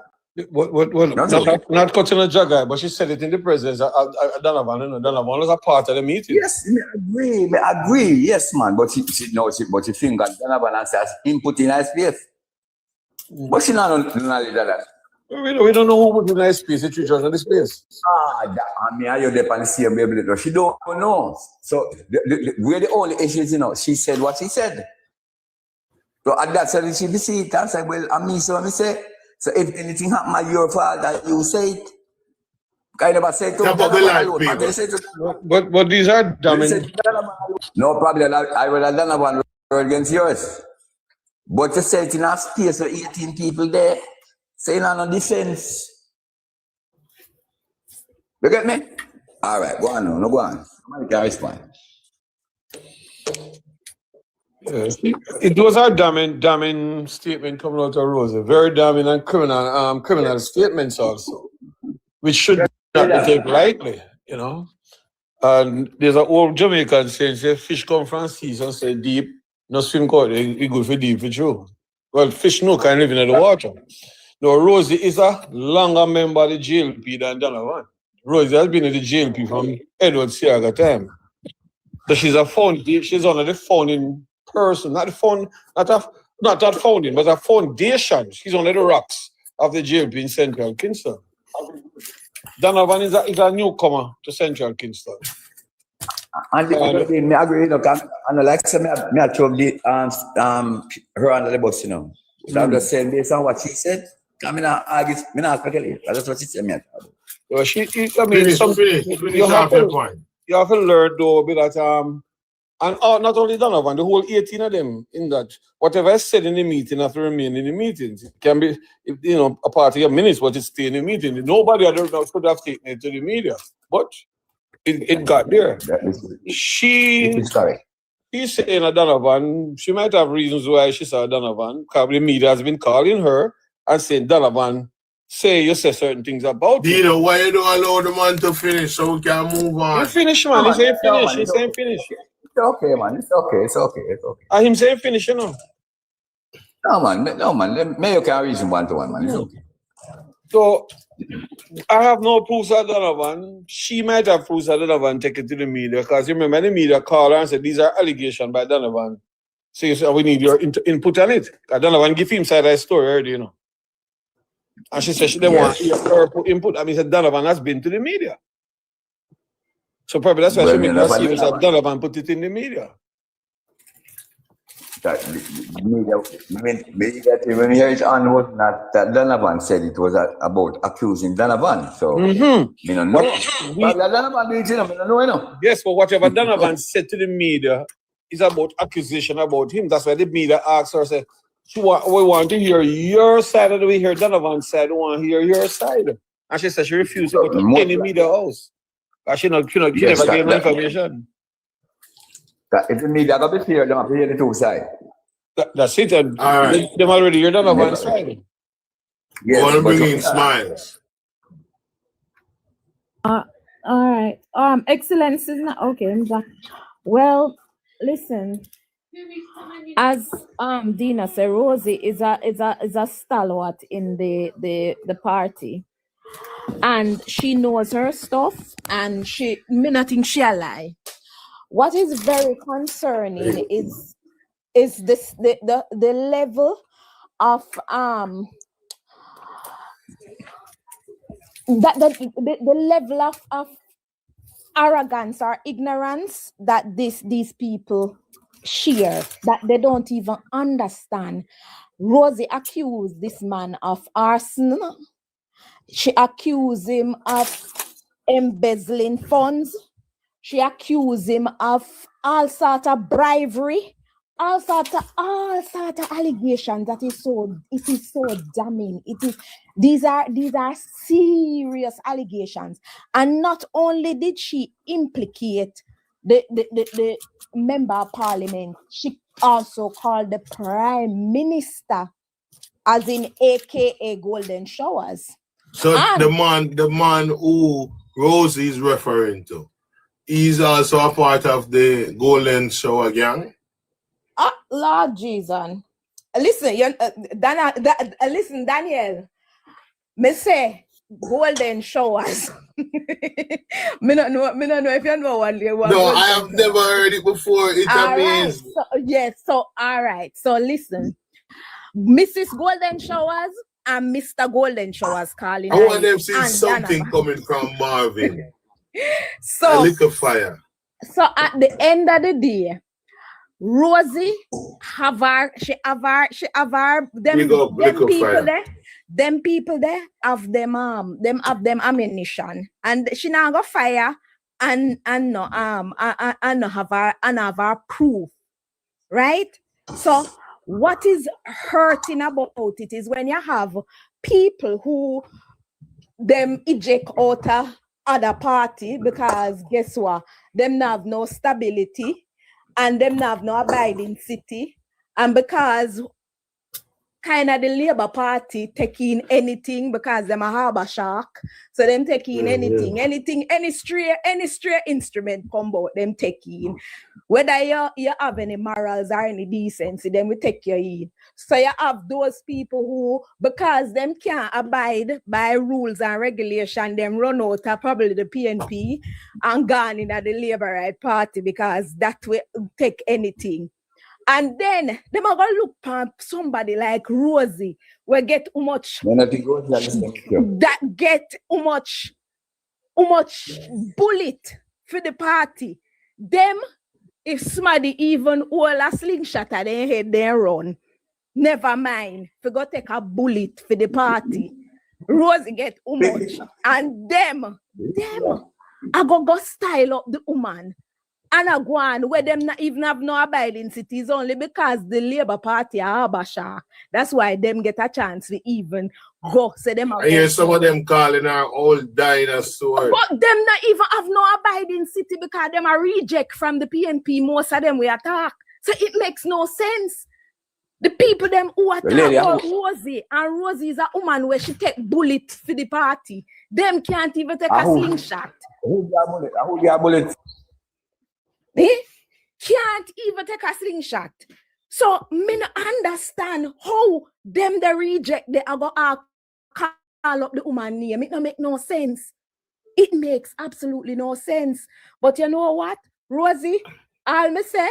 Not cutting a jagger, but she said it in the presence of Donovan. You know, Donovan was a part of the meeting. Yes, I agree. Yes, man. But she think that Donovan has input in her space. But she not knowledge of that. We don't know who put in her space. It's just in the space. I mean, are you there on the same ability? She don't know. So we're the only issues, you know. She said what she said. So at that time, she see it and said, well, I mean, so I say. So if anything happen at your fault, that you say it. I never say it to But these are damning. No problem. I will have done one against yours. But you say it in a space of 18 people there, saying on a defense. You get me? All right, go on now, no go on. Somebody can respond. Yes. It was a damning statement coming out of Rosa. Very damning and criminal statements also, which should not be taken lightly, you know. And there's an old Jamaican saying, say, fish come from sea, so say deep, no swim caught, it good for deep for true. Well, fish no can live in the water. Now, Rosie is a longer member of the JLP than Donovan. Rosie has been in the JLP from Edward Siaga time. So she's one of the founding person, not that founding, but a foundation. She's one of the rocks of the JLP in Central Kingston. Donovan is a newcomer to Central Kingston. And I agree, look, and like I said, I throw her under the bus, you know. So I'm just saying, based on what she said, I'm not arguing, that's what she said. Well, you have to learn though, that and not only Donovan, the whole 18 of them in that whatever is said in the meeting have to remain in the meetings. It can be, you know, a part of your minutes, but it's stay in the meeting. Nobody could have taken it to the media, but it got there. She's saying a Donovan, she might have reasons why she saw Donovan. Probably the media has been calling her and saying Donovan you say certain things about him. Dino, why you don't allow the man to finish so we can move on? He finish, man. He say finish. He say finish. It's okay, man. It's okay. It's okay. It's okay. And him say finish, you know. No, man. No, man. Maybe you can reason 1-to-1, man. It's okay. So, I have no proofs of Donovan. She might have proofs of Donovan take it to the media because remember the media called her and said these are allegations by Donovan. So you said we need your input on it. Because Donovan give him side of the story already, you know. And she said she didn't want her input. I mean, said Donovan has been to the media. So probably that's why she made us serious that Donovan put it in the media. That the media, when we hear it on was not that Donovan said it was about accusing Donovan. So, you don't know. Yes, but whatever Donovan said to the media is about accusation about him. That's why the media asked her, say, we want to hear your side, and we hear Donovan's side. We want to hear your side. And she said she refused to go to any media house. Because she never gave no information. If the media got to hear them, have to hear the two sides. That's it. And them already hear Donovan's side. Yes, I want to bring in Smiles. All right. Excellencies, okay. Well, listen. As Dina said, Rosie is a stalwart in the party, and she knows her stuff, and me not think she a lie. What is very concerning is this the level of the level of arrogance or ignorance that these people share, that they don't even understand. Rosie accused this man of arson. She accused him of embezzling funds. She accused him of all sort of bribery, all sort of allegations. It is so damning. These are serious allegations. And not only did she implicate the member of parliament, she also called the prime minister, as in AKA Golden Showers. So the man who Rosie is referring to, he's also a part of the Golden Shower gang. Lord Jesus. Listen, listen, Daniel. Me say Golden Showers. me don't know if you know what they want. No, I have never heard it before. It's amazing. Right, so all right. So listen, Mrs. Golden Showers and Mr. Golden Showers calling. I want them to see something coming from Marvin. So a little fire. So at the end of the day, Rosie have her them people there have them ammunition, and she now go fire and have her proof, right? So what is hurting about it is when you have people who them eject out of other party because guess what? Them have no stability and them have no abiding city, and because kind of the Labour Party taking anything because them a harbor shark, so them taking anything, any stray instrument come out, them taking. Whether you have any morals or any decency, then we take your in. So you have those people who, because them can't abide by rules and regulation, them run out of probably the PNP and gone in at the Labour Right Party because that will take anything. And then they are gonna look at somebody like Rosie, will get too much that get too much bullet for the party. Them, if somebody even hold a slingshot at their head, they run. Never mind, if you go take a bullet for the party. Rosie get too much, and them, I go style up the woman. And I go on where them not even have no abiding cities only because the Labour Party are harbor shark. That's why them get a chance to even go. So them I hear some of them calling her old dinosaur. But them not even have no abiding city because them are reject from the PNP. Most of them we attack. So it makes no sense. The people people them who are talking Lady, about Rosie, and Rosie is a woman where she take bullet for the party. Them can't even take a slingshot. Who get bullet? They can't even take a slingshot. So me no understand how them they reject they are gonna call up the woman name. It don't make no sense. It makes absolutely no sense. But you know what, Rosie, I'll me say,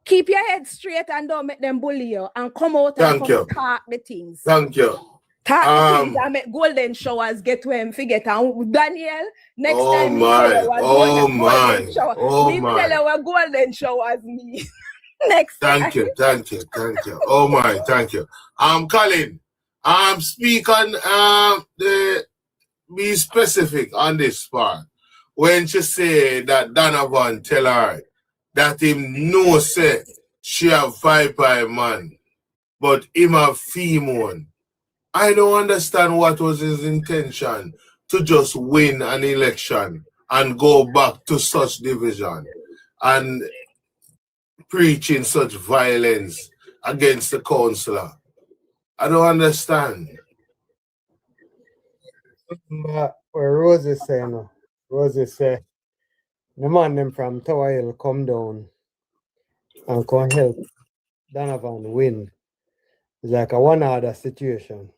keep your head straight and don't make them bully you and come out and talk the things. Thank you. Talk the things and make golden showers get to him forget. And Daniel, next time me tell you what golden showers mean. Next time. Thank you. Oh my, thank you. Colin, speak on be specific on this part. When she say that Donovan tell her that him no say she have 5 man, but him have female. I don't understand what was his intention to just win an election and go back to such division and preaching such violence against the councillor. I don't understand. But what Rosie say no? Rosie say the man them from Tower Hill come down and come help Donovan win. It's like a one order situation.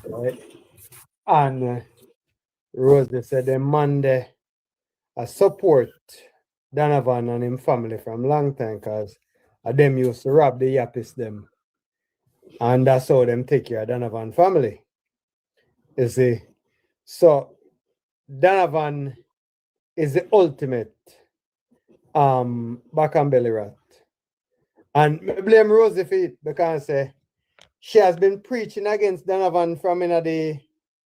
Right? And Rosie said the man there support Donovan and him family from long time because them used to rob the yappies them. And that's how them take care of Donovan family. You see? So Donovan is the ultimate back and belly rat. And I blame Rosie for it because she has been preaching against Donovan from in the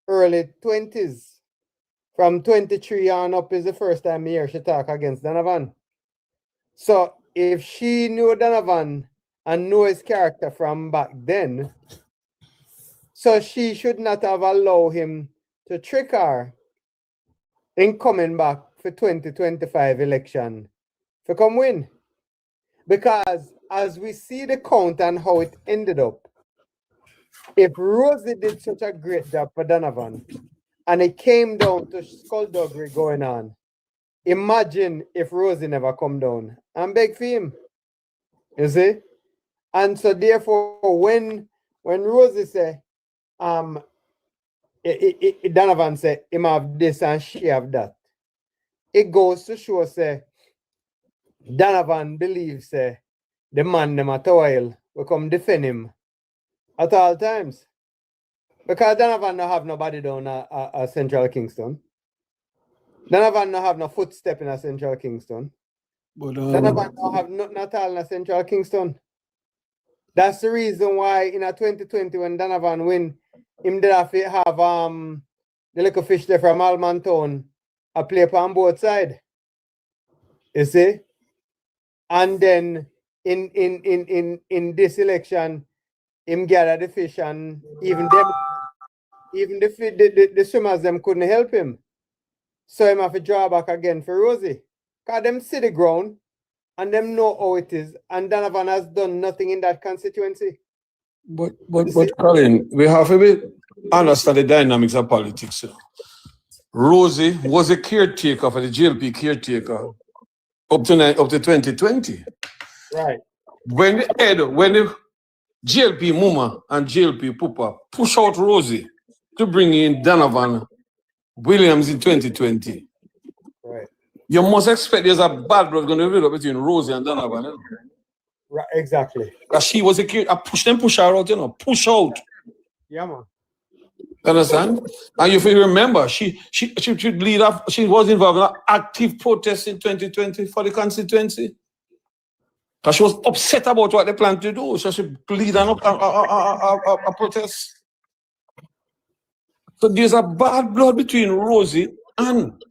early 20s. From 23 on up is the first time I hear she talk against Donovan. So if she knew Donovan and knew his character from back then, so she should not have allowed him to trick her in coming back for 2025 election to come win. Because as we see the count and how it ended up, if Rosie did such a great job for Donovan and it came down to skullduggery going on, imagine if Rosie never come down and beg for him. You see? And so therefore when Rosie say, Donovan say him have this and she have that, it goes to show say Donovan believes say the man them at Tower Hill will come defend him at all times. Because Donovan no have nobody down at Central Kingston. Donovan no have no footstep in a Central Kingston. But Donovan no have nothing at all in Central Kingston. That's the reason why in a 2020 when Donovan win, him did have the little fish there from Alman Town a play on both sides. You see? And then in this election, him gather the fish and even the swimmers them couldn't help him. So him have to draw back again for Rosie. Because them see the ground and them know how it is. And Donovan has done nothing in that constituency. But Colin, we have to understand the dynamics of politics. Rosie was a caretaker for the JLP caretaker up to 2020. Right. When the JLP Muma and JLP Pupa push out Rosie to bring in Donovan Williams in 2020. Right. You must expect there's a bad blood going to develop between Rosie and Donovan. Eh? Right, exactly. Because she was a kid, I push her out, push out. Yeah, man. Understand? And if you remember, she lead up, she was involved in an active protest in 2020 for the constituency. Because she was upset about what they planned to do. So she lead a protest. So there's a bad blood between Rosie and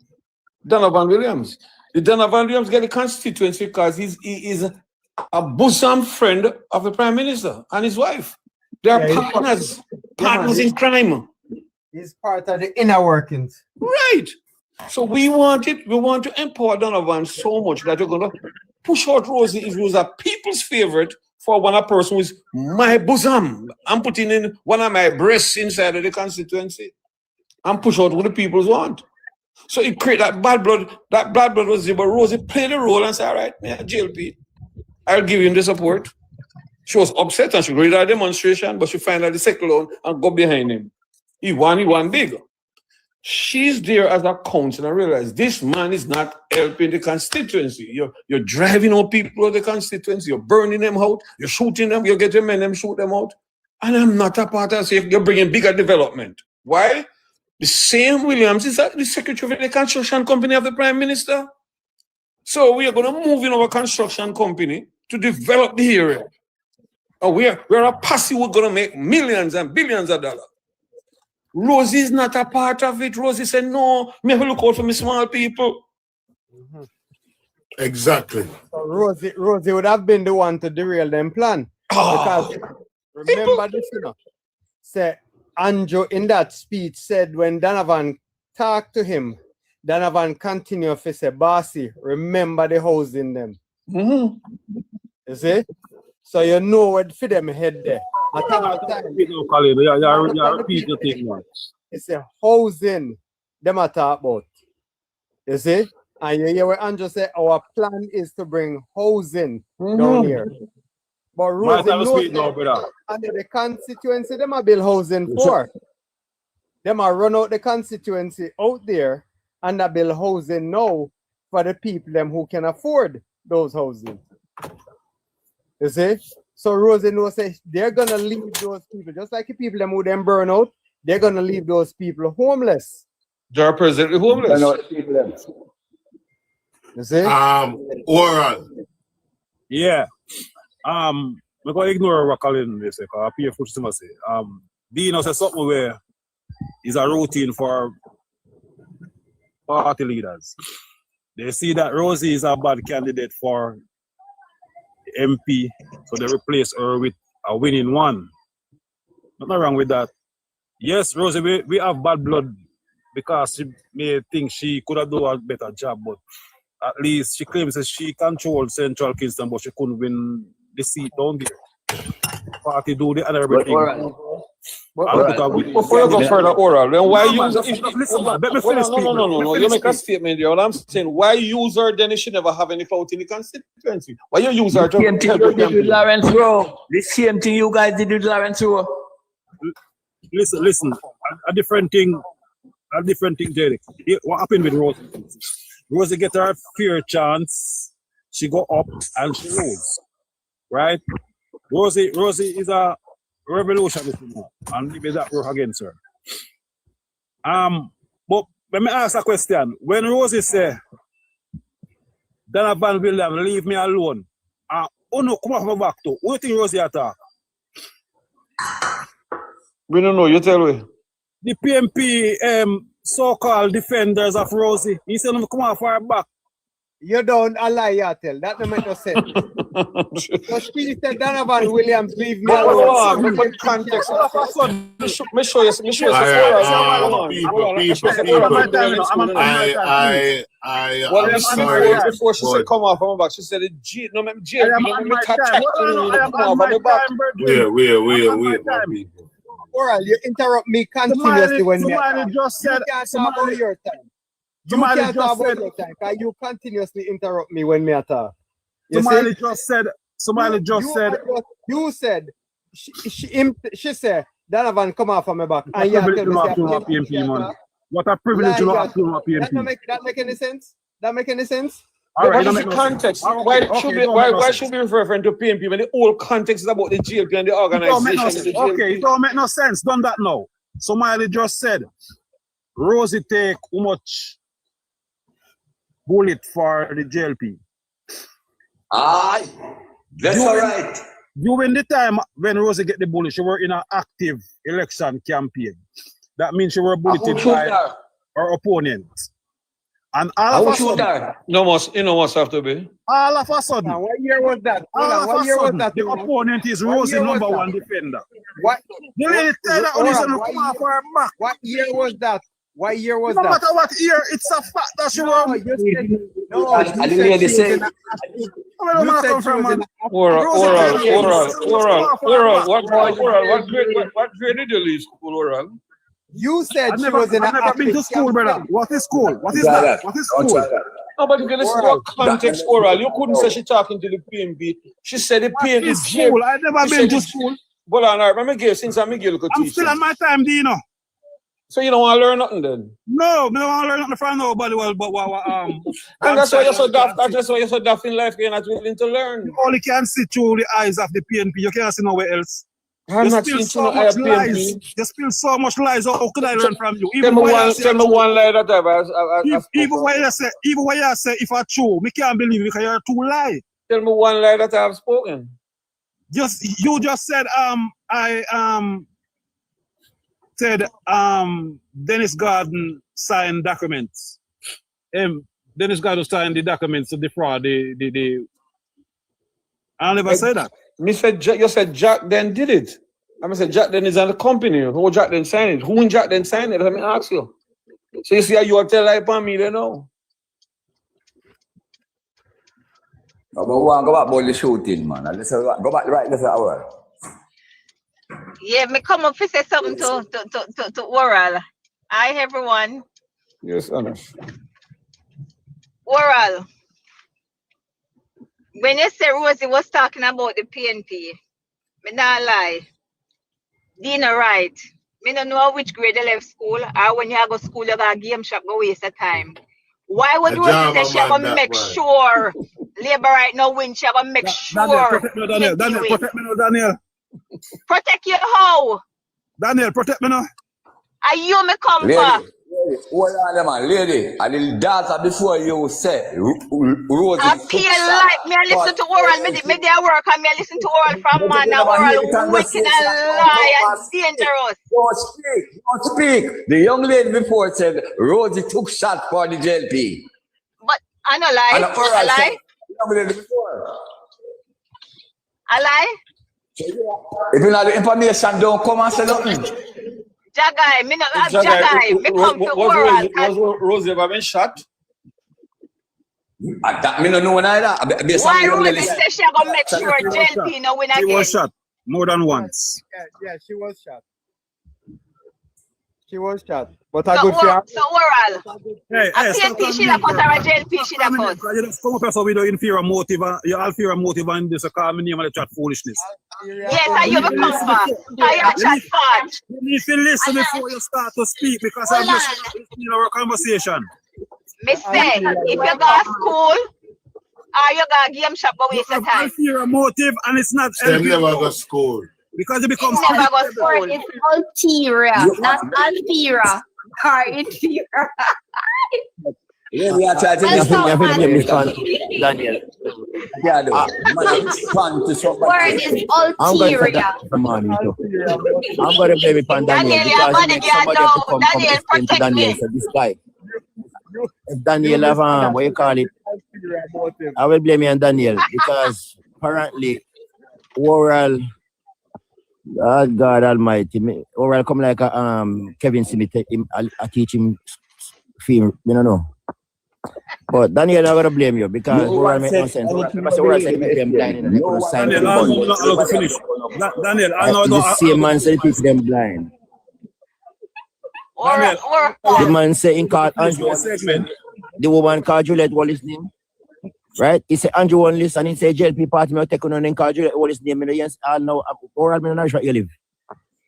Donovan Williams. The Donovan Williams get the constituency because he is a bosom friend of the Prime Minister and his wife. They are partners in crime. He's part of the inner workings. Right. So we want to empower Donovan so much that we're going to push out Rosie if he was a people's favorite for one person who is my bosom. I'm putting in one of my breasts inside of the constituency and push out what the people want. So it create that bad blood. That bad blood was there, but Rosie played the role and said, all right, yeah, JLP, I'll give him the support. She was upset and she read our demonstration, but she finally settled on and go behind him. He won big. She's there as a counsel and realize this man is not helping the constituency. You're driving out people of the constituency, you're burning them out, you're shooting them, you get them and them shoot them out. And I'm not a part of it. You're bringing bigger development. Why? The same Williams is the secretary of the construction company of the Prime Minister. So we are going to move in our construction company to develop the area. And we're a passive, we're going to make millions and billions of dollars. Rosie is not a part of it. Rosie said, no, me have a look out for me small people. Exactly. So Rosie would have been the one to derail them plan. Because remember this, you know, say Andrew in that speech said when Donovan talked to him, Donovan continued to say, Bossy, remember the house in them. You see? So you know what for them head there. It's a housing them I talk about. You see? And you hear what Andrew say, our plan is to bring housing down here. But Rosie knows under the constituency, them a build housing for. Them a run out the constituency out there and a build housing now for the people them who can afford those housing. You see? So Rosie knows say they're gonna leave those people, just like the people them who them burn out, they're gonna leave those people homeless. They're presently homeless. You see? Oral. Yeah. We're going to ignore what Colin say, because I pay for to say. Dino says something where is a routine for party leaders. They see that Rosie is a bad candidate for MP, so they replace her with a winning one. Nothing wrong with that. Yes, Rosie, we have bad blood because she may think she could have done a better job, but at least she claims that she controlled Central Kingston, but she couldn't win the seat down there. Party do the other everything. Before you go further, Oral, then why use no, you make a statement there. All I'm saying, why use her then she never have any fault in the constituency? Why you use her to same thing you did with Lawrence Rowe. The same thing you guys did with Lawrence Rowe. Listen, a different thing, Derek. What happened with Rosie? Rosie get her fair chance, she go up and she lose. Right? Rosie is a revolutionist, and maybe that work against her. But let me ask a question. When Rosie say, Donovan William, leave me alone. Oh no, come off my back too. What do you think Rosie attack? We don't know, you tell me. The PMP so-called defenders of Rosie, he said come off her back. You don't lie, you tell. That don't make no sense. So she said Donovan Williams, leave me alone. Context. Me show you. People. Before she said come off my back, she said JLP. Wait. Oral, you interrupt me continuously when somebody just said your time. You can't talk about your time because you continuously interrupt me when me talk. Somebody just said. You said. She said Donovan come off from my back. And you tell me PMP, man. What a privilege you have to PMP. That make any sense? That make any sense? All right, what is the context? Why should we refer to PMP when the whole context is about the JLP and the organization? Okay, it don't make no sense. Done that now. Somebody just said Rosie take how much bullet for the JLP. Aye, that's all right. During the time when Rosie get the bullet, she were in an active election campaign. That means she were bulleted by her opponents. And all of a sudden, no must have to be. All of a sudden, what year was that? The opponent is Rosie number one defender. What? What year was that? What year was No that? matter what year, it's a fact that she No, won. you said, no, I you didn't said hear the she was say. in a, Where am you I said come she from, was in man? a, What grade did you leave school, Oral? you said I've she never, was in I've an never been to active school, brother. campaign. What is school? What is Try that? that. What is Don't try school? that. No, but you listen to Oral. what context, Oral. You couldn't say she talking to the PMB. She said the What PMB. is school? I've never She been said to the school. But I remember Miguel, since I'm Miguel could I'm teach still you. on my time, do you know? So you don't want to learn nothing then? No, I don't want to learn nothing from nobody. And that's why you're so daft. That's why you're so daft in life. You're not willing to learn. You only can see through the eyes of the PNP. You can't see nowhere else. I'm You not spill seeing so no much PMP. lies. You spill so much lies. How could I learn from you? Tell me one lie that Even when you say if I true, me can't believe you because you're too lie. Tell me one lie that I've spoken. You just said Dennis Gardner signed documents. Dennis Gardner signed the documents to defraud the I never said that. You said Jacden did it. I said Jacden is on the company. Who Jacden signed it? Who in Jacden signed it? Let me ask you. So you see how you are tell lie upon me, they know. But go back about the shooting, man. Go back right this hour. Yeah, me come up to say something to Oral. Hi everyone. Yes, Anna. Oral. When you say Rosie was talking about the PNP, me not lie. Dina right. Me don't know which grade they left school or when you go to school you got a game shop go waste of time. Why would Rosie say she gonna make sure Labour right now win? She gonna make sure. Daniel, protect me now, Daniel. Protect you how? Daniel, protect me now. Are you me come Lady, back? hold on, man. Lady, I did data before you say Rosie. I feel like me I listen to Oral, me there work and me I listen to Oral from man and Oral wicked and lie and dangerous. Don't speak. The young lady before said Rosie took shot for the JLP. But I no lie. And I lie. young lady before. I lie. If you know the information, don't come and say nothing. Jagai, me not Jagai. Me come to Oral. Was Rosie ever been shot? That me no know neither. Why Rosie say she gonna make sure JLP no win again? She was shot more than once. Yeah, she was shot. She was shot. But I good for So Oral. Hey, PNP she da cut or a JLP she da cut. You just come up here so we don't inferior motive. You all fear motive and this call me name and chat foolishness. Yes, I you come back. I chat fart. You need to listen before you start to speak because I'm just listening to our conversation. Me say, if you go to school, or you go to game shop, go waste your time. Inferior motive and it's not. They never go to school. Because it becomes never go to school. It's ulterior, not inferior. Or inferior. Yeah, we are trying to Daniel. Yeah, respond to somebody. Word is ulterior. I'm going to blame it on Daniel because somebody have to come explain to Daniel. So this guy, if Daniel have what you call it, I will blame it on Daniel because apparently Oral, God Almighty, Oral come like a Kevin Smith. I teach him film. You don't know. But Daniel, I'm gonna blame you because Oral make no sense. Oral said he them blind and they couldn't sign the bond. Daniel, I know the same man said he teach them blind. The man said in called Andrew. The woman called Juliet, what is his name? Right? He said Andrew one list and he said JLP party me take on and call Juliet, what is his name? Yes, I know Oral me not sure you live.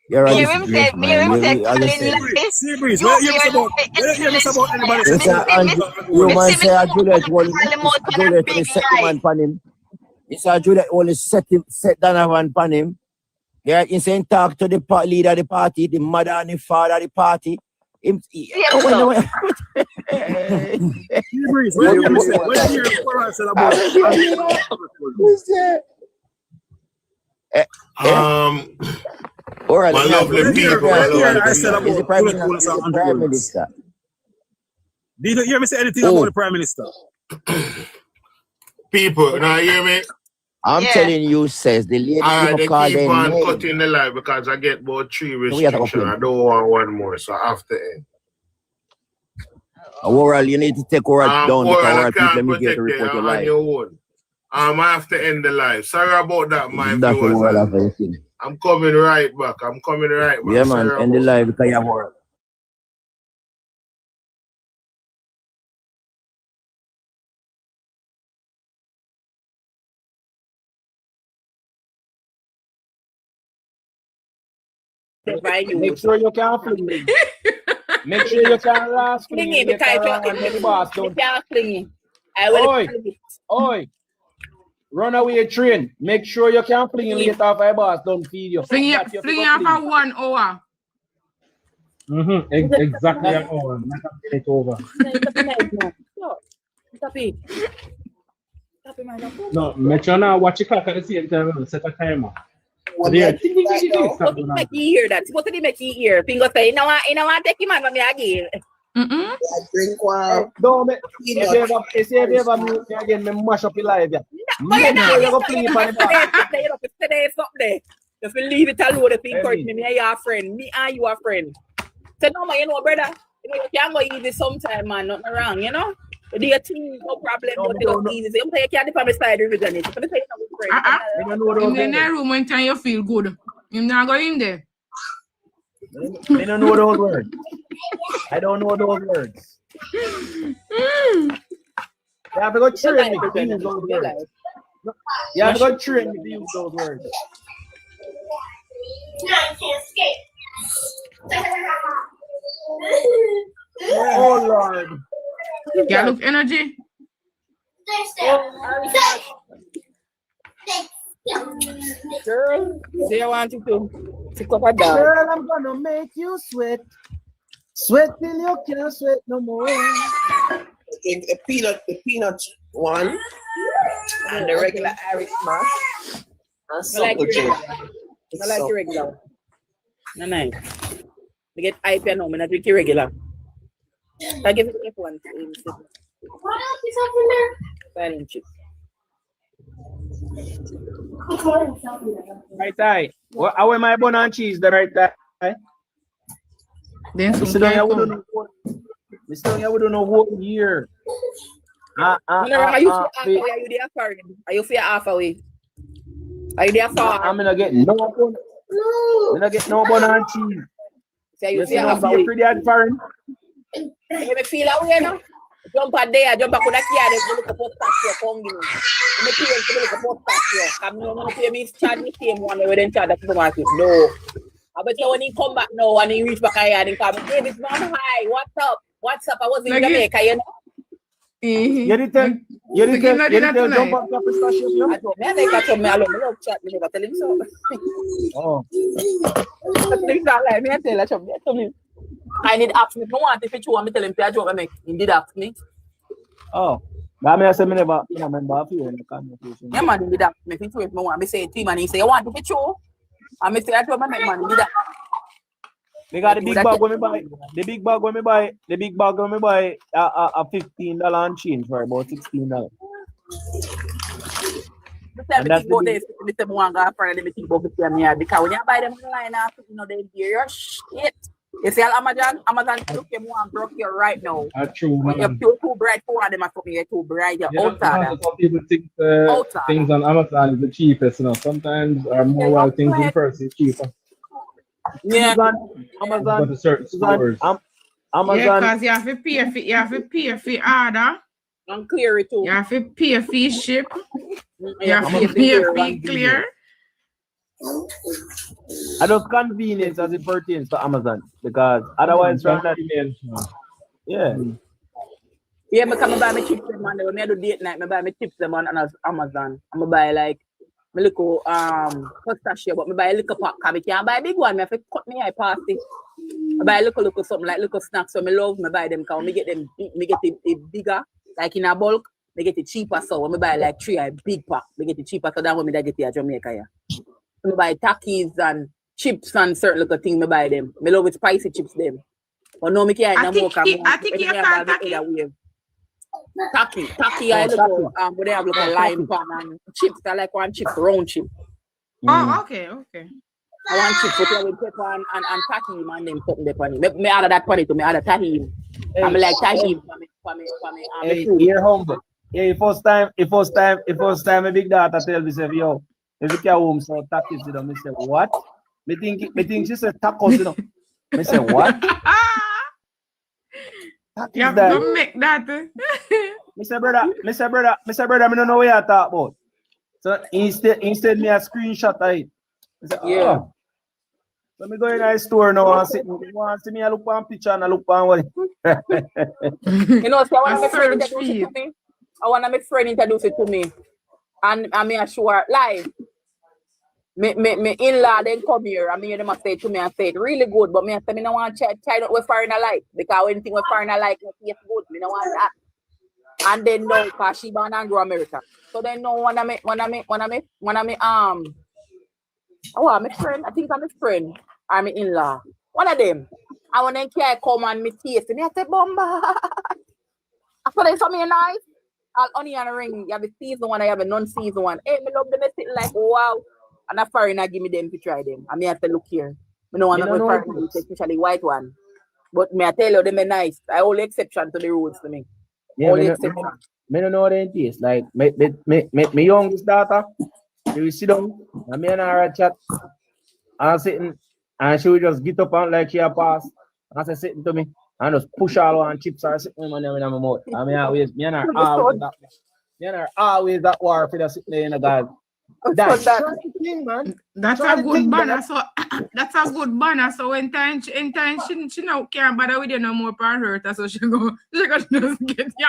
You're right. Seabreeze, what you about anybody? You man say Juliet Juliet is set the man pan him. He said Juliet only set Donovan pan him. Yeah, he saying talk to the leader of the party, the mother and the father of the party. Seabreeze, what you my lovely people. I said about the Prime Minister. Did you hear me say anything about the Prime Minister? People, now hear me? I'm telling you, says the lady they call keep their on name. cutting the live because I get about 3 we have to restrictions. I don't want one more, so I have to end. Oral, you need to take Oral down because Oral, I Oral people can't make you to protect report you your on life. your own. I have to end the live. Sorry about that, my That's the Oral viewers. have anything. I'm coming right back. Yeah, man, Sorry end the about live because you have Oral. Make sure you can't fling me. Make sure you can't last fling me. Because if you can't fling it, I will fling it. Oi. Runaway train. Make sure you can't fling it off my boss. Don't feed you. Fling it for 1 hour. Exactly an hour. Not take over. No, make sure now watch your clock at the same time. Set a timer. What did he make you hear that? What did he make you hear? Pingo say, you know what, take him out from me again. I drink one. Don't if you ever mute me again, me mash up your life. Make sure you go play for the back. Today something. If you leave it alone, if you encourage me and your friend, me and you are friend. Say no man, you know, brother, you know, you can go easy sometime, man, nothing wrong, you know? Do your team, no problem, but they go easy. You can't depend on the side of it. In the room when time you feel good. You're not going in there. I don't know those words. I don't know those words. You have to go train me to use those words. You have to go train me to use those words. Oh Lord. You look energy. Girl, say I want you to pick up a dog. Girl, I'm gonna make you sweat. Sweat till you can't sweat no more. The peanut one, and the regular Irish mash. And some I like your regular. No, nice. I get IPA now, I not drink your regular. I give it to one. What else is up in there? Silent chip. Right eye. How am I bun and cheese the right eye? Then Mr. Down here, we don't know what year. Are you there far? Are you there halfway? Are you there far? I'm gonna get no bun. I'm gonna get no bun and cheese. Say you see halfway. Pretty hard foreign. You may feel away now. Jump out there, jump back with that kid, they look at post your phone. You may feel to look at post your. I'm not gonna pay me charge the same one where they charge the supermarket. No. I bet you when he come back now and he reach back here and he come, David, mom, hi, what's up? What's up? I was in Jamaica, you know. You didn't tell jump back to pistachio. I told me, I think I told me, I love chat, me never tell him so. Oh. I tell him. I need ask me. I want if you want me tell him to joke I make. He did ask me. Oh. But I say me never remember a few in the conversation. Yeah, man, he did ask me. If you want me say it to him and he say, I want if you show. And me say I told my man, he did that. They got the big bag when me buy. The big bag when me buy. The big bag when me buy a $15 and change for about $16. And that's the days me say one go for them think about it because when you buy them online after you know they hear your shit. You see Amazon look you want broke you right now. True, man. You're too bright for one of them are you're too bright, you're outside. Some people think things on Amazon is the cheapest, you know. Sometimes more things in person is cheaper. Yeah, Amazon to certain stores. Amazon. Yeah, because you have to pay for order. And clear it too. You have to pay for ship. You have to pay for clear. I don't convenience as it pertains to Amazon because otherwise from that. Yeah. Yeah, I come buy my chips them man. When I do date night, I buy my chips them on Amazon. I'm buy like my little pistachio, but I buy a little pack because I can't buy a big one. I have to cut me eye past it. I buy a little something like little snacks. So I love I buy them because I get them bigger, like in a bulk. I get it cheaper. So when I buy like 3 big pack, I get it cheaper. So that when I get it at Jamaica. Yeah. I buy takis and chips and certain little things. I buy them. I love it spicy chips them. But no, I can't no more. I think you can't Taki, I look but they have like a lime pan and chips. I like one chip, round chip. Oh, okay. I want chips with pepper and tahini, man. Them put them on it. Me add that pan to me add tahini. I'm like thanking for me. Hey, you're humble. Yeah, first time, a big daughter tell me, say, yo, if you can home, so tacos, you know, me say, what? Me think she said tacos, you know. Me say, what? You have to make that. Mr. Brother, me don't know what you talk about. So instead me a screenshot of it. I say, yeah. Oh. So me go in the store now and sit. You want to see me, I look on picture and I look on what. You know, so I want my friend introduce it to me. I want my friend introduce it to me. And I mean, sure, live. Me in-law then come here. I mean, they must say to me and say it really good, but me I say me don't want to try not with foreigner like, because anything with foreigner like it good. Me don't want that. And then no, because she born and grow America. So then no when I my friend, I think I'm a friend, or my in-law. One of them. I want them can come and me taste me. I say bomba. After they saw me nice. I'll only on a ring. You have a season one, I have a non-season one. Hey, me love them. They sitting like wow. And a foreigner give me them to try them. I mean, I have to look here. I don't want to foreigner, especially white one. But me, I tell you, them are nice. I only exception to the rules to me. Yeah, only exception. Me don't know what it is. Like, me youngest daughter, she will sit down, and me and her chat, and sitting, and she will just get up and like she a pass, and say sitting to me, and just push all her chips or sitting in my mouth. And me and her always that war for the sitting there in the guard. That's the thing, man. That's a good banner. So that's a good banner. So in time she now can't bother with you no more for her. So she go just get you.